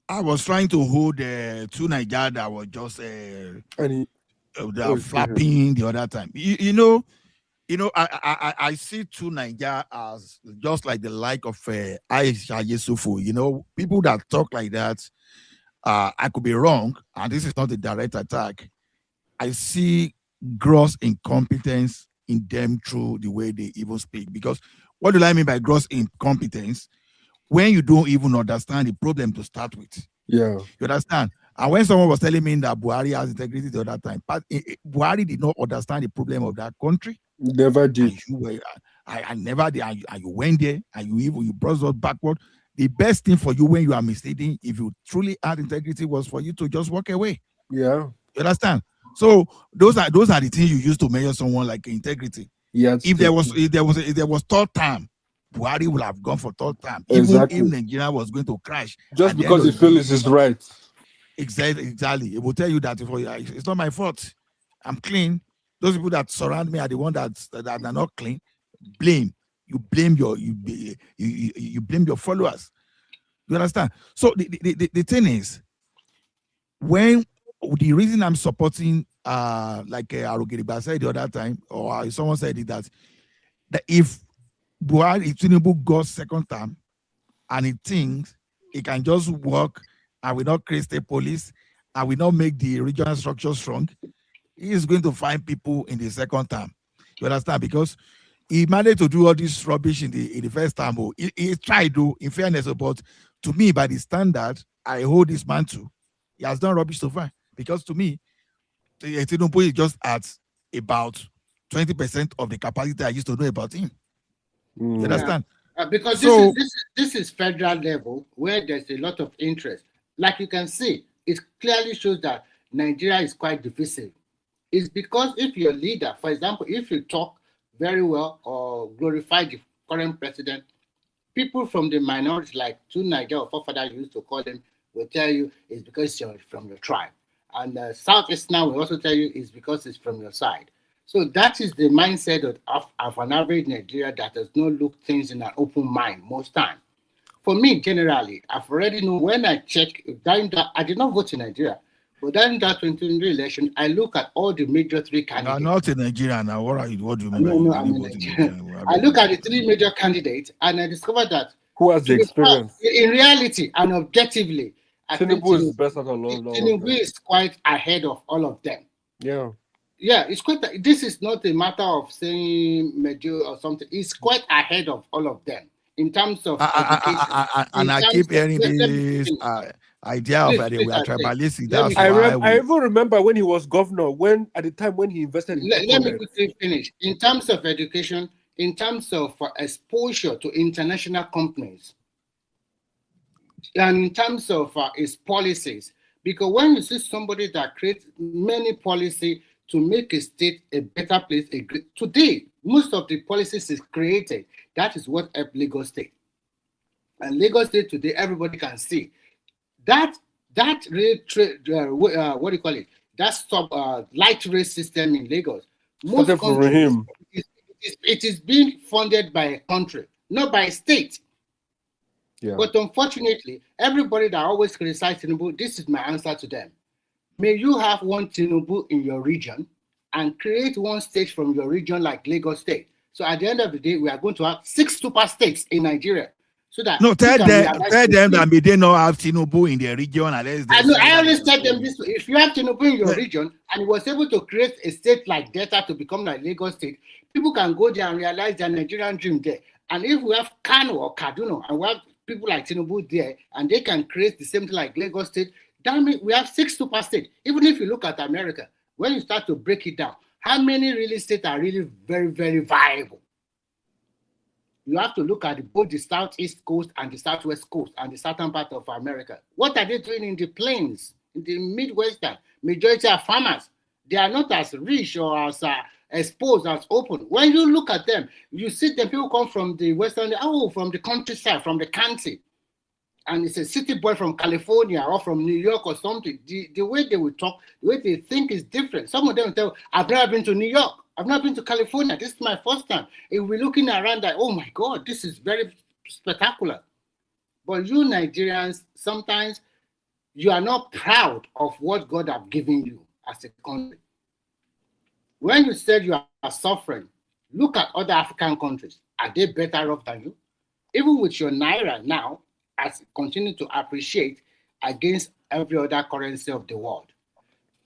I was trying to hold two Nigeria that were just And they are okay. flapping the other time. I see two Nigeria as just like the like of Aisha Yesufu. People that talk like that. I could be wrong, and this is not a direct attack. I see gross incompetence in them through the way they even speak. Because what do I mean by gross incompetence? When you don't even understand the problem to start with. Yeah. You understand? And when someone was telling me that Buhari has integrity the other time, but Buhari did not understand the problem of that country. Never did. And I never did. And you went there and you brought us backward. The best thing for you when you are misleading, if you truly had integrity, was for you to just walk away. Yeah. You understand? So those are the things you use to measure someone like integrity. Yeah. If there was third time, Buhari would have gone for third time, Exactly. even if Nigeria was going to crash. Just because he feels it's right. Exactly. It will tell you that it's not my fault. I'm clean. Those people that surround me are the ones that are not clean. Blame. You blame you blame your followers. You understand? So the thing is, when the reason I'm supporting like Arugiriba said the other time, or someone said it, that if Tinubu got second term and he thinks he can just work and will not create state police and will not make the regional structure strong, he is going to find people in the second term. You understand? Because he managed to do all this rubbish in the first time. He tried to, in fairness, but to me, by the standard I hold this man to, he has done rubbish so far. Because to me, Tinubu is just at about 20% of the capacity I used to know about him. You understand? Because this is federal level where there's a lot of interest. Like you can see, it clearly shows that Nigeria is quite divisive. It's because if your leader, for example, if you talk very well or glorify the current president, people from the minority, like two Nigeria or forefathers used to call them, will tell you it's because you're from your tribe. And Southeast now will also tell you it's because it's from your side. So that is the mindset of an average Nigerian that does not look things in an open mind most time. For me, generally, I've already known when I check, I did not vote in Nigeria, but during that 2023 election, I look at all the major three candidates. You're not in Nigeria now. What do you mean? No, I'm in Nigeria. I look at the three major candidates and I discovered that who has the experience? In reality and objectively, I think Tinubu is best out of all of them. Tinubu is quite ahead of all of them. Yeah. Yeah, it's quite. This is not a matter of saying major or something. It's quite ahead of all of them in terms of education. I keep hearing this idea of we are tribalistic. That's why I even remember when he was governor, at the time when he invested in let me quickly finish. In terms of education, in terms of exposure to international companies, and in terms of its policies, because when you see somebody that creates many policies to make a state a better place, today, most of the policies is created. That is what helped Lagos State. And Lagos State today, everybody can see that what do you call it? That light rail system in Lagos. Most countries, it is being funded by a country, not by a state. Yeah. But unfortunately, everybody that always criticizes Tinubu, this is my answer to them. May you have one Tinubu in your region and create one state from your region like Lagos State. So at the end of the day, we are going to have 6 super states in Nigeria. So that tell them that may they not have Tinubu in their region. I always tell them this: if you have Tinubu in your region and he was able to create a state like Delta to become like Lagos State, people can go there and realize their Nigerian dream there. And if we have Kano or Kaduna and we have people like Tinubu there and they can create the same thing like Lagos State, that means we have 6 super states. Even if you look at America, when you start to break it down, how many real states are really very, very viable? You have to look at both the southeast coast and the southwest coast and the southern part of America. What are they doing in the plains, in the Midwestern? Majority are farmers. They are not as rich or as exposed, as open. When you look at them, you see the people come from the western, from the countryside, from the country. And it's a city boy from California or from New York or something. The way they will talk, the way they think is different. Some of them tell, I've never been to New York. I've not been to California. This is my first time. If we're looking around like, oh my God, this is very spectacular. But you Nigerians, sometimes you are not proud of what God have given you as a country. When you said you are suffering, look at other African countries. Are they better off than you? Even with your Naira now, as continue to appreciate against every other currency of the world.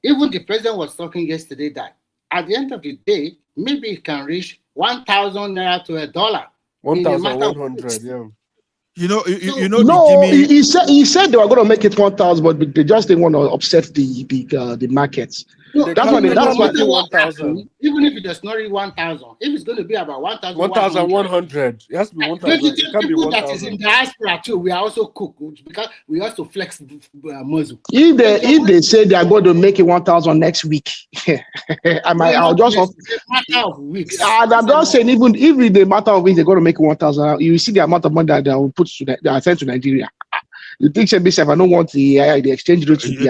Even the president was talking yesterday that at the end of the day, maybe it can reach 1,000 naira to $1 in a matter of 1,100, weeks. yeah. You know, No, he said they were going to make it 1,000, but they just didn't want to upset the markets. No, That's why. what happened, even if it does not reach 1,000, if it's going to be about 1,100. It has to be 1,000. Don't you It think can't be people that is 1,000. in diaspora too, we are also cooked because we also flex muscle. If they say they are going to make it 1,000 next week, I'll just. It's a matter of weeks. I'm just saying, even if in the matter of weeks they're going to make it 1,000, you see the amount of money that they will put to that are sent to Nigeria. You think safe? I don't want the exchange rate to be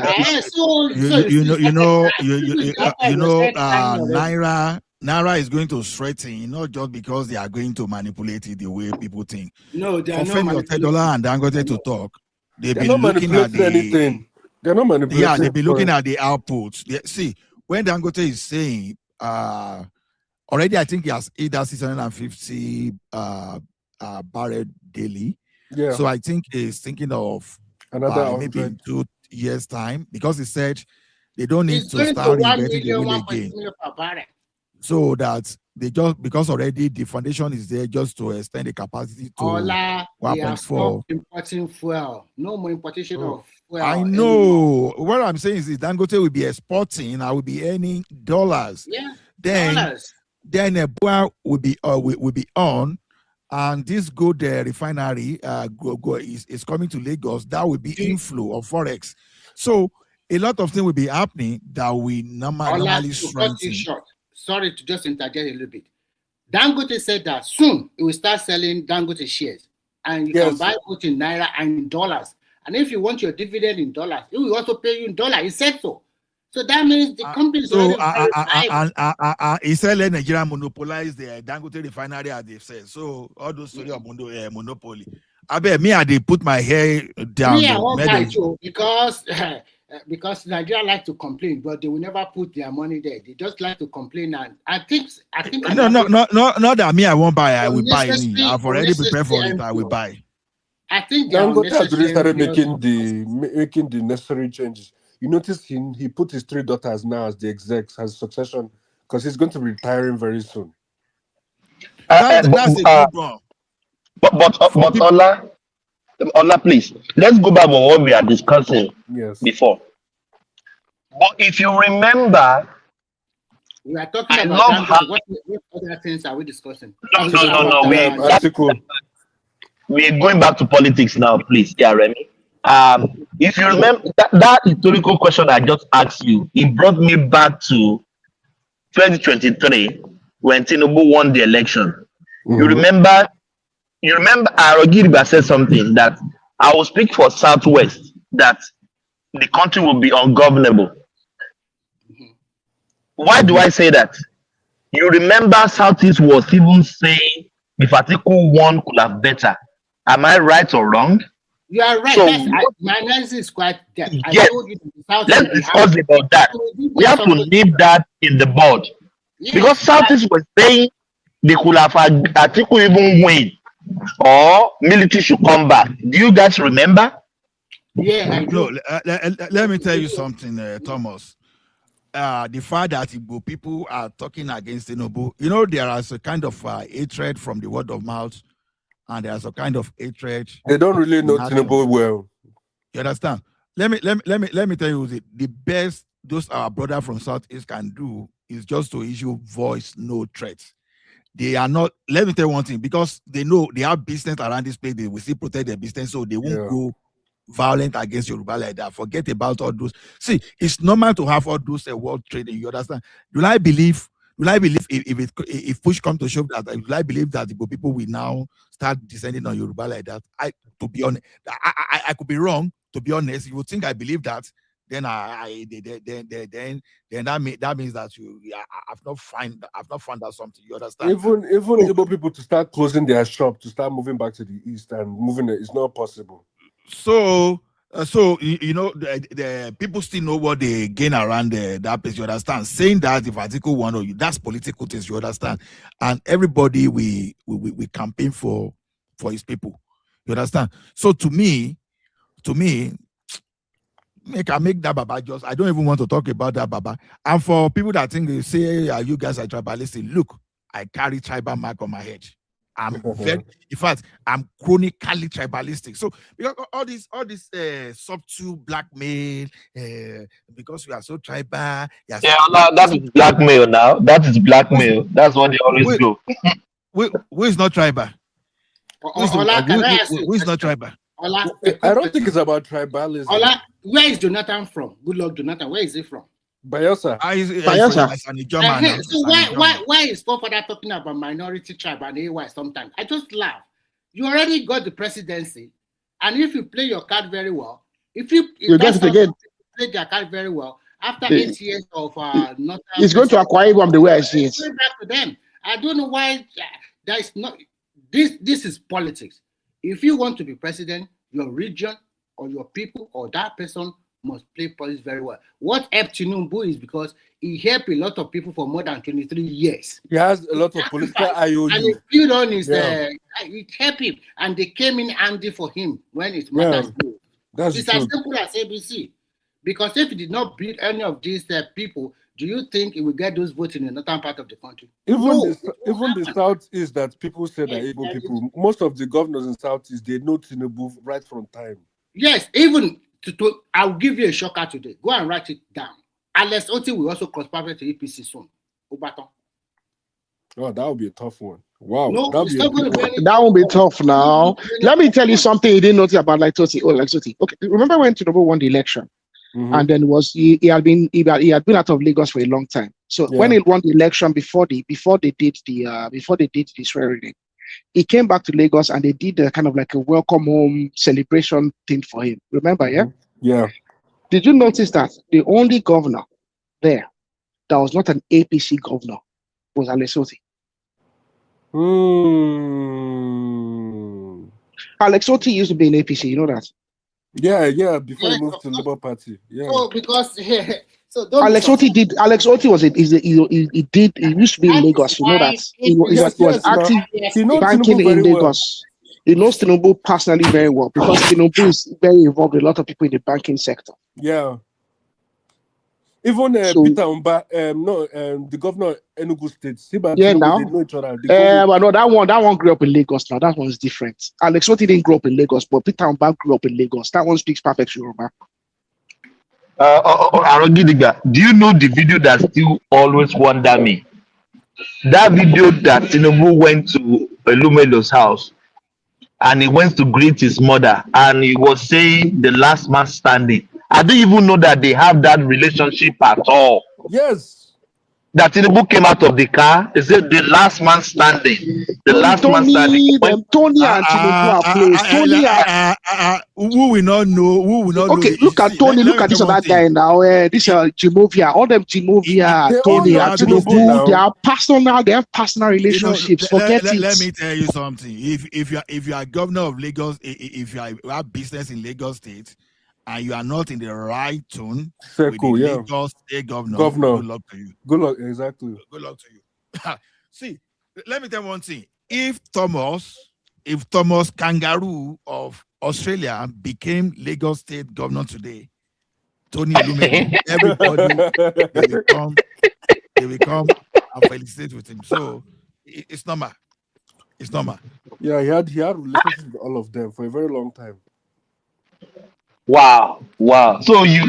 Naira is going to threaten, not just because they are going to manipulate it the way people think. No, they are for not $10 and Dangote to talk. They've They're been not looking at anything. They're not manipulating. Yeah, they've been looking at the outputs. See, when Dangote is saying already, I think he has either 650 barrel daily. Yeah. So I think he's thinking of another maybe in 2 years' time, because he said they don't need It's to going start to 1 reinventing the million, wheel 1.2 again. million per barrel. So that they just, because already the foundation is there just to extend the capacity to Ola, they have 1.4. stopped importing fuel. No more importation of fuel. I know. What I'm saying is Dangote will be exporting. I will be earning dollars. Yeah, Then dollars. a boil will be on, and this good refinery is coming to Lagos. That will be inflow of forex. So a lot of things will be happening that we normally To cut strengthen. you short. Sorry to just interject a little bit. Dangote said that soon he will start selling Dangote shares, and you can buy both in naira and in dollars. And if you want your dividend in dollars, he will also pay you in dollars. He said so. So that means the company is already very he said let Nigeria monopolize the Dangote refinery as they said. So all those story of monopoly. I bet me I did put my hair down. Me, I won't buy too because Nigeria like to complain, but they will never put their money there. They just like to complain, and I think no, not that me I won't buy. I will buy. I've already prepared for it. I will buy. I think Dangote has already started making the necessary changes. You notice he put his 3 daughters now as the execs, as succession, because he's going to be retiring very soon. That's a good one. But Ola, please, let's go back on what we are discussing before. But if you remember, we are talking about what other things are we discussing? No. We're going back to politics now, please, Remy. If you remember that historical question I just asked you, it brought me back to 2023 when Tinubu won the election. Mm-hmm. You remember Arogiriba said something that I will speak for Southwest, that the country will be ungovernable. Mm-hmm. Why do I say that? You remember Southeast was even saying if Article 1 could have better. Am I right or wrong? You are right. So, my analysis is quite depth. Yes. Let's discuss about that. We have to leave that in the board. Yes, because Southeast was saying they could have Article even win or military should come back. Do you guys remember? Yeah, I do. Let me tell you something, Thomas. The fact that Igbo people are talking against Tinubu, there is a kind of hatred from the word of mouth, and there's a kind of hatred. They don't really know Tinubu well. You understand? Let me tell you the best those our brother from Southeast can do is just to issue voice no threats. They are not. Let me tell you one thing, because they know they have business around this place. They will still protect their business, so they won't go violent against Yoruba like that. Forget about all those. See, it's normal to have all those world trading. You understand? Do I believe if push comes to shove that, do I believe that the people will now start descending on Yoruba like that? To be honest, I could be wrong. To be honest, you would think I believe that then that means that I've not found out something. You understand? Even Igbo people to start closing their shop, to start moving back to the east and moving it's not possible. So the people still know what they gain around that place. You understand? Saying that if Article 1 or you, that's political things. You understand? And everybody we campaign for his people. You understand? So to me, make that Baba just. I don't even want to talk about that Baba. And for people that think they say, you guys are tribalistic, look, I carry tribal mark on my head. I'm in fact, I'm chronically tribalistic. So because all this subtle blackmail, because you are so tribal. That is blackmail now. That is blackmail. That's what they always do. Who is not tribal? Who is not tribal? I don't think it's about tribalism. Ola, where is Jonathan from? Good luck, Jonathan. Where is he from? Bayelsa. Bayelsa. So why is forefather talking about minority tribe and AY sometimes? I just laugh. You already got the presidency, and if you play your card very well, if you get it again, play your card very well after 8 years of not. It's going to acquire from the way I see it. Going back to them. I don't know why there is not. This is politics. If you want to be president, your region or your people or that person must play politics very well. What helped Tinubu is because he helped a lot of people for more than 23 years. He has a lot of political IOU. And he built on his, it helped him. And they came in handy for him when it matters. That's it's true. as simple as ABC. Because if he did not build any of these people, do you think he will get those votes in another part of the country? Even the Southeast that people say that Igbo people, most of the governors in Southeast, they know Tinubu right from time. Yes, even I'll give you a shocker today. Go and write it down. Alex Oti will also cross pathway to EPC soon. Obaton. Oh, that would be a tough one. Wow. No, that won't be tough now. Let me tell you something you didn't know about like Oti. Okay, remember when Tinubu won the election? Mm-hmm. And then he had been out of Lagos for a long time. So when he won the election before they did the swearing, he came back to Lagos and they did a kind of like a welcome home celebration thing for him. Remember, yeah? Yeah. Did you notice that the only governor there that was not an APC governor was Alex Oti? Alex Oti used to be an APC, you know that? Yeah, before he moved to Labour Party. Yeah. So because Alex Oti was he used to be in Lagos, you know that. He was active banking in Lagos. He knows Tinubu personally very well because Tinubu is very involved with a lot of people in the banking sector. Yeah. Even Peter Umba, the governor of Enugu State, they know each other. But no, that one grew up in Lagos now. That one's different. Alex Oti didn't grow up in Lagos, but Peter Umba grew up in Lagos. That one speaks perfect Yoruba. Do you know the video that still always wonder me? That video that Tinubu went to Elumedo's house and he went to greet his mother and he was saying the last man standing. I didn't even know that they have that relationship at all. Yes. That Tinubu came out of the car. He said the last man standing. The last man standing. Tony and Tinubu are close. Who will not know? Okay, look at Tony. Look at this other guy now. This Jimovia. All them Jimovia, Tony and Tinubu. They are personal. They have personal relationships. Forget it. Let me tell you something. If you are governor of Lagos, if you have business in Lagos State, and you are not in the right tune with the Lagos State governor, good luck to you. Good luck, exactly. Good luck to you. See, let me tell you one thing. If Thomas Kangaroo of Australia became Lagos State governor today, Tony Elumedo, everybody they will come and felicitate with him. So it's normal. It's normal. Yeah, he had relationships with all of them for a very long time. Wow. So you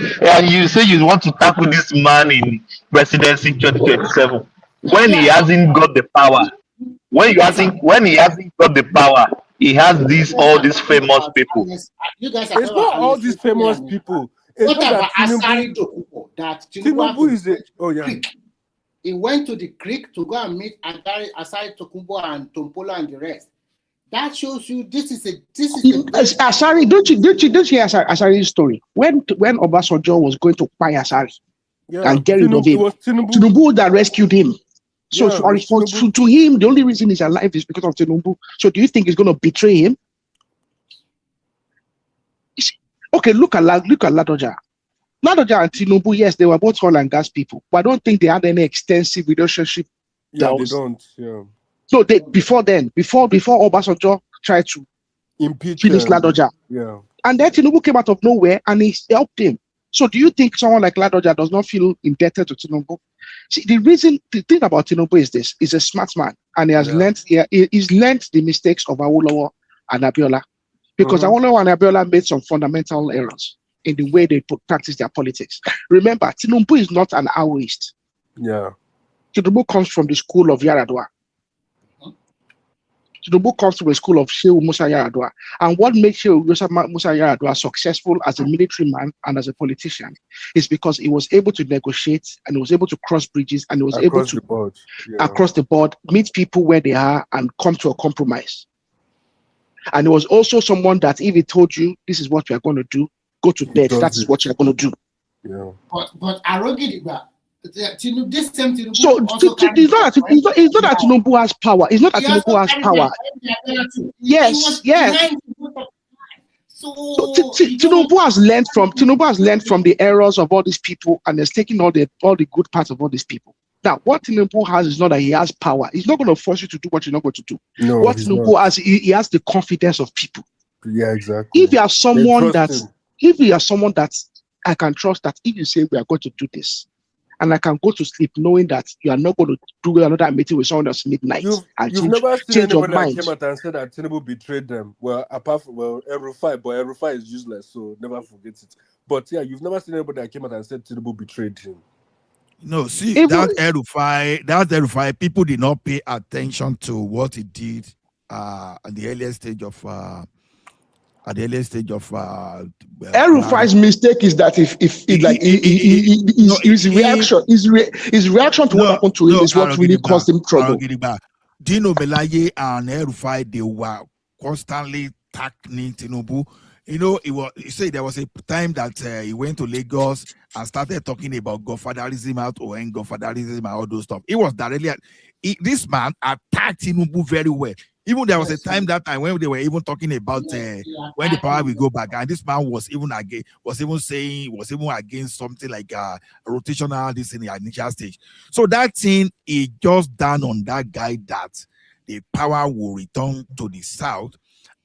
say you want to tackle this man in presidency 2027 when he hasn't got the power. When he hasn't got the power, he has all these famous people. It's not all these famous people. It's what about Asari Dokubo? That Tinubu is a he went to the creek to go and meet Asari Tokumbo and Tompola and the rest. That shows you this is a Asari. Don't you hear Asari's story? When Obasanjo was going to buy Asari and get rid of him, Tinubu that rescued him. So to him, the only reason he's alive is because of Tinubu. So do you think he's going to betray him? Okay, look at Ladoja. Ladoja and Tinubu, yes, they were both oil and gas people, but I don't think they had any extensive relationship. Yeah, they don't. Yeah. So before Obasanjo tried to impeach Ladoja, yeah, and then Tinubu came out of nowhere and he helped him. So do you think someone like Ladoja does not feel indebted to Tinubu? See, the thing about Tinubu is this: he's a smart man, and he has he's learned the mistakes of Awolowo and Abiola, because Awolowo and Abiola made some fundamental errors in the way they practice their politics. Remember, Tinubu is not an Aoist. Yeah. Tinubu comes from the school of Yaradua. Tinubu comes from the school of Shehu Musa Yaradua. And what makes Shehu Musa Yaradua successful as a military man and as a politician is because he was able to negotiate, and he was able to cross bridges, and he was able to, across the board, meet people where they are and come to a compromise. And he was also someone that if he told you, this is what we are going to do, go to bed, that is what you're going to do. Yeah. But Arogidiba, this same Tinubu. So it's not that Tinubu has power. It's not that Tinubu has power. Yes. So Tinubu has learned from the errors of all these people, and has taken all the good parts of all these people. Now, what Tinubu has is not that he has power. He's not going to force you to do what you're not going to do. No, what Tinubu has, he has the confidence of people. Yeah, exactly. If you are someone that I can trust, that if you say we are going to do this, and I can go to sleep knowing that you are not going to do another meeting with someone else midnight. You've never seen anybody that came out and said that Tinubu betrayed them. Well, apart from El-Rufai, but El-Rufai is useless, so never forget it. But yeah, you've never seen anybody that came out and said Tinubu betrayed him. No, see, that El-Rufai, people did not pay attention to what he did at the earlier stage of El-Rufai's mistake is that his reaction to what happened to him is what really caused him trouble. Dino Melaye and El-Rufai, they were constantly tackling Tinubu. You know, there was a time that he went to Lagos and started talking about godfatherism out or godfatherism and all those stuff. It was directly this man attacked Tinubu very well. Even there was a time when they were even talking about when the power will go back, and this man was even against something like rotational this in the initial stage. So that thing is just done on that guy that the power will return to the south,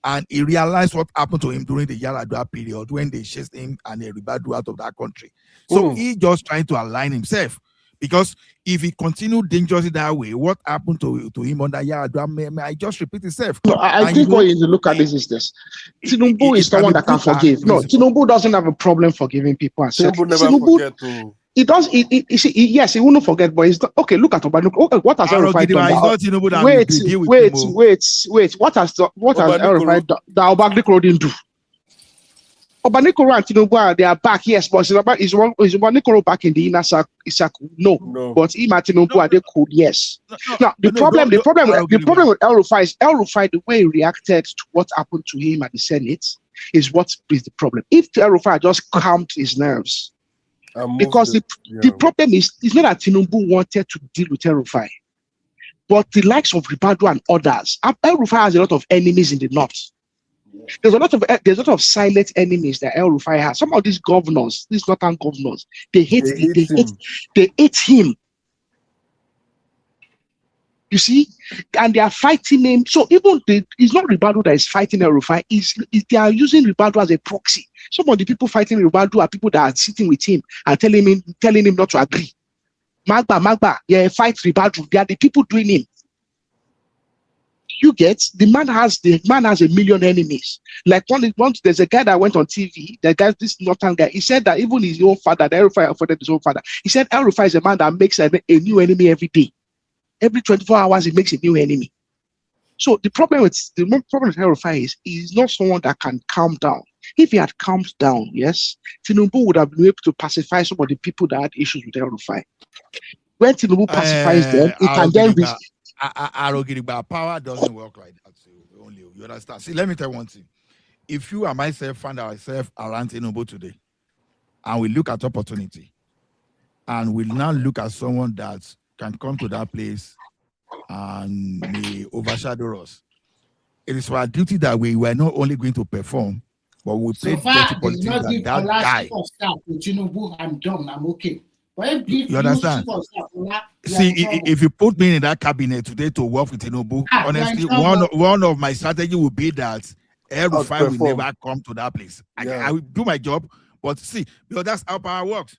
and he realized what happened to him during the Yaradua period when they chased him and they rebelled out of that country. So he just trying to align himself. Because if he continued dangerously that way, what happened to him under Yaradua may just repeat itself. No, I think what you need to look at is this. Tinubu is someone that can forgive. No, Tinubu doesn't have a problem forgiving people. And Tinubu never forget to. He does. Yes, he won't forget, but he's not, okay. Look at Obanuko. Okay, what has El-Rufai done? Wait. What has El-Rufai done that Obanuko didn't do? Obanuko and Tinubu, they are back, yes, but is Obanuko back in the inner circle? No. But him and Tinubu are they cool? Yes. Now the problem with El-Rufai is El-Rufai, the way he reacted to what happened to him at the Senate is what is the problem. If El-Rufai just calmed his nerves, because the problem is it's not that Tinubu wanted to deal with El-Rufai, but the likes of Ribadu and others. El-Rufai has a lot of enemies in the north. There's a lot of silent enemies that El-Rufai has. Some of these governors, these northern governors, they hate him. You see, and they are fighting him. So even it's not Ribadu that is fighting El-Rufai. They are using Ribadu as a proxy. Some of the people fighting Ribadu are people that are sitting with him and telling him not to agree. Magba, yeah, fight Ribadu. They are the people doing him. You get the man has a million enemies. Like once there's a guy that went on TV, this northern guy, he said that even his own father, El-Rufai offended his own father. He said El-Rufai is a man that makes a new enemy every day. Every 24 hours he makes a new enemy. So the problem with El-Rufai is he's not someone that can calm down. If he had calmed down, yes, Tinubu would have been able to pacify some of the people that had issues with El-Rufai. When Tinubu pacifies them, But power doesn't work like that. So only you understand. See, let me tell you one thing. If you and myself find ourselves around Tinubu today, and we look at opportunity, and we now look at someone that can come to that place and may overshadow us, it is our duty that we were not only going to perform, but we So play far, dirty they politics not that give that Ola guy. chief of staff to Tinubu. I'm done. I'm okay. But if You understand? chief of staff, Ola, See, if you put me in that cabinet today to work with Tinubu, honestly, one of my strategy would be that El-Rufai will never come to that place. I will do my job, but see, because that's how power works.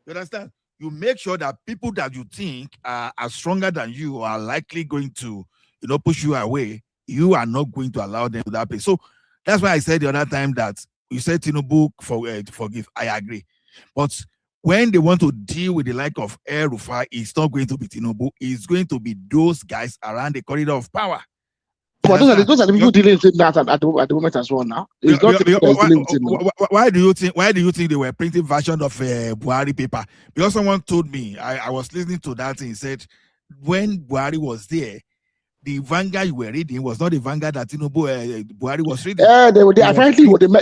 You understand? You make sure that people that you think are stronger than you are likely going to, push you away. You are not going to allow them to that place. So that's why I said the other time that you said Tinubu forgive. I agree, but when they want to deal with the like of El-Rufai, it's not going to be Tinubu. It's going to be those guys around the corridor of power. But those are the people dealing with that at the moment as well now. It's not why do you think they were printing version of Buhari paper? Because someone told me, I was listening to that and said when Buhari was there, the Vanguard you were reading was not the Vanguard that Buhari was reading.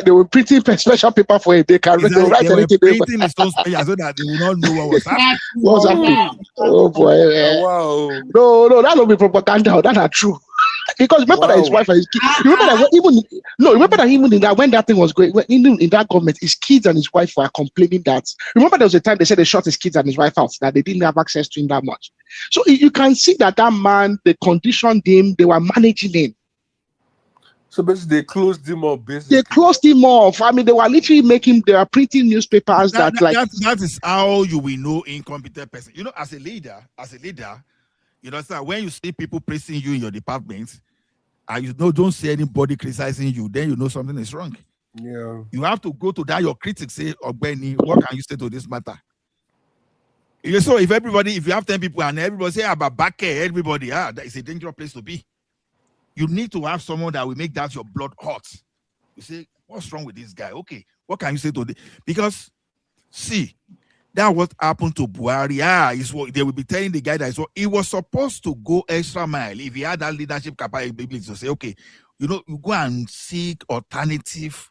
They were printing special paper for it. They can write they anything. Were printing his own special so that they will not know what was happening. What's happening? Oh boy! Wow! No, that will be propaganda. That's not true. Because remember that his wife and his kids. Remember that even in that when that thing was going, in that government, his kids and his wife were complaining that. Remember there was a time they said they shot his kids and his wife out, that they didn't have access to him that much. So you can see that man, they conditioned him, they were managing him. So basically, they closed him off. They closed him off. I mean, they were literally they were printing newspapers that is how you will know incompetent person. As a leader, you understand, when you see people praising you in your department, and don't see anybody criticizing you, then you know something is wrong. Yeah. You have to go to that, your critics say, Ogbeni, what can you say to this matter? So if you have 10 people and everybody say about back everybody, that is a dangerous place to be. You need to have someone that will make that your blood hot. You say, what's wrong with this guy? Okay, what can you say to this? Because, see, that's what happened to Buhari. Is what they will be telling the guy that he was supposed to go extra mile if he had that leadership capability to say, okay, you go and seek alternative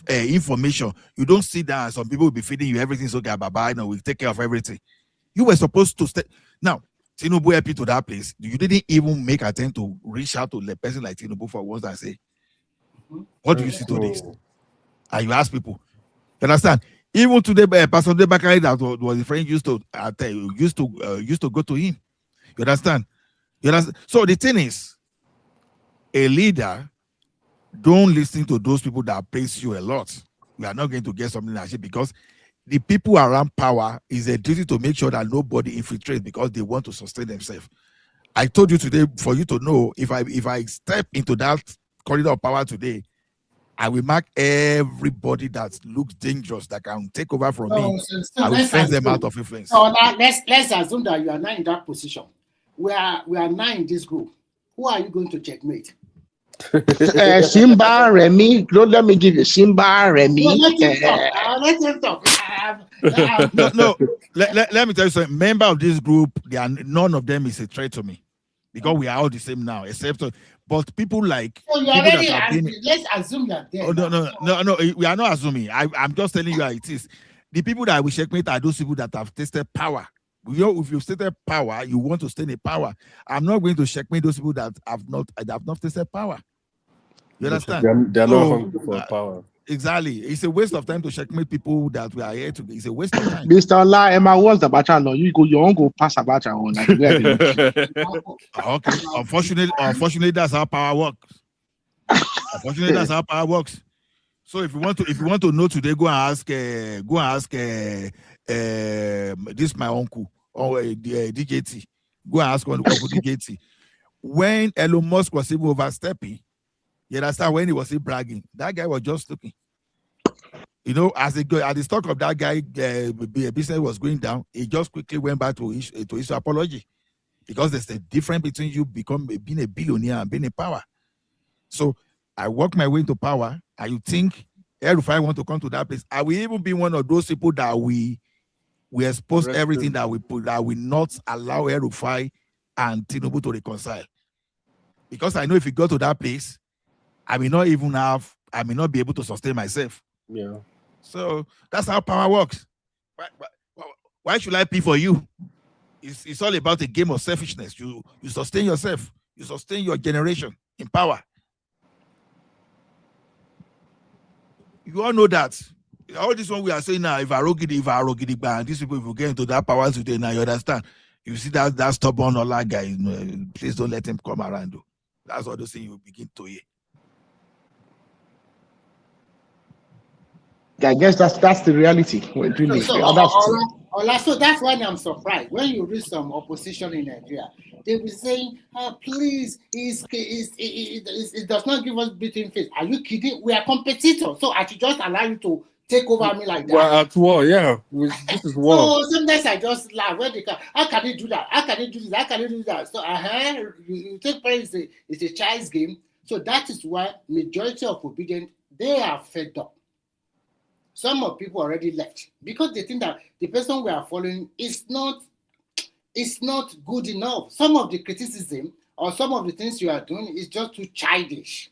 information. You don't sit down and some people will be feeding you everything's okay, bye, we take care of everything. You were supposed to stay. Now, Tinubu helped you to that place. You didn't even make attempt to reach out to a person like Tinubu for once and say, what do you see to this? And you ask people. You understand? Even today, Pastor Debakari that was a friend used to go to him. You understand? So the thing is, a leader, don't listen to those people that praise you a lot. We are not going to get something like that because the people around power is a duty to make sure that nobody infiltrates because they want to sustain themselves. I told you today for you to know if I step into that corridor of power today, I will mark everybody that looks dangerous that can take over from me. I will fence them out of influence. So let's assume that you are now in that position. We are now in this group. Who are you going to checkmate? Simba, Remy. Don't let me give you Simba, Remy. Let him talk. No. Let me tell you something. Member of this group, none of them is a threat to me because we are all the same now, except. But people like so you already let's assume that there. Oh, no, we are not assuming. I'm just telling you how it is. The people that we checkmate are those people that have tasted power. If you've tasted power, you want to stay in power. I'm not going to checkmate those people that have not tasted power. You understand? They're not hungry for power. Exactly. It's a waste of time to checkmate people that we are here to. It's a waste of time. Mr. Ola, Emma was the Abacha law. You won't go pass Abacha on like Okay. Unfortunately, that's how power works. So if you want to know today, go and ask this my uncle or DJT. Go and ask Uncle DJT. When Elon Musk was even overstepping, you understand, when he was still bragging, that guy was just looking. As the stock of that guy business was going down, he just quickly went back to his apology. Because there's a difference between you being a billionaire and being in power. So I work my way into power, and you think El-Rufai want to come to that place? I will even be one of those people that we expose everything that we put, that will not allow El-Rufai and Tinubu to reconcile. Because I know if we go to that place, I may not be able to sustain myself. Yeah. So that's how power works. Why should I pay for you? It's all about a game of selfishness. You sustain yourself. You sustain your generation in power. You all know that. All this one we are saying now, if Arogidi, and these people, if you get into that power today, now you understand. You see that stubborn or that guy, please don't let him come around. Though. That's all those things you begin to hear. I guess that's the reality. Really. So that's why I'm surprised. When you read some opposition in Nigeria, they will be saying, please, it does not give us beating face. Are you kidding? We are competitors. So I should just allow you to take over me like that. We're at war, yeah. This is war. So sometimes I just laugh when they come. How can they do that? How can they do this? How can they do that? So you take part, it's a child's game. So that is why majority of obedient, they are fed up. Some of people already left because they think that the person we are following is not good enough. Some of the criticism or some of the things you are doing is just too childish.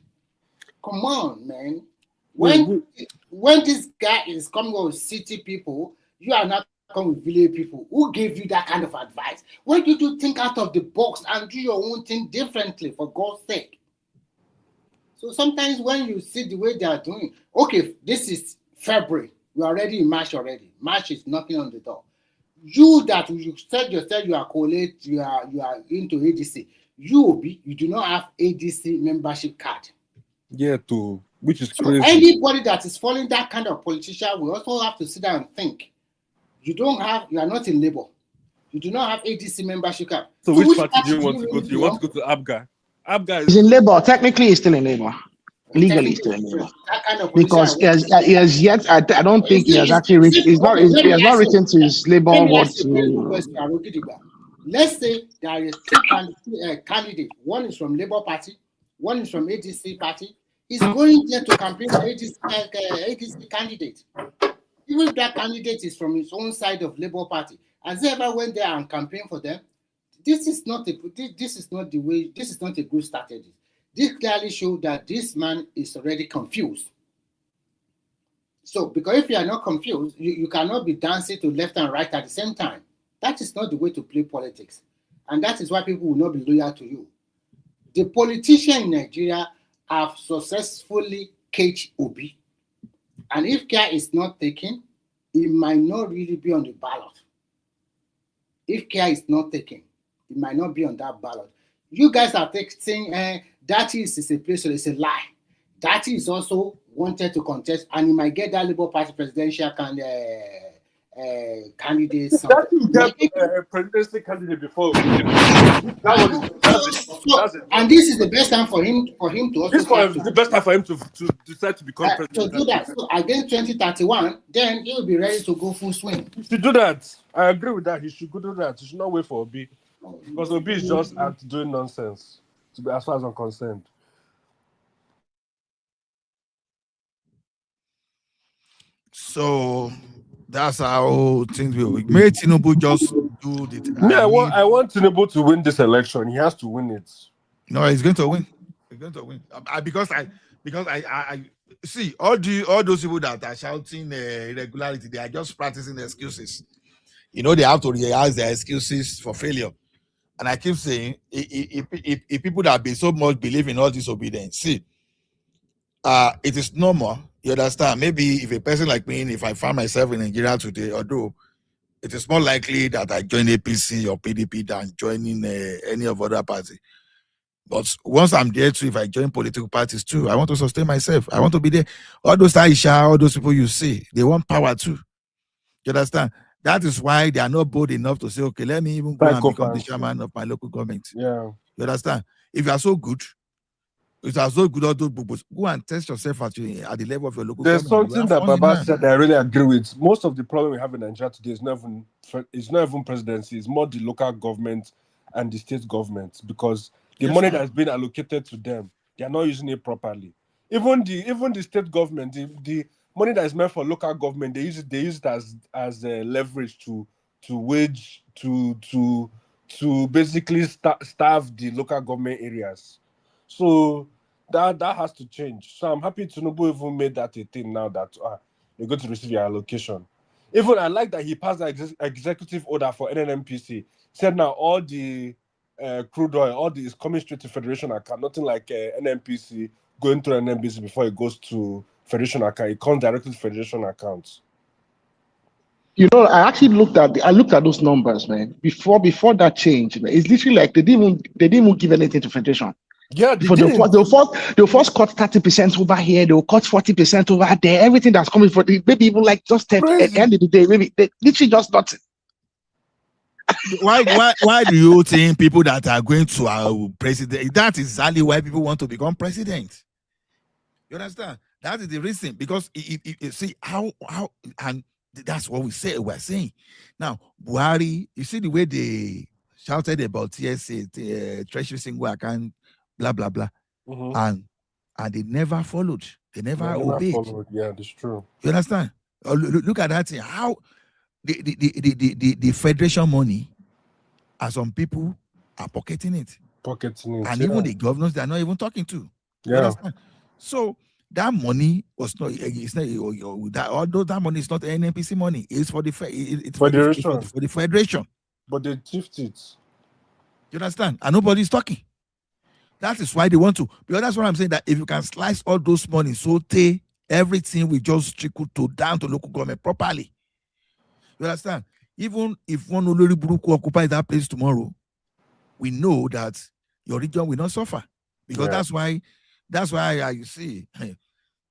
Come on, man. When this guy is coming with city people, you are not coming with village people. Who gave you that kind of advice? Why did you think out of the box and do your own thing differently, for God's sake? So sometimes when you see the way they are doing, okay, this is February, we are already in March already. March is knocking on the door. You said yourself you are collate, you are into ADC. You do not have ADC membership card. Yeah, which is crazy. Anybody that is following that kind of politician will also have to sit down and think. You are not in Labour. You do not have ADC membership card. So which party do you want to go to? You want to go to ABGA? ABGA is in Labour. Technically, he's still in Labour. Legally, still in Labour. Because he has yet. I don't think he has actually reached. He has not written to his Labour board to. Let's say there are two candidates. One is from Labour Party. One is from ADC Party. He's going there to campaign for ADC candidate. Even if that candidate is from his own side of Labour Party, has he ever went there and campaigned for them? This is not the way. This is not a good strategy. This clearly shows that this man is already confused. So, because if you are not confused, you cannot be dancing to left and right at the same time. That is not the way to play politics. And that is why people will not be loyal to you. The politicians in Nigeria have successfully caged Obi. And if care is not taken, it might not really be on the ballot. If care is not taken, it might not be on that ballot. You guys are saying that is a place, so it's a lie. That is also wanted to contest, and he might get that Labour Party presidential candidate. Presidential candidate before. And this is the best time for him to also. This is the best time for him to decide to become president. To do that. So against 2031, then he will be ready to go full swing. He should do that. I agree with that. He should go do that. He should not wait for Obi. Because Obi is just doing nonsense, as far as I'm concerned. So that's how things will be. May Tinubu just do the. I want Tinubu to win this election. He has to win it. No, he's going to win. He's going to win. Because I see all those people that are shouting irregularity. They are just practicing excuses. They have to realize their excuses for failure. And I keep saying, if people that be so much believe in all this obedience, see, it is normal. You understand? Maybe if a person like me, if I find myself in Nigeria today, although it is more likely that I join APC or PDP than joining any of other party. But once I'm there too, if I join political parties too, I want to sustain myself. I want to be there. All those Aisha, all those people you see, they want power too. You understand? That is why they are not bold enough to say, okay, let me even go and become the chairman of my local government. Yeah. You understand? If you are so good, go and test yourself at the level of your local government. There's something that Baba said that I really agree with. Most of the problem we have in Nigeria today is not even presidency, it's more the local government and the state government, because the money that's been allocated to them, they are not using it properly. Even the state government, the money that is meant for local government, they use it as leverage to to basically staff the local government areas. So that has to change. So I'm happy Tinubu even made that a thing now that you're going to receive your allocation. Even I like that he passed the executive order for NNPC. Said now all the crude oil, all the is coming straight to Federation account. Nothing like NNPC going through NNPC before it goes to Federation account. It comes directly to Federation accounts. You know, I actually looked at those numbers, man. Before that change, man, it's literally like they didn't even give anything to Federation. Yeah, they'll first cut 30% over here, they'll cut 40% over there. Everything that's coming for maybe even like just at the end of the day, maybe they literally just nothing. Why do you think people that are going to our president? That is exactly why people want to become president. You understand? That is the reason, because see how and that's what we're saying. Now, Buhari, you see the way they shouted about TSA, Treasury Single Account, blah blah blah, and they never followed. They never obeyed. Yeah, that's true. You understand? Look at that thing. How the federation money, as some people are pocketing it, and even the governors they are not even talking to. You understand? So that money was not. It's not. Although that money is not NNPC money, it's for the federation. But they shift it. You understand? And nobody's talking. That is why they want to. Because that's what I'm saying. That if you can slice all those money, everything will just trickle down to local government properly. You understand? Even if one Olori Buruku occupies that place tomorrow, we know that your region will not suffer. Because that's why you see,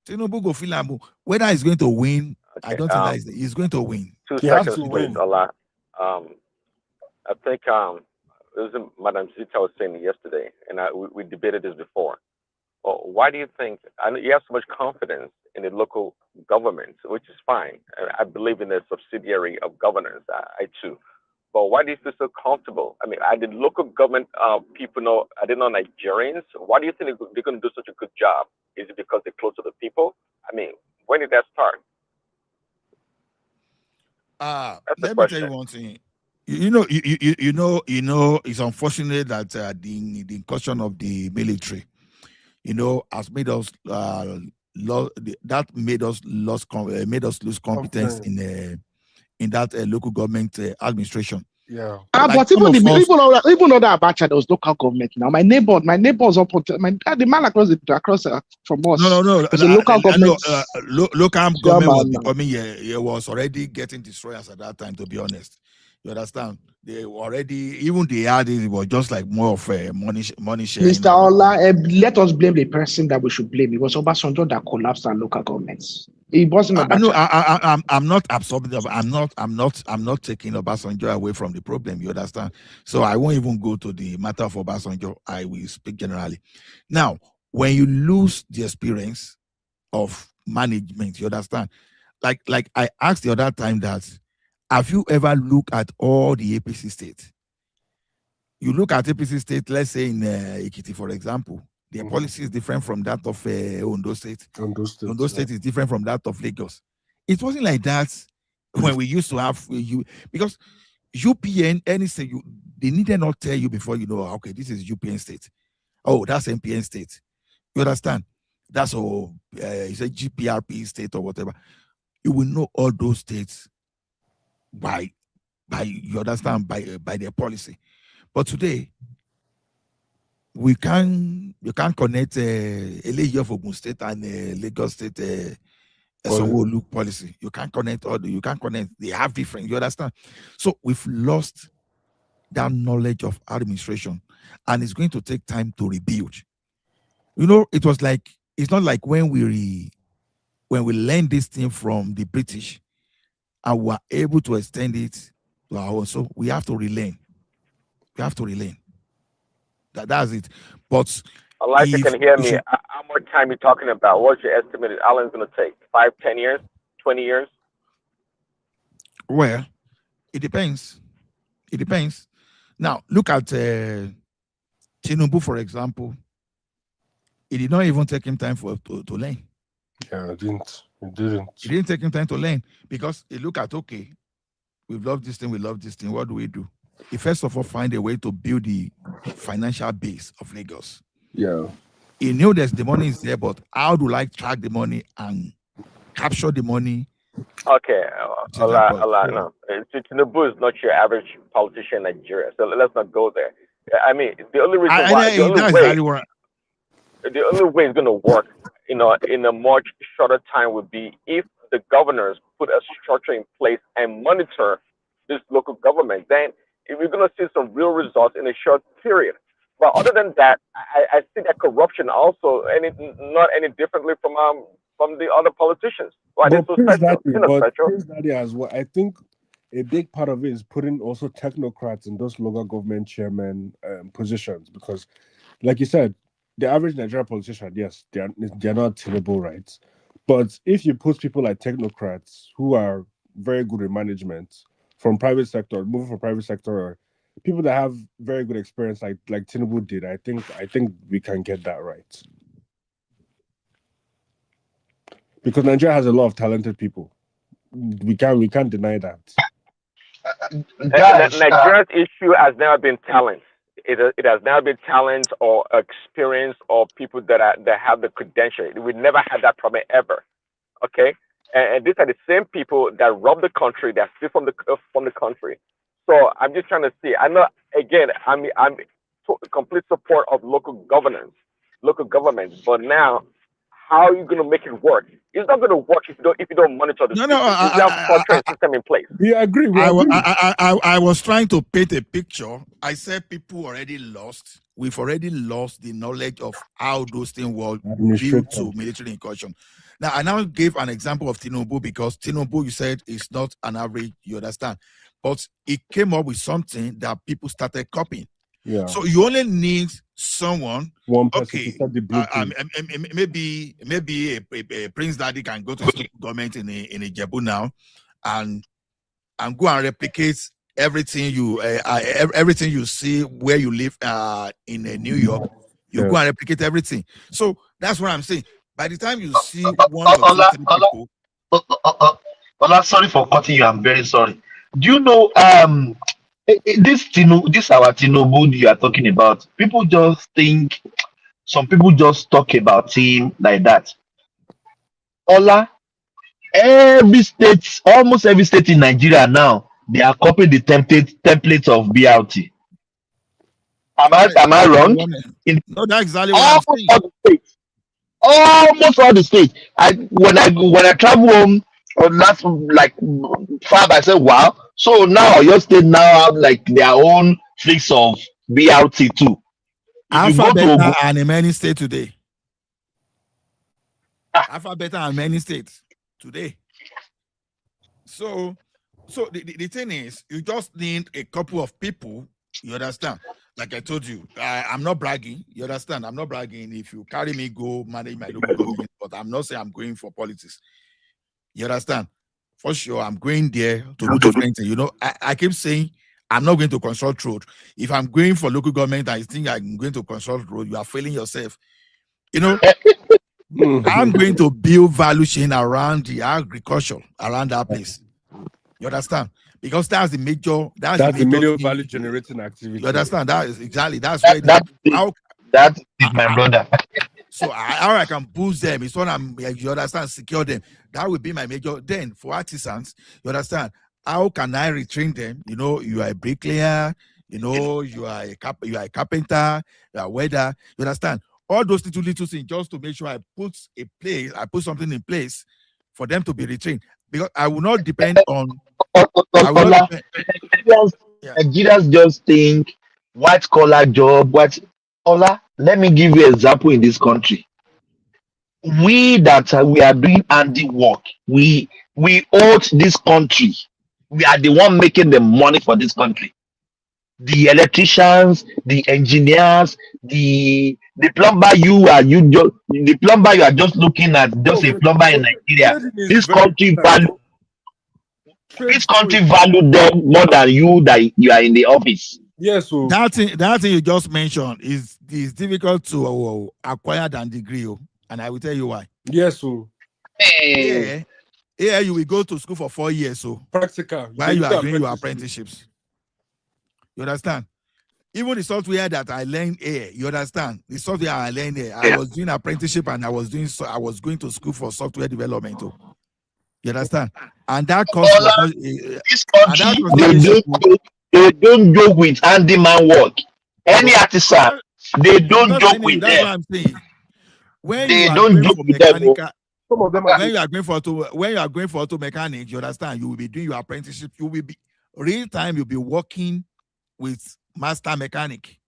Tinubu go feel whether he's going to win. Okay, I don't think that he's going to win. 2 seconds, please, Ola. I think it was Madam Zita was saying yesterday, and we debated this before. Well, why do you think? I know you have so much confidence in the local government, which is fine. I believe in the subsidiary of governance. I too. But why do you feel so comfortable? I mean, are the local government people are they not Nigerians? Why do you think they're going to do such a good job? Is it because they're close to the people? I mean, when did that start? Let me tell you one thing. You know, it's unfortunate that the incursion of the military, has made us made us lose competence in that local government administration. Yeah. But even other Abacha, there was local government now. My neighbors up the man across from us. No. Local government. Local government was becoming. It was already getting destroyed at that time. To be honest, you understand? They already it was just like more of a money sharing. Mr. Ola, let us blame the person that we should blame. It was Obasanjo that collapsed our local governments. It wasn't Abacha. I'm not absorbing. I'm not taking Obasanjo away from the problem. You understand? So I won't even go to the matter of Obasanjo. I will speak generally. Now, when you lose the experience of management, you understand? Like I asked the other time that, have you ever looked at all the APC states? You look at APC state, let's say in Ekiti, for example, their policy is different from that of Ondo State. Ondo State is different from that of Lagos. It wasn't like that when we used to have because UPN, anything they needed not tell you before okay, this is UPN state. Oh, that's MPN state. You understand? That's it's a GPRP state or whatever. You will know all those states by you understand by their policy. But today you can't connect LA of Ogun State and Lagos State look policy. You can't connect they have different, you understand? So we've lost that knowledge of administration, and it's going to take time to rebuild. It was like, it's not like when we learned this thing from the British and we're able to extend it to our own. So we have to relearn. That's it. But Elijah can hear me. How much time are you talking about? What's your estimate Alan's going to take? 5, 10 years? 20 years? Well, it depends. Now, look at Tinubu, for example. It did not even take him time to learn. Yeah, it didn't. It didn't take him time to learn, because he looked at, okay, we love this thing. What do we do? he first of all find a way to build the financial base of Lagos. Yeah. He knew that the money is there, but how do I track the money and capture the money? Okay, no. Tinubu is not your average politician in Nigeria, so let's not go there. I mean, the only reason why, the only way it's going to work, in a much shorter time would be if the governors put a structure in place and monitor this local government. Then we're going to see some real results in a short period. But other than that, I see that corruption also not any differently from the other politicians. Why they're so special? Prince Daddy as well. I think a big part of it is putting also technocrats in those local government chairman positions, because, like you said, the average Nigerian politician, yes, they're not Tinubu, right? But if you put people like technocrats who are very good in management from private sector, moving from private sector, or people that have very good experience like Tinubu did, I think we can get that right. Because Nigeria has a lot of talented people. We can't deny that. Nigeria's issue has never been talent. It has never been talent or experience or people that have the credential. We never had that problem ever. Okay, and these are the same people that rob the country, that steal from the country. So I'm just trying to see. I know, again, I'm complete support of local governments, but now, how are you going to make it work? It's not going to work if you don't monitor the system. If you have structure and system in place. We agree. I was trying to paint a picture. I said people already lost. We've already lost the knowledge of how those things were built to military incursion. Now, I now gave an example of Tinubu because Tinubu, you said, is not an average, you understand. But it came up with something that people started copying. Yeah. So you only need someone. One person to set the blueprint. Maybe a Prince Daddy can go to the government in Ijebu now, and go and replicate everything you see where you live in New York. You go and replicate everything. So that's what I'm saying. By the time you see one or two, three people. Ola, sorry for cutting you. I'm very sorry. Do you know this our Tinubu you are talking about? People just think, some people just talk about him like that. Ola, almost every state in Nigeria now, they are copying the template of BRT. Am I wrong? No, that's exactly what I'm saying. Almost all the states. When I travel home last far, I said, wow. So now your state now have like their own fix of BRT too. Alpha, Beta, and in many states today. Alpha, Beta, and many states today. So the thing is, you just need a couple of people. You understand? Like I told you, I'm not bragging. You understand? I'm not bragging. If you carry me, go manage my local government. But I'm not saying I'm going for politics. You understand? For sure, I'm going there to do different things. You know, I keep saying I'm not going to construct road. If I'm going for local government, I think I'm going to construct road. You are failing yourself. You know, I'm going to build value chain around the agriculture around that place. You understand? Because that's the major value generating activity. You understand? That is exactly that's where that is my brother. So how I can boost them is when you understand, secure them. That would be my major. Then for artisans, you understand, how can I retrain them? You know, you are a bricklayer, you know, you are a carpenter, you are a welder, you understand? All those little things just to make sure I put something in place for them to be retrained. Because I will not depend on Nigerians just think white collar job. Ola, let me give you an example in this country. We are doing handiwork. We own this country. We are the one making the money for this country. The electricians, the engineers, the plumber you are just looking at, just a plumber in Nigeria. This country value them more than you that you are in the office. Yes, so that thing you just mentioned is difficult to acquire than degree, and I will tell you why. Yes, so yeah, you will go to school for 4 years, so practical. while you are doing your apprenticeships. You understand? Even the software that I learned here, you understand? The software I learned here, I was doing apprenticeship and I was going to school for software development too. You understand? And that course was not, this country, they don't joke with handyman work. Any artisan, they don't joke with that's them. what I'm saying. When They you are don't going joke for with them. mechanical, Some of them when you are going for auto mechanic, you understand, you will be doing your apprenticeship, you will be real time, you'll be working with master mechanic.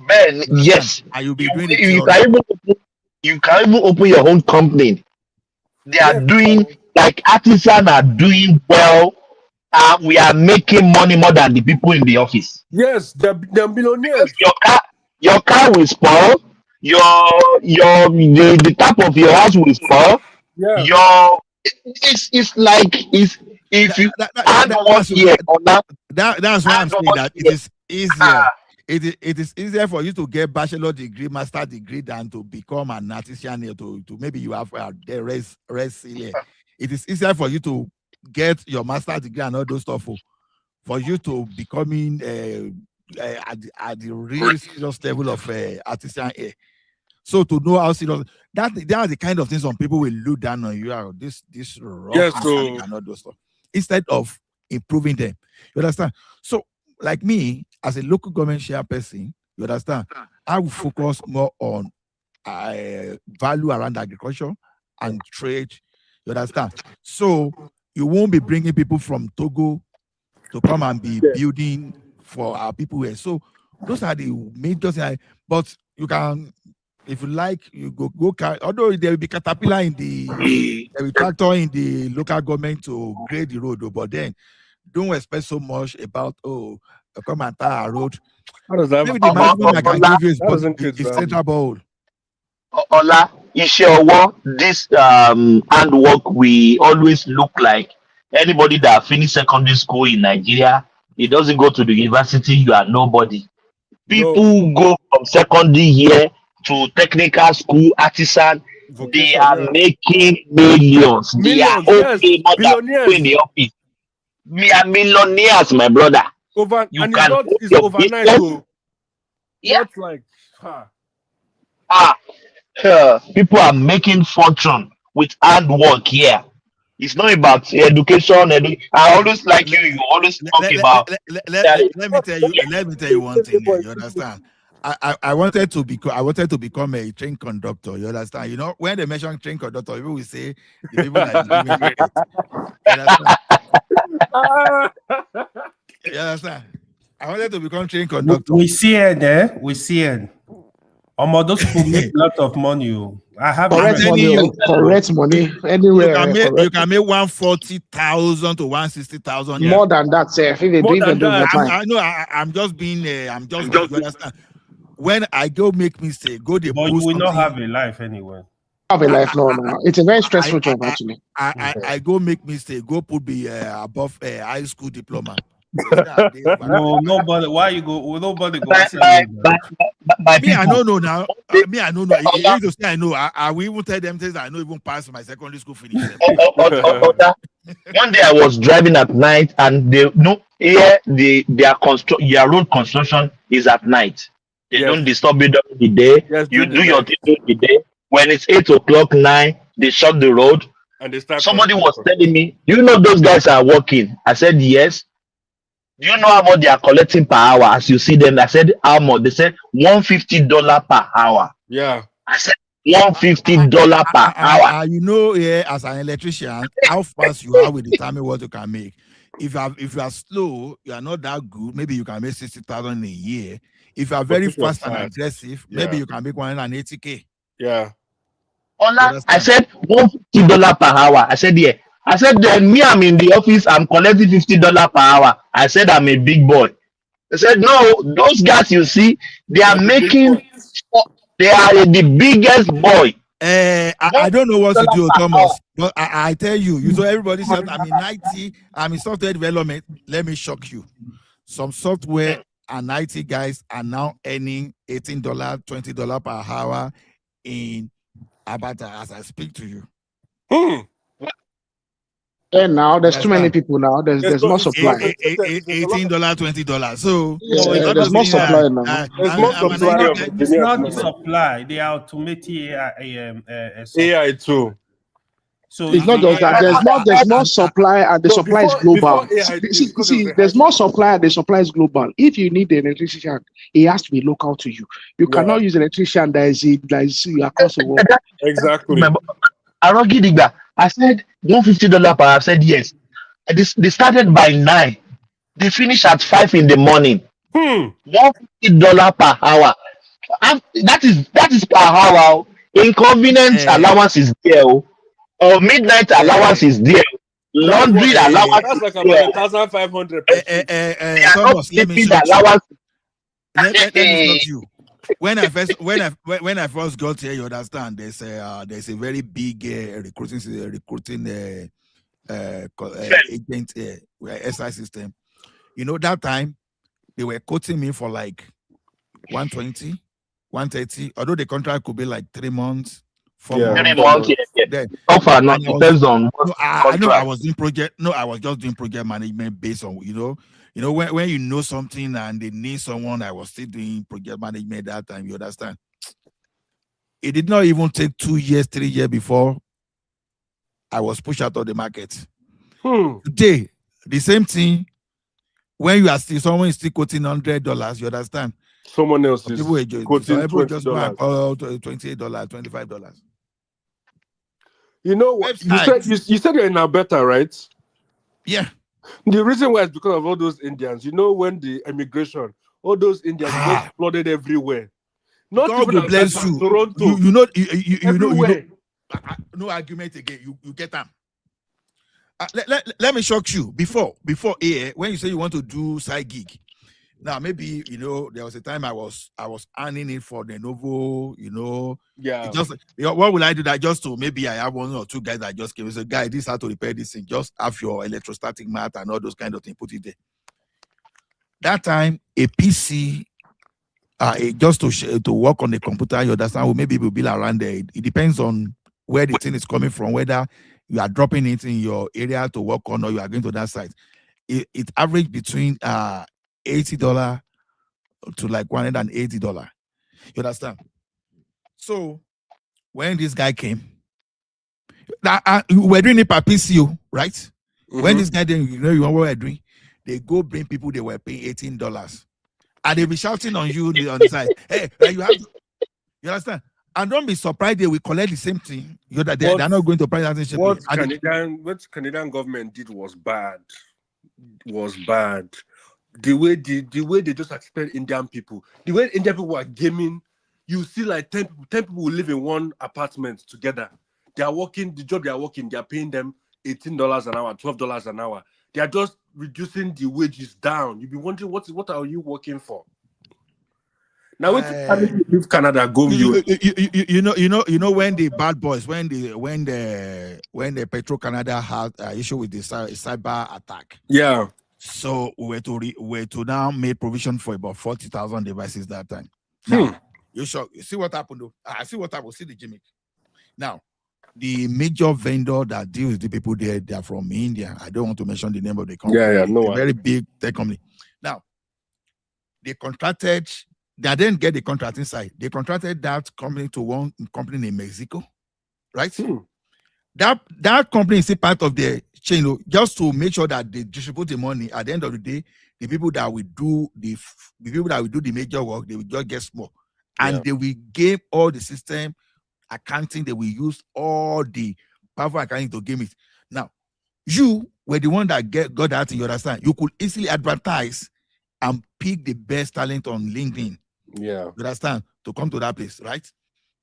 Ben, yes. And you'll be doing You it. can even open your own company. They are doing, like artisans are doing well. We are making money more than the people in the office. Yes, they're millionaires. Your car will spoil. The top of your house will spoil. Yeah. It's like if you add one year on that's why I'm saying that it is easier. It is easier for you to get bachelor degree, master degree than to become an artisan here. To maybe you have the rest here. It is easier for you to get your master degree and all those stuff for you to becoming at the real serious level of artisan here. So to know how serious that are the kind of things some people will look down on you. This rough mechanic and all those stuff instead of improving them. You understand? So like me as a local government chairperson, you understand? I will focus more on value around agriculture and trade. You understand? So you won't be bringing people from Togo to come and be building for our people here. So those are the major things. But you can, if you like, you go although there will be caterpillar in there will tractor in the local government to grade the road, but then don't expect so much about come and tar a road. Maybe the maximum I can give you is central bowl. Ola, this handwork we always look like anybody that finished secondary school in Nigeria. It doesn't go to the university. You are nobody. People go from secondary year to technical school, artisan. They are making millions. They are okay more than people in the office. We are millionaires, my brother. You And can it's overnight too. Yeah. Not like people are making fortune with hard work here. It's not about education. I always like you always talk about. Let me tell you one thing here. You understand? I wanted to become a train conductor. You understand? You know, when they mention train conductor, people will say the people that live in it. You understand? I wanted to become train conductor. We see it there. We see it. Those people make a lot of money. I have correct money anywhere. You can make 140,000 to 160,000. More than that, sir. If they do even I know. I'm just being. You understand? When I go make mistake, go the. But you will not have a life anyway. Have a life, no. It's a very stressful job, actually. I go make mistake. Go put the above high school diploma. No, nobody. Why you go? Nobody go. Me, I don't know now. Me, I don't know. You just say I know. I will even tell them things I know. Even pass my secondary school finish. One day I was driving at night, and their road construction is at night. They don't disturb you during the day. You do your thing during the day. When it's 8 o'clock, 9, they shut the road. And they start. Somebody was telling me, "Do you know those guys are working?" I said, "Yes." Do you know how much they are collecting per hour? As you see them, I said, "How much?" They said $150 per hour. Yeah. I said, $150 per hour. You know, as an electrician, how fast you are will determine what you can make. If you are slow, you are not that good. Maybe you can make 60,000 in a year. If you are very fast and aggressive, maybe you can make 180K. Yeah. I said $150 per hour. I said, yeah. I said, then me, I'm in the office, I'm collecting $50 per hour. I said, I'm a big boy. I said, no, those guys you see, they are making, they are the biggest boy. I don't know what to do, Thomas, but I tell you, so everybody said, I'm in IT, I'm in software development. Let me shock you. Some software and IT guys are now earning $18, $20 per hour in Abata as I speak to you. And now there's too many people now. There's more supply. $18, $20. So yeah, there's more supply now. There's more supply of It's engineers not the now. supply. They are automating AI too. So It's not just that. There's more supply, and the No, supply is before global. AI, See, there's more supply, and the supply is global. If you need an electrician, it has to be local to you. You cannot use an electrician that is across the world. Exactly. Arogidigba, I said $150 per hour. I said yes. They started by 9. They finish at 5 in the morning. $150 per hour. That is per hour. Inconvenience allowance is there. Or midnight allowance is there. Laundry allowance That's is like there. about 1,500 per shift. They are not Thomas, let me taking shock you. allowance. Let me shock you. When I first got here, you understand there's a very big recruiting agent SI system. You know, that time they were quoting me for like 120, 130, although the contract could be like 3 months, 4 months. 3 months, yeah. Then, Offer not depends on I know I was doing project. No, I was just doing project management based on when you know something and they need someone. I was still doing project management that time. You understand? It did not even take 2 years, 3 years before I was pushed out of the market. Today, the same thing. When you are someone is still quoting $100, you understand? Someone else is quoting everyone just go $20. about $28, $25. You know what? You said you're in Alberta, right? Yeah. The reason why is because of all those Indians. You know, when the immigration, all those Indians just flooded everywhere. Not God even will bless Alberta, you. Toronto. You know. No argument again. You get them. Let me shock you. Before when you say you want to do side gig, now maybe there was a time I was earning it for the Novo. Yeah. What will I do that just to maybe I have 1 or 2 guys that just came and say, guy, this how to repair this thing. Just have your electrostatic mat and all those kind of things. Put it there. That time a PC. Just to work on the computer, you understand, maybe it will be around there. It depends on where the thing is coming from, whether you are dropping it in your area to work on or you are going to that site. It averaged between $80 to like $180. You understand? So when this guy came, we're doing it per PCO, right? Mm-hmm. When this guy didn't, you know what we're doing? They go bring people they were paying $18. And they'll be shouting on you on the side. Hey, you have to, you understand? And don't be surprised they will collect the same thing. They're not going to price attention. What Canadian government did was bad. The way they just expect Indian people. The way Indian people are gaming, you see like 10 people will live in one apartment together. They are working, the job they are working, they are paying them $18 an hour, $12 an hour. They are just reducing the wages down. You'll be wondering what are you working for? Now if Canada go you know when the bad boys when the Petro Canada had issue with the cyber attack. Yeah. So we were to now make provision for about 40,000 devices that time. Now you see what happened though. I see what happened. See the gimmick. Now the major vendor that deals with the people there, they are from India. I don't want to mention the name of the company. No. A very big tech company. Now, they contracted. They didn't get the contract inside. They contracted that company to one company in Mexico, right? That company is a part of the chain, just to make sure that they distribute the money. At the end of the day, the people that will do the major work, they will just get small, and they will game all the system. Accounting, they will use all the powerful accounting to game it. Now, you were the one that got that, you understand? You could easily advertise and pick the best talent on LinkedIn. Yeah. You understand? To come to that place, right?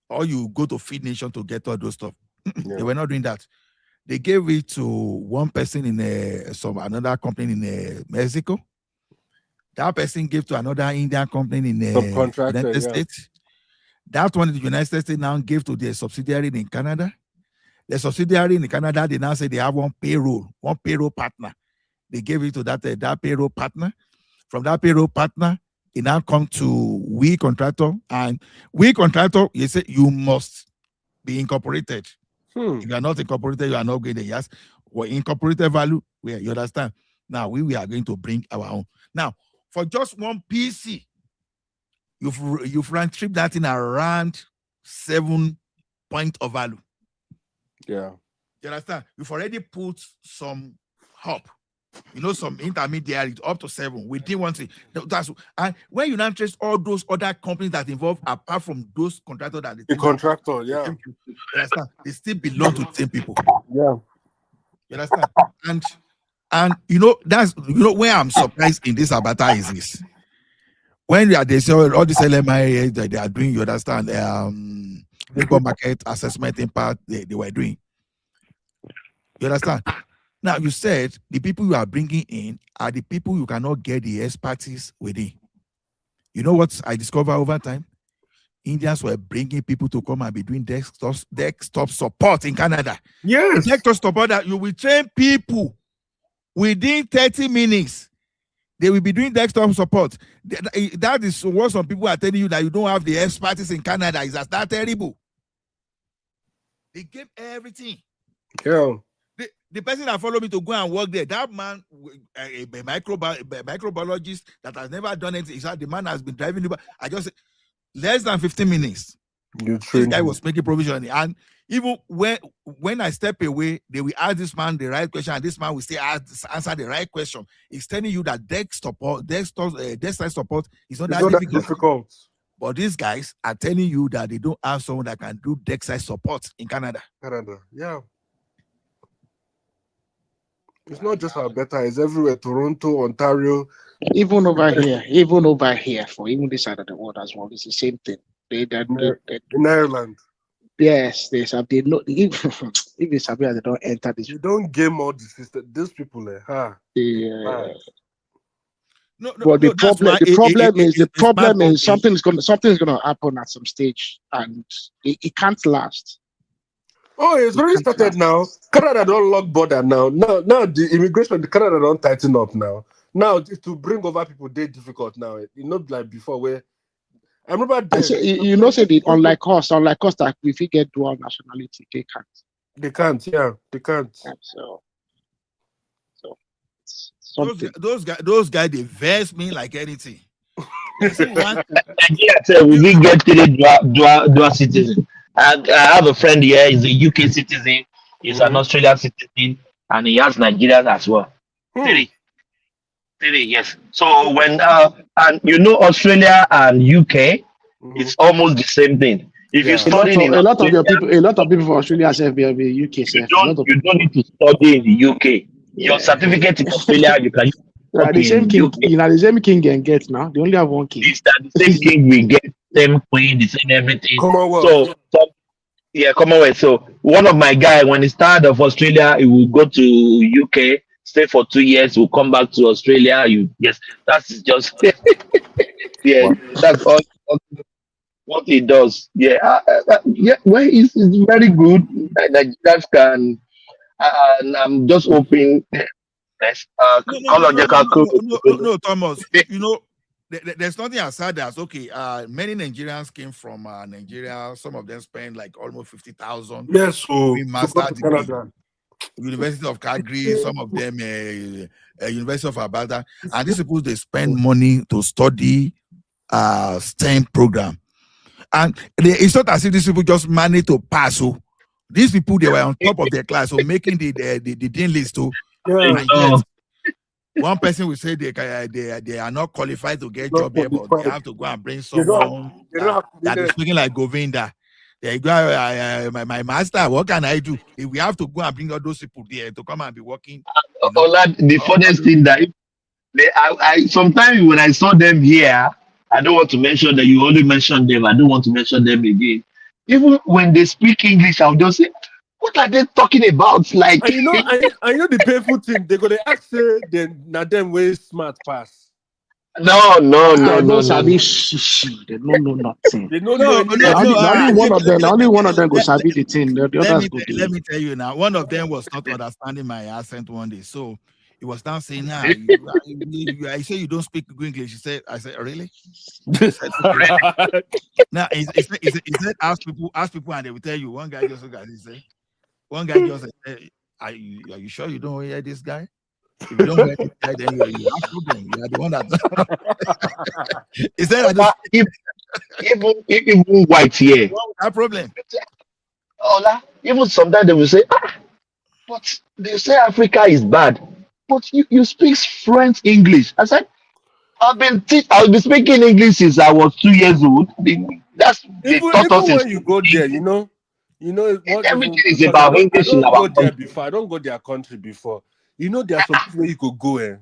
Or you go to Feed Nation to get all those stuff. They were not doing that. They gave it to one person in another company in Mexico. That person gave to another Indian company in United States. That one in the United States now gave to their subsidiary in Canada. The subsidiary in Canada, they now say they have one payroll partner. They gave it to that payroll partner. From that payroll partner, it now come to we contractor. And we contractor, you say you must be incorporated. If you are not incorporated, you are not going there. Yes. or incorporated value, where you understand. Now we are going to bring our own. Now, for just one PC, you've run trip that in around 7 point of value. Yeah. You understand? You've already put some hub, some intermediary up to 7. We didn't want to. And when you now trace all those other companies that involve, apart from those contractors that the contractor, yeah, you understand, they still belong to the same people. Yeah. You understand? And that's where I'm surprised in this avatar is this. When they say all this LMI that they are doing, you understand, labor market assessment impact they were doing. You understand? Now, you said the people you are bringing in are the people you cannot get the expertise within. You know what I discovered over time? Indians were bringing people to come and be doing desktop support in Canada. Yes. Desktop support that you will train people within 30 minutes. They will be doing desktop support. That is what some people are telling you, that you don't have the expertise in Canada. Is that terrible? They gave everything. Yeah. The person that followed me to go and work there, that man, a microbiologist that has never done anything, the man has been driving. I just less than 15 minutes. This guy was making provision, and even when I step away, they will ask this man the right question, and this man will still answer the right question. It's telling you that desktop support is not that difficult. But these guys are telling you that they don't have someone that can do desktop support in Canada. Yeah. It's not just Alberta, it's everywhere. Toronto, Ontario. Even over here, for even this side of the world as well, it's the same thing. In Ireland. Yes, they know if it's Sabia, they don't enter this. You don't game all the system. These people, Yeah. But the problem is something's gonna happen at some stage, and it can't last. Oh, it's already started now. Canada don't lock border now. Now the immigration, the Canada don't tighten up now. Now to bring over people, they're difficult now. It's not like before where I remember then. Unlike us that if we get dual nationality, they can't. They can't, yeah. They can't. So those guys they verse me like anything. Nigeria we didn't get dual citizen. I have a friend here, he's a UK citizen, he's an Australian citizen, and he has Nigerian as well. Three, yes. So when and Australia and UK, it's almost the same thing. If you study a lot of people from Australia say be UK. You don't need to study in the UK. Your certificate in Australia, you can use the same king. The same king can get now. They only have one king. It's the same king we get, same queen, the same everything. Commonwealth. Commonwealth. So one of my guys, when he started of Australia, he will go to UK, stay for 2 years, will come back to Australia. That's just that's all what he does. Well, it's very good. Nigerians can, and I'm just hoping. No, Thomas. There's nothing as sad as many Nigerians came from Nigeria. Some of them spent like almost 50,000. Yes, so master degree. University of Calgary. Some of them University of Alberta, and these people they spend money to study STEM program, and it's not as if these people just managed to pass. So these people they were on top of their class, so making the dean list. So one person will say they are not qualified to get job here, but they have to go and bring someone that is speaking like Govinda. They go, my master, what can I do? We have to go and bring all those people there to come and be working. The funniest thing that I sometimes when I saw them here, I don't want to mention that you only mentioned them. I don't want to mention them again. Even when they speak English, I'll just say, what are they talking about? Like, I know the painful thing. They're gonna ask them way smart pass. No. They don't know nothing. They don't know only one of them go sabi the thing. The others go. Let me tell you now. One of them was not understanding my accent one day, so he was now saying, I say you don't speak good English. I said, really? Now he said, ask people, and they will tell you. One guy just said, Are you sure you don't hear this guy? If you don't hear this guy, then you have problem. You are the one that. Is that even white here? That problem. Ola, even sometimes they will say, but they say Africa is bad. But you speak French English. I said, I've been speaking English since I was 2 years old. They taught us Even in when you school. go there, you know what, Everything even is because about I English in don't our go there country. before. I don't go their country before. You know, there are some places where you could go and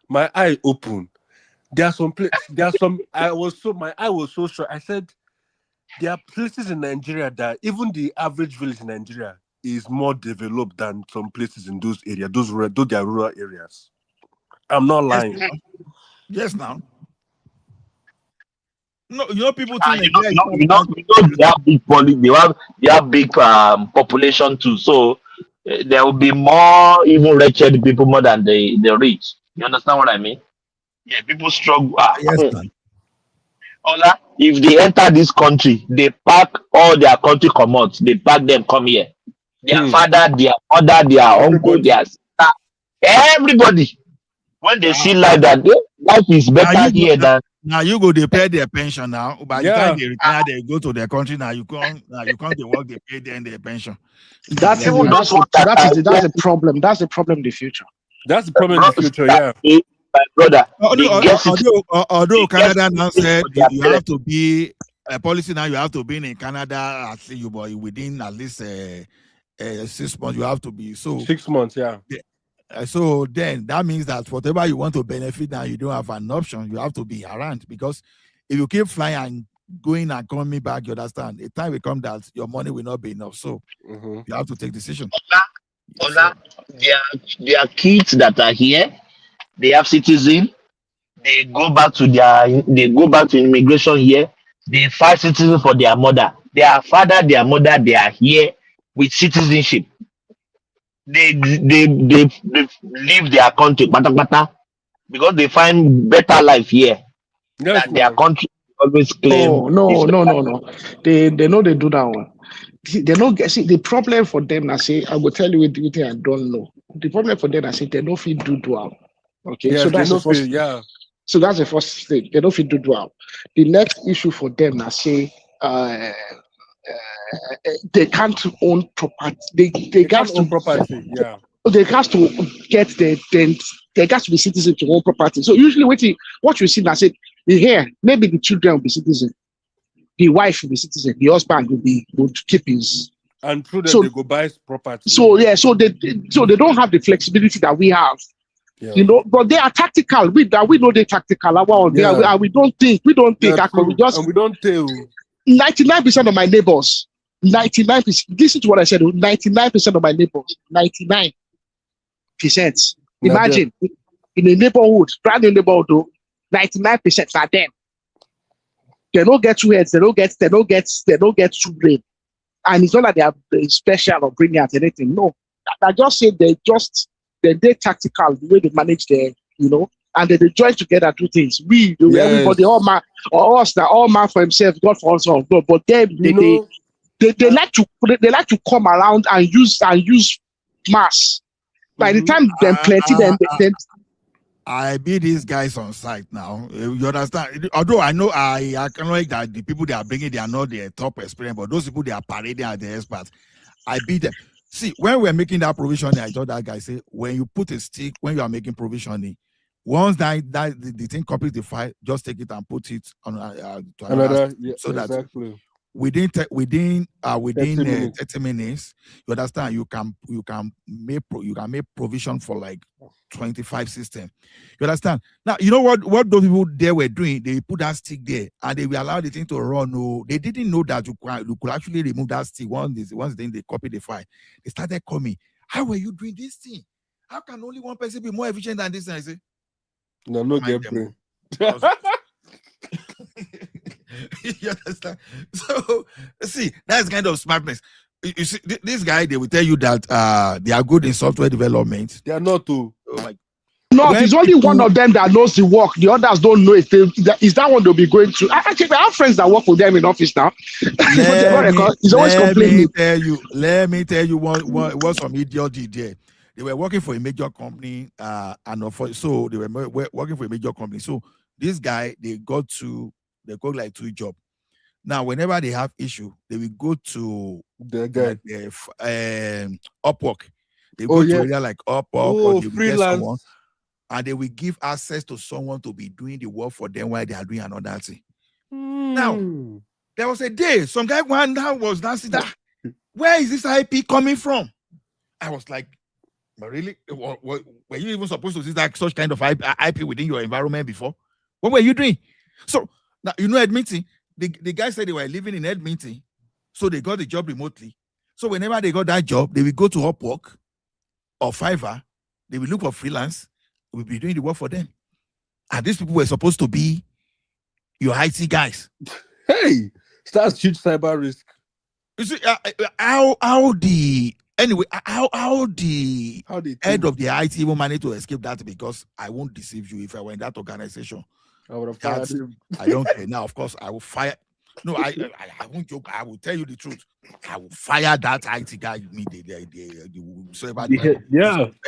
my eye open. There are some places. There are some. My eye was so short. I said, there are places in Nigeria that even the average village in Nigeria is more developed than some places in those areas. Those they are rural areas. I'm not lying. Yes, now. No, people think They have big they have big population too. So there will be more even wretched people more than the rich. You understand what I mean? Yeah, people struggle. Yes, man. Ola, if they enter this country, they pack all their country commodities. They pack them come here. Their father, their mother, their uncle, their sister, everybody. When they see life life is better here than. Now you go they pay their pension now. By the time Yeah. they retire, they go to their country. Now you can't they work, they pay them their pension. That's the problem. That's the problem in the future. That's the problem in the future, yeah. My brother. Although Canada now said you have to be a policy now, you have to be in Canada at you boy within at least 6 months. You have to be 6 months, yeah. So then that means that whatever you want to benefit now, you don't have an option. You have to be around, because if you keep flying and going and coming back, you understand, the time will come that your money will not be enough. So you have to take decision. Ola, their kids that are here, they have citizen. They go back to immigration here. They fight citizen for their mother. Their father, their mother, they are here with citizenship. They leave their country because they find better life here than their country always claim. No. They know they do that one. They don't get the problem for them. I say I will tell you with everything I don't know. The problem for them, I say they don't feel do dual. Okay, yes, so that's the first. Yeah. So that's the first thing. They don't feel do dual. The next issue for them, I say, they can't own property. They can't own property. Yeah. They have to get they got to be citizens to own property. So usually what you see now, say here, maybe the children will be citizen, the wife will be citizen, the husband would keep his, and through that they go buy property. So they don't have the flexibility that we have. Yeah. You know, but they are tactical. We know they're tactical. We don't think. We don't think. And we don't tell. 99% of my neighbors, 99%. Listen to what I said. 99% of my neighbors, 99%. Imagine in a neighborhood, brand new neighborhood, 99% are them. They don't get two heads. They don't get two brains. And it's not like they are special or brilliant or anything. No, I just say they're tactical the way they manage their, and they join together do things. Everybody, all man for himself, God for us all. But them, they like to come around and use mass. By the time they're plenty, then I beat these guys on site now. You understand? Although I know I acknowledge that the people they are bringing, they are not the top experience, but those people they are parading are the experts. I beat them. See, when we're making that provisioning, I told that guy, say, when you put a stick, when you are making provisioning, once the thing completes the file, just take it and put it on to another so exactly. that within 30 minutes, you understand, you can make provision for like 25 systems. You understand? Now, you know what those people there were doing? They put that stick there and they will allow the thing to run. No, they didn't know that you could actually remove that stick once they copy the file. They started coming. How were you doing this thing? How can only one person be more efficient than this? And I say, no get brain. You understand? So see, that's kind of smartness. You see, this guy, they will tell you that they are good in software development. They are not too. Oh my. No, there's only one of them that knows the work. The others don't know it. Is that one they'll be going to? Actually, I have friends that work with them in office now. He's always complaining. Let me tell you what some idiot did there. They were working for a major company, so they were working for a major company. So this guy, they got like 2 jobs. Now, whenever they have issue, they will go to Upwork. They go to area like Upwork or they will get someone, and they will give access to someone to be doing the work for them while they are doing another thing. Now, there was a day some guy was dancing that. Where is this IP coming from? I was like, but really? Were you even supposed to see that such kind of IP within your environment before? What were you doing? So now Edmonton. The guy said they were living in Edmonton, so they got the job remotely. So whenever they got that job, they will go to Upwork or Fiverr. They will look for freelance. We will be doing the work for them. And these people were supposed to be your IT guys. Hey, that's huge cyber risk. You see how the head of the IT even managed to escape that, because I won't deceive you. If I were in that organization, I would have fired him. I don't care. Now, of course, I will fire. No, I won't joke. I will tell you the truth. I will fire that IT guy. He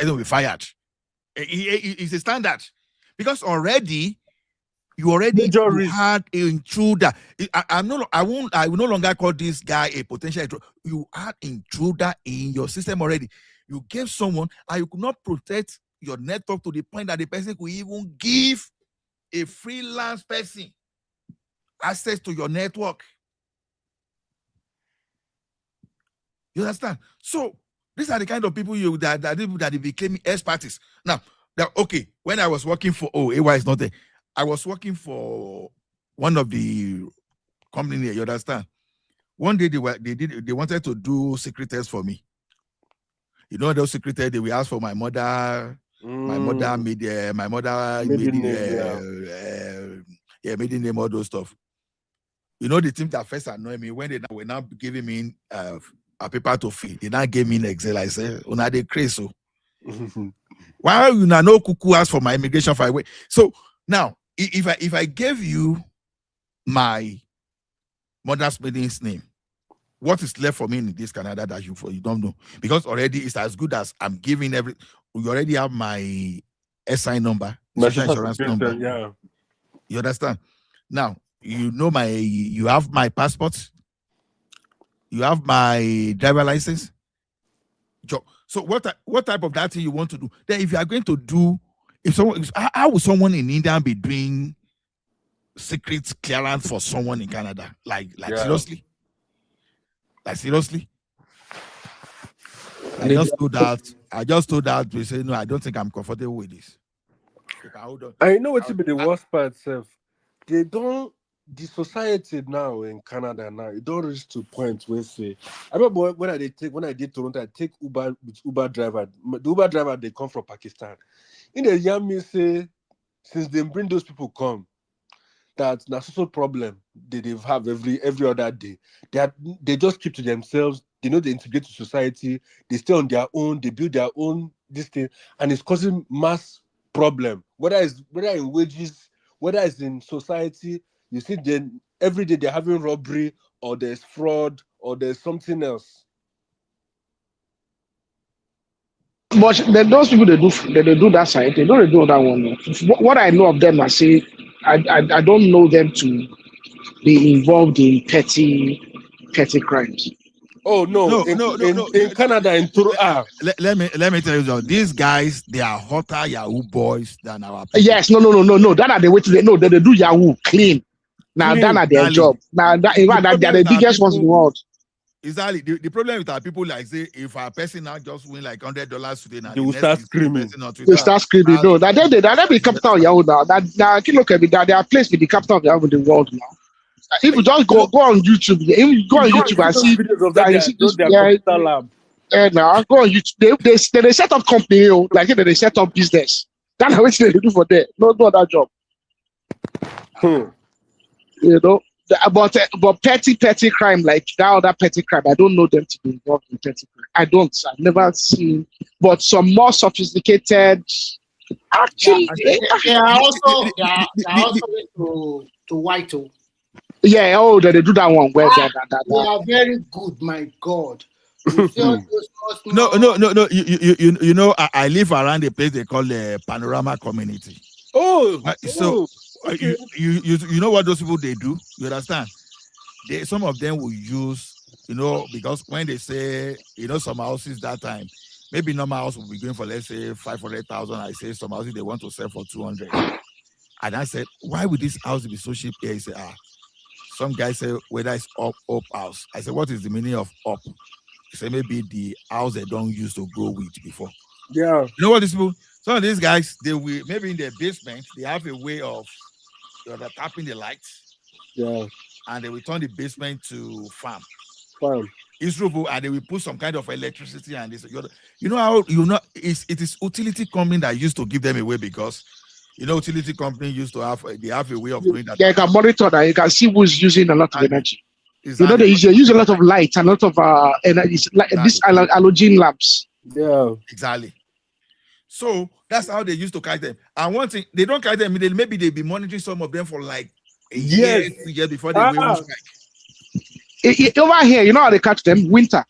will be fired. It's a standard, because you already had an intruder. I will no longer call this guy a potential intruder. You had intruder in your system already. You gave someone, and you could not protect your network to the point that the person could even give a freelance person access to your network. You understand? So these are the kind of people that they became experts. Now, okay, when I was working for AY is not there. I was working for one of the company. You understand? One day they wanted to do secret tests for me. You know those secret tests, they will ask for my mother. My mother made maiden name, all those stuff. You know the thing that first annoyed me when they were now giving me a paper to fill. They now gave me an Excel. I said, "Una dey crazy." Why you no cuckoo ask for my immigration file? So now, if I gave you my mother's maiden's name, what is left for me in this Canada that you don't know? Because already it's as good as I'm giving you already have my SI number, social insurance number. Yeah. You understand? Now, you have my passport, you have my driver license. So what type of that thing you want to do? Then if you are going to do, how would someone in India be doing secret clearance for someone in Canada? Like seriously? Like seriously? I just told that to say, no, I don't think I'm comfortable with this. I know what to be the worst part, Seth. The society now in Canada now, it don't reach to point where say. I remember when I did Toronto, I take Uber with Uber driver. The Uber driver, they come from Pakistan. In the young me say, since they bring those people come, that's a social problem they have every other day. They just keep to themselves. They know they integrate to society. They stay on their own. They build their own this thing, and it's causing mass problem. Whether in wages, whether it's in society, you see, then every day they're having robbery, or there's fraud, or there's something else. But those people they do that side, they don't do that one. What I know of them, I say, I don't know them to be involved in petty crimes. Oh no! In Canada, in Toronto. Let me tell you, these guys, they are hotter Yahoo boys than our people. Yes, no. That are the way to they do Yahoo clean. Now that are their job. Now that they're the biggest ones in the world. Exactly. The problem with our people, like say, if a person now just win like $100 today, now they will start screaming. They start screaming. No, that they be the capital of Yahoo now. That look at me, that they are placed with the capital of Yahoo in the world now. If you just go on YouTube, and see videos of that, you see their computer lab. Now go on YouTube. They set up company, like they set up business. That's what they do for them. No other job. You know, but petty crime, like that other petty crime, I don't know them to be involved in petty crime. I've never seen. But some more sophisticated, Actually, they are also to Whitehall. Yeah, oh, they do that one. Where they are very good, my God. You see all those No. You know, I live around a place they call the Panorama Community. So okay. you know what those people they do? You understand? Some of them will use, because when they say, some houses that time, maybe normal house will be going for, let's say, 500,000. I say some houses they want to sell for 200. And I said, why would this house be so cheap here? He said, some guys say whether it's up house. I said, what is the meaning of up? He said, maybe the house they don't use to grow wheat before. Yeah. You know what these people? Some of these guys, they will maybe in their basement, they have a way of they're tapping the lights. Yeah. And they will turn the basement to farm. It's robo, and they will put some kind of electricity and this. You know how it is utility company that used to give them away because utility company used to have a way of doing that. Yeah, you can monitor that. You can see who's using a lot of energy. Exactly. They use a lot of light and a lot of energy, like these halogen lamps. Yeah, exactly. So that's how they used to catch them. And one thing, they don't catch them immediately. Maybe they'll be monitoring some of them for like a year, 2 years before they will strike. Over here, you know how they catch them? Winter.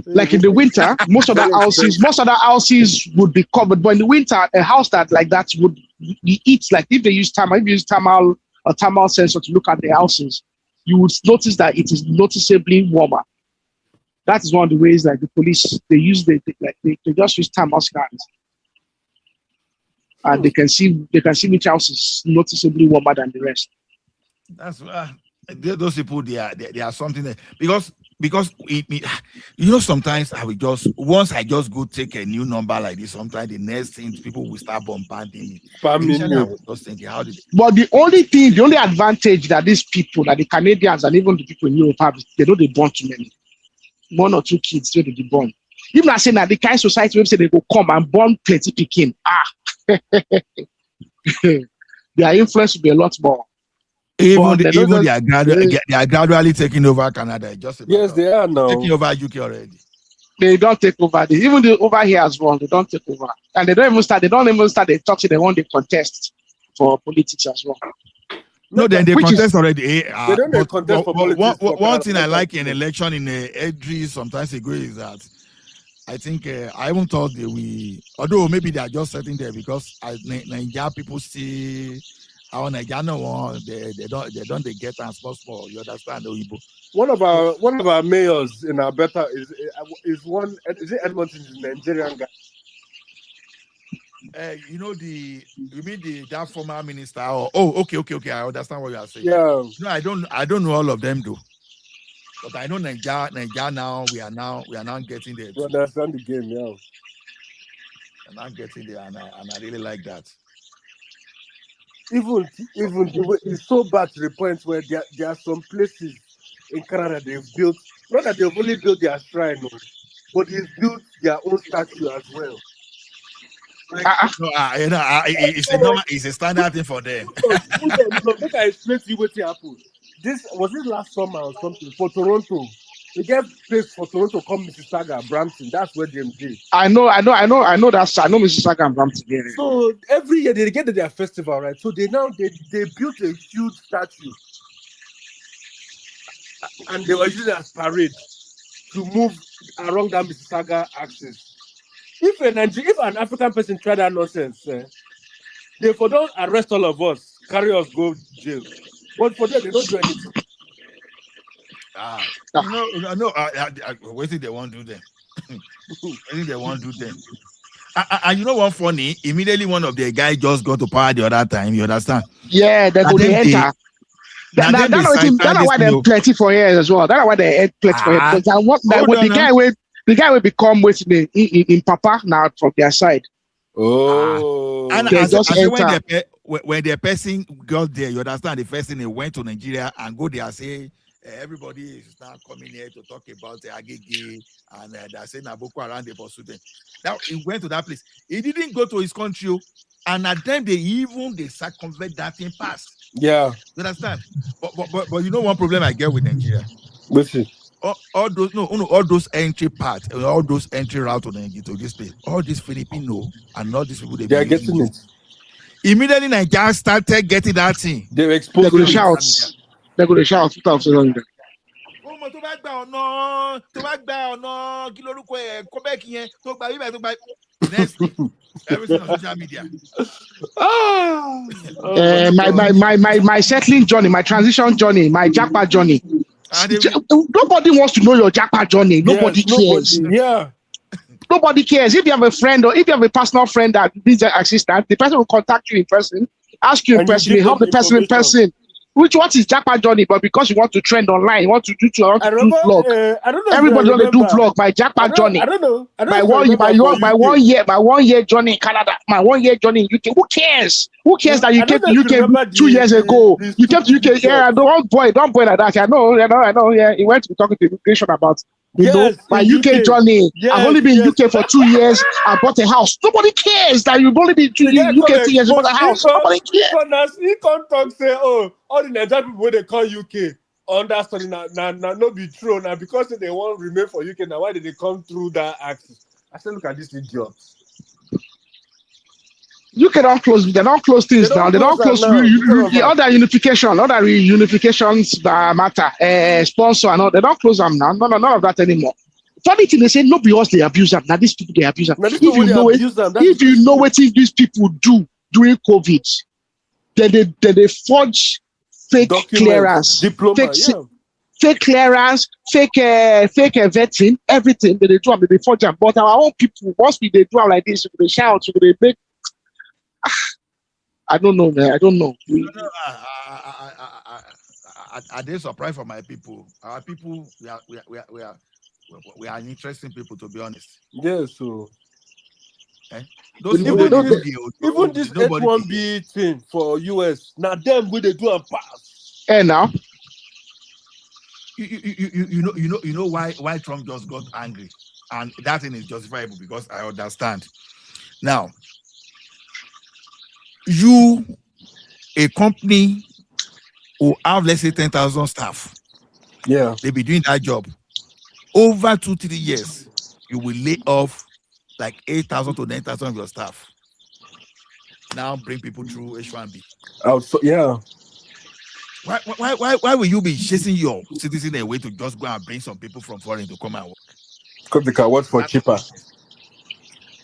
Like in the winter, most of the houses would be covered. But in the winter, a house that like that would be eat. Like if they use thermal sensor to look at the houses, you would notice that it is noticeably warmer. That is one of the ways that the police they just use thermal scans, and they can see which house is noticeably warmer than the rest. That's those people. They are something that, because sometimes once I just go take a new number like this, sometimes the next thing people will start bombarding me. Initially, I was just thinking, how did But the only advantage that these people, that the Canadians and even the people in Europe have, they know they born too many. 1 or 2 kids where they be born. Even I say that the kind of society where say they go come and born plenty picking. Their influence will be a lot more. They are gradually taking over Canada. Yes, they are now. Taking over UK already. They don't take over. Even over here as well, they don't take over. And they don't even start the talks. They want to contest for politics as well. No, then they contest already. They don't contest for politics. One thing I like in election in Edry sometimes ago is that I think I even thought although maybe they are just sitting there because Nigeria people see our Nigerian one, they don't get and small. You understand, Oyibo? One of our mayors in Alberta is it Edmonton, is a Nigerian guy. You mean that former minister? Okay. I understand what you are saying. Yeah. No, I don't know all of them though. But I know Nigeria now. We are now getting there. You understand the game, yeah. And I'm getting there, and I really like that. Even it's so bad to the point where there are some places in Canada they've built, not that they've only built their shrine, but they've built their own statue as well. It's a standard thing for them. Look, I explain to you what happened. This was it last summer or something for Toronto. They get place for Toronto come Mississauga, Brampton. That's where they did. I know Mississauga and Brampton. Yeah. So every year they get to their festival, right? So they built a huge statue, and they were using it as parade to move around that Mississauga axis. If an African person try that nonsense, they don't arrest all of us, carry us go jail. But for them, they don't do anything. What think they won't do them? I think they won't do them. And you know what funny? Immediately one of the guys just got to power the other time. You understand? Yeah, they go to enter. That's why they're plenty for years as well. That's why they had plenty for years. The guy will become waiting in Papa now from their side. And when the person got there, you understand, the first thing they went to Nigeria and go there and say, everybody is now coming here to talk about the Agege, and they're saying Boko Haram, they pursued them. Now he went to that place. He didn't go to his country, and at them they circumvent that thing past. Yeah. You understand? But you know one problem I get with Nigeria. Listen. all those entry parts, all those entry routes to this place, all these Filipino and all these people they are getting it. Immediately Nigeria started getting that thing. They're exposed. They're going to shout. They're going to shout 2000. Next thing, everything on social media. My settling journey, my transition journey, my jackpot journey. Nobody wants to know your jackpot journey. Nobody cares. Nobody cares. If you have a friend or if you have a personal friend that needs an assistant, the person will contact you in person, ask you in person, you help the person in person. What is jackpot journey? But because you want to trend online, you want to do vlog. Everybody want to do vlog. My jackpot journey. I don't know. My 1 year journey in Canada. My 1 year journey in UK. Who cares? Who cares that you came to UK 2 years ago? You came to UK. Yeah, don't boy like that. I know. Yeah, he went to be talking to immigration about. My UK journey. I've only been in UK for 2 years. I bought a house. Nobody cares that you've only been in UK 2 years. You bought a house. Nobody cares. He can't talk say, oh, all the Nigerian people when they call UK understudy now no be true now because they want to remain for UK now. Why did they come through that axis? I said, look at this idiots. UK don't close. They don't close things now. They don't close the other unifications that matter. Sponsor and all. They don't close them now. None of that anymore. Funny thing, they say no because they abuse them. Now these people they abuse them. If you know what these people do during COVID, then they forge fake clearance, fake clearance, fake vetting, everything that they do. They forge them. But our own people, once we do like this, they shout, they make. I don't know, man. I don't know. Are they surprised for my people? Our people, we are interesting people, to be honest. Yeah, so. Those even this H1B thing for US, now them will they do and pass. And now, you know why Trump just got angry, and that thing is justifiable because I understand. Now, a company who have let's say 10,000 staff, they be doing that job over 2-3 years. You will lay off like 8,000 to 9,000 of your staff. Now bring people through H1B. Why will you be chasing your citizen away to just go and bring some people from foreign to come and work? Because they can work for cheaper. Is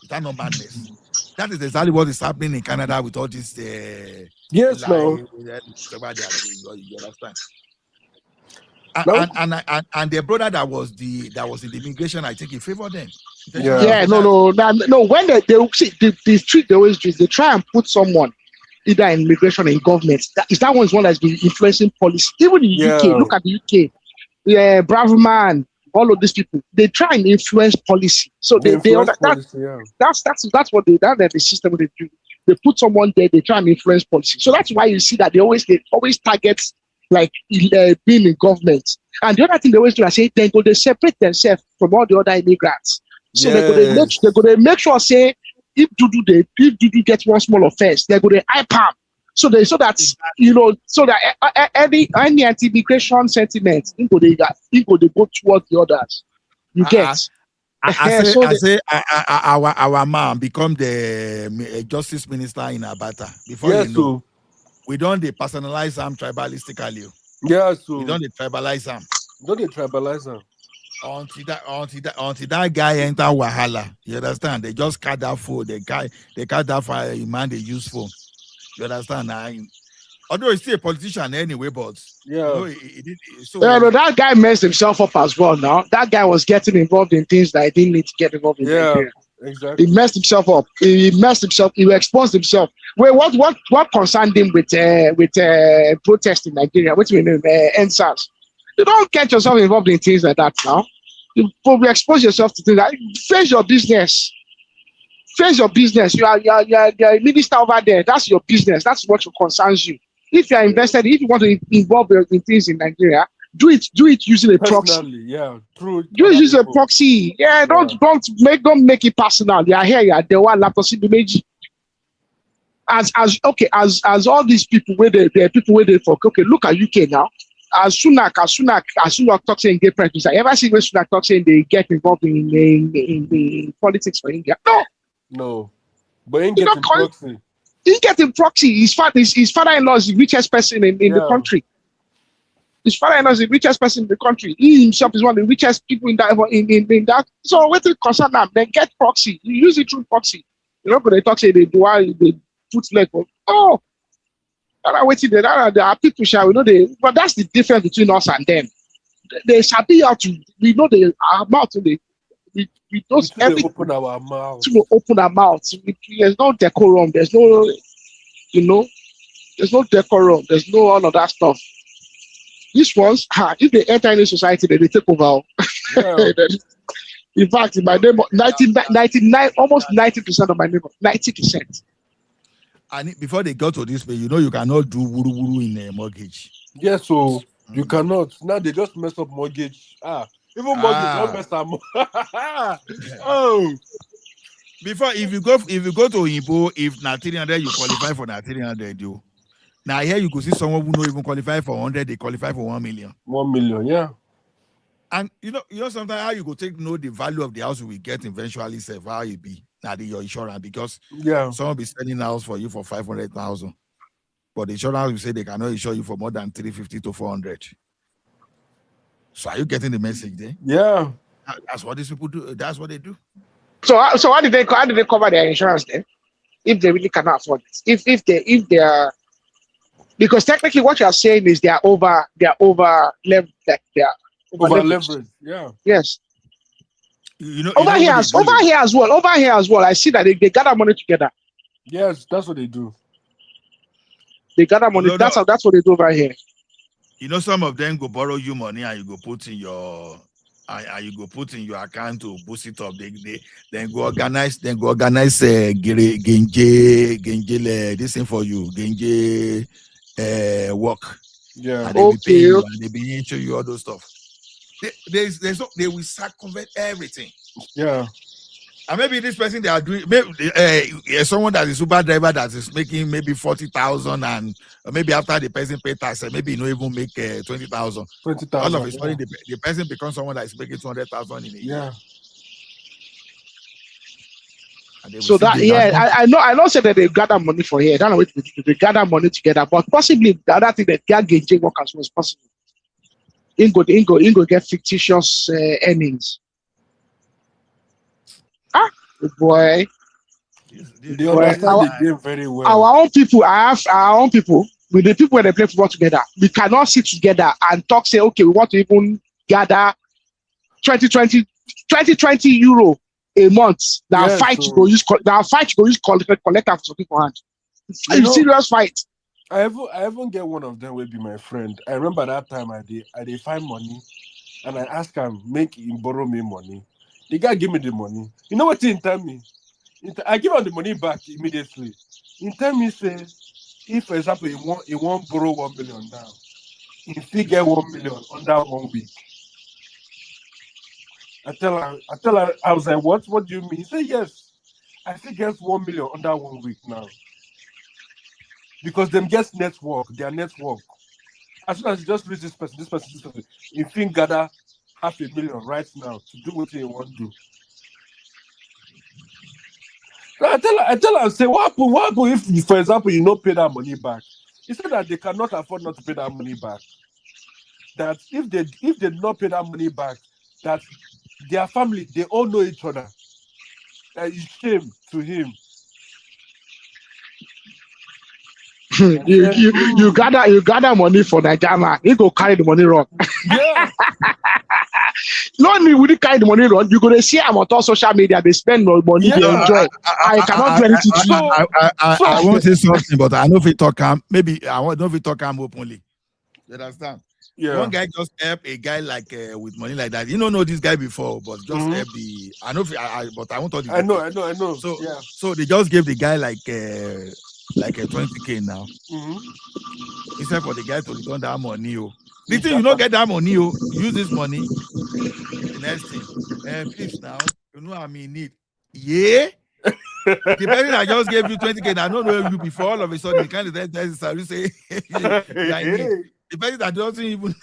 that not madness? That is exactly what is happening in Canada with all this. Yes, no. You understand? And their brother that was in the immigration, I think he favored them. No. When they treat the always do is they try and put someone either in immigration or in government. That one's one that's been influencing policy. Even in the UK, look at the UK. Yeah, Braverman, all of these people, they try and influence policy. So that's what that's the system they do. They put someone there, they try and influence policy. So that's why you see that they always target like being in government. And the other thing they always do, I say, they separate themselves from all the other immigrants. So they're going to make sure, say, if Dudu gets one small offense, they're going to hype him. So that any anti-immigration sentiment, they go towards the others. You get. I say our man become the justice minister in Abata. Before you know, we don't personalize them tribalistically. Yeah, so we don't tribalize them. Don't they tribalize them? Until that guy enter Wahala. You understand? They just cut that phone. They cut that for a man they use phone. You understand? Although he's still a politician anyway, but that guy messed himself up as well. Now that guy was getting involved in things that he didn't need to get involved in. Exactly. He messed himself up. He exposed himself. Wait, what concerned him with protest in Nigeria? What's your name? NSAS. You don't get yourself involved in things like that now. You probably expose yourself to things like face your business. Face your business. You are a minister over there. That's your business. That's what concerns you. If you are invested, if you want to involve in things in Nigeria, do it using a proxy. Yeah, true. Do it using a proxy. Yeah, don't make it personal. You are here. You are the one. As all these people where they for okay. Look at UK now. as soon as talk saying gay pride, I ever see when Sunak talk saying they get involved in politics for India? No. But he getting proxy. He getting proxy. His father-in-law is the richest person in the country. His father-in-law is the richest person in the country. He himself is one of the richest people in that. So what it concern them? They get proxy. You use it through proxy. You know, when they talk say they do they put leg for. Oh, that's waiting. There are people shall we know but that's the difference between us and them. They shall be out to we know they are about to we don't open our mouth. To open our mouths. There's no decorum. There's no there's no decorum. There's no all of that stuff. These ones, if they enter any society, then they take over. Yeah. In fact, in my neighbor, 99, almost 90% of my neighbor, 90%. And before they go to this way, you cannot do wuru in a mortgage. Yes, so you cannot. Now they just mess up mortgage. Even mortgage don't mess up. Oh. Before, if you go to Igbo, if na 300, you qualify for na 300, you. Now here you could see someone who don't even qualify for 100, they qualify for 1 million. 1 million, yeah. And you know sometimes how you go know the value of the house we get eventually, say how it be that your insurance, because someone be selling house for you for 500,000, but the insurance will say they cannot insure you for more than 350 to 400. So are you getting the message there? Yeah, that's what these people do. That's what they do. So how did they cover their insurance then? If they really cannot afford it, if they are. Because technically, what you are saying is they are over leveraged. Yeah. Yes. Over here as well. I see that they gather money together. Yes, that's what they do. They gather money. That's what they do over here. Some of them go borrow you money and you go put in your account to boost it up. They go organize genje this thing for you genje work. Yeah. And they be show you all those stuff. They will circumvent everything. Yeah. And maybe this person they are doing maybe someone that is super driver that is making maybe 40,000 and maybe after the person pay tax maybe even make 20,000. 20,000. All of a sudden the person becomes someone that is making 200,000 in a year. So that I know say that they gather money for here. I don't know what they gather money together, but possibly the other thing that they get work as well as possible. Ingo get fictitious earnings. Boy. They understand the game very well. Our own people, with the people when they play football together, we cannot sit together and talk, say, okay, we want to even gather 20 euro a month. Fight to go use collector for some people hand. Serious fight. I even get one of them will be my friend. I remember that time I did find money and I asked him make him borrow me money. The guy give me the money. You know what he tell me? I give him the money back immediately. He tell me say, if for example he won't borrow 1 million now, if he get 1 million under 1 week. I tell her, I was like, what? What do you mean? He said, yes. I still get 1 million under 1 week now. Because them get network, their network. As soon as you just reach this person, if you gather 500,000 right now to do what you want to do. I tell her, say, what happen if, for example, you not pay that money back? He said that they cannot afford not to pay that money back. That if they not pay that money back, that their family, they all know each other. That is shame to him. you gather money for Nigeria. You go carry the money wrong. Yeah. Not only will you carry the money wrong, you gonna see them on all social media. They spend more money, they enjoy. I cannot do anything to you. I won't say something, but I know if we talk maybe I won't know if we talk openly. You understand? Yeah. One guy just help a guy like with money like that. You don't know this guy before, but just help the. I know, but I won't talk. I know. So yeah. So they just gave the guy like a 20K now. Instead for the guy to return that money. The thing you don't get that money. Use this money. The next thing, please now, you know I'm in need. Yeah. The person I just gave you 20K, I don't know you before. All of a sudden, you can't say you are in need. The person that doesn't even.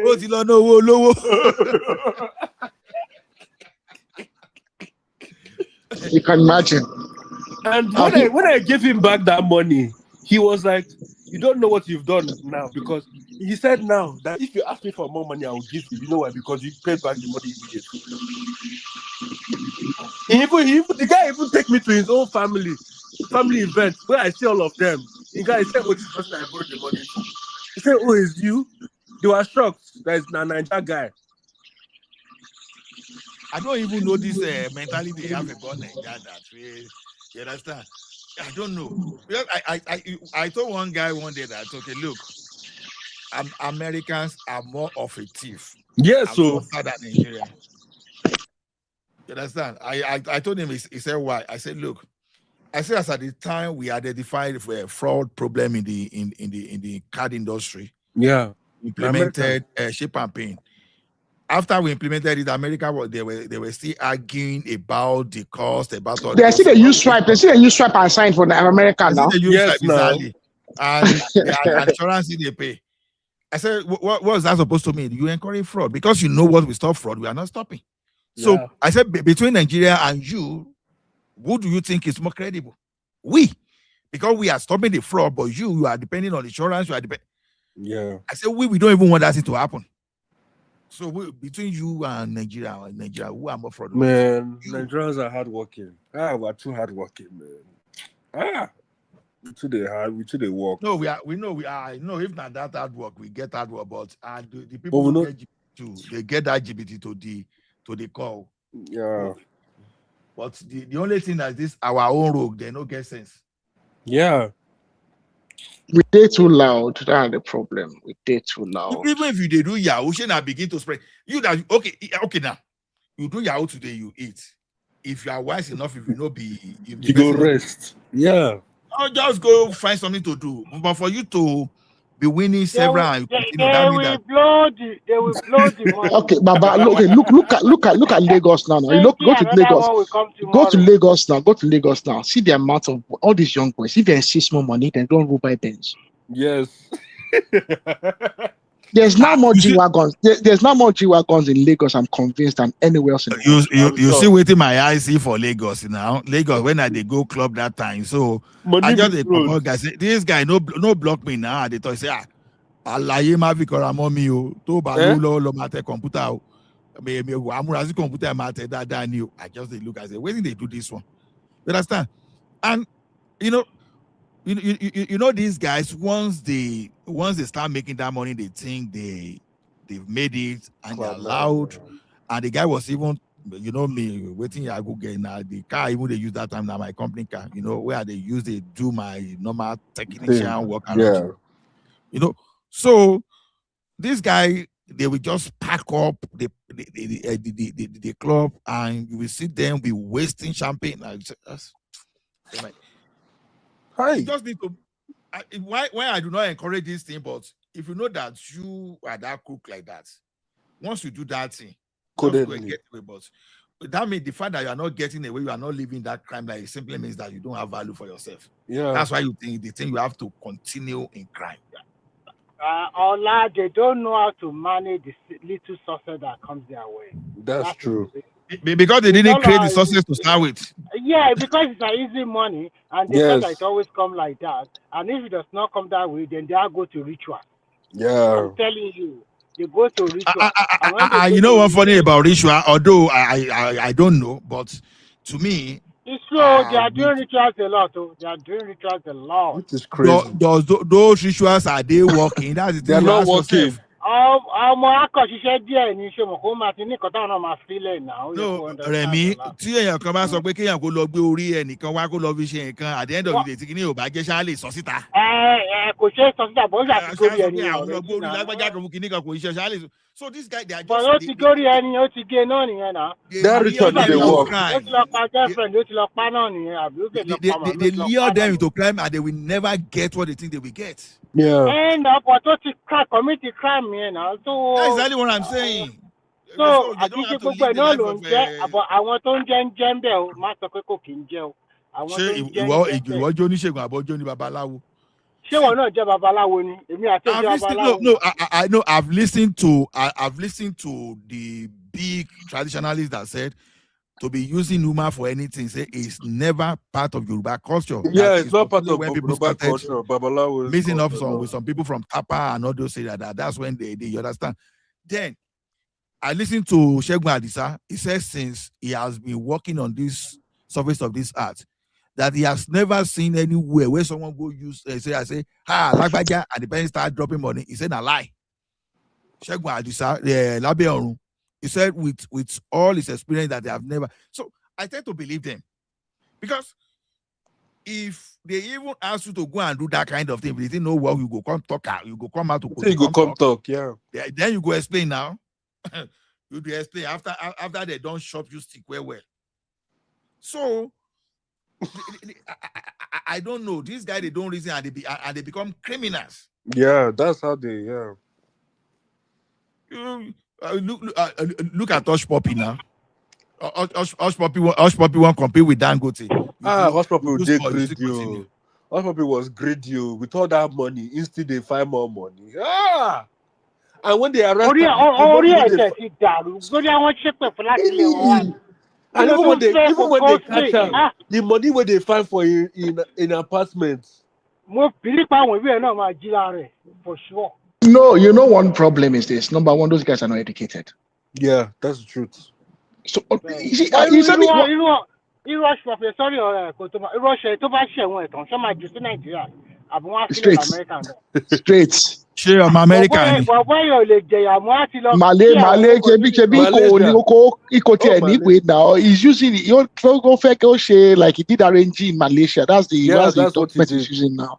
Ó ti lọ ná owó olówó. You can imagine. And when I gave him back that money, he was like, "You don't know what you've done now," because he said now that if you ask me for more money, I will give you. You know why? Because you paid back the money immediately. The guy even take me to his own family event where I see all of them. The guy said, "Oh, this person I borrowed the money from." He said, "Oh, it's you?" They were shocked. That is a Niger guy. I don't even know this mentality they have about Nigeria that way. You understand? I don't know. Because I told one guy one day that, okay, look, Americans are more of a thief. Yes, so faster than Nigeria. You understand? I told him, he said, why? I said, look, I said, as at the time we identified a fraud problem in the card industry. Yeah. Implemented Shape and Pain. After we implemented it, America they were still arguing about the cost, about all. They see the use swipe. They see the use swipe and sign for America now. Yes, exactly. And the insurance they pay. I said, what was that supposed to mean? You encourage fraud because you know what we stop fraud. We are not stopping. So I said, between Nigeria and you, who do you think is more credible? We, because we are stopping the fraud, but you are depending on insurance. You are depending. Yeah. I said, we don't even want that thing to happen. So between you and Nigeria, who are more fraudulent? Man, Nigerians are hardworking. We're too hardworking, man. We too they work. No, we know we are. No, if not that hard work, we get hard work. But the people who get GPT they get that GPT to the call. Yeah. But the only thing that this our own rogue, they no get sense. Yeah. We did too loud. That's the problem. We did too loud. Even if you do Yahoo, should not begin to spread. You that okay now. You do Yahoo today, you eat. If you are wise enough, if you know you go rest. Yeah. I'll just go find something to do. But for you to be winning several, they will blow the money. Okay, Baba, look at Lagos now. You look, go to Lagos. Go to Lagos now. Go to Lagos now. See the amount of all these young boys. If they insist more money, then don't go buy Benz. Yes. There's not more G-Wagons. There's not more G-Wagons in Lagos, I'm convinced, than anywhere else in the world. You see waiting my eyes see for Lagos now. Lagos, when they go club that time. So I just guys say, this guy no block me now. They talk say, Alaye ma fi kora mommy o. To ba lo mate computer o. Me amura computer mate that new. I just look I say, where did they do this one? You understand? And you know these guys once they start making that money, they think they've made it and they're loud. And the guy was even me waiting I go get now the car even they use that time now my company car where they use they do my normal technician work around. So this guy they will just pack up the club and you will see them be wasting champagne. You just need to. Why I do not encourage this thing, but if you know that you are that cook like that, once you do that thing, just go and get away. But that means the fact that you are not getting away, you are not living that crime, like it simply means that you don't have value for yourself. Yeah, that's why you think you have to continue in crime. Ola, they don't know how to manage the little success that comes their way. That's true. Because they didn't create the success to start with. Yeah, because it's an easy money, and they thought that it always come like that. And if it does not come that way, then they are go to ritual. Yeah, I'm telling you, they go to ritual. You know what's funny about ritual? Although I don't know, but to me, it's true. They are doing rituals a lot. They are doing rituals a lot. Which is crazy. Those rituals are they working? That's the thing. They're not working. No, Remy, tí èèyàn kan bá sọ pé kéèyàn kó lọ gbé orí ẹnìkan wá kó lọ fi ṣe nǹkan at the end of the day tí kìíní ò bá jẹ́ ṣáà lè sọ síta. Kò ṣe é sọ síta bó ṣe àti górí ẹni àwọn lọ gbé orí lágbájá kan fún kìíní kan kò ṣe ṣáà lè sọ. So this guy they are just. Bọ̀dọ̀ ti górí ẹni ó ti gé náà nìyẹn náà. That ritual dey work. Ó ti lọ pa girlfriend ó ti lọ pa náà nìyẹn àbí ó ti lọ pa màmú. They lure them into crime and they will never get what they think they will get. Yeah. And but ó ti commit crime yẹn náà. So that's exactly what I'm saying. So àti ṣe gbogbo ẹ̀ náà ló ń jẹ́ àbọ̀ àwọn tó ń jẹ́ ń bẹ̀ ó má sọ pé kò kì í jẹ́ ó àwọn ṣé tó ń jẹ́ ìwọ injected. ìwọ jó oníṣègùn àbọ̀jọ́ ní babaláwo. ṣé wọn náà jẹ́ babaláwo ni èmi àti I've ẹ̀jẹ̀ listened. babaláwo. No. I know. I've listened to the big traditionalists that said to be using Numa for anything. Say it's never part of Yoruba culture. Yeah, it's not part of when people Yoruba started culture. Babalawo is mixing up culture, with some people from Tapa and others say that's when they you understand. Then I listened to Shegun Adisa. He says since he has been working on this surface of this art, that he has never seen anywhere where someone go use say lagbaja and the person start dropping money. He said a lie. Shegun Adisa, Labe Orun. He said with all his experience that they have never. So I tend to believe them because if they even ask you to go and do that kind of thing, if they didn't know what you go come talk, you go come out to you go come talk, yeah. Then you go explain now. You do explain after they don't shop you stick well. So I don't know. These guys they don't reason and they become criminals. Yeah, that's how they Look at Hush Puppy now. Hush Puppy won't compete with Dangote. Hush Puppy did greedy. Hush Puppy was greedy. With all that money, instead they find more money. And when they arrest and even when they catch them, the money where they find for in apartments. For sure. No, one problem is this. Number one, those guys are not educated. Yeah, that's the truth. So Sorry, straight. Sure, I'm American. Malay, now he's using it. Like he did arrange in Malaysia. That's the document he's using now.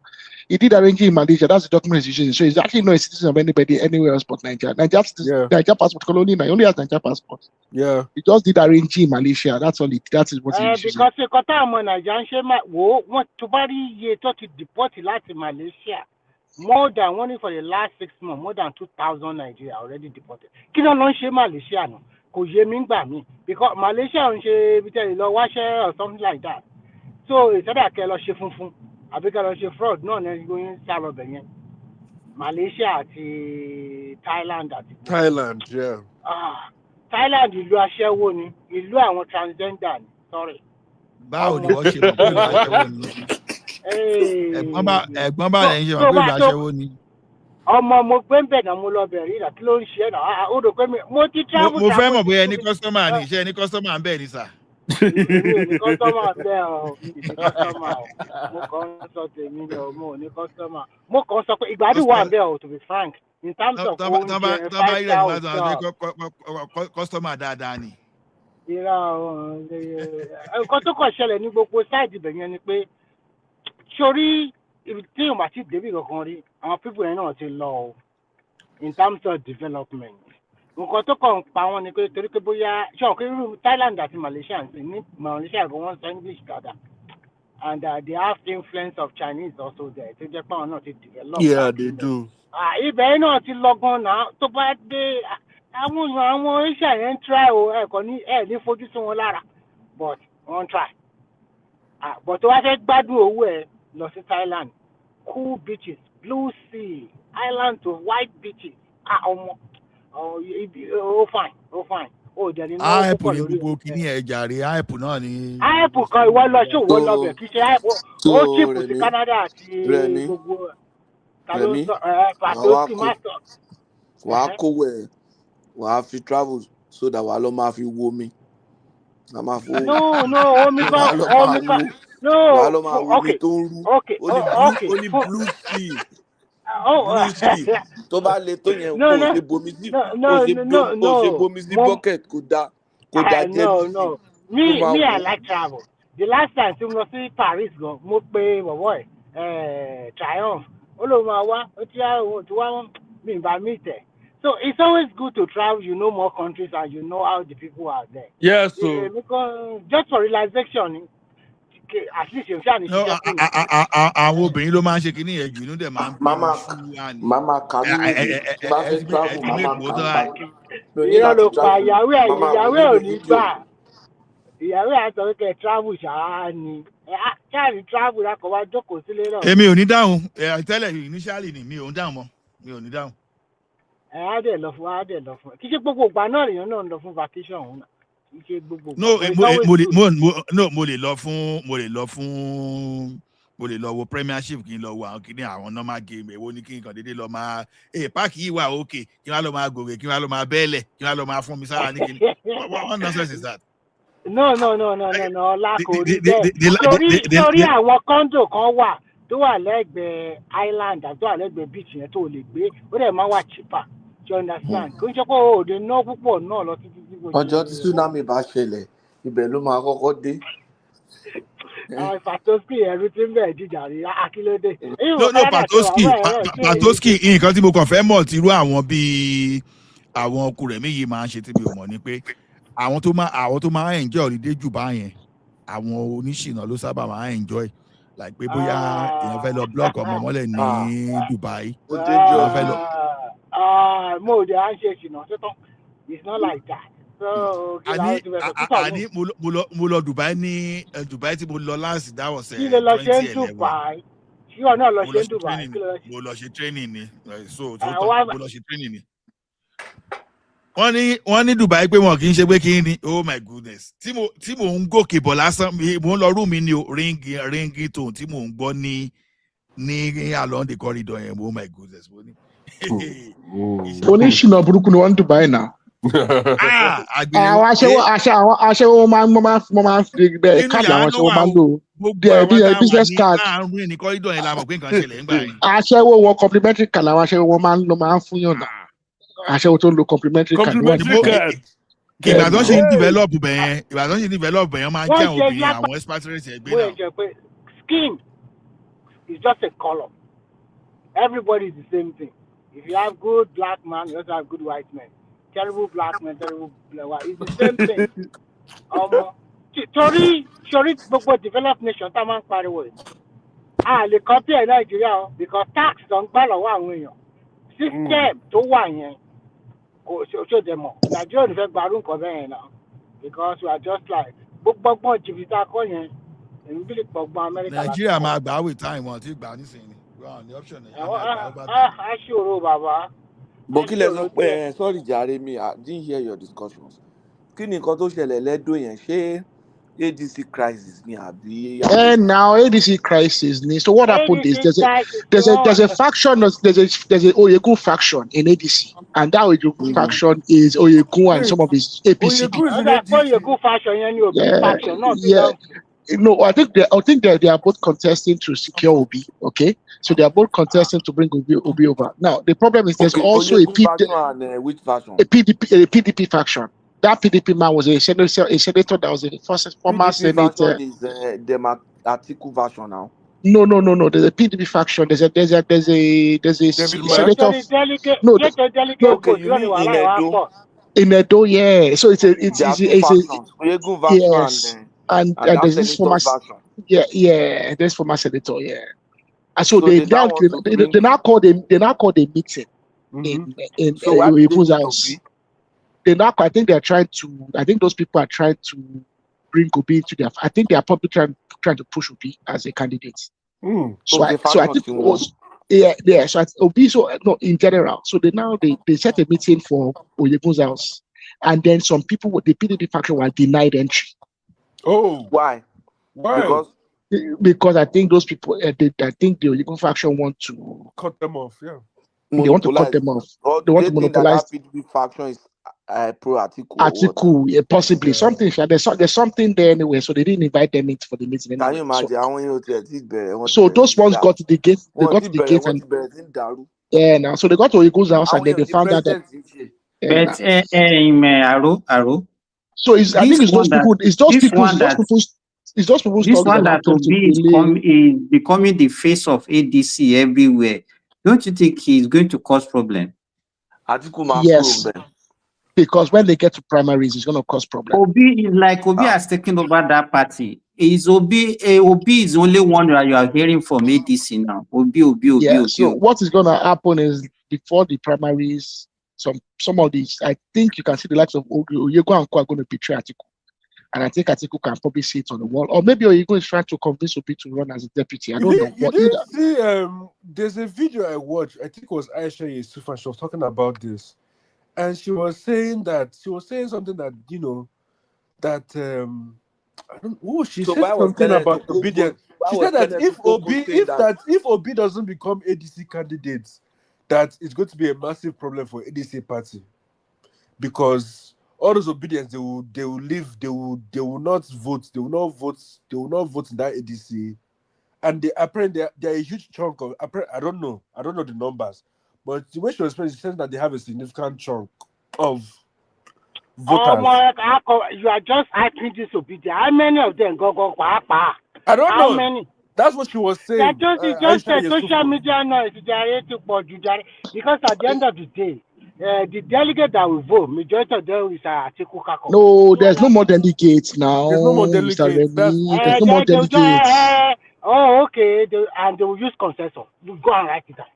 He did arrange in Malaysia. That's the document he's using. So he's actually not a citizen of anybody anywhere else but Nigeria. Nigeria passport colony. He only has Nigeria passport. Yeah. He just did arrange in Malaysia. That is what he's using. Because the to deport Malaysia. More than only for the last 6 months, more than 2,000 Nigeria already deported. Malaysia no? Because Malaysia or something like that. So it's like a fraud. No, going Malaysia Thailand. Thailand, yeah. Thailand ìlú aṣẹ́wó ni, ìlú àwọn transgender ni. Sorry. Báwo ni wọ́n ṣe mọ̀ pé ìlú aṣẹ́wó ni? Ẹ̀gbọ́n bá lẹ́yìn ṣe mọ̀ pé ìlú aṣẹ́wó ni. Ọmọ mo gbé ń bẹ̀ náà mo lọ bẹ̀rẹ̀ ìlà kí ló ń ṣe náà? Ó rò pé mo ti travel. Mo fẹ́ mọ̀ bóyá ẹni kọ́sítọ́mà ni iṣẹ́ ẹni kọ́sítọ́mà ń bẹ̀ ni sà. Èmi ò ní kọ́sítọ́mà bẹ́ẹ̀ o, mi ò ní kọ́sítọ́mà o. Mo kàn ń sọ tèmi ni o, mo ò ní kọ́sítọ́mà. Mo kàn sọ pé ìgbádùn wà bẹ́ẹ̀ o, to be frank. In terms of oúnjẹ, 5-star hotel. Kọ́sítọ́mà dáadáa ni. Nǹkan tó kàn ṣẹlẹ̀ ní gbogbo sáìdì ibẹ̀ yẹn ni pé sórí tí yóò bá ti débi kankan rí àwọn pípọ̀ yẹn náà ti lọ o in terms of development. Nǹkan tó kàn pa wọn ni pé torí pé bóyá ṣé ọ̀kẹ́ irú Thailand àti Malaysia ń sìn ní Malaysia gan wọ́n sọ English dáadáa and they have influence of Chinese also there tó jẹ́ pé àwọn náà ti develop. Yeah, they do. Ibẹ̀ náà ti lọ gan náà tó bá dé àwọn Asia yẹn ń try o ẹ̀kọ́ ní ní fojú sí wọn lára but wọ́n try. But tó wá fẹ́ gbádùn owó ẹ̀ lọ sí Thailand, cool beaches, blue sea, island to white beaches. Ọmọ fine. Ó jẹ́ nínú ọkọ̀ púpọ̀ lórí gbogbo kìíní ẹ̀ jàre áìpù náà ni. áìpù kan ìwọ lọ sí òwò lọ bẹ̀ kì í ṣe áìpù ó chìpù sí Canada àti gbogbo pàtó sí master. Wàá kówó ẹ̀ wàá fi travel so that wàá lọ máa fi wo mi. No, omi kan. No, wàá lọ máa wo mi tó ń rú. Ó ní blue sea. Blue sea. Tó bá le tó yẹn kò ṣe bomi sí bucket kò dá jẹ́. No. Me, I like travel. The last time tí mo lọ sí Paris gan, mo pe bọ̀bọ̀ Triumph. Ó ló máa wá, ó ti wá mi bá mi tẹ̀. So it's always good to travel. You know more countries and you know how the people are there. Yes, so because just for relaxation, at least you can. Àwọn obìnrin ló máa ń ṣe kíní yẹn jù inú dẹ̀ máa ń bí mama kàlú bá fẹ́ travel mama kàlú. Ìyá ló pa ìyàwó ò ní gbà. Ìyàwó àtọ̀ kẹ̀ travel ṣáá ni. Káàrí travel akọ̀ wá jókòó sílé náà. Èmi ò ní dáhùn. Tẹ́lẹ̀ initially ni mi ò ń dáhùn mọ́. Mi ò ní dáhùn. Á dẹ̀ lọ fún á dẹ̀ lọ fún. Kì í ṣe gbogbo ìgbà náà lèèyàn náà ń lọ fún vacation ọ̀hún náà. Kì í ṣe gbogbo ìgbà. Mo lè lọ wo Premiership kí n lọ wo àwọn normal game èwo ni kí n kàn déédéé lọ máa páàkì yìí wà òkè kí wọ́n á lọ máa gòkè kí wọ́n á lọ máa bẹ́ẹ̀lẹ̀ kí wọ́n á lọ máa fún mi sára ní kíni. What nonsense is that? No, ọlá kò rí bẹ́ẹ̀. Torí àwọn kọ́ńdò kan wà tó wà lẹ́gbẹ̀ẹ́ island àti tó wà lẹ́gbẹ̀ẹ́ beach yẹn tó lè gbé ó dẹ̀ máa wà cheaper. You understand? Kò ń ṣe pé òde ná púpọ̀ náà lọ títí tí. Ọjọ́ tí tsunami bá ṣẹlẹ̀ ibẹ̀ ló máa kọ́kọ́ dé. Àwọn Patoski ẹ̀rù tí ń bẹ̀ jíjà rí akílódé. No, Patoski nǹkan tí mo kàn fẹ́ mọ̀ tírú àwọn bíi àwọn ọkùnrin mi yìí máa ń ṣe tí mi ò mọ̀ ni pé àwọn tó máa ń enjoy holiday jù báyẹn àwọn oníṣìnà ló sábà máa ń enjoy like pé bóyá èèyàn fẹ́ lọ block ọmọ mọ́lẹ̀ ní Dubai. Mo ò dé à ń ṣe ìṣìnà tó tán. It's not like that. Àní mo lọ Dubai ní Dubai tí mo lọ last that was 2011. Kí ló lọ ṣe ń Dubai? Kí wọn náà lọ ṣe ń Dubai? Mo lọ ṣe training ni so mo lọ ṣe training ni. Wọ́n ní Dubai pé wọn kì í ṣe pé kí ni oh my goodness tí mo ń gòkè bọ̀ lásán mo ń lọ rú mi ní ringi tone tí mo ń gbọ́ ní along the corridor yẹn oh my goodness. Oníṣìnà burúkú ni wọ́n ń Dubai náà. Àwọn aṣẹ́wó máa ń fi bẹ́ẹ̀ káàdì àwọn aṣẹ́wó máa ń lò díẹ̀ business card. Aṣẹ́wó wọn complimentary card làwọn aṣẹ́wó wọn máa ń fún yàn náà. Aṣẹ́wó tó ń lo complimentary card. Ìbàdàn ṣe ń develop bẹ̀yẹn máa ń jẹ́ àwọn obìnrin àwọn expatriates ẹgbẹ́ náà. Skin is just a color. Everybody is the same thing. If you have good black man, you also have good white men. Terrible black man, terrible black white. It's the same thing. Torí gbogbo developed nation tá a máa ń pariwo yìí. A lè compare Nigeria because tax tó ń gbà lọ́wọ́ àwọn èèyàn. System tó wà yẹn kò ṣòdè mọ̀. Nigeria ò ní fẹ́ gbarú nǹkan bẹ́ẹ̀ yẹn náà because we are just like gbogbo jìbìtì akọ yẹn. Èmi bí lè gbọ̀ngbọ̀n Amẹ́ríkà. Nigeria máa gbà with time wọn tí gbà nísìnyí. Aṣòro bàbá. Bó kí lẹ sọ pé sorry jàre mi I didn't hear your discussions. Kí ni nǹkan tó ṣẹlẹ̀ lẹ́dọ̀ yẹn ṣé ADC crisis ni àbí. Now ADC crisis ni so what happened is there's a faction there's a Oyegun faction in ADC and that Oyegun faction is Oyegun and some of his APC. Oyegun faction yẹn ni Obi faction náà. No, I think they are both contesting to secure Obi. Okay, so they are both contesting to bring Obi over. Now the problem is there's also a PDP faction. That PDP man was a senator that was a former senator. Is the Atiku version now. No. There's a PDP faction. There's a senator. No. In Edo, yeah. So it's a yes. And there's this former there's former senator, yeah. And so they now call a meeting in Oyegun's house. I think those people are trying to bring Obi into their. I think they are probably trying to push Obi as a candidate. So I think it was So Obi, in general. So they set a meeting for Oyegun's house, and then some people with the PDP faction were denied entry. Oh, why? Because I think those people, I think the Oyegun faction want to cut them off. Yeah, they want to cut them off. They want to monopolize. That PDP faction is pro Atiku. Atiku, yeah, possibly something. There's something there anyway, so they didn't invite them in for the meeting. Anyway. Can you imagine? So those ones got to the gate. They got to the gate and now so they got to Oyegun's house and then they found out that. Aro. So I think it's those people. It's those people. This one that is becoming the face of ADC everywhere. Don't you think he's going to cause problem? Yes. Because when they get to primaries, it's going to cause problems. Obi has taken over that party. Obi is the only one that you are hearing from ADC now. Obi. So what is going to happen is before the primaries, some of these, I think you can see the likes of Oyegun and Co are going to betray Atiku. And I think Atiku can probably see it on the wall. Or maybe Oyigo is trying to convince Obi to run as a deputy. I don't know. You But either. didn't see there's a video I watched, I think it was Aisha Yusuf, and she was talking about this. And she was saying something that, that I don't know. She So said why was something Kenneth about Okonkwo? obedience. Why She was said that Kenneth Okonkwo saying that? if Obi doesn't become ADC candidate, that it's going to be a massive problem for ADC party, because all those obedience they will leave, they will not vote in that ADC, and they apparently they're a huge chunk of, I don't know the numbers, but the way she was saying, she says that they have a significant chunk of voters. You are just hyping disobedience. How many of them go? I don't How know. many? That's what she was saying. It's just a social media noise. Because at the end of the day, the delegate that will vote, majority of them is Atiku Kako. No, there's no more delegates now. There's no more Mr. delegates. Remy. There's no more delegates. Okay. And they will use consensus. You go and write it down.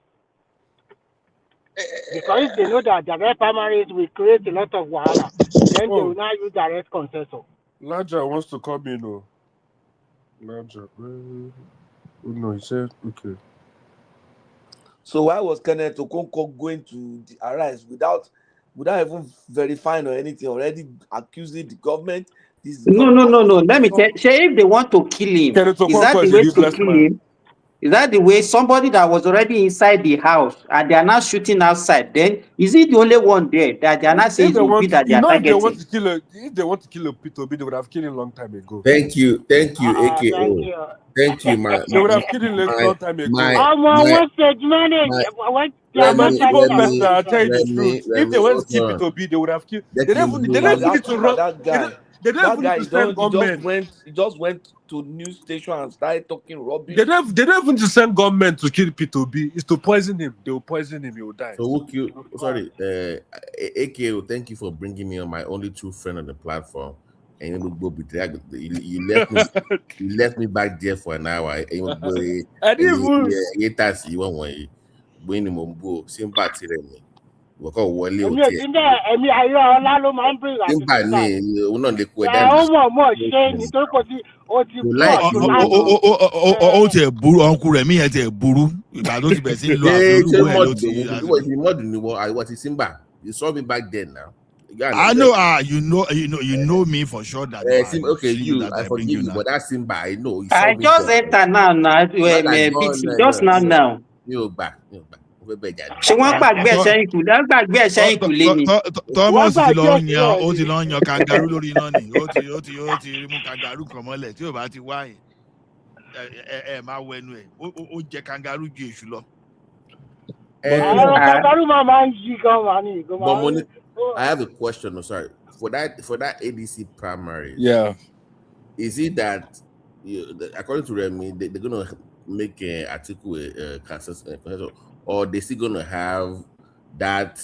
Because they know that direct primaries will create a lot of wahala. Then they will now use direct consensus. Laja wants to come in. Oh, Laja. No, he said okay. So why was Kenneth Okonkwo going to arise without even verifying or anything, already accusing the government? No. Let me tell you, if they want to kill him, is that the way to kill him? Is that the way somebody that was already inside the house and they are now shooting outside? Then is he the only one there that they are not saying that they are targeting? If they want to kill a P2B, they would have killed him a long time ago. Thank you, AKO. Thank you, my. They would have killed him a long time ago. Let me I'll tell you the truth. If they want to kill P2B, they would have killed. They don't even need to run. That guy. They don't even need to send government. He just went to news station and started talking rubbish. They don't even need to send government to kill P2B. It's to poison him. They will poison him. He will die. So AKO, thank you for bringing me on, my only true friend on the platform. And you left me back there for an hour. I didn't even. You saw me back then now. I know. You know me for sure. That I forgive you, but that's Simba. I know. I just enter now. Just now. You back. She won't back there saying to them back there saying to leave me. Thomas ti lọ yan kangaroo lórí iná ni. Ó ti mú kangaroo kan mọ́lẹ̀ tí ó bá ti wá yẹn. Ẹ máa wẹnu ẹ̀. Ó jẹ kangaroo ju èṣù lọ. I have a question. Sorry, for that ADC primary. Yeah, is it that according to Remy, they're gonna make an article consensus, or they still gonna have that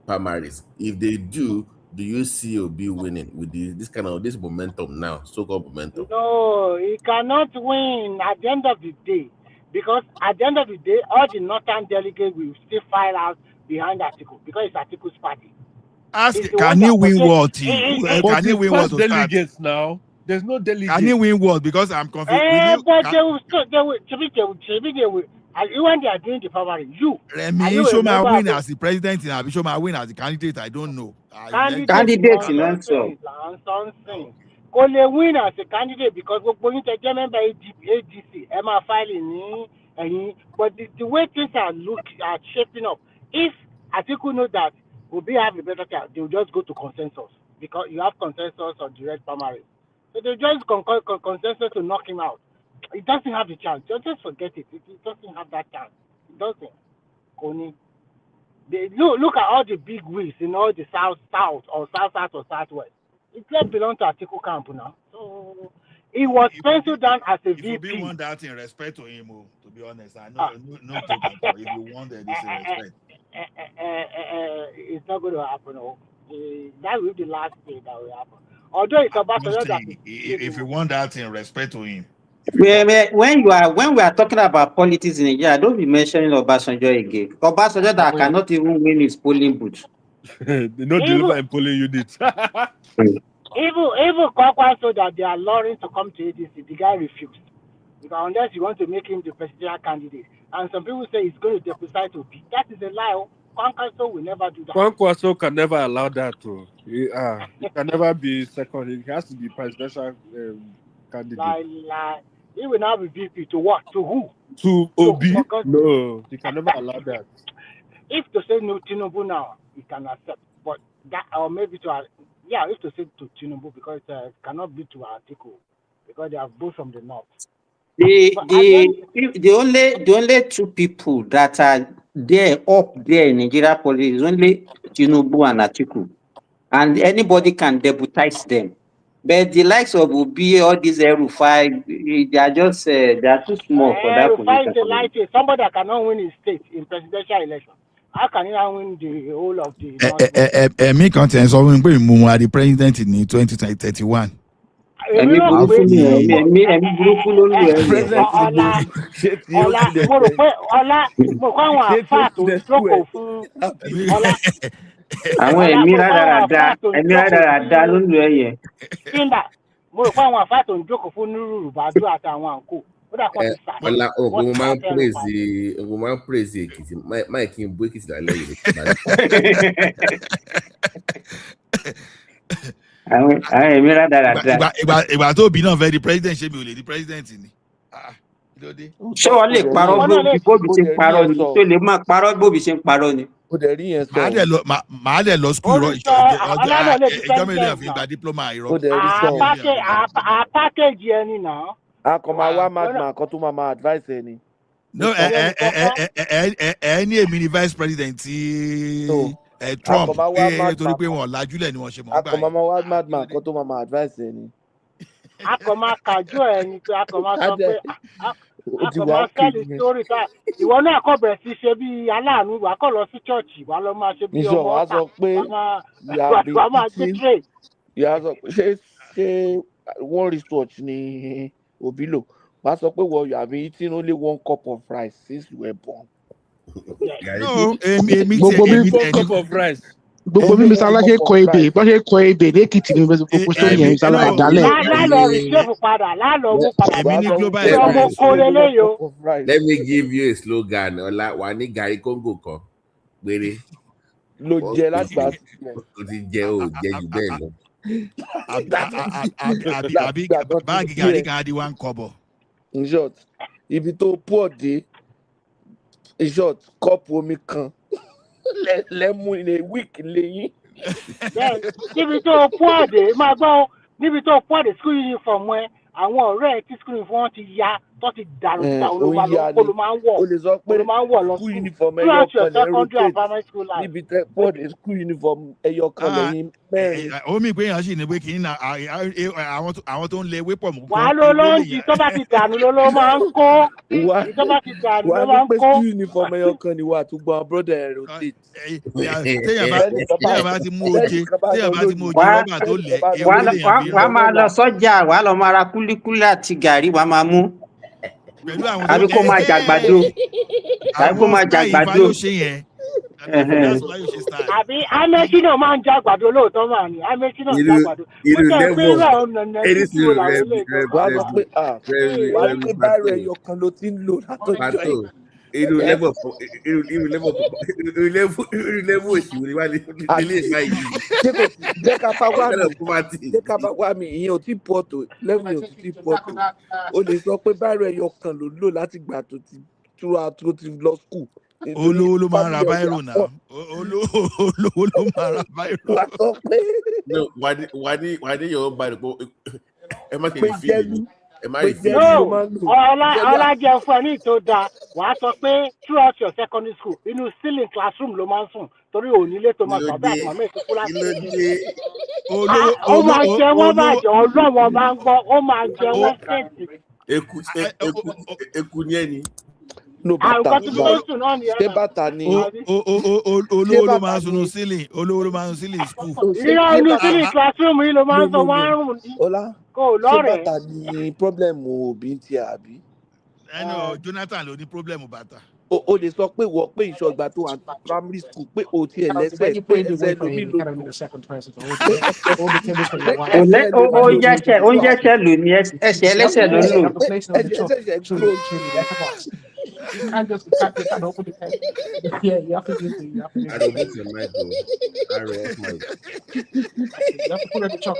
primaries? If they do you see Obi winning with this momentum now, so-called momentum? No, he cannot win at the end of the day, because at the end of the day, all the northern delegates will still file out behind Atiku because it's Atiku's party. Can he win what? Can he win what? Delegates now. There's no delegates. Can he win what? Because I'm confused. But they will. When they are doing the primary, Shoma win as the president and Shoma win as the candidate. I don't know. Candidate in answer. Only win as a candidate because we're going to get member ADC, Emma filing, but the way things are shaping up, if Atiku know that Obi have a better chance, they'll just go to consensus because you have consensus on direct primary. So they just consensus to knock him out. It doesn't have the chance. Just forget it. It doesn't have that chance. It doesn't. Only look at all the big wigs in all the south or southwest. It just belongs to Atiku camp now. So he was penciled down as a VP. If you want that in respect to him, to be honest, I know no talking for. If you want this in respect, it's not going to happen. That will be the last thing that will happen. Although it's about if you want that in respect to him. When we are talking about politics in Nigeria, don't be mentioning Obasanjo again. Obasanjo that cannot even win his polling booth. They don't deliver in polling units. Even Kwakwa so that they are luring to come to ADC, the guy refused. Because unless you want to make him the presidential candidate. And some people say he's going to deposit to be. That is a lie. Kwankwaso will never do that. Kwankwaso can never allow that to. He can never be second. He has to be presidential candidate. He will now be VP to what? To who? To Obi? No, he can never allow that. If to say no Tinubu now, he can accept. But that, or maybe to, if to say to Tinubu, because it cannot be to Atiku, because they are both from the north. The only two people that are there up there in Nigeria politics is only Tinubu and Atiku, and anybody can deputize them. But the likes of Obi, all these Rufai, they are just they are too small for that position. Somebody that cannot win his state in presidential election. How can he now win the whole of the me content so when we move the president in 2031. Àwọn ẹ̀mí rádaràda ló ń lo ẹyẹ. Símbà mo rò pé àwọn àfáà tó ń jókòó fún nírúurú bàdúrà àtàwọn àǹkó ó dà kọ́ ti sà. Ọlá ogun máa ń praise Èkìtì máì kí n bú Èkìtì lálẹ́ yìí. Àwọn ẹ̀mí rádaràda. Ìgbà tó bí náà fẹ́ di president ṣé mi ò lè di president ni. Ṣé wọ́n lè parọ́ bóbi ṣe ń parọ́ ni? Ṣé lè máa parọ́ bóbi ṣe ń parọ́ ni? Ó dẹ̀ rí yẹn sọ. Màá dẹ̀ lọ school rọ ìjọ mélòó yẹn fi gba diploma irọ́. Ó dẹ̀ rí sọ. Package ẹni náà. A kò máa wá madman kan tó máa advice ẹni. No, ní èmi ni vice president ti Trump torí pé wọn lajúlẹ̀ ni wọ́n ṣe mọ́ gbà yìí. A kò máa wá madman kan tó máa advice ẹni. A kò máa kájú ẹni pé a kò máa sọ pé àkọ́mọ́ sẹ́ẹ̀lì sórí tá ìwọ náà kọ́ bẹ̀rẹ̀ sí ṣe bí aláàánú wà kọ́ lọ sí chọ́ọ̀chì wà lọ máa ṣe bí ọmọ ọ̀tá wà máa ṣe trade. Ìyá sọ pé ṣé one wristwatch ni Obi lò wà sọ pé wọ́n you have been eating only 1 cup of rice since you were born. No, gbogbo mi 4 cup of rice. Gbogbo bí Mr. Aláṣẹ kọ ebè bó ṣe kọ ebè lẹ́kìtì ní gbogbo sórí ẹ̀ Mr. Aláṣẹ dálẹ̀. Lálọ́ rìṣẹ́fù padà lálọ́ owó padà. Let me give you a slogan ọlá wà ní gàrí kóńgò kan péré. Ló jẹ láti bá o ti jẹ o jẹ jù bẹ́ẹ̀ lọ. Àbí báàgì gàrí kan á di 1 kobo. In short ibi tó pọ̀ dé in short kọ́ọ̀pù omi kan lẹ́mú in a week lẹ́yìn. Níbi tó pọ̀ dé máa gbọ́ níbi tó pọ̀ dé school uniform ẹ àwọn ọ̀rẹ́ tí school uniform ti ya tó ti dàrú ta olùmọ̀ máa ń wọ̀ o lè sọ pé school uniform ẹyọ kan lè rotate níbi tẹ pọ̀ dé school uniform ẹyọ kan lẹ́yìn mẹ́rin. Omi pé èèyàn sì ní pé kì í na àwọn tó ń lé ewé pọ̀ mọ́. Wàá ló lóúnjì tó bá ti dànù ló máa ń kó. Tó bá ti dànù ló máa ń kó. Wàá ní pé school uniform ẹyọ kan ni wà tó gbọ́n brother ẹ̀ rotate. Téèyàn bá ti mú oje rọ́bà tó lẹ̀ ewé lèèyàn fi wàá máa lọ sọ́jà wàá lọ máa ra kúlíkúlí àti gàrí wàá máa mú. Àbí kó máa jàgbàdo. Àbí kó máa jàgbàdo. Àbí amẹ́sí náà máa ń jàgbàdo lóòótọ́ máa ní amẹ́sí náà jàgbàdo. Wàá lọ pé báyìí ẹyọ kan ló ti ń lò látọjọ́ yìí. Irú lẹ́bù òṣìwò ni wà ní ilé ìgbà yìí. Jẹ́ ká bá wá mi ìyẹn ò tí pọ̀ tó lẹ́bù ò tí pọ̀ tó. O lè sọ pé báyìí ẹyọ kan ló lò láti gbà tó ti lọ school. Olówó ló máa ń ra báírò náà. Olówó ló máa ń ra báírò. Wà ní yóò bá rẹ̀ pé ẹ má kiri fíìmù. Ọlá jẹ́ fún ẹ ní ìtò dáa wàá sọ pé throughout your secondary school inú ceiling classroom ló máa ń sùn torí ònílé tó máa gbà bẹ́ẹ̀ àtìmọ́ mẹ́rin tó kú láti ó máa jẹ wọ́n bàjẹ́ ọlọ́wọ́ máa ń gbọ́ ó máa jẹ wọ́n fèsì. Eku ní ẹni. Ṣé bàtà ni? Olówó ló máa ń sunu ceiling olówó ló máa ń sunu ceiling school. Ìrọ̀ inú ceiling classroom yìí ló máa ń sọ márùn-ún ní. Kò lọ́rẹ̀ẹ́. Ṣé bàtà ni problem òbí ti àbí? Ẹnu Jonathan ló ní problem bàtà. o lè sọ pé wọ́n pé ìṣọ̀gbà tó wà primary school pé o tiẹ̀ lẹ́sẹ̀ pé ẹsẹ̀ lómi ló dùn. Ẹsẹ̀ lómi ló dùn. Ó ń jẹ́ṣẹ́ lò ní ẹsẹ̀ ẹlẹ́sẹ̀ ló ń lò. Ẹsẹ̀ grow. You can't open the pen. Yeah, you have to use it. You have to use I don't mute your mic, bro. I off mic. You have to put it in the truck.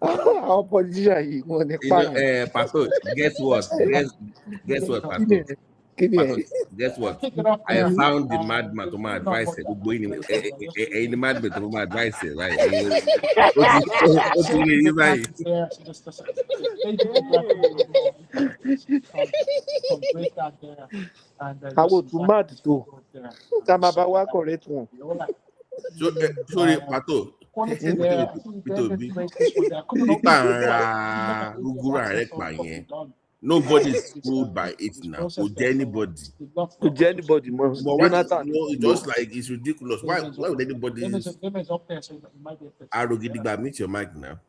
Àwọn politician yìí wọ́n ní pààyàn. Pastor, guess what? Guess what, Pastor? Guess what? I found the madman to my advice. The madman to my advice, right? Àwọn tún mad tó. Tá a máa bá wá correct wọn. Sorry, Pato. Nobody's fooled by it now. Could anybody? Could anybody? Jonathan, just like it's ridiculous. Why would anybody? Arogidigba, meet your mic now.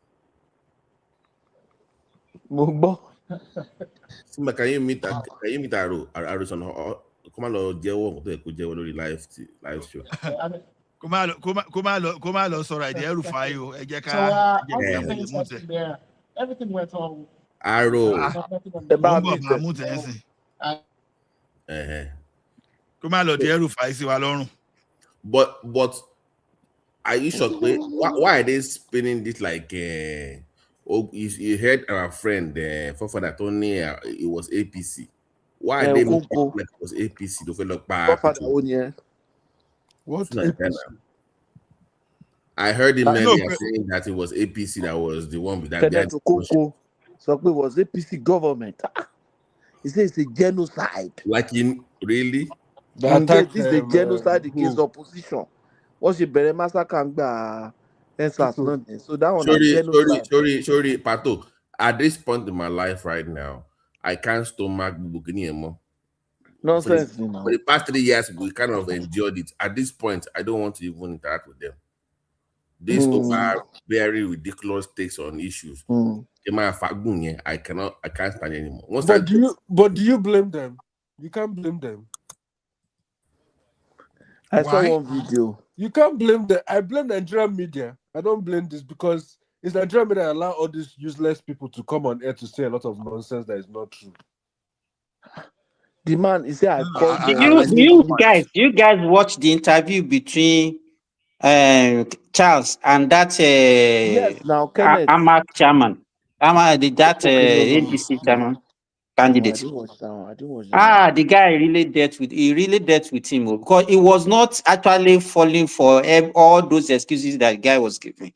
Can you meet Aro? Aro's on come on, live show. Kuma lo sorry, the Erufayo. Everything went on. Aro. Kuma lo the Erufai si wa lorun. But are you shocked? Why are they spinning this like you heard our friend for that Tony it was APC. Why are they making it like it was APC to look back? What? I heard him saying that it was APC that was the one with that. So it was APC government. He says it's a genocide. Like in really? This is a genocide against opposition. What's the better massacre? So that one sorry, Pato. At this point in my life right now, I can't stomach Bukini anymore. Nonsense. For the past 3 years, we kind of endured it. At this point, I don't want to even interact with them. This over very ridiculous takes on issues. I can't stand anymore. But do you blame them? You can't blame them. I saw one video. You can't blame them. I blame the Nigerian media. I don't blame this because it's Nigerian media that allow all these useless people to come on air to say a lot of nonsense that is not true. The man is there. You guys watch the interview between Charles and that AMAC chairman, ADC chairman candidate. I didn't watch the guy really dealt with him because he was not actually falling for all those excuses that the guy was giving.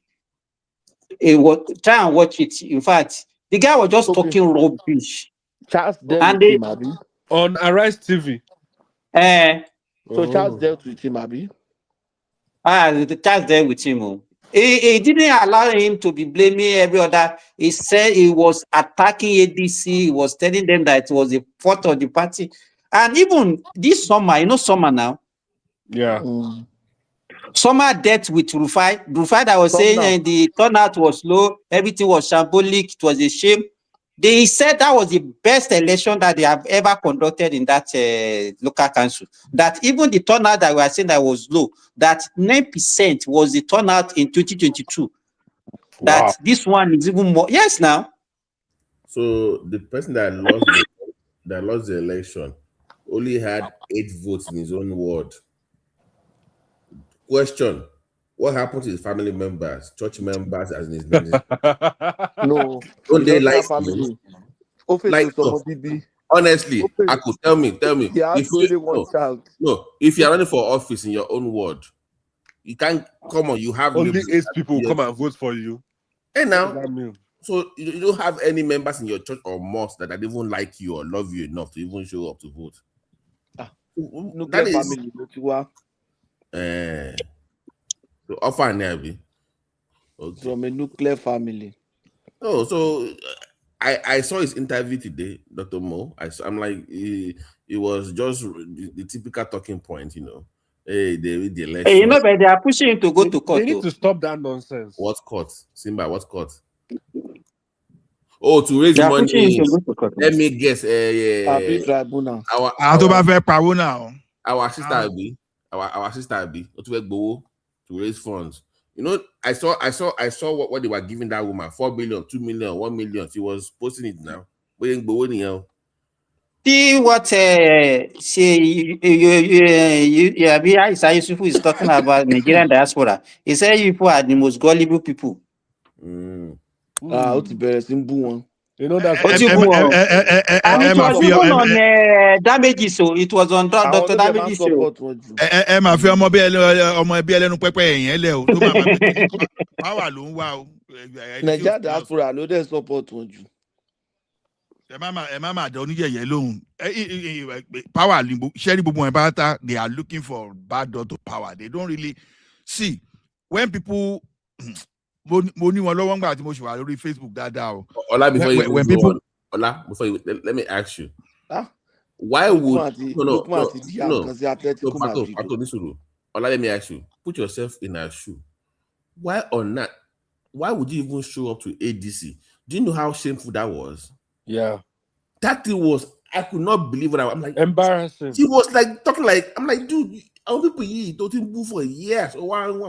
He was try and watch it. In fact, the guy was just talking rubbish. Charles dealt with him, on Arise TV. So Charles dealt with him, Abi. The Charles dealt with him. He didn't allow him to be blaming every other. He said he was attacking ADC. He was telling them that it was the fault of the party. And even this summer, summer now. Yeah. Summer dealt with Rufai. Rufai that was saying the turnout was low, everything was shambolic, it was a shame. They said that was the best election that they have ever conducted in that local council. That even the turnout that we are saying that was low, that 9% was the turnout in 2022. That this one is even more. Yes, now. So the person that lost the election only had 8 votes in his own ward. Question: what happened to his family members, church members, as in his business? No, don't they like him? Like, honestly, I could tell me. If you're running for office in your own ward, you can't come on. You have only 8 people come and vote for you. And now, so you don't have any members in your church or mosque that even like you or love you enough to even show up to vote. That is. So offer Nabi. Okay. From a nuclear family. Oh, so I saw his interview today, Dr. Mo. I'm like, it was just the typical talking point, Hey, they read the election. Hey, but they are pushing him to go to court. They need to stop that nonsense. What court? Simba, what court? Oh, to raise They are money. pushing him to go to court. Let me guess. Tribunal. Our sister B. Our sister B. To raise funds. You know, I saw what they were giving that woman. 4 million, 2 million, 1 million. She was posting it now. See what Isa Yusufu is talking about Nigerian diaspora. He said you people are the most gullible people. Ó ti bẹ̀rẹ̀ sí ń bú wọn. You know that's and it was even on damages, so it was on Dr. Damages show. máa fi ọmọ ẹbí ẹlẹ́nu pẹ́pẹ́ yẹn lẹ̀ o tó máa máa pé power ló ń wá o. Nigeria diaspora ló dẹ̀ support wọn jù. ẹ má máa dán oníyẹ̀yẹ́ lóhùn power ṣẹ́rí gbogbo ẹ̀ bá ta they are looking for bad door to power. They don't really see when people mo ní wọn lọ́wọ́ ńgbà tí mo ṣe wà lórí Facebook dáadáa o. Ola, before you go on, Ola, before you let me ask you. Why would no, Ola, let me ask you. Put yourself in our shoe. Why on that? Why would you even show up to ADC? Do you know how shameful that was? Yeah. That thing was, I could not believe it. I'm like, embarrassing. He was like talking like, I'm like, dude, our people here don't move for years. So why you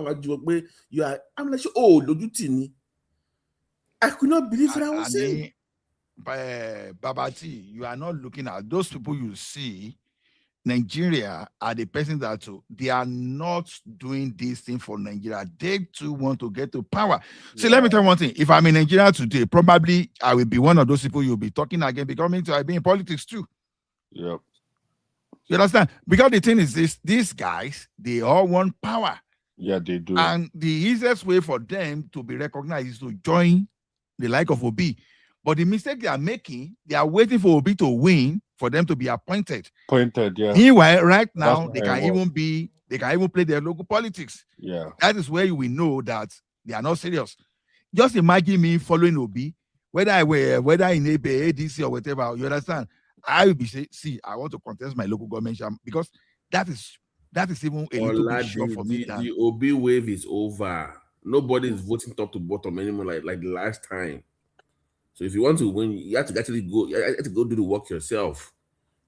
are? I'm like, oh, Lojutini. I could not believe what I was saying. Babati, you are not looking at those people you see. Nigeria are the person that they are not doing this thing for Nigeria. They too want to get to power. So let me tell you one thing. If I'm in Nigeria today, probably I will be one of those people you'll be talking again, becoming to be in politics too. Yep. You understand? Because the thing is this, these guys, they all want power. Yeah, they do. And the easiest way for them to be recognized is to join the like of Obi. But the mistake they are making, they are waiting for Obi to win for them to be appointed. Yeah. Meanwhile, right now, they can even play their local politics. Yeah. That is where you will know that they are not serious. Just imagine me following Obi, whether in ADC or whatever, you understand? I will be saying, see, I want to contest my local government because that is even a little bit sure for me. The Obi wave is over. Nobody is voting top to bottom anymore like the last time. So if you want to win, you have to actually go. You have to go do the work yourself.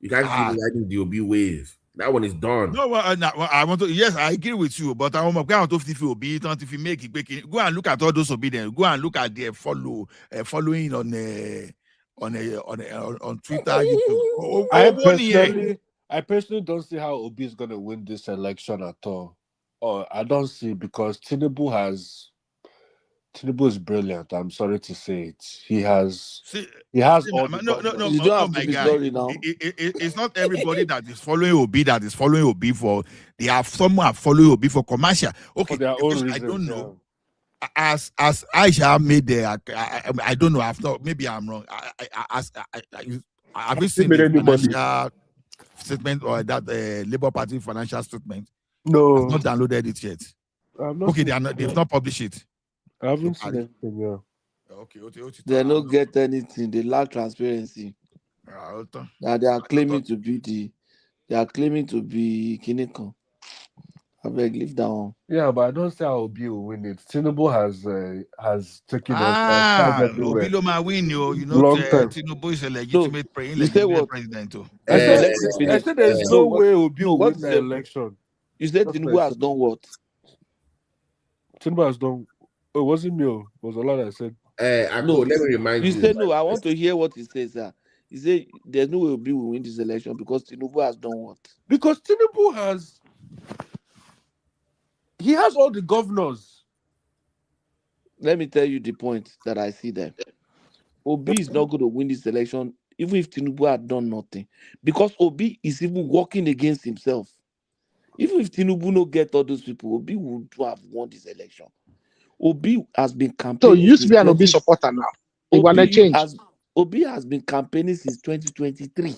You can't keep riding the OB wave. That one is done. No, I want to. Yes, I agree with you. But I want to if you obey, if you make it, go and look at all those obedience. Go and look at their following on Twitter, YouTube. I personally don't see how Obi is going to win this election at all. Or I don't see because Tinubu is brilliant. I'm sorry to say it. He has all the you don't have to be sorry now. It's not everybody that is following Obi for. They have someone following Obi for commercial. Okay, for their own reasons, I don't know. Yeah. As Aisha made the, I don't know. After maybe I'm wrong. Have you seen the financial statement or that Labour Party financial statement? No, I've not downloaded it yet. Okay, they've not published it. I haven't seen anything, yeah. Okay. They don't get anything. They lack transparency. Now they are claiming to be Kiniko. I beg, leave that one. Yeah, but I don't see how Obi will win it. Tinubu has taken Obi lo ma win, you know. Tinubu is a legitimate president. I said there's no way Obi will win the election. You said Tinubu has done what? Tinubu has done. It wasn't me. It was a lot I said. No, let me remind you. You said no. I want to hear what he says, sir. He said there's no way Obi will win this election because Tinubu has done what? Because Tinubu has all the governors. Let me tell you the point that I see there. Obi is not going to win this election even if Tinubu had done nothing. Because Obi is even working against himself. Even if Tinubu no get all those people, Obi would have won this election. Obi has been campaigning. So you used to be an Obi supporter now. You want to change? Obi has been campaigning since 2023,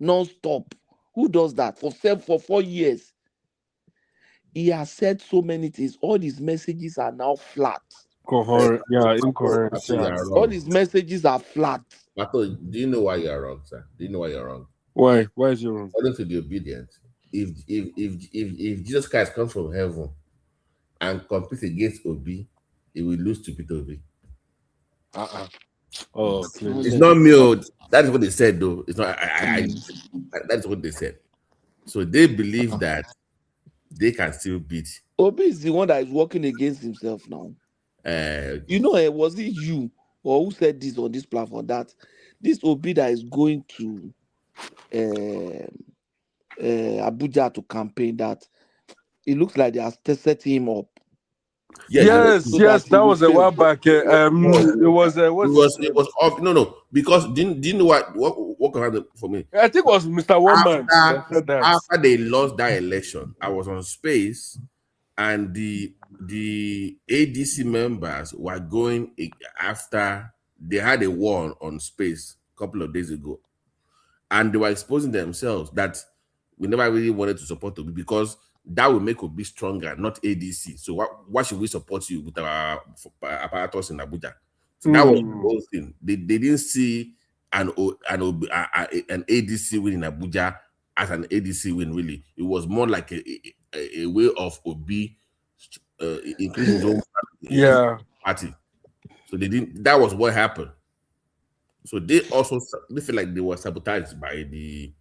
non-stop. Who does that for 4 years? He has said so many things. All his messages are now flat. Incoherent. All his messages are flat. Mato, do you know why you're wrong, sir? Do you know why you're wrong? Why? Why is you wrong? According to the obedience, if Jesus Christ comes from heaven and competes against Obi, he will lose to Peter Obi. Oh, clearly. It's not me. That is what they said, though. It's not. That's what they said. So they believe that they can still beat. Obi is the one that is working against himself now. You know, was it you or who said this on this platform that this Obi that is going to Abuja to campaign, that it looks like they are setting him up? Yes, that was a while back. It was it was off. No, because didn't know what happened for me. I think it was Mr. Woman that said that. After they lost that election, I was on Space, and the ADC members were going after they had a war on Space a couple of days ago, and they were exposing themselves that we never really wanted to support Obi because that will make Obi stronger, not ADC. So why should we support you with our apparatus in Abuja? So that was the whole thing. They didn't see an ADC win in Abuja as an ADC win, really. It was more like a way of Obi increasing his own party. So they didn't. That was what happened. So they feel like they were sabotaged by the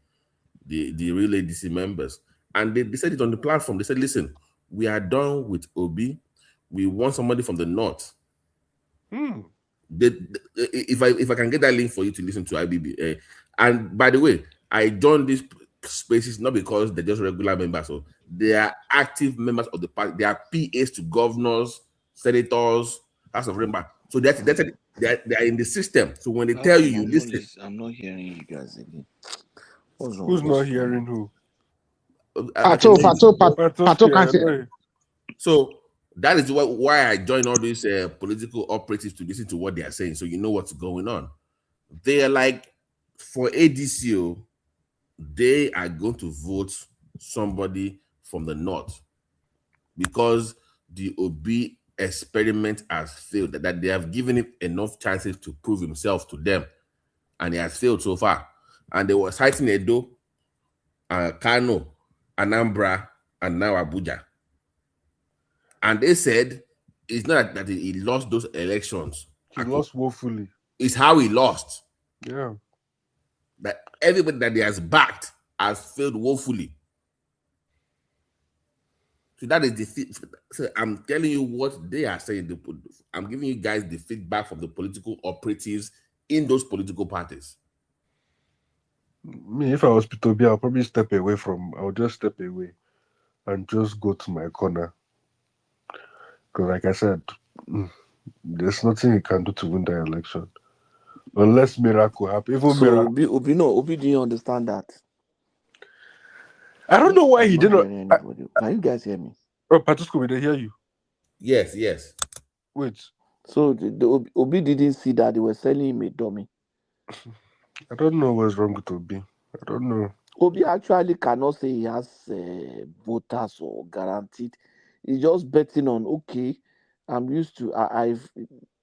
real ADC members. And they said it on the platform. They said, listen, we are done with Obi. We want somebody from the north. If I can get that link for you to listen to IBB. And by the way, I joined these spaces not because they're just regular members. So they are active members of the party. They are PAs to governors, senators, House of Representatives. So they are in the system. So when they tell you, you listen. I'm not hearing you guys again. Who's not hearing who? Pato can't hear. So that is why I join all these political operatives to listen to what they are saying, so you know what's going on. They are like, for ADCO, they are going to vote somebody from the north because the OB experiment has failed, that they have given him enough chances to prove himself to them, and he has failed so far. And they were citing Edo, Kano, Anambra, and now Abuja. And they said it's not that he lost those elections. He lost woefully. It's how he lost. Yeah. That everybody that he has backed has failed woefully. So that is the. So I'm telling you what they are saying. I'm giving you guys the feedback from the political operatives in those political parties. Me, if I was P2B, I'll probably I'll just step away and just go to my corner. Because like I said, there's nothing you can do to win the election. Unless miracle happens. Obi didn't understand that. I don't know why he didn't. Can you guys hear me? Oh, Patusco, they hear you. Yes. Wait. So the Obi didn't see that they were selling him a dummy. I don't know what's wrong with Obi. I don't know. Obi actually cannot say he has voters or guaranteed. He's just betting on, okay, I'm used to,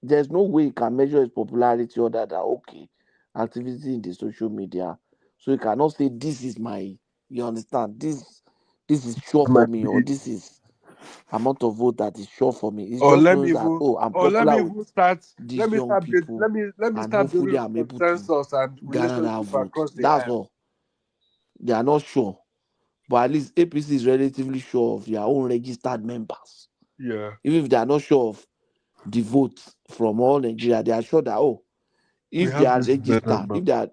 there's no way he can measure his popularity other than, okay, activity in the social media. So he cannot say, this is you understand, this is sure for me, or this is amount of vote that is sure for me. It's just knows that, I'm popular with these young people, and hopefully I'm able to gather that vote. That's all. They are not sure. But at least APC is relatively sure of their own registered members. Yeah. Even if they are not sure of the votes from all Nigeria, they are sure that if they are registered,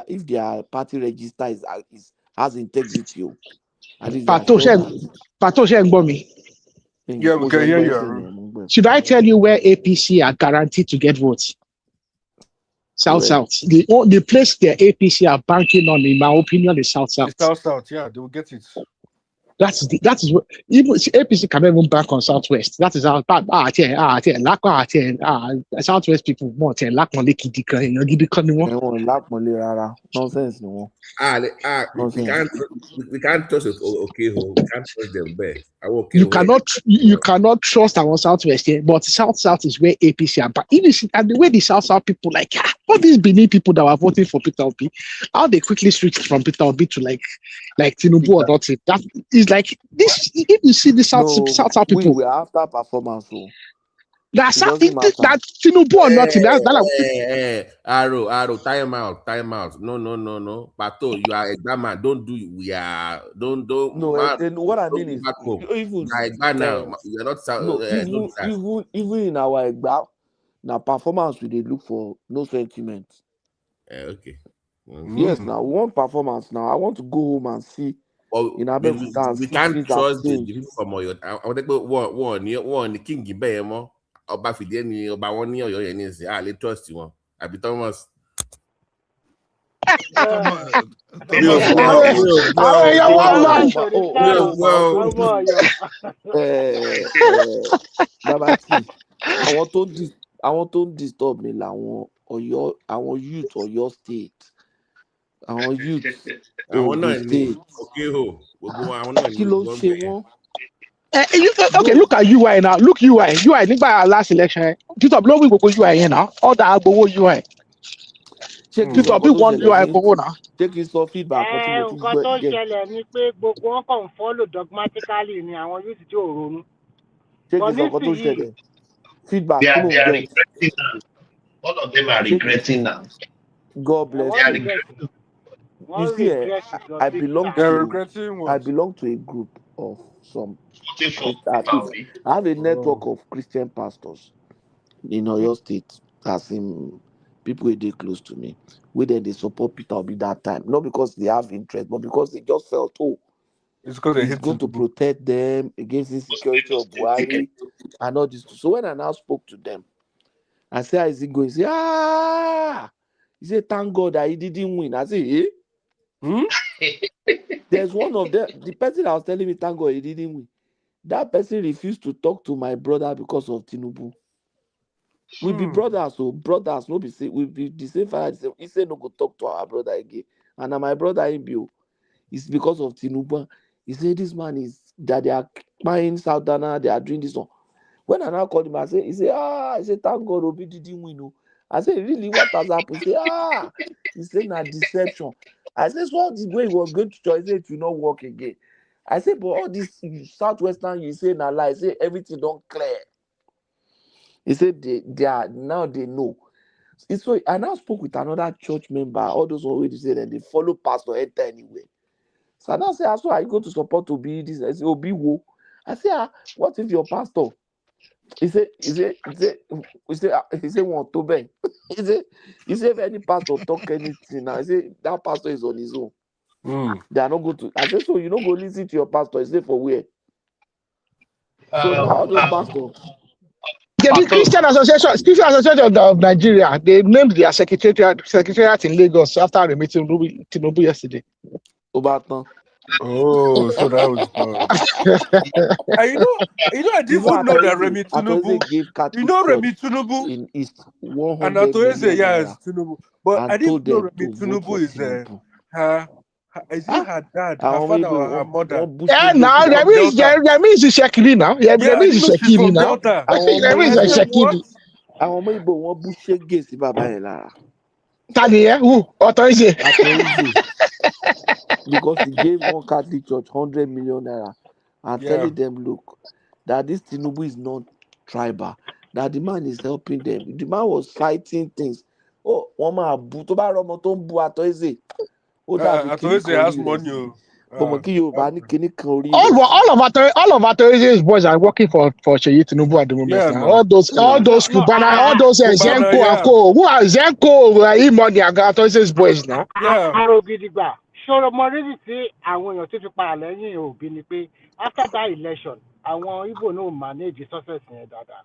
if their party register has integrity, at least Pato Shengbomi. Yeah, we can hear you. Should I tell you where APC are guaranteed to get votes? South. The place the APC are banking on, in my opinion, is South. South, yeah, they will get it. That is what even APC can even bank on Southwest. That is how Southwest people want nonsense no. We can't trust we can't trust them best. You cannot trust our Southwest here, but South is where APC are. But and the way the South people like all these Benin people that were voting for Peter Obi, how they quickly switched from Peter Obi to like Tinubu or not. That is like this. If you see the South people, we are after performance. That's It doesn't matter. that Tinubu or nothing. Arrow, time out. No. Pato, you are a man. Don't do it. No, and what I mean is, you are a now. You're not. No, even in our Egba, now performance we dey look for no sentiment. Okay. Yes, now one performance. Now I want to go home and see. We can't trust the people from Oyo. I want to go one the king Gibe mo. Oba Fide ni Oba won ni Oyo yen ni nsin. Ah, le trust wọn. Abi Thomas. Babati, àwọn tó ń disturb mi làwọn Ọ̀yọ́, àwọn youth Ọ̀yọ́ state, àwọn youth Ogun state. Kí ló ṣe wọ́n? Okay, look at UI now. Look UI nígbà last election. Tito blow we go UI yẹn now. All that agbowo UI. Tito be one UI agbowo now. Take his feedback. Nǹkan tó ṣẹlẹ̀ ni pé gbogbo wọn kàn follow dogmatically ni àwọn youth tí ò ronú. Take his nǹkan tó ṣẹlẹ̀. Feedback. They are regretting now. All of them are regretting now. God bless you. You see, I belong to a group of some. I have a network of Christian pastors in Oyo State, as in people who are close to me, where they support Peter Obi that time, not because they have interest, but because they just felt, he's going to protect them against the insecurity of Buhari and all this. So when I now spoke to them, I said, how is it going? He said, he said, thank God that he didn't win. I said, There's one of them, the person that was telling me, thank God he didn't win. That person refused to talk to my brother because of Tinubu. We be brothers, so brothers, no be say we be the same father. He said no go talk to our brother again. And my brother in Bio, it's because of Tinubu. He said this man is that they are buying Southern, they are doing this one. When I now called him, I said, he said, thank God Obi didn't win. I said, really, what has happened? He said, he said, na deception. I said, so the way he was going to choice it will not work again. I said, but all this Southwestern, you say na lie. I say everything don't clear. He said they are now they know. So I now spoke with another church member. All those already say that they follow pastor enter anyway. So I now say, so are you going to support Obi this? I say, Obi wo. I say, what if your pastor? He said, want to beg. He said, if any pastor talk anything now, I say that pastor is on his own. They are not going to. I said, so you don't go listen to your pastor. He said, for where? So now all those pastors. The Christian Association of Nigeria, they named their secretariat in Lagos after the meeting with Tinubu yesterday. Oh, so that was and you know, I didn't even know that Remi Tinubu. You know Remi Tinubu in East and Atoese, yes, Tinubu. But I didn't know Remi Tinubu is is it her dad, her father, or her mother? Yeah, now that means it's Shekili now. Yeah, that means it's Shekili now. That means it's Shekili. Àwọn ọmọ Igbo wọn bú ṣégè sí bàbá yẹn lára. Tani yẹn? Who? Atoise. Because he gave one Catholic church 100 million naira and telling them, look, that this Tinubu is not tribal, that the man is helping them. The man was fighting things. Oh, one man to buy Romoton bu Atoise. Atoise has money. All of Atoise's boys are working for Seyi Tinubu at the moment. Yeah, all those Cubana, all those Zenko and Co. Who are Zenko? Money and Atoise's boys now. Yeah. Sọ̀rọ̀ mọ rírí tí àwọn èèyàn tó fi padà lẹ́yìn Òbí ni pé after that election àwọn Igbo náà manage success yẹn dáadáa.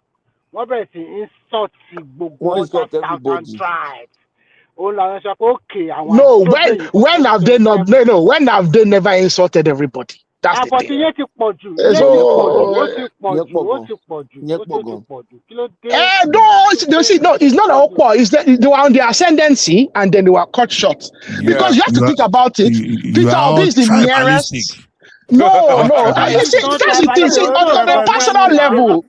Wọ́n bẹ̀rẹ̀ sí insult gbogbo other southern tribes. Ó làwọn sọ pé okay àwọn. No, when have they not? No. When have they never insulted everybody? That's the thing. Àbọ̀tí yẹn ti pọ̀ jù. Ó ti pọ̀ jù. No, it's not all poor. It's that they were on the ascendancy and then they were cut short. Because you have to think about it. Peter Obi is the nearest. No. That's the thing. On a personal level,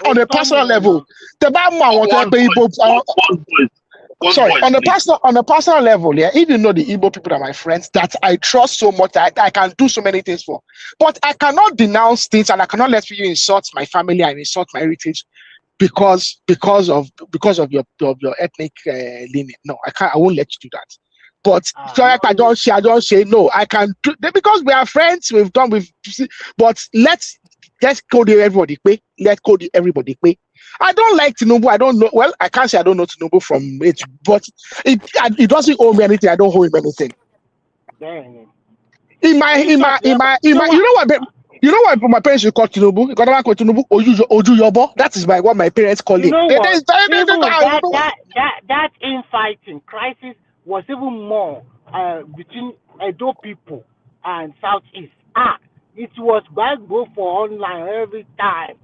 on a personal level, the bad man wanted to sorry, on a personal level, yeah, if you know the Igbo people are my friends that I trust so much that I can do so many things for. But I cannot denounce things and I cannot let you insult my family and insult my heritage because of your ethnic lineage. No, I can't. I won't let you do that. But I don't say no. I can do because we are friends. But let's code everybody pay. Let's code everybody pay. I don't like Tinubu. I don't know. Well, I can't say I don't know Tinubu from it, but it doesn't owe me anything. I don't owe him anything. You know what my parents would call Tinubu? Because I call Tinubu Oju Yobo. That is what my parents call you him. know what? That infighting crisis was even more between Edo people and Southeast. It was back both for online every time.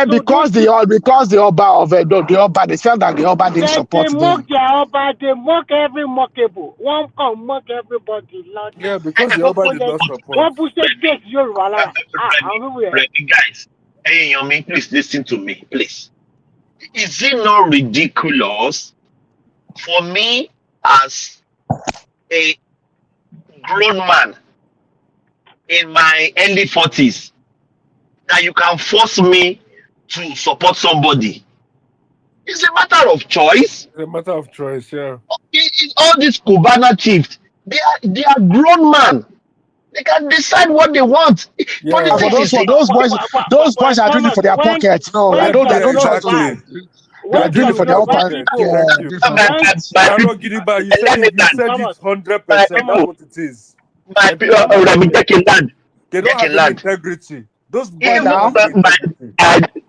Because the Oba of Edo, they felt that the Oba didn't support them. They mock their Oba, they mock every mockable. One come mock everybody. Lord. Yeah, because the Oba did not support. Guys, hey, Yomi, please listen to me, please. Is it not ridiculous for me as a grown man in my early 40s that you can force me to support somebody? It's a matter of choice. It's a matter of choice, yeah. All these Cubana chiefs, they are grown men. They can decide what they want. Yeah. Those boys are doing it for their pockets. No, I don't trust them. They are doing it for their pockets. You said it 100%. That's what it is. They don't have integrity. Those boys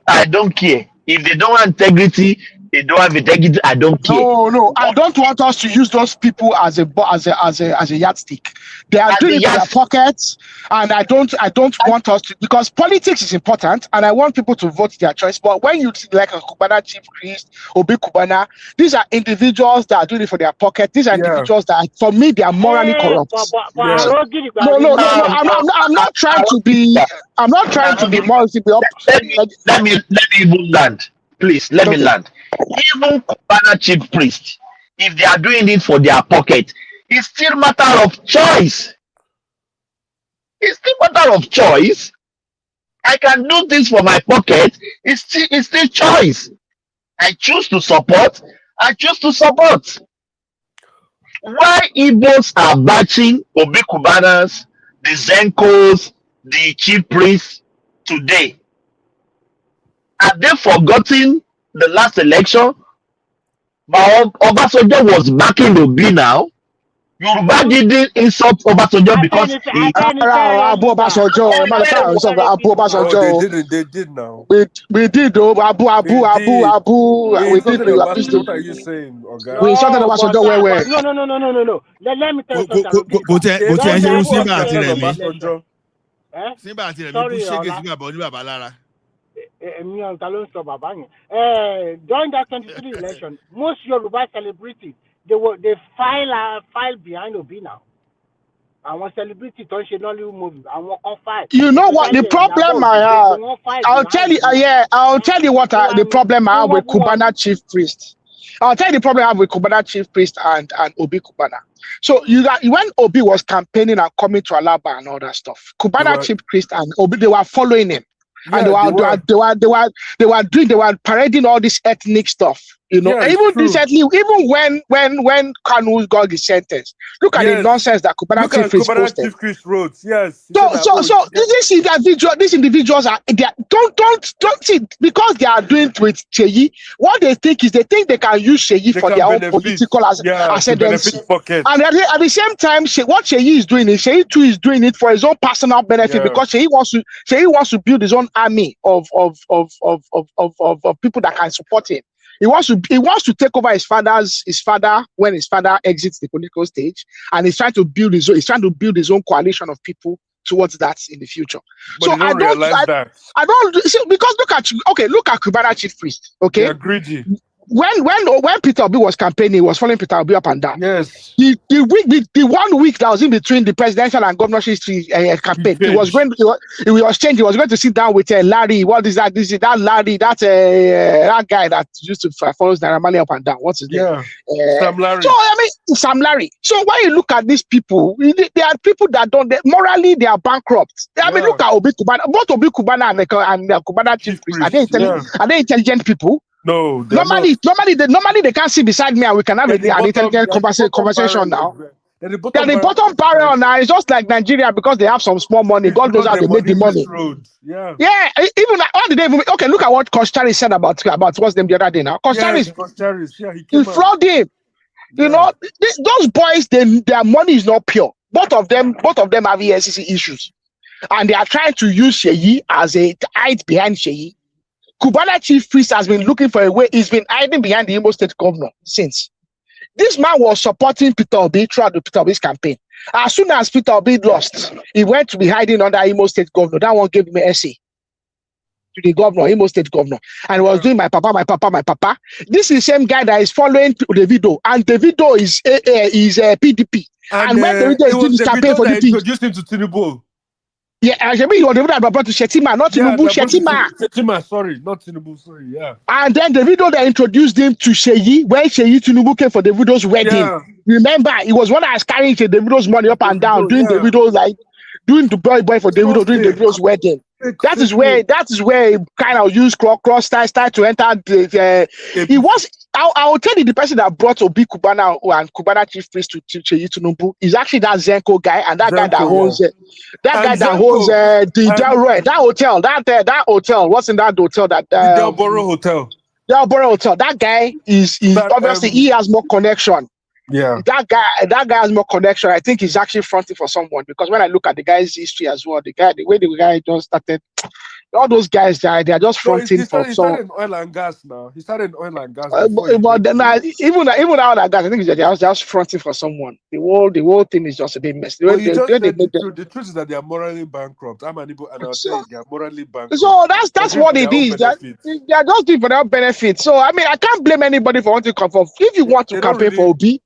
I don't care. If they don't have integrity, they don't have integrity. I don't care. No, I don't want us to use those people as a yardstick. They are doing it for their pockets, and I don't want us to, because politics is important, and I want people to vote their choice. But when you see like a Cubana chief priest, Obi Cubana, these are individuals that are doing it for their pocket. These are individuals that, for me, they are morally corrupt. No, I'm not trying to be. I'm not trying to be more. Let me even land. Please, let me land. Even Cubana chief priest, if they are doing it for their pocket, it's still matter of choice. It's still matter of choice. I can do this for my pocket. It's still choice. I choose to support. I choose to support. Why Igbos are batching Obi Cubanas, the Zenkos, the chief priests today? Have they forgotten the last election? But Obasanjo was backing Obi now. Yoruba didn't insult Obasanjo because he... They did now. We did though. Abu. What are you saying, Oga? We insulted Obasanjo where? No. Let me tell you something. During that 23 election, most Yoruba celebrities they file behind Obi now. I want celebrity to show Nollywood movie. I want on file. You know what the problem I have? I'll tell you. I'll tell you what the problem I have with Cubana chief priest. I'll tell you the problem I have with Cubana chief priest and Obi Cubana. So when Obi was campaigning and coming to Alaba and all that stuff, Cubana chief priest and Obi, they were following him. Yeah, and they were parading all this ethnic stuff, you know. Yeah, even recently, even when Kanu got the sentence, look at the nonsense that Cubana chief priest wrote. Yes. So these individuals are don't see, because they are doing it with Sheyi. What they think is they can use Sheyi for their own political ascendancy. And at the same time, what Sheyi is doing is Sheyi too is doing it for his own personal benefit, because Sheyi wants to build his own army of people that can support him. He wants to take over his father when his father exits the political stage, and he's trying to build his own coalition of people towards that in the future. But so I don't see, because look at Cubana chief priest. Okay, they're greedy. when Peter Obi was campaigning, he was following Peter Obi up and down. Yes. The 1 week that was in between the presidential and governorship campaign, he was going to sit down with Larry. What is that? This is that Larry, that guy that used to follow Naira Marley up and down. What's his name? Sam Larry. So I mean, Sam Larry. So when you look at these people, they are people that morally they are bankrupt. I mean, look at Obi Kubana. Both Obi Kubana and Kubana chief priest. Are they intelligent people? No, normally they can't sit beside me and we can have an intelligent conversation now. They're the bottom barrel now. It's just like Nigeria because they have some small money. God knows how they make the money. Yeah. Even all the day. Okay, look at what Koshari said about what's them the other day now. Koshari, he flawed him. You know, those boys, their money is not pure. Both of them have ESCC issues, and they are trying to use Sheyi as a hide behind Sheyi. Kubana chief priest has been looking for a way. He's been hiding behind the Imo State governor since. This man was supporting Peter Obi throughout the Peter Obi's campaign. As soon as Peter Obi lost, he went to be hiding under Imo State governor. That one gave him an essay to the governor, Imo State governor, and was doing my papa. This is the same guy that is following Davido, and Davido is PDP. And when Davido is doing his campaign for the thing, introduced him to Tinubu. Yeah, actually, you were the one that brought to Shetima, not Tinubu, Shetima. Shetima, sorry, not Tinubu, sorry, yeah. And then Davido that introduced him to Sheyi when Sheyi Tinubu came for Davido's wedding. Yeah. Remember, he was one that was carrying Davido's money up and down, doing Davido's like doing the boy for Davido, doing Davido's wedding. That is where he kind of used cross start to enter the he was. I will tell you the person that brought Obi Kubana and Kubana chief priest to Sheyi Tinubu is actually that Zenko guy and that guy that owns the Del Roy, that hotel. What's in that hotel? That the Delboro Hotel. Delboro Hotel. That guy is obviously he has more connection. Yeah, that guy has more connection. I think he's actually fronting for someone because when I look at the guy's history as well, the way the guy just started. All those guys, they are just fronting for he started in oil and gas now. He started in oil and gas. But then, even oil and gas, I think they're just fronting for someone. The whole thing is just a bit messy. The truth is that they are morally bankrupt. I'm an Igbo, and I'll tell you, they are morally bankrupt. So that's what it is. They are just doing for their benefit. So I mean, I can't blame anybody for wanting to come for. If you want to campaign for Obi,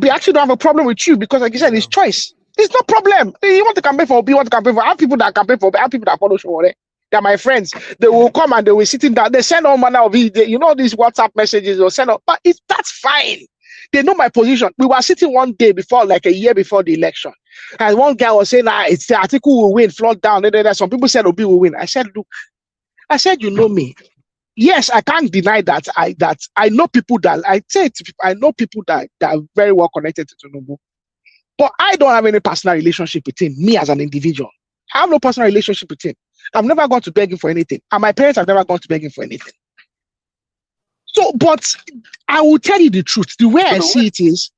I actually don't have a problem with you because, like you said, it's choice. It's no problem. You want to campaign for Obi, you want to campaign for. I have people that campaign for Obi, I have people that follow Showore. They're my friends. They will come and they will sit in down. They send all manner of these WhatsApp messages. They'll send up, but that's fine. They know my position. We were sitting one day before, like a year before the election, and one guy was saying, it's the article will win, flood down. Some people said Obi will win. I said, look, you know me. Yes, I can't deny that. I know people that I know people that are very well connected to Tinubu. But I don't have any personal relationship with him, me as an individual. I have no personal relationship with him. I've never gone to beg him for anything. And my parents have never gone to beg him for anything. So, but I will tell you the truth. The way I see it is,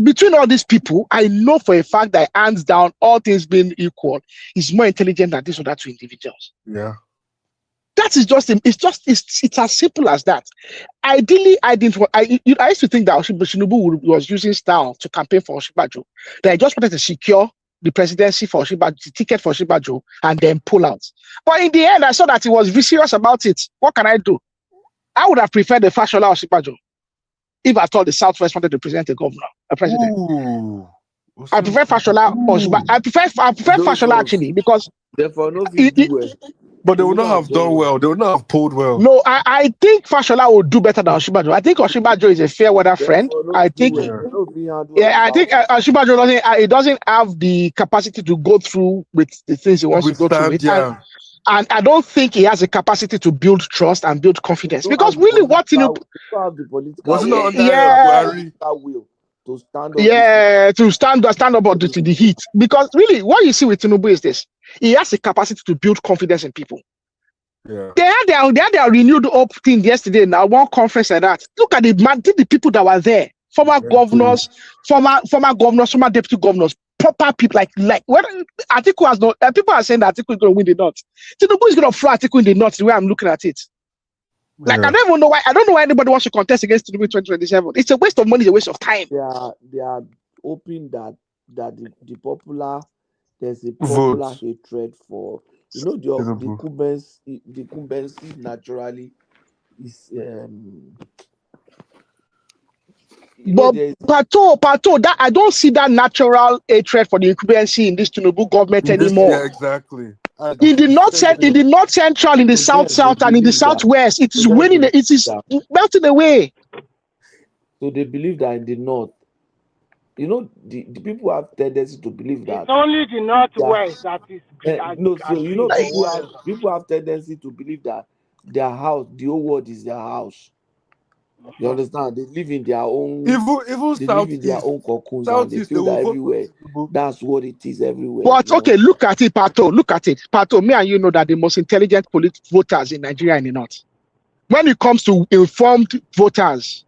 between all these people, I know for a fact that hands down, all things being equal, he's more intelligent than these other two individuals. Yeah. That is it's as simple as that. Ideally, I used to think that Tinubu was using style to campaign for Oshibajo. That I just wanted to secure the presidency for Oshibajo, the ticket for Oshibajo, and then pull out. But in the end, I saw that he was serious about it. What can I do? I would have preferred the Fashola Oshibajo if I thought the Southwest wanted to present a president. Ooh. I prefer Fashola Oshibajo. I prefer Fashola actually because therefore no but they would not have done well. They would not have pulled well. No, I think Fashola would do better than Oshibajo. I think Oshibajo is a fair weather friend. I think Oshibajo doesn't have the capacity to go through with the things he wants to go through with. Yeah. And I don't think he has a capacity to build trust and build confidence. Because really what Tinubu was not under will to stand up. To stand up to the heat. Because really what you see with Tinubu is this. He has the capacity to build confidence in people. Yeah. They had their renewed hope thing yesterday. Now one conference like that. Look at the people that were there. Former governors, former deputy governors, proper people like when Atiku has not. People are saying that Atiku is going to win the North. Tinubu is going to throw Atiku in the North. The way I'm looking at it. Like I don't even know why. I don't know why anybody wants to contest against Tinubu in 2027. It's a waste of money. It's a waste of time. They are hoping that the popular. There's a popular hatred for the incumbency naturally is But Pato, that I don't see that natural hatred for the incumbency in this Tinubu government anymore. Yeah, exactly. In the north central, in the south, and in the southwest, it is winning. It is melting away. So they believe that in the north, the people have tendency to believe that It's only the northwest that is. no. So people have tendency to believe that their house, the whole world is their house. You understand? They live in their own. Even they live in their own cocoons, and they feel that everywhere. That's what it is everywhere. But okay, look at it, Pato. Look at it, Pato. Me and you know that the most intelligent voters in Nigeria in the north. When it comes to informed voters,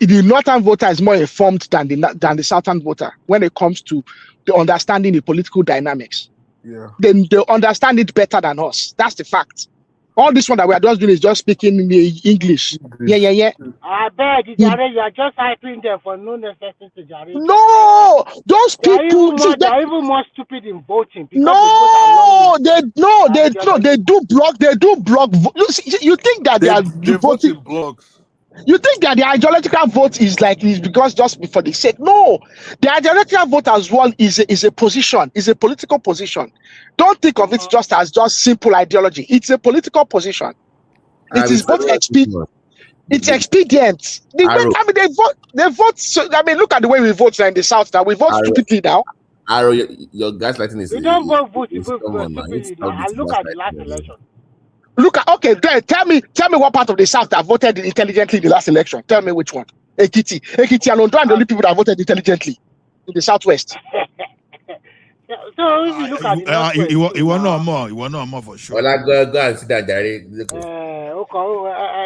the northern voter is more informed than the southern voter when it comes to the understanding the political dynamics. Yeah. Then they understand it better than us. That's the fact. All this one that we are just doing is just speaking in English. Yeah. I beg you, Jare, you are just hyping them for no necessity, Jare. No, those people. They're even more stupid in voting. No, they do block. They do block. You think that they vote in blocks. You think that the ideological vote is because just for the sake? No, the ideological vote as well is a position, is a political position. Don't think of it just as simple ideology. It's a political position. It is both expedient. It's expedient. They vote. So, look at the way we vote in the south. Now we vote stupidly now. Arrow, your gaslighting is. We don't vote stupidly now. I look at the last election. Okay, then tell me what part of the south that voted intelligently in the last election. Tell me which one. Ekiti and Ondo are the only people that voted intelligently in the southwest. So if you look at the northwest, you want no more for sure. Well, go and sit down, Jare.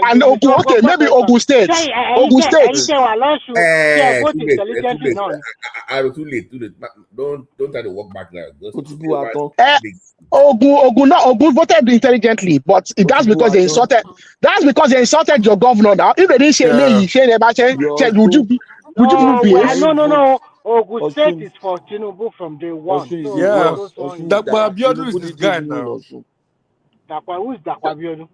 And okay, maybe Ogun State. Ogun State. Too late. Don't try to walk back now. Ogun voted intelligently, but that's because they insulted. That's because they insulted your governor. Now, if they didn't say would you be? No. Ogun State is for Tinubu from day one. Dakwa Abiodun is this guy now. Who's Dakwa Abiodun?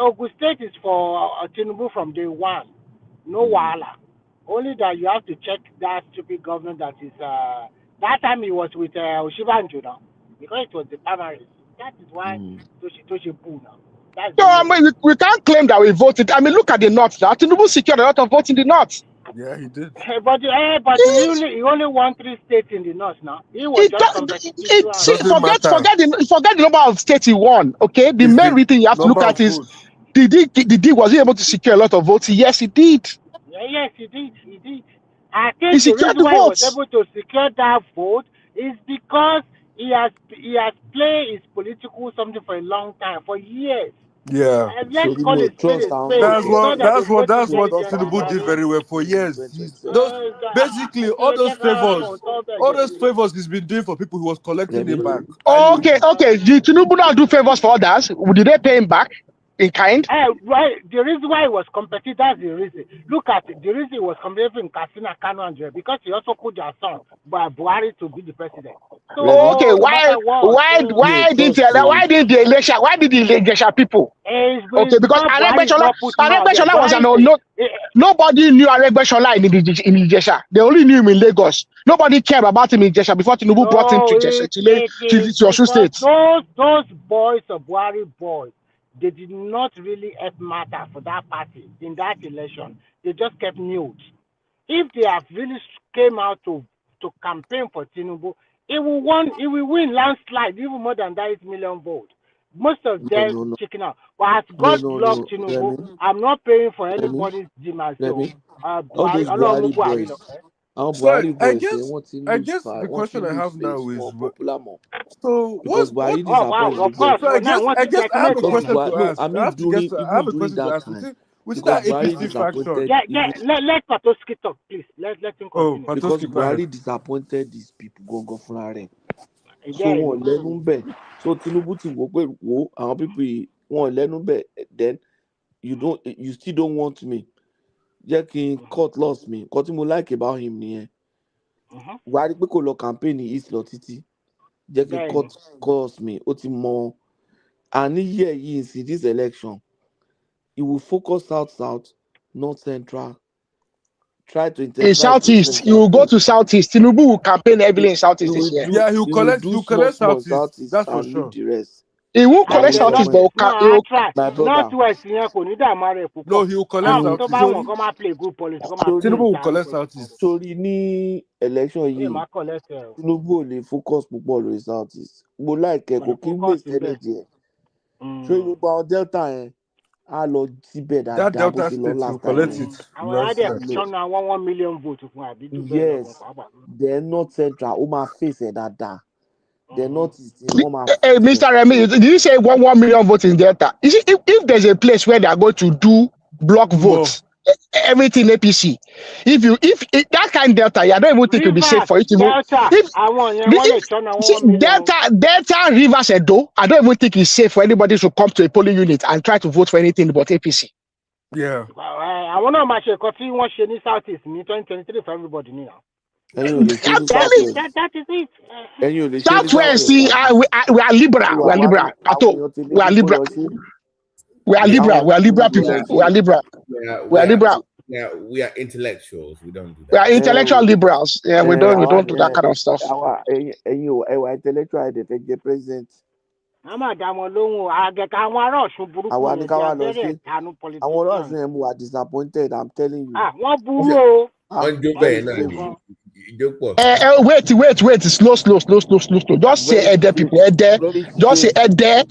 Ogun State is for Tinubu from day one. No wahala. Only that you have to check that stupid government that is. That time he was with Oshibanjo now, because it was the primary. That is why Toshi Boo now. We can't claim that we voted. Look at the north now. Tinubu secured a lot of votes in the north. Yeah, he did. But he only won 3 states in the north now. He was forget the number of states he won. Okay, the main reason you have to look at is was he able to secure a lot of votes? Yes, he did. Yes, he did. I think the reason why he was able to secure that vote is because he has played his political something for a long time, for years. Yeah. Let's call it That's what Tinubu did very well for years. Basically, all those favors he's been doing for people, he was collecting them back. Okay. Did Tinubu not do favors for others? Did they pay him back in kind? Right. The reason why he was competitive, that's the reason. Look at it. The reason he was competitive in Katsina, Kano, and Jere, because he also put their son, Buhari, to be the president. So, why did the election people? Okay, because Aregbesola was an unknown. Nobody knew Aregbesola in Ijesha. They only knew him in Lagos. Nobody cared about him in Ijesha before Tinubu brought him to Ijesha, to Osun State. Those boys of Buhari boys, they did not really help matter for that party in that election. They just kept mute. If they have really came out to campaign for Tinubu, it will win landslide, even more than that 8 million votes. Most of them chicken out. But as God bless Tinubu, I'm not paying for anybody's demand. So, I guess the question I have now is, so what? Of course. I guess I have a question to ask. I have a question to ask. Within that APC faction. Let Patoski talk, please. Let him continue. Because Buhari disappointed these people go for them. So wọ́n lẹ́nu bẹ̀. So Tinubu ti wò pé wo àwọn people wọ́n lẹ́nu bẹ̀. Then you still don't want me. Jẹ́ kí n cut loss mi. Nǹkan tí mo like about him nìyẹn. Wà á rí pé kò lọ campaign east lọ títí. Jẹ́ kí n cut cost mi. Ó ti mọ And here he is in this election. He will focus south, north central. Try to In intensify Southeast, presence you will go to southwest. Southeast. Tinubu will campaign heavily in Southeast this year. Yeah, He will do he'll small, collect small Southeast. southeast That's for and leave sure. the rest. He won't My collect Southeast, but brother, he will, try my brother. northwest yẹn kò ní dààmú ara ẹ̀ No, púpọ̀. he will collect Tó bá Southeast. wọn kọ́ máa play good policy kọ́ máa Sorry, play Tinubu will ìjànú collect pẹ̀lú. Southeast. sorry ní election Ẹ yìí, máa collect ẹ̀ o. Tinubu ò lè focus púpọ̀ lórí southeast. Mo láìkẹ́ Kò kò ní kí ń focus waste níbẹ̀. energy ẹ̀. Ṣé gbogbo àwọn delta yẹn á lọ síbẹ̀ That dáadáa bó Delta ṣe lọ State will last time collect yẹn. it. Àwọn Last adẹ̀ time. sọ́nà àwọn 1 million vote fún àbí jù bẹ́ẹ̀ lọ gan Yes, pàápàá. then north central ó máa face ẹ̀ dáadáa. Then north east yẹn wọ́n máa Hey, face ẹ̀. Mr. Remy, did you say 1 million votes in Delta? You see, if there's a place where they are going to do block votes, everything APC, if that kind of Delta, I don't even think it will be safe Rivers for it to move. Delta àwọn yẹn wọ́n lè sọ́nà See, 1 million. Delta, Rivers, Edo, I don't even think it's safe for anybody to come to a polling unit and try to vote for anything but APC. Yeah. Àwọn náà máa ṣe nǹkan tí wọ́n ṣe ní Southeast ní 2023 for everybody ní now. Ẹ̀yin ò lè ṣe ní southwest. That is it. Ẹ̀yin ò lè ṣe ní Southwest, southwest. we are liberal. We are liberal. At all. We are liberal. We are liberal. We are liberal people. We are liberal. We are liberal. We are intellectuals. We don't do that. We are intellectual liberals. Yeah, we don't do that kind of stuff. Ẹ̀yin ò ẹwà intellectual ẹ̀dẹ̀ fẹ́ jẹ president. A máa dá wọn lóhùn àgẹ̀kà àwọn ará Ọ̀ṣun burúkú Àwa yẹn ní bí ká wá lọ abẹ́rẹ́ sí. ìtanú Àwọn politician. ọ̀rọ̀ ọ̀sùn yẹn mo wà disappointed, I'm telling you. Wọ́n burú o. Wọ́n jó bẹ́ẹ̀ náà ni. Ìjókòó. Wait. Slow. Just say Ede people. Ede. Just say Ede.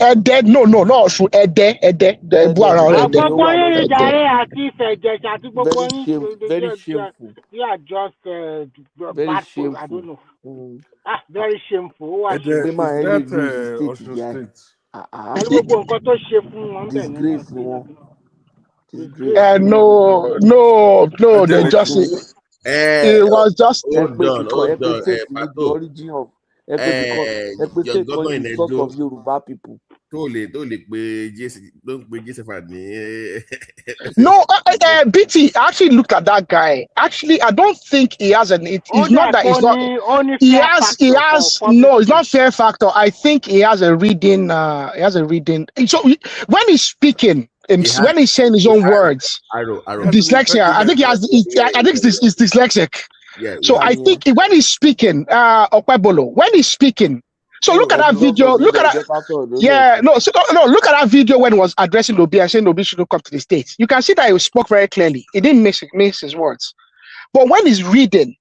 No. Ede. Àgbọ̀gbọ̀ yín ni jàre àti ìfẹ̀jẹ̀sà àti gbogbo yín. Very shameful. You are just Very bad for, I shameful. don't know. Very shameful. Ó wà Is shameful. that Osun State? Pẹ̀lú gbogbo nǹkan tó ṣe fún wọn bẹ̀ ní Disgrace ni wọn. No. They just it was just. Hold on. The origin of Your governor in the source Edo. of Yoruba people. Tó lè pe Joseph ní. No, BT, I actually looked at that guy. Actually, I don't think he has an. It's not that he's not. He has. No, it's not fear factor. I think he has a reading. He has a reading. So when he's speaking, when he's saying his own words, dyslexia. I think he has. I think it's dyslexic. Yeah. So I think when he's speaking, Okwebolo, when he's speaking. So look at that video. Look at that. Yeah, no. Look at that video when he was addressing Obi and saying Obi shouldn't come to the States. You can see that he spoke very clearly. He didn't miss his words. But when he's reading,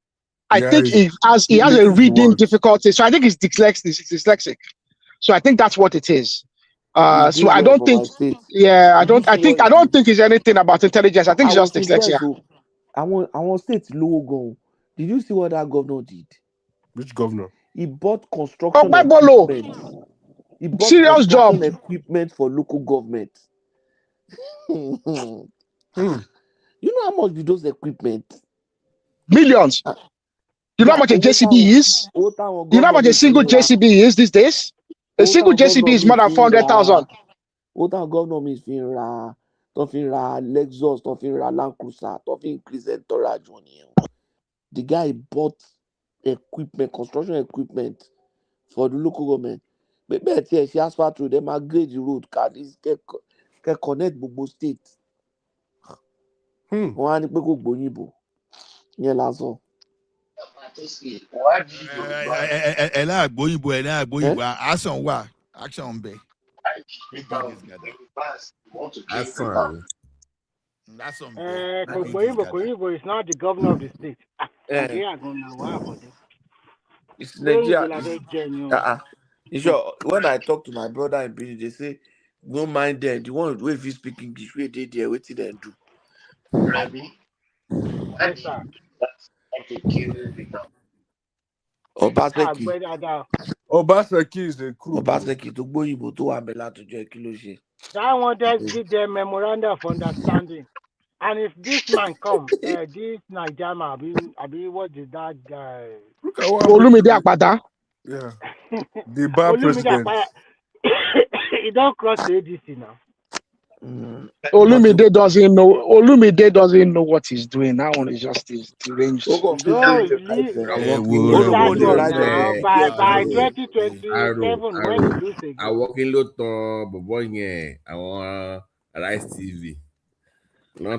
I think he has a reading difficulty. So I think it's dyslexic. So I think that's what it is. So I don't think. Yeah, I don't think it's anything about intelligence. I think it's just dyslexia. I want state low go. Did you see what that governor did? Which governor? He bought construction equipment. He bought serious job equipment for local government. You know how much be those equipment? Millions. You know how much a JCB is? You know how much a single JCB is these days? A single JCB is more than 400,000. What our governor means finra, Lexus, Land Cruiser, increase entourage on him. The guy bought equipment, construction equipment for the local government. But she has passed through them, grade the road, can connect Bobo State. One ni pe ko gbóyìnbó. Yẹn lásán. Gbóyìnbó action wà action bẹ. Koyinbo is not the governor of the state. It's Nigeria. When I talk to my brother in Benin, they say, don't mind them. The one who if you speak English, we did there, what did they do? Obaseki is a crew. Obaseki to Boyibo to Abela to Joy Kiloshi. That one just did the memorandum of understanding. And if this man comes, this Nigerian, what did that guy? Olumide Akpata. Yeah. The bar president. He don't cross the ADC now. Olumide doesn't know. Olumide doesn't know what he's doing. That one is just deranged. No, leave that one now. By 2027, when he lose again. I work in Loton, Boboye, I want Rice TV. No,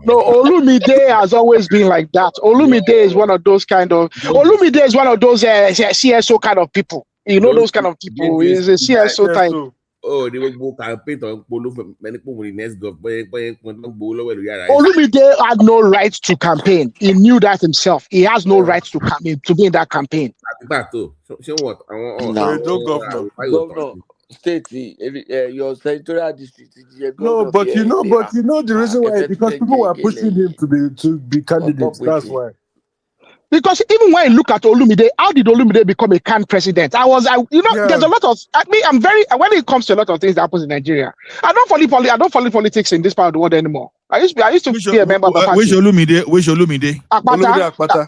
Olumide has always been like that. Olumide is one of those kind of. Olumide is one of those CSO kind of people. You know those kind of people. He's a CSO type. Oh, they will go campaign on Polo for many people in the next government. Olumide had no right to campaign. He knew that himself. He has no right to campaign, to be in that campaign. Governor, state, your senatorial district. No, but you know the reason why, because people were pushing him to be candidates. That's why. Because even when you look at Olumide, how did Olumide become a CAN president? There's a lot of, when it comes to a lot of things that happens in Nigeria, I don't follow politics in this part of the world anymore. I used to be a member of the party. Which Olumide? Akpata. Okay.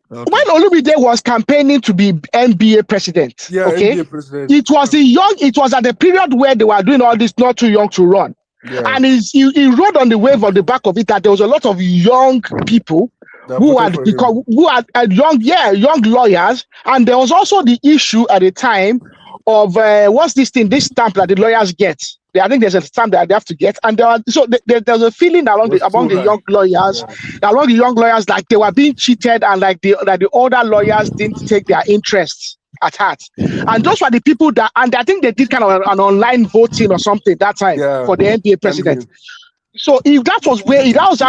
When Olumide was campaigning to be NBA president, NBA president. It was at the period where they were doing all this, not too young to run. Yeah. And he rode on the wave on the back of it that there was a lot of young people who had young lawyers, and there was also the issue at the time of this stamp that the lawyers get. I think there's a stamp that they have to get, and there's a feeling among the young lawyers, like they were being cheated, and like the older lawyers didn't take their interests at heart. And those were the people that, and I think they did kind of an online voting or something that time for the NBA president. So if that was where there was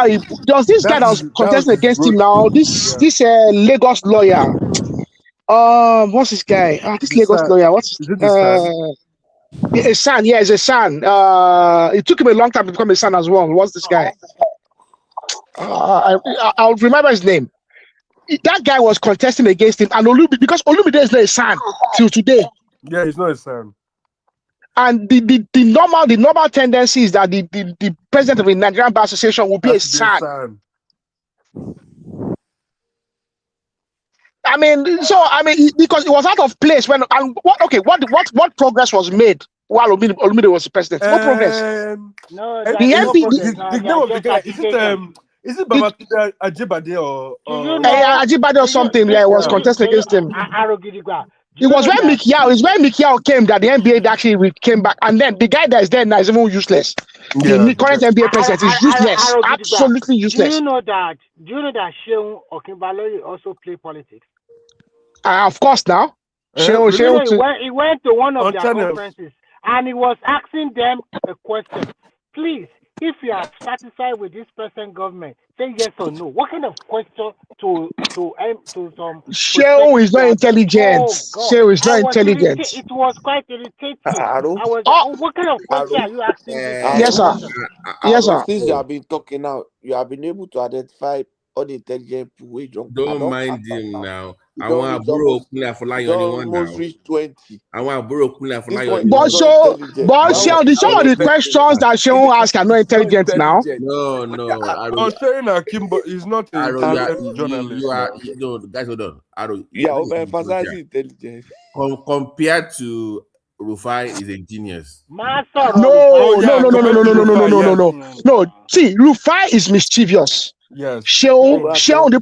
this guy that was contesting against him now. This Lagos lawyer. What's this guy? This Lagos lawyer. What's a son? Yeah, it's a son. It took him a long time to become a son as well. What's this guy? I'll remember his name. That guy was contesting against him, and because Olumide is not a son till today. Yeah, he's not a son. And the normal tendency is that the president of the Nigerian Bar Association will be a son. Because it was out of place when what progress was made while Olumide was president? What progress? No, the name of the guy is it Babatunde Ajibade or Ajibade or something? Yeah, was contesting against him. It was when Mikiao came that the NBA actually came back, and then the guy that is there now is even useless. Yeah. The current NBA president is useless, absolutely useless. Do you know that Shehu Okinbaloyi also play politics? Of course, now. He went to one of their conferences and he was asking them a question. Please, if you are satisfied with this present government, say yes or no. What kind of question to some? Shehu is not intelligent. Shehu is not intelligent. It was quite irritating. What kind of question are you asking? Yes, sir. Yes, sir. Since you have been talking now, you have been able to identify unintelligent people. Don't mind him now. I want to borrow Kunle Afolayan anyone now. Almost reach 20. I want to borrow Kunle Afolayan. But some of the questions that Shehu ask are not intelligent now. No. I'm saying Akimbo is not a journalist. Guys, hold on. Overemphasizing intelligence. Compared to Rufai is a genius. No. See, Rufai is mischievous. Yes. The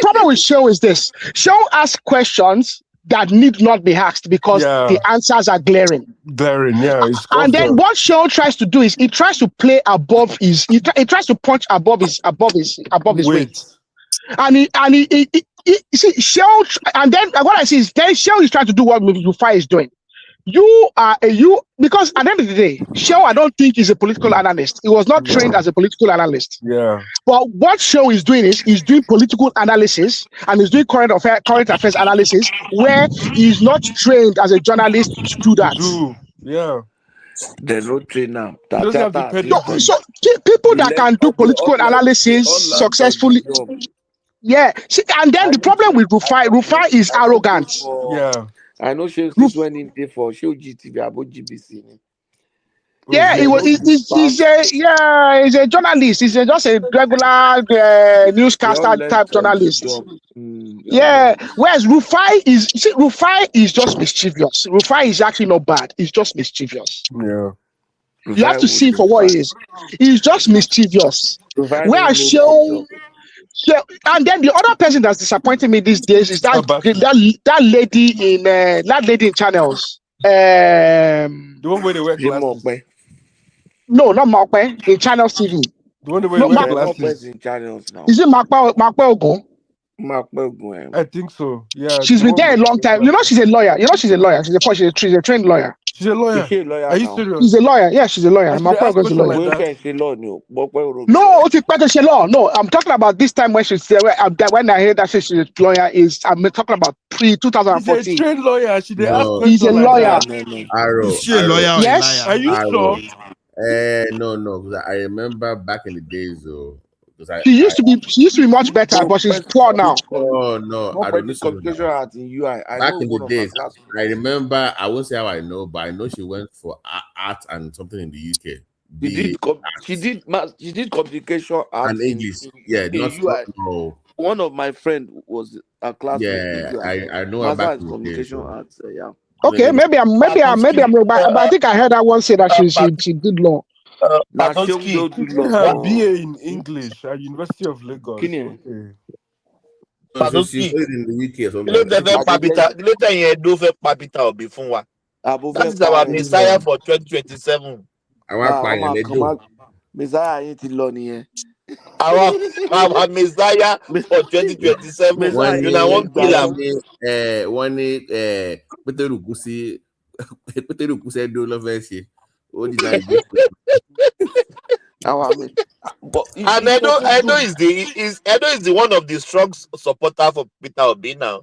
problem with Shehu is this. Shehu asks questions that need not be asked because the answers are glaring. And then what Shehu tries to do is he tries to play above his. He tries to punch above his weight. And he see Shehu. And then what I see is then Shehu is trying to do what Rufai is doing. Because at the end of the day, Shehu, I don't think is a political analyst. He was not trained as a political analyst. Yeah. But what Shehu is doing is he's doing political analysis and he's doing current affairs analysis where he's not trained as a journalist to do that. Yeah. There's no train now. So people that can do political analysis successfully. Yeah. See, and then the problem with Rufai is arrogant. Yeah. I know she went in there for show GTV about GBC. Yeah, he's a journalist. He's just a regular newscaster type journalist. Yeah. Whereas Rufai is just mischievous. Rufai is actually not bad. It's just mischievous. Yeah. You have to see him for what he is. He's just mischievous. Whereas Sheol, and then the other person that's disappointing me these days is that lady in channels. The one where they wear glasses. No, not Makwe in Channels TV. The one where they wear glasses. In channels now. Is it Makwe Ogun? I think so. Yeah. She's been there a long time. You know she's a lawyer. She's a trained lawyer. She's a lawyer. Is she a lawyer Are you now? serious? She's a lawyer. Yeah, she's a lawyer. Makwe Ogun is a lawyer. No, it's better she law. No, I'm talking about this time when she's there. When I hear that she's a lawyer, I'm talking about pre-2014. She's a trained lawyer. She's a lawyer. Arrow. Is she a lawyer or yes? a liar? Are you sure? No, because I remember back in the days, though. She used to be much better, but she's poor now. Oh no, I don't listen to that. Back in the days, I remember. I won't say how I know, but I know she went for art and something in the UK. She did communication art and English. No. One of my friend was a classmate. Yeah, I know about communication arts. Yeah. Okay, maybe I'm but I think I heard that one say that she did law. She had BA in English at University of Lagos. So she stayed in the UK or something. Later in Edo for Papita or Bifunwa. That is our Messiah for 2027. Messiah ain't in our Messiah for 2027. You know what kill him. One Peter Kusi do love it. What did I do? And Edo is the one of the strong supporter for Peter Obi now.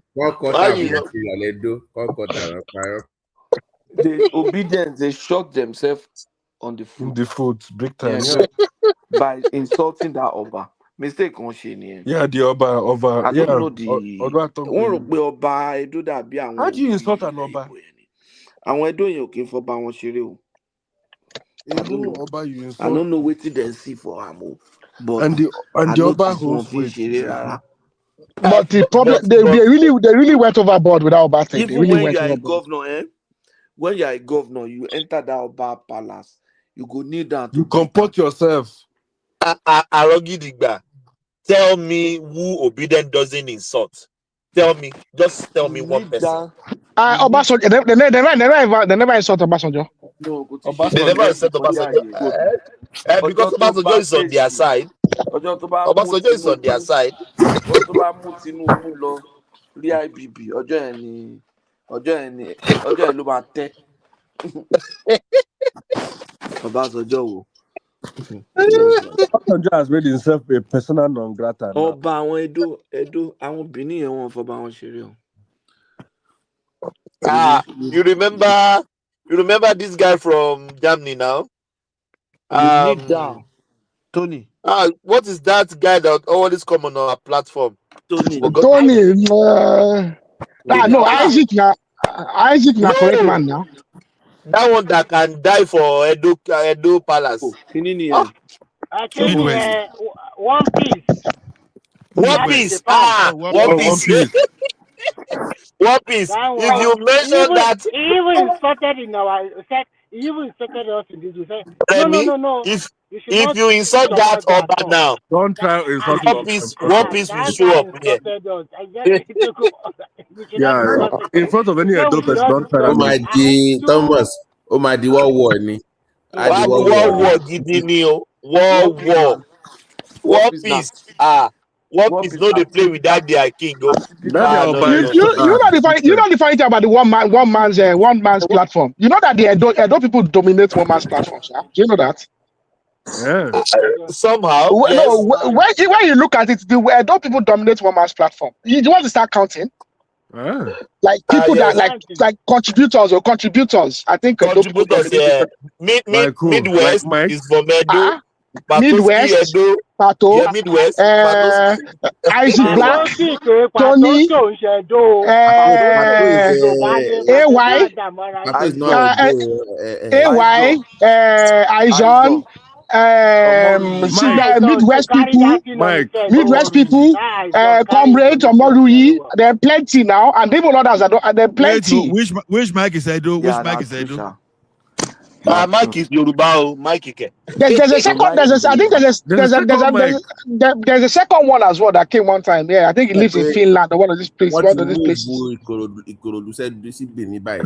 The obedience, they shot themselves on the foot. The foot, big time. By insulting that Oba. Mistake on Shane. Yeah, the Oba. I don't know the. How do you insult an Oba? And we're doing okay for Bawon Shire. I don't know what they see for him. But and the Oba holds weight. But the problem, they really went overboard with Oba thing. Even really when you are a governor, when you are a governor, you enter that Oba palace, you go kneel down. You comport yourself. Arogidigba, tell me who obedient doesn't insult. Tell me, just tell me one person. Obasanjo, they never insult Obasanjo. No, they never insult Obasanjo. Because Obasanjo is on their side. Obasanjo is on their side. Obasanjo has made himself a persona non grata. Edo, I won't be near one for Bawon Shire. You remember this guy from Germany now? Tony. What is that guy that always come on our platform? Tony. Isaac na correct man now. That one that can die for Edo Palace. One Piece. One Piece. One Piece. One Piece. If you mention that, he even insulted in our set. He even insulted us in this. We said, no. If you insult that Oba now, don't try to insult One Piece will show up here. Yeah, in front of any adult person, don't try to. Thomas, my the war ni. War gidi ni o. War. One Piece. One Piece no dey play with that their king. You know the funny thing about the one man's platform. You know that the Edo people dominate one man's platform, sir? Do you know that? Yeah. Somehow. No, when you look at it, the Edo people dominate one man's platform. You want to start counting? Like people that like contributors. I think contributors. Yeah. Midwest is from Edo. Midwest, Pato, Midwest, Isaac Black, Tony, AY, Aizon, Midwest people, comrades, Omolui, there are plenty now, and even others are there are plenty. Which Mike is Edo? Which Mike is Edo? Mike is Yoruba. Mike Ike. There's a second. There's a second one as well that came one time. Yeah, I think he lives in Finland or one of these places. One of these places. Ikorodu said this is Benin by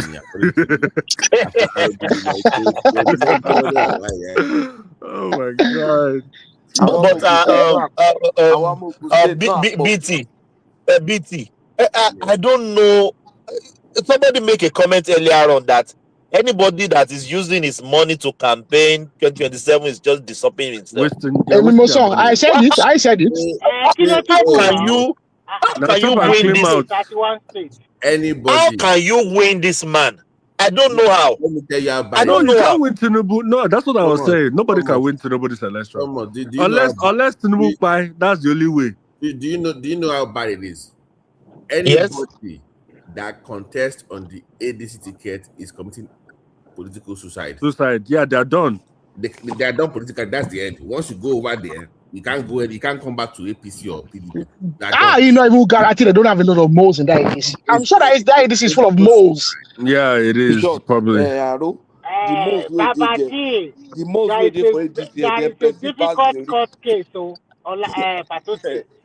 Oh my God! BT. I don't know. Somebody make a comment earlier on that anybody that is using his money to campaign 2027 is just disobeying himself. I said it. How can you win this? Anybody? How can you win this man? I don't know how. Let me tell you how I know you can't win Tinubu. No, that's what I was saying. Nobody can win Tinubu this election. Unless Tinubu buy, that's the only way. Do you know how bad it is? Anybody that contests on the ADC ticket is committing political suicide. Yeah, they are done. They are done politically. That's the end. Once you go over there, you can't go. You can't come back to APC or PDP. Even guarantee they don't have a lot of moles in that ADC. I'm sure that ADC is full of moles. Yeah, it is probably. The most way they for ADC, there is a difficult court case.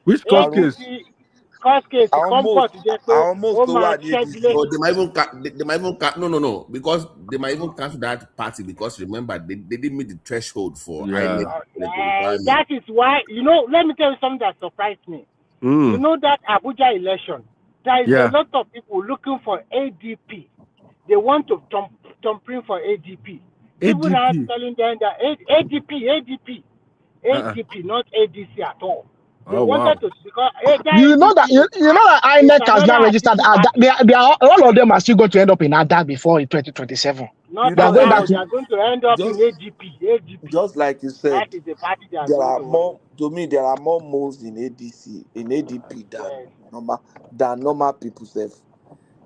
Which court case? Court case. They might even no, because they might even cancel that party because remember they didn't meet the threshold for that is why let me tell you something that surprised me. You know that Abuja election, there is a lot of people looking for ADP. They want to thumbprint for ADP. People are telling them that ADP, not ADC at all. They wanted to because you know that INEC has now registered. They are all of them are still going to end up in ADA before in 2027. They are going to end up in ADP. Just like you said, that is the party there are more. To me, there are more moles in ADP than normal people self.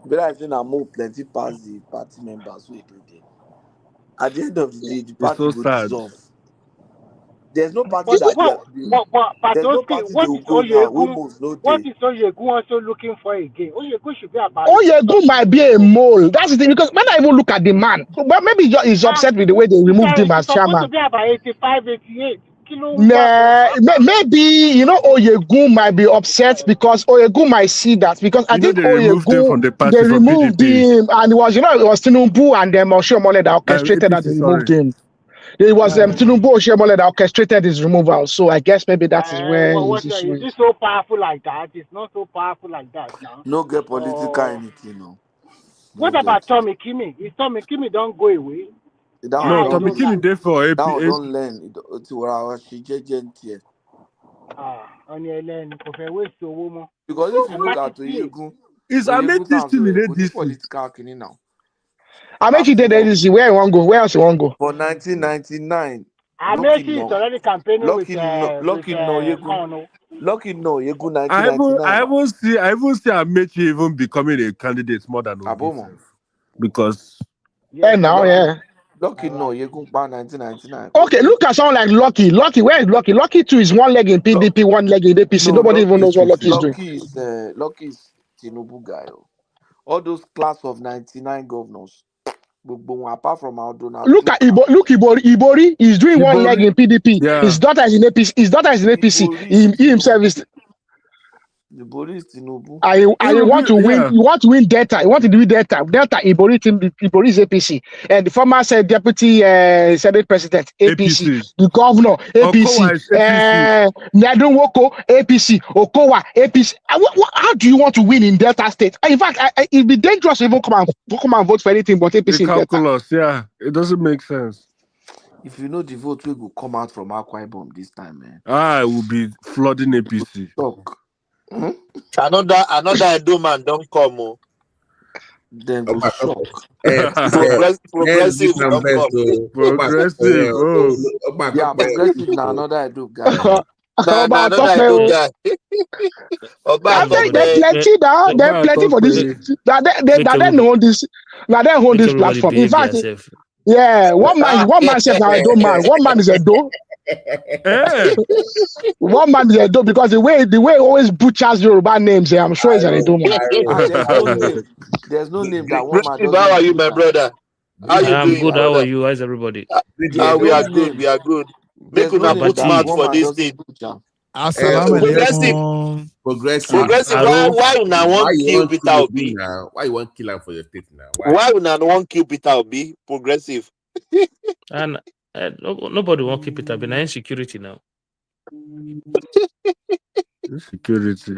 But I think I'm more plenty past the party members who do there. At the end of the day, the party will dissolve. There's no party what is Oyegun also looking for again? Oyegun should be about. Oyegun might be a mole. That's the thing because when I even look at the man, but maybe he's upset with the way they removed him as chairman. Supposed to be about 85, 88. Maybe Oyegun might be upset because Oyegun might see that because I think Oyegun they removed him and it was Tinubu and them Oshiomhole that orchestrated that they removed him. It was Tinubu Oshiomhole that orchestrated his removal, so I guess maybe that is where is it so powerful like that? It's not so powerful like that now. No get political anything, no. What about Tommy Kimi? Is Tommy Kimi don't go away? No, Tommy Kimi there for APC. Don't learn. Because if you look at Oyegun, is Amechi still in ADC? Political now. Amechi did ADC. Where you want to go? Where else you want to go? For 1999. Amechi is already campaigning Lucky no, Oyegun 1999. I haven't seen Amechi even becoming a candidate more than Obi. Because Lucky no, Oyegun 1999. Okay, look at someone like Lucky. Lucky, where is Lucky? Lucky too is one leg in PDP, one leg in APC. Nobody even knows what Lucky is doing. Lucky is Tinubu guy. All those class of 99 governors. Apart from Aldona. Look at Ibori is doing one leg in PDP. Yeah. His daughter is in APC. He himself is. Ibori is Tinubu. I want to win. You want to win Delta. You want to do Delta. Ibori is APC. And the former deputy Senate president APC. The governor APC. Nyadun Woko APC. Okowa APC. How do you want to win in Delta State? In fact, it'd be dangerous to even come and vote for anything but APC. The calculus, it doesn't make sense. If you know the vote will come out from Akwa Ibom this time, man. It will be flooding APC. Talk. Another Edo man don't come. Then go shock. Progressive don't come. Progressive. Yeah, progressive now another Edo guy. Another Edo guy. They're plenty now. They're plenty for this. They own this. Now they own this platform. In fact, Yeah, one man says now I don't man. One man is a do. One man is a do because the way he always butchers Yoruba names, I'm sure he's an Edo man. There's no name that one man How are you, my brother? How you I'm doing, good. How brother? are you? How's everybody? We are good. We are good. Make There's no una name put that mouth one for man this doesn't thing. butcher. Assalamu Progressive. alaikum. Progressive. Aro. Why una Why want you kill want Peter kill Obi? now? Why you want kill him for your state now? Why una want kill Peter Obi? Progressive. And nobody won't keep it up. Now insecurity now. Security.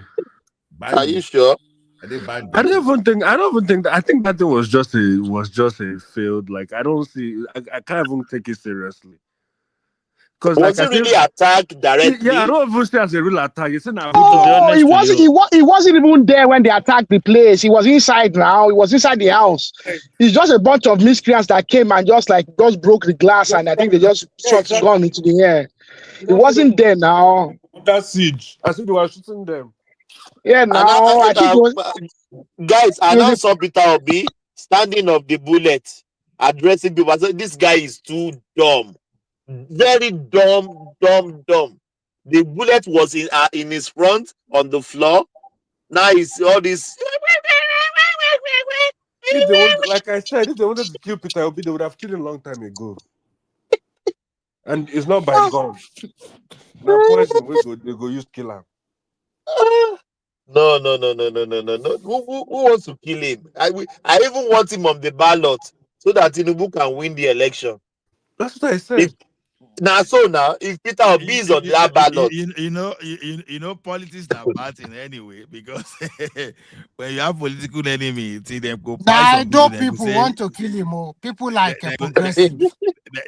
Are you sure? I don't even think that. I think that thing was just a failed. Like I don't see. I can't even take it seriously. Because Was like he I really said, attacked directly? yeah, I don't even say as a real attack. It's an Oh, he wasn't even there when they attacked the place. He was inside now. He was inside the house. It's just a bunch of miscreants that came and just broke the glass, and I think they just shot gun into the air. He wasn't there now. That siege. I said they were shooting them. Yeah, now I think it was. Guys, I It was now a, saw Peter Obi standing off the bullet, addressing people. I said, this guy is too dumb. Very dumb. The bullet was in his front on the floor. Now he's all this. If they want, like I said, if they wanted to kill Peter Obi, they would have killed him a long time ago. And it's not by gun. Now poison they go use kill him. No. Who wants to kill him? I even want him on the ballot so that Tinubu can win the election. That's what I said. If Peter Obi is on that ballot, you know, politics are bad thing anyway, because when you have political enemy, see them go buy some Those people, people want to kill him. Oh, people like a progressive.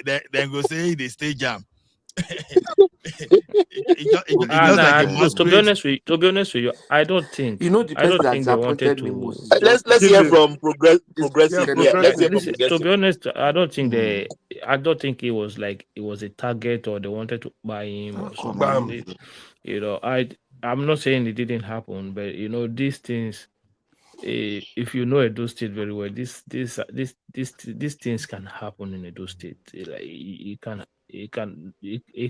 Then go say they stay jam. Just like a to be honest with you, I don't think. You know the I don't person think that they wanted disappointed me to. most is let's hear from progressive. Yeah, Let's hear from To progressive. be honest, I don't think I don't think it was a target or they wanted to buy him or something. You know, I'm not saying it didn't happen, but you know, these things. If you know Edo State very well, these things can happen in Edo State. Like it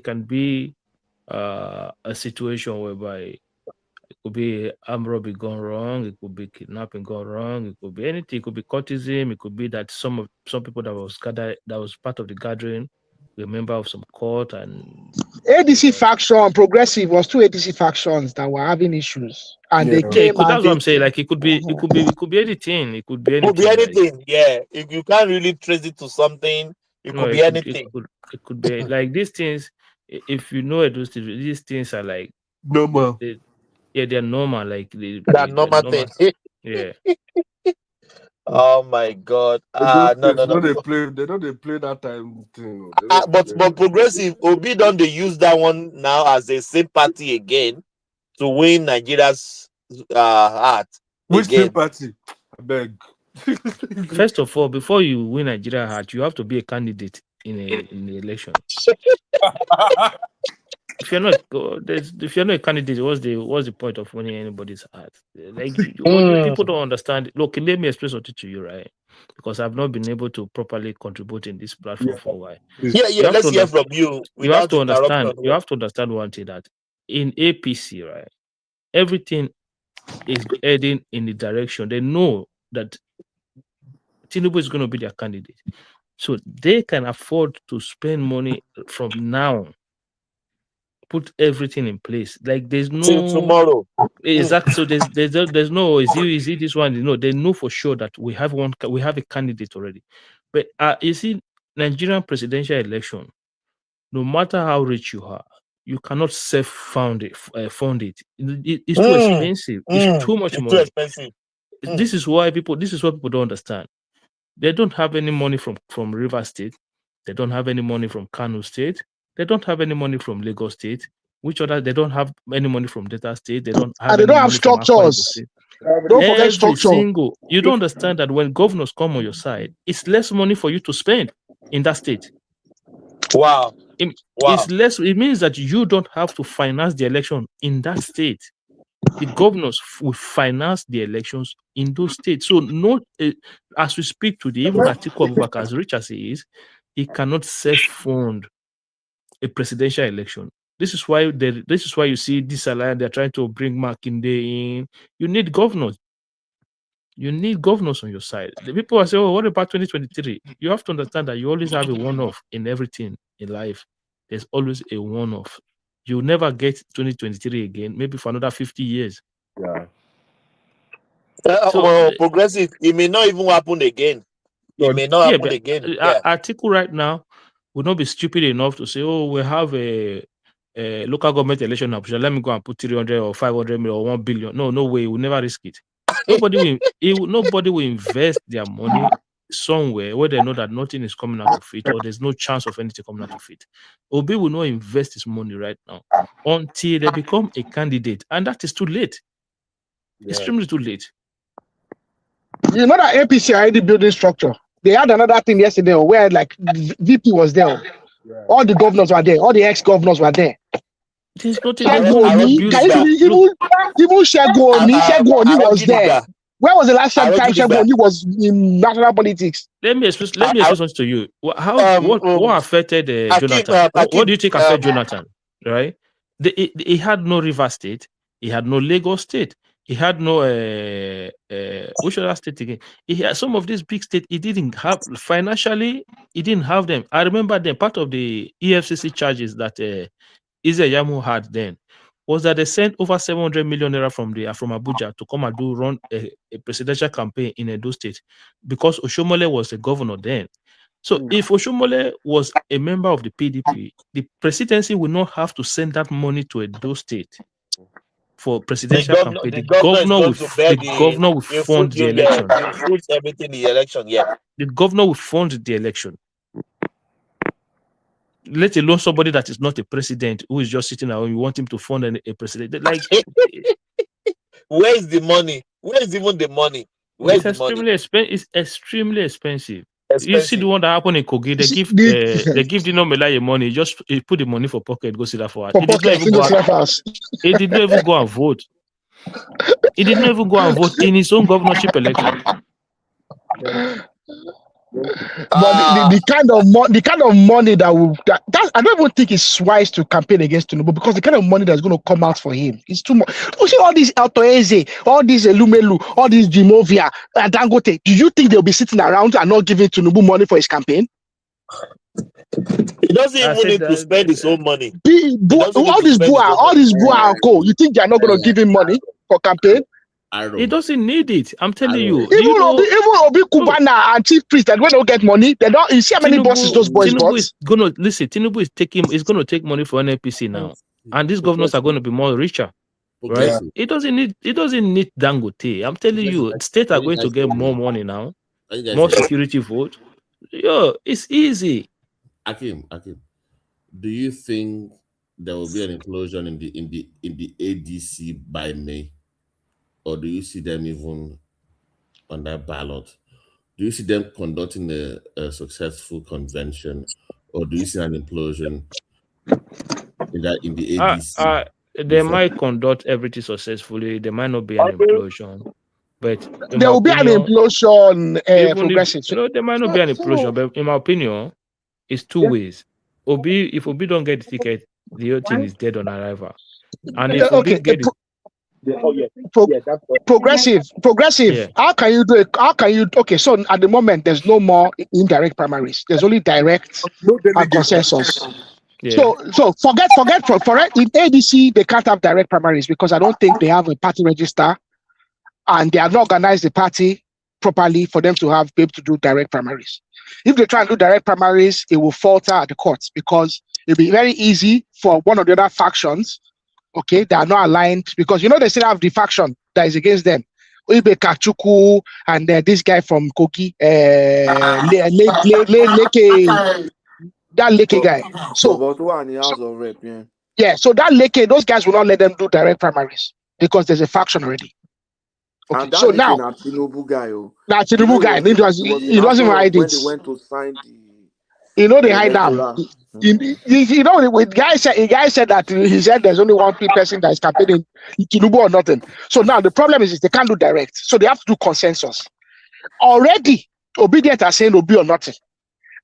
can be a situation whereby it could be armed robbery gone wrong, it could be kidnapping gone wrong, it could be anything, it could be courtesan, it could be that some people that was part of the gathering were a member of some court and ADC faction, progressive was two ADC factions that were having issues, and they came. That's what I'm saying. Like it could be anything. It could be anything. Could be anything. Yeah, if you can't really trace it to something, it could be anything. It could be like these things. If you know these things are like normal. They're normal. Like that normal thing. Yeah. Oh my God! No. They don't play that time thing. But progressive Obi don't they use that one now as a sympathy again to win Nigeria's heart. Which again. sympathy? I beg. First of all, before you win Nigeria heart, you have to be a candidate in the election. If you're not a candidate, what's the point of winning anybody's heart? Like people don't understand. Look, let me explain something to you, right? Because I've not been able to properly contribute in this platform for a while. Yeah. Let's hear from you. You have to understand. You have to understand one thing, that in APC, right, everything is heading in the direction. They know that Tinubu is going to be their candidate, so they can afford to spend money from now. Put everything in place. Like there's no till tomorrow. Exactly. So there's no is it this one? No, they know for sure that we have a candidate already. But you see, Nigerian presidential election, no matter how rich you are, you cannot fund it. It's too expensive. It's too much money. Too expensive. This is what people don't understand. They don't have any money from River State. They don't have any money from Kano State. They don't have any money from Lagos State. They don't have any money from Delta State. They don't have. And they don't have structures. Don't forget structure. You don't understand that when governors come on your side, it's less money for you to spend in that state. Wow. It's less. It means that you don't have to finance the election in that state. The governors will finance the elections in those states. So, as we speak today, even Atiku Abubakar, as rich as he is, he cannot self-fund a presidential election. This is why you see this alliance. They're trying to bring Makinde in. You need governors. You need governors on your side. The people are saying, "Oh, what about 2023?" You have to understand that you always have a one-off in everything in life. There's always a one-off. You'll never get 2023 again, maybe for another 50 years. Yeah. Well, progressive, it may not even happen again. It may not happen again. Yeah. Atiku right now would not be stupid enough to say, "Oh, we have a local government election option. Let me go and put 300 or 500 million or 1 billion." No way. We'll never risk it. Nobody will invest their money somewhere where they know that nothing is coming out of it or there's no chance of anything coming out of it. Obi will not invest his money right now until they become a candidate, and that is too late. Yeah. Extremely too late. You know that APC are already building structure. They had another thing yesterday where like VP was there. Yeah. All the governors were there. All the ex-governors were there. There's nothing even Shagoni was there. Where was the last time Shagoni was in national politics? Let me explain something to you. What affected Jonathan? What do you think affected Jonathan? Right? He had no River State. He had no Lagos State. He had no which other state again? He had some of these big states. He didn't have financially. He didn't have them. I remember them. Part of the EFCC charges that Yamu had then was that they sent over 700 million naira from Abuja to come and run a presidential campaign in Edo State because Oshomole was the governor then. So if Oshomole was a member of the PDP, the presidency would not have to send that money to Edo State for presidential campaign. The governor will fund the election. Everything the election, yeah. The governor will fund the election. Let alone somebody that is not a president who is just sitting around. You want him to fund a president? Like, where's the money? Where's even the money? Where's it's extremely expensive. You see the one that happened in Kogi. They give the Nomelai money. Just put the money for pocket. Go sit that for us. He did not even go and vote. He did not even go and vote in his own governorship election. But the kind of money that I don't even think it's wise to campaign against Tinubu because the kind of money that's going to come out for him is too much. You see all these Altoese, all these Elumelu, all these Jimovia, Dangote. Do you think they'll be sitting around and not giving Tinubu money for his campaign? He doesn't even need to spend his own money. All these Bua Co. You think they're not going to give him money for campaign? He doesn't need it. I'm telling you. Even Obi Kubana and Chief Priest that when they don't get money, they don't. You see how many bosses those boys got? Tinubu is going to take money for NPC now, and these governors are going to be more richer, right? Yeah. It doesn't need Dangote. I'm telling you, states are going to get more money now, more security vote. Yo, it's easy. Akim, do you think there will be an implosion in the ADC by May? Or do you see them even on that ballot? Do you see them conducting a successful convention, or do you see an implosion in the ADC? They might conduct everything successfully. There might not be an implosion, but there will be an implosion. Progressive. There might not be an implosion, but in my opinion, it's two ways. If Obi don't get the ticket, the whole thing is dead on arrival, and if Obi get it. Progressive. Yeah. How can you do it? Okay, so at the moment there's no more indirect primaries. There's only direct and consensus. Yeah. So forget in ADC they can't have direct primaries because I don't think they have a party register and they have not organized the party properly for them to be able to do direct primaries. If they try and do direct primaries, it will falter at the courts because it'll be very easy for one or the other factions. Okay, they are not aligned because they still have the faction that is against them. Oibe Kachuku and this guy from Kogi, that Leke guy. So, so that Leke, those guys will not let them do direct primaries because there's a faction already. Okay, so now Tinubu guy. Tinubu guy, he doesn't hide it. When they went to sign You know, they hide them. You know, with a guy said that he said there's only one person that is campaigning Tinubu or nothing. So now the problem is they can't do direct. So they have to do consensus. Already, Obedient are saying Obi or nothing.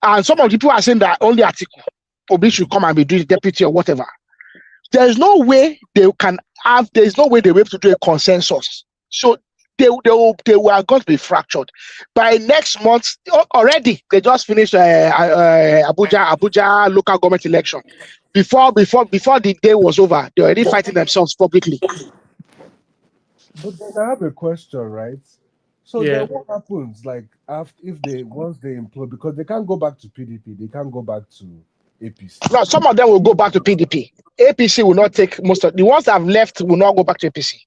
And some of the people are saying that only Atiku, Obi should come and be doing deputy or whatever. There's no way they can have, there's no way they will be able to do a consensus. So they were going to be fractured. By next month, already, they just finished Abuja local government election. Before the day was over, they're already fighting themselves publicly. But then I have a question, right? So then what happens, like, after once they implode, because they can't go back to PDP, they can't go back to APC. No, some of them will go back to PDP. APC will not take most of the ones that have left will not go back to APC.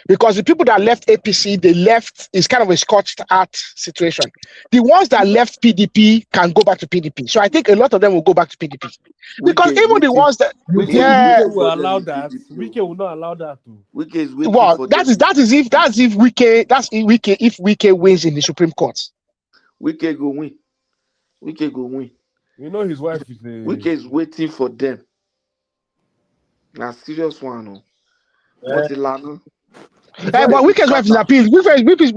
Because the people that left APC, they left is kind of a scorched earth situation. The ones that left PDP can go back to PDP. So I think a lot of them will go back to PDP. Because even the ones that Wike will allow that. Wike will not allow that to. Wike is well, that is if Wike wins in the Supreme Court. Wike go win. Wike go win. You know his wife is Wike is waiting for them. Now serious one, no. But the land. But Wike's wife is in appeal. Wike's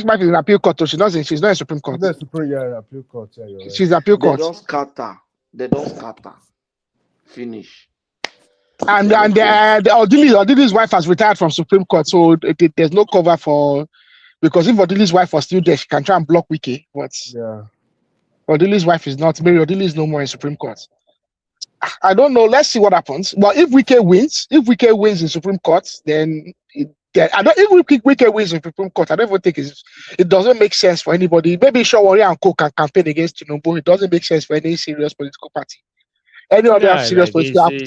wife is in appeal court. So she's not in Supreme Court. She's not Supreme appeal court. Yeah, you're right. She's appeal court. They don't scatter. Finish. And Odili's wife has retired from Supreme Court, so there's no cover for, because if Odili's wife was still there, she can try and block Wike. But yeah, Odili's wife is not. Mary Odili is no more in Supreme Court. I don't know. Let's see what happens. But if Wike wins in Supreme Court, then if Wike wins in Supreme Court, I don't even think it doesn't make sense for anybody. Maybe Shawari and Co can campaign against Tinubu. It doesn't make sense for any serious political party. Any other serious political party.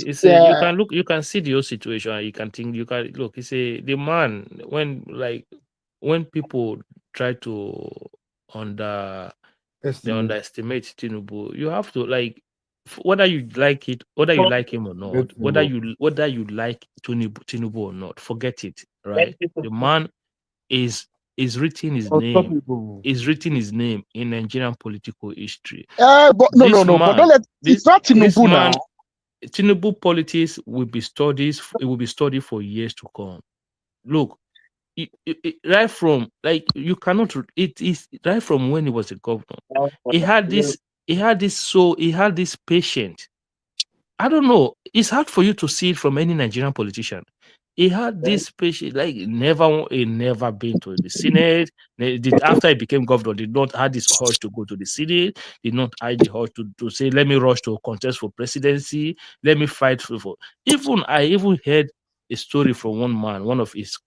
You can see the whole situation. You can look. The man when people try to underestimate Tinubu, you have to whether you like it, whether you like him or not, whether you like Tinubu or not, forget it. Right? The man is written his name. Is written his name in Nigerian political history. But it's not Tinubu now. Tinubu politics will be studied. It will be studied for years to come. Look, right from you cannot. It is right from when he was a governor. He had this patient. I don't know. It's hard for you to see it from any Nigerian politician. He had this patient, he never been to the Senate. After he became governor, did not have this urge to go to the Senate. Did not have the urge to say, "Let me rush to contest for presidency. Let me fight for." I even heard a story from one man, one of his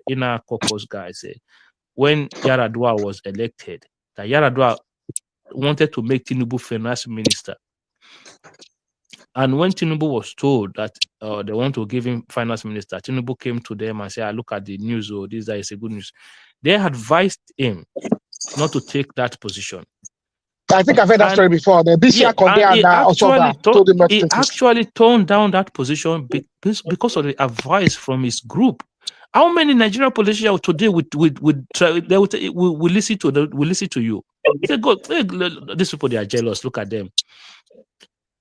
inner caucus guys, when Yar'Adua was elected, that Yar'Adua wanted to make Tinubu finance minister. And when Tinubu was told that they want to give him finance minister, Tinubu came to them and said, "I look at the news, this is a good news." They advised him not to take that position. I think I've heard that story before. The BCA he actually toned down that position because of the advice from his group. How many Nigerian politicians today will listen to you? They go, these people, they are jealous. Look at them.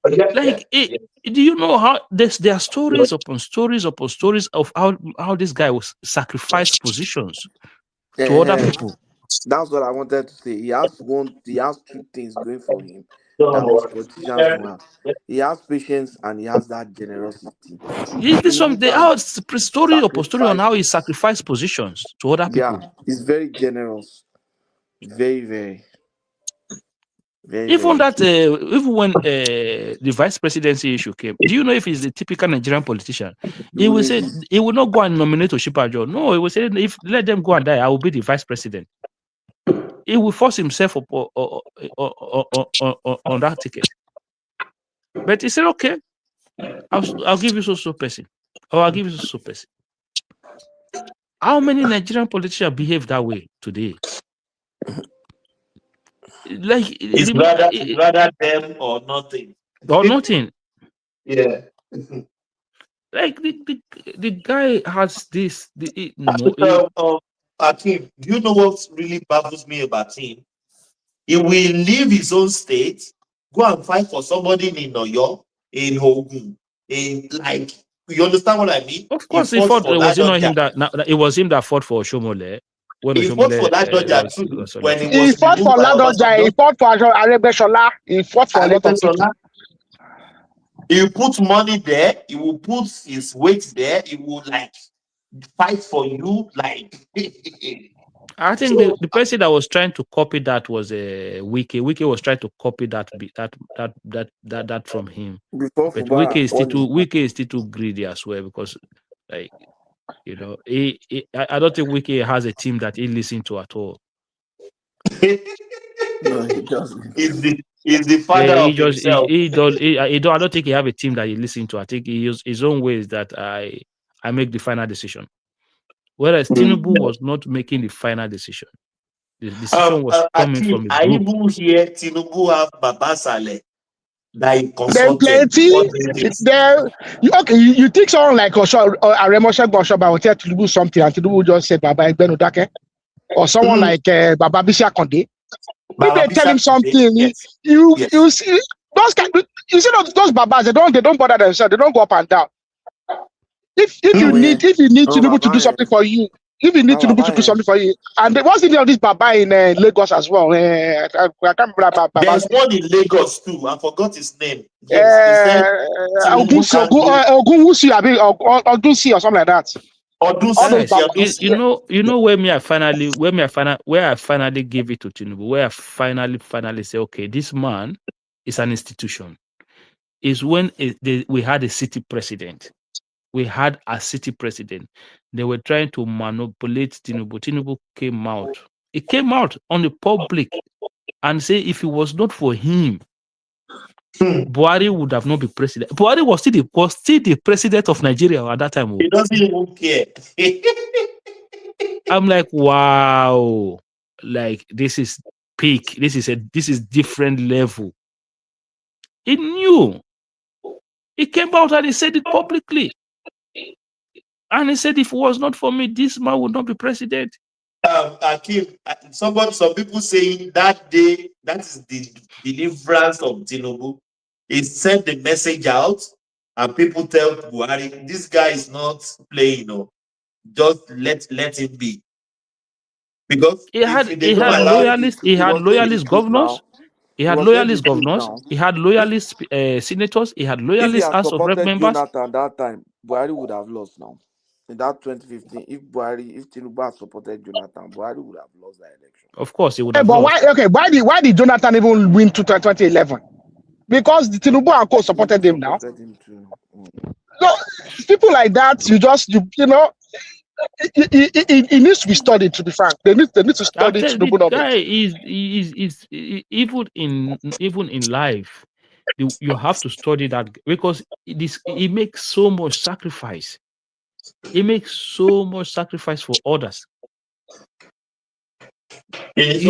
Do you know how there are stories upon stories upon stories of how this guy was sacrificed positions to other people? That's what I wanted to say. He has two things going for him that most politicians don't have. He has patience and he has that generosity. They have story upon story on how he sacrificed positions to other people. Yeah, he's very generous. Very, very. Even when the vice presidency issue came, do you know if he's the typical Nigerian politician? He will say he will not go and nominate Oshibajo. No, he will say, "If let them go and die, I will be the vice president." He will force himself on that ticket. But he said, "Okay, I'll give you so person, or I'll give you so person." How many Nigerian politicians behave that way today? It's rather them or nothing. Or nothing. Yeah. The guy has this. Akeem, do you know what really baffles me about him? He will leave his own state go and fight for somebody in Oyo, in Ogun, in like, you understand what I mean? Of He course, he fought fought. for Was it not Ladoja. him it was him that fought for Shomole when He fought for Oshomole Ladoja too lost when he election. He was fought removed for by Ladoja, he Obasanjo. fought for Aregbesola, he fought for a lot of people. Aregbesola. He put money there. He will put his weight there. He will like fight for you. Like I think so. the person that was trying to copy that was Wiki. Wiki was trying to copy that from him. Before But Fubara on his Wiki is still too greedy as well because, like, I don't think Wiki has a team that he listens to at all. No, he doesn't. He's the father Yeah, of himself. I don't think he have a team that he listens to. I think he uses his own ways that I make the final decision. Whereas Tinubu was not making the final decision. The decision was coming Akeem, from a I group. even hear Tinubu have Baba Saleh that he Then consulted. plenty. You think someone like Aremosha Goshoba will tell Tinubu something and Tinubu just said Baba Egbetokun, or someone like Baba Bisi Akonde. If they tell him something, you see those those babas, they don't bother themselves, they don't go up and down. If you need Tinubu to do something for you, if you need Tinubu to do something for you, and what's the name of this Baba in Lagos as well? I can't remember Baba. There's one in Lagos too. I forgot his name. Yes, they said Tinubu can do Ogunwusi or something like that. All those Guys, Babas. you know where I finally gave it to Tinubu, where I finally say, okay, this man is an institution. Is when we had a city president. We had a city president. They were trying to manipulate Tinubu. Tinubu came out. He came out on the public and say if it was not for him, Buhari would have not been president. Buhari was still the president of Nigeria at that time. He doesn't even care. I'm like, wow, like this is peak. This is different level. He knew. He came out and he said it publicly. And he said, if it was not for me, this man would not be president. Akeem, some people saying that day, that is the deliverance of Tinubu. He sent the message out, and people tell Buhari, this guy is not playing, just let him be. Because he had loyalists, he had loyalist governors, he had loyalist governors, he had loyalist senators, he had If he loyalist had House of Rep supported members. Jonathan that time, Buhari would have lost now. In that 2015, if Tinubu had supported Jonathan, Buhari would have lost that election. Of course, he would have But lost. why did Jonathan even win 2011? Because the Tinubu and co supported him now. No, people like that, it needs to be studied. To be frank, they need to study Tinubu. The guy is even in life. You have to study that because he makes so much sacrifice. He makes so much sacrifice for others. For his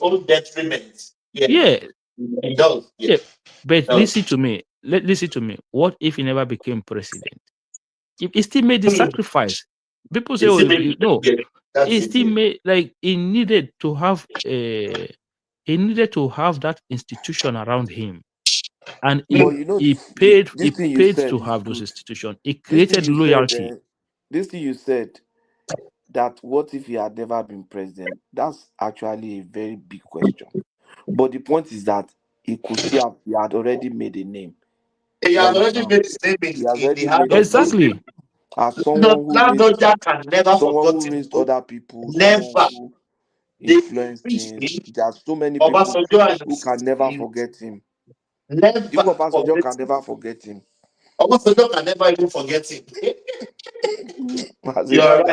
own detriment. Yeah. He does. Yeah. But listen to me. Listen to me. What if he never became president? He still made the sacrifice. People say, no. He still made, like, he needed to have that institution around him. And he paid to have those institutions. He created loyalty. This thing you said, that what if he had never been president? That's actually a very big question. But the point is that he had already made a name. He has already made his name in the hand of exactly. As someone who raised other people, never. someone who influenced him. There are so many people who can never forget him. Even Obasanjo can never forget him. Obasanjo can never even forget him. As a guy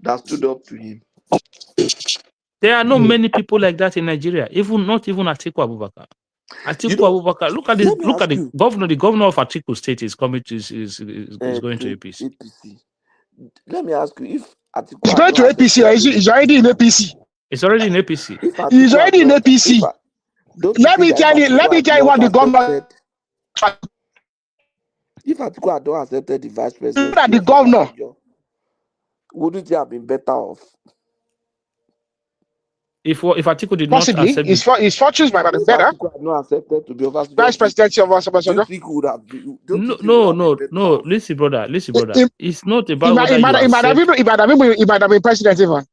that stood up to him. There are not many people like that in Nigeria. Not even Atiku Abubakar. Abubakar. Look at this. Look at the governor. The governor of Atiku State is coming to is going to APC. Let me ask you, if Atiku is going to APC, or is already in APC? It's already in APC. He's already in APC. Let me tell you what the governor. If Atiku had not accepted the vice president, the governor, wouldn't he have been better off? If Atiku did not Possibly, accept his fortunes might have been If better. Atiku had not accepted to be Vice presidency of do you Obasanjo. think he would have been, don't you think he no, would have been no, better? listen, brother. It, It's not it, about might, whether it, you might, it, might have accept. been, it might have been president even.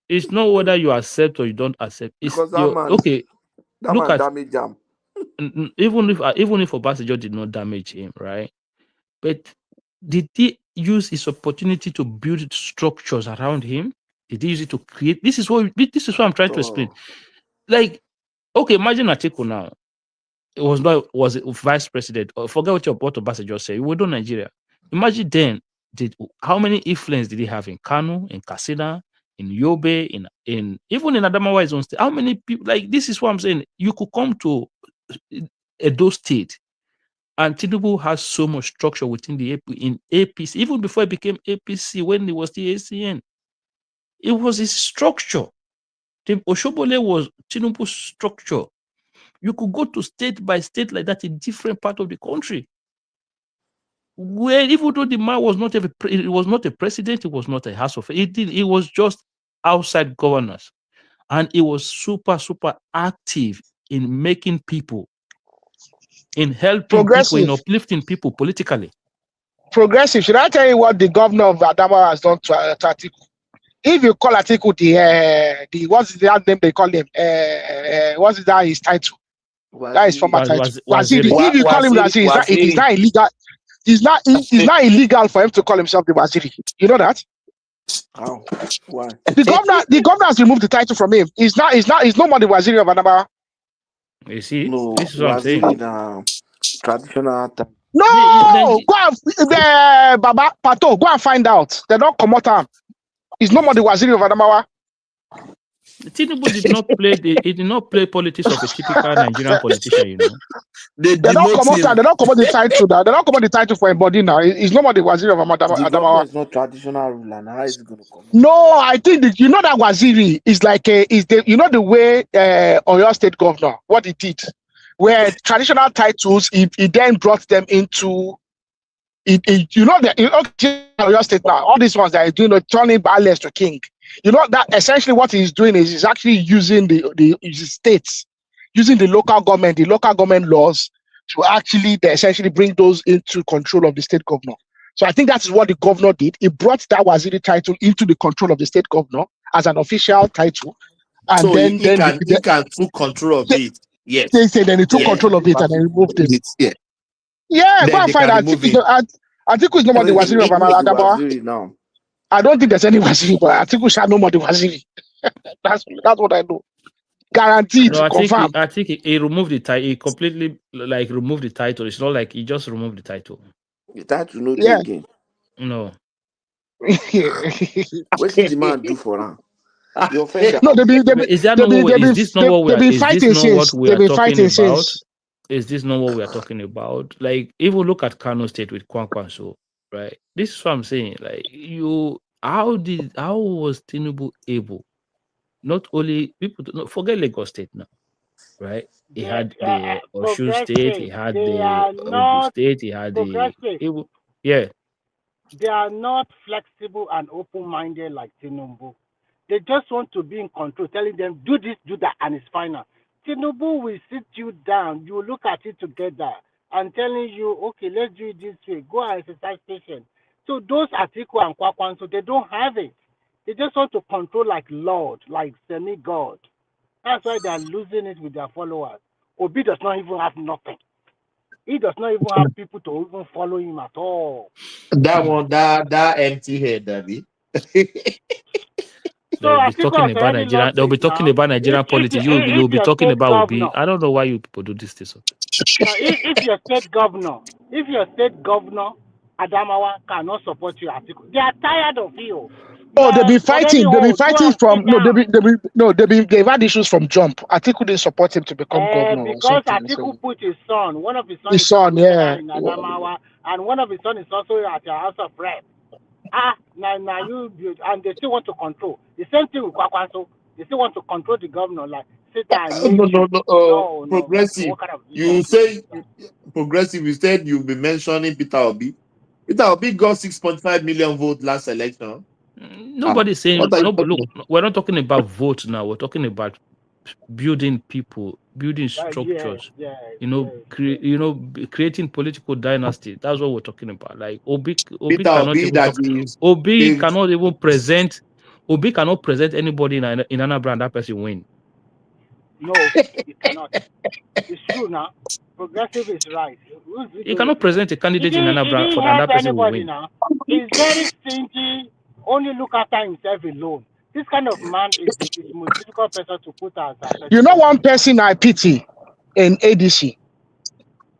It's not whether you accept or you don't accept. It's Because that your man, okay. that Look man at damaged jam. even if Obasanjo did not damage him, right? But did he use his opportunity to build structures around him? Did he use it to create? This is what I'm trying to explain. Like, okay, imagine Atiku now. It was a vice president. Or forget what Obasanjo said. We don't Nigeria. Imagine then how many influence did he have in Kano, in Katsina, in Yobe, in even in Adamawa his own state? How many people? Like, this is what I'm saying. You could come to Edo State, and Tinubu has so much structure within the APC, even before it became APC, when it was the ACN. It was his structure. The Oshobole was Tinubu's structure. You could go to state by state like that in different part of the country. Where even though the man was not it was not a president, it was not a house of it was just outside governors. And it was super active in making people, in helping people, in uplifting people politically. Progressive. Should I tell you what the governor of Adamawa has done to Atiku? If you call Atiku the what's that name they call him? What's that his title? Waziri. That is former title. Waziri. If you call him Waziri, it is not illegal. It's not illegal for him to call himself the Waziri. You know that? How? Why? The governor has removed the title from him. He's no more the Waziri of Adamawa. You see, no, this is what I'm saying. Traditional time. No, go and Baba Pato, go and find out. They don't come out. He's no more the Waziri of Adamawa. Tinubu did not play politics of a typical Nigerian politician, you know. They don't come out. They don't come out the title now. They don't come out the title for a body now. He's no more the Waziri of Adamawa. The governor is not traditional ruler. How is it going to come? No, I think that that Waziri is like the way Oyo State governor, what he did, where traditional titles he then brought them into Oyo State now, all these ones that are doing turning Baales to king. That essentially what he's doing is he's actually using the states, using the local government laws to actually essentially bring those into control of the state governor. So I think that's what the governor did. He brought that Waziri title into the control of the state governor as an official title. And so then he can take control of it. Yes. They say then he took control of it and then removed it. Yeah. Yeah, go and find out. Atiku is no more the Waziri of Adamawa. Now. I don't think there's any Waziri, but Atiku shall no more the Waziri. That's what I know. Guaranteed. No, Confirmed. I think he removed the title. He completely removed the title. It's not like he just removed the title. The title no again. No. What did the man do for him? The offender. No, is this not what we are talking about? Is this not what we are talking about? Like, even look at Kano State with Kwankwaso, right? This is what I'm saying. Like, how was Tinubu able? Not only people forget Lagos State now, right? He had the Osun State, he had the Ogun State, he had the They are not flexible and open-minded like Tinubu. They just want to be in control, telling them, do this, do that, and it's final. Tinubu will sit you down, you look at it together, and telling you, okay, let's do it this way, go and exercise patience. So those Atiku and Kwakwanso, they don't have it. They just want to control like Lord, like semi-God. That's why they are losing it with their followers. Obi does not even have nothing. He does not even have people to even follow him at all. That one, that empty head, David. They'll be talking about Nigeria. They'll be talking about Nigerian politics. You'll be talking about Obi. I don't know why you people do this. If your state governor, Adamawa cannot support you, they are tired of you. They've been fighting. They've been fighting from they've had issues from jump. Atiku didn't support him to become governor. Because Atiku put his son, one of his sons in Adamawa, and one of his sons is also at your House of Rep. Now you and they still want to control. The same thing with Kwakwanso. They still want to control the governor, like sit and no. Progressive. No. Kind of you say progressive. You said you'll be mentioning Peter Obi. Peter Obi got 6.5 million votes last election. Nobody's saying no. Look, we're not talking about votes now. We're talking about building people, building structures. Creating political dynasty. That's what we're talking about. Like Obi cannot even talk. Obi cannot even present. Obi cannot present anybody in Anambra and that person win. No, you cannot. It's true now. Progressive is right. You cannot present a candidate in Anambra for that person will win. Now. He's very stingy. Only look after himself alone. This kind of man is the most difficult person to put as a person. You know one person I pity in ADC,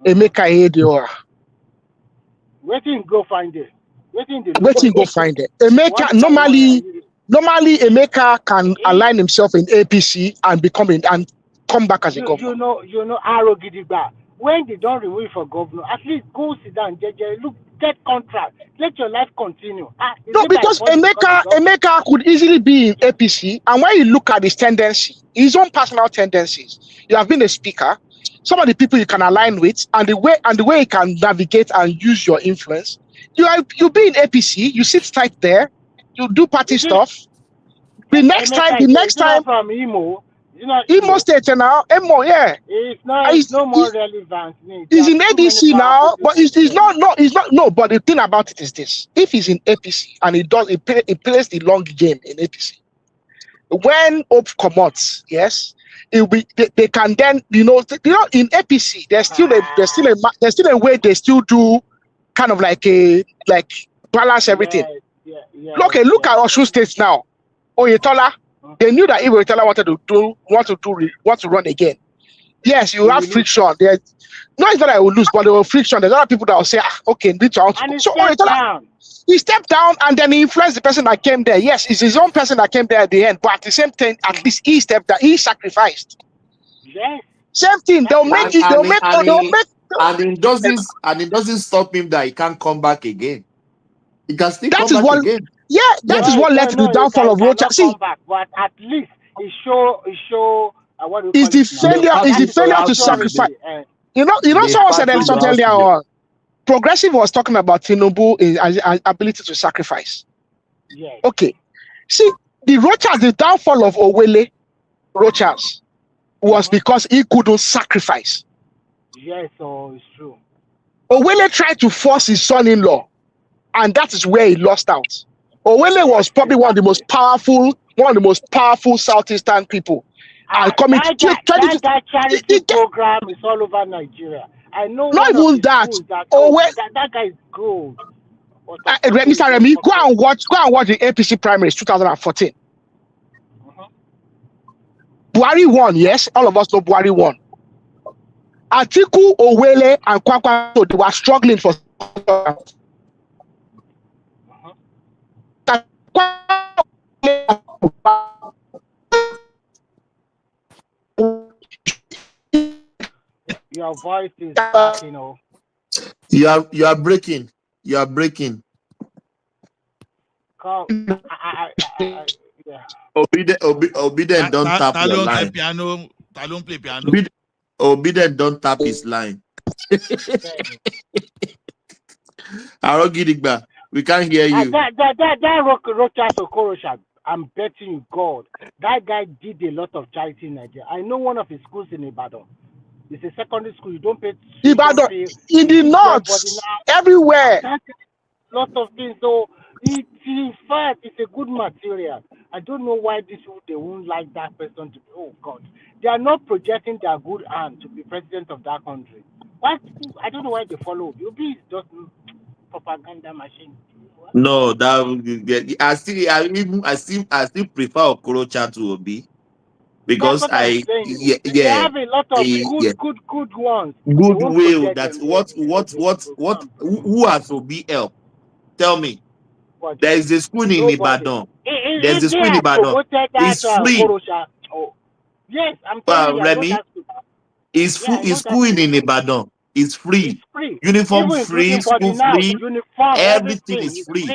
Emeka Edeora. Waiting go find it. Waiting go find it. Emeka normally Emeka can align himself in APC and come back as a governor. You know Aro Gidigba. When they don't remove for governor, at least go sit down, look, get contract, let your life continue. No, because Emeka could easily be in APC, and when you look at his tendency, his own personal tendencies, you have been a speaker, some of the people you can align with, and the way you can navigate and use your influence, you be in APC, you sit tight there, you do party stuff. The next time from Imo. Imo State now, yeah. It's no more relevant. He's in ADC now, but he's not. But the thing about it is this: if he's in APC and he plays the long game in APC, when Hope comes, yes, they can then in APC there's still a way they still do kind of like balance everything. Look at Osun State now. Oyetola. They knew that if Oyetola want to run again. Yes, you have friction. There's not that I will lose, but there will friction. There's a lot of people that will say, okay, need to out. So Oyetola, he stepped down and then he influenced the person that came there. Yes, it's his own person that came there at the end, but at the same time, at least he stepped down. He sacrificed. Yes. Same thing. They'll make it. And it doesn't stop him that he can't come back again. He can still come back again. Yeah, that is what led to the downfall of Rocha. See, but at least it show what is the failure to sacrifice. Someone said something earlier on. Progressive was talking about Tinubu ability to sacrifice. Yes. Okay. See, the downfall of Owele Rochas was because he couldn't sacrifice. Yes, it's true. Owele tried to force his son-in-law, and that is where he lost out. Owele was probably one of the most powerful Southeastern people. That charity program is all over Nigeria. I know. Not even that. That guy is good. Mr. Remy, go and watch the APC primaries 2014. Buhari won, yes. All of us know Buhari won. Atiku, Owele, and Kwankwaso, they were struggling for. Your voice is cracking, You are breaking. You are breaking. Obedient don't tap your line. Don't play piano. Obedient don't tap his line. Arogidigba, we can't hear you. That Rochas Okorocha, I'm betting you God, that guy did a lot of charity in Nigeria. I know one of his schools in Ibadan. It's a secondary school. You don't pay. Ibadan, in the north, everywhere. Lot of things. So in fact, it's a good material. I don't know why they won't like that person to be. Oh God, they are not projecting their good hand to be president of that country. What? I don't know why they follow. You'll be just propaganda machine. What? No, I still prefer Okorocha to Obi. Because they have a lot of good ones. Good will. That's who has Obi help? Tell me. What? There is a school in Ibadan. There's a school in Ibadan. It's free. Yes, I'm telling you. Remy, it's school in Ibadan. It's free. It's free. Uniform free, school free. Everything is free.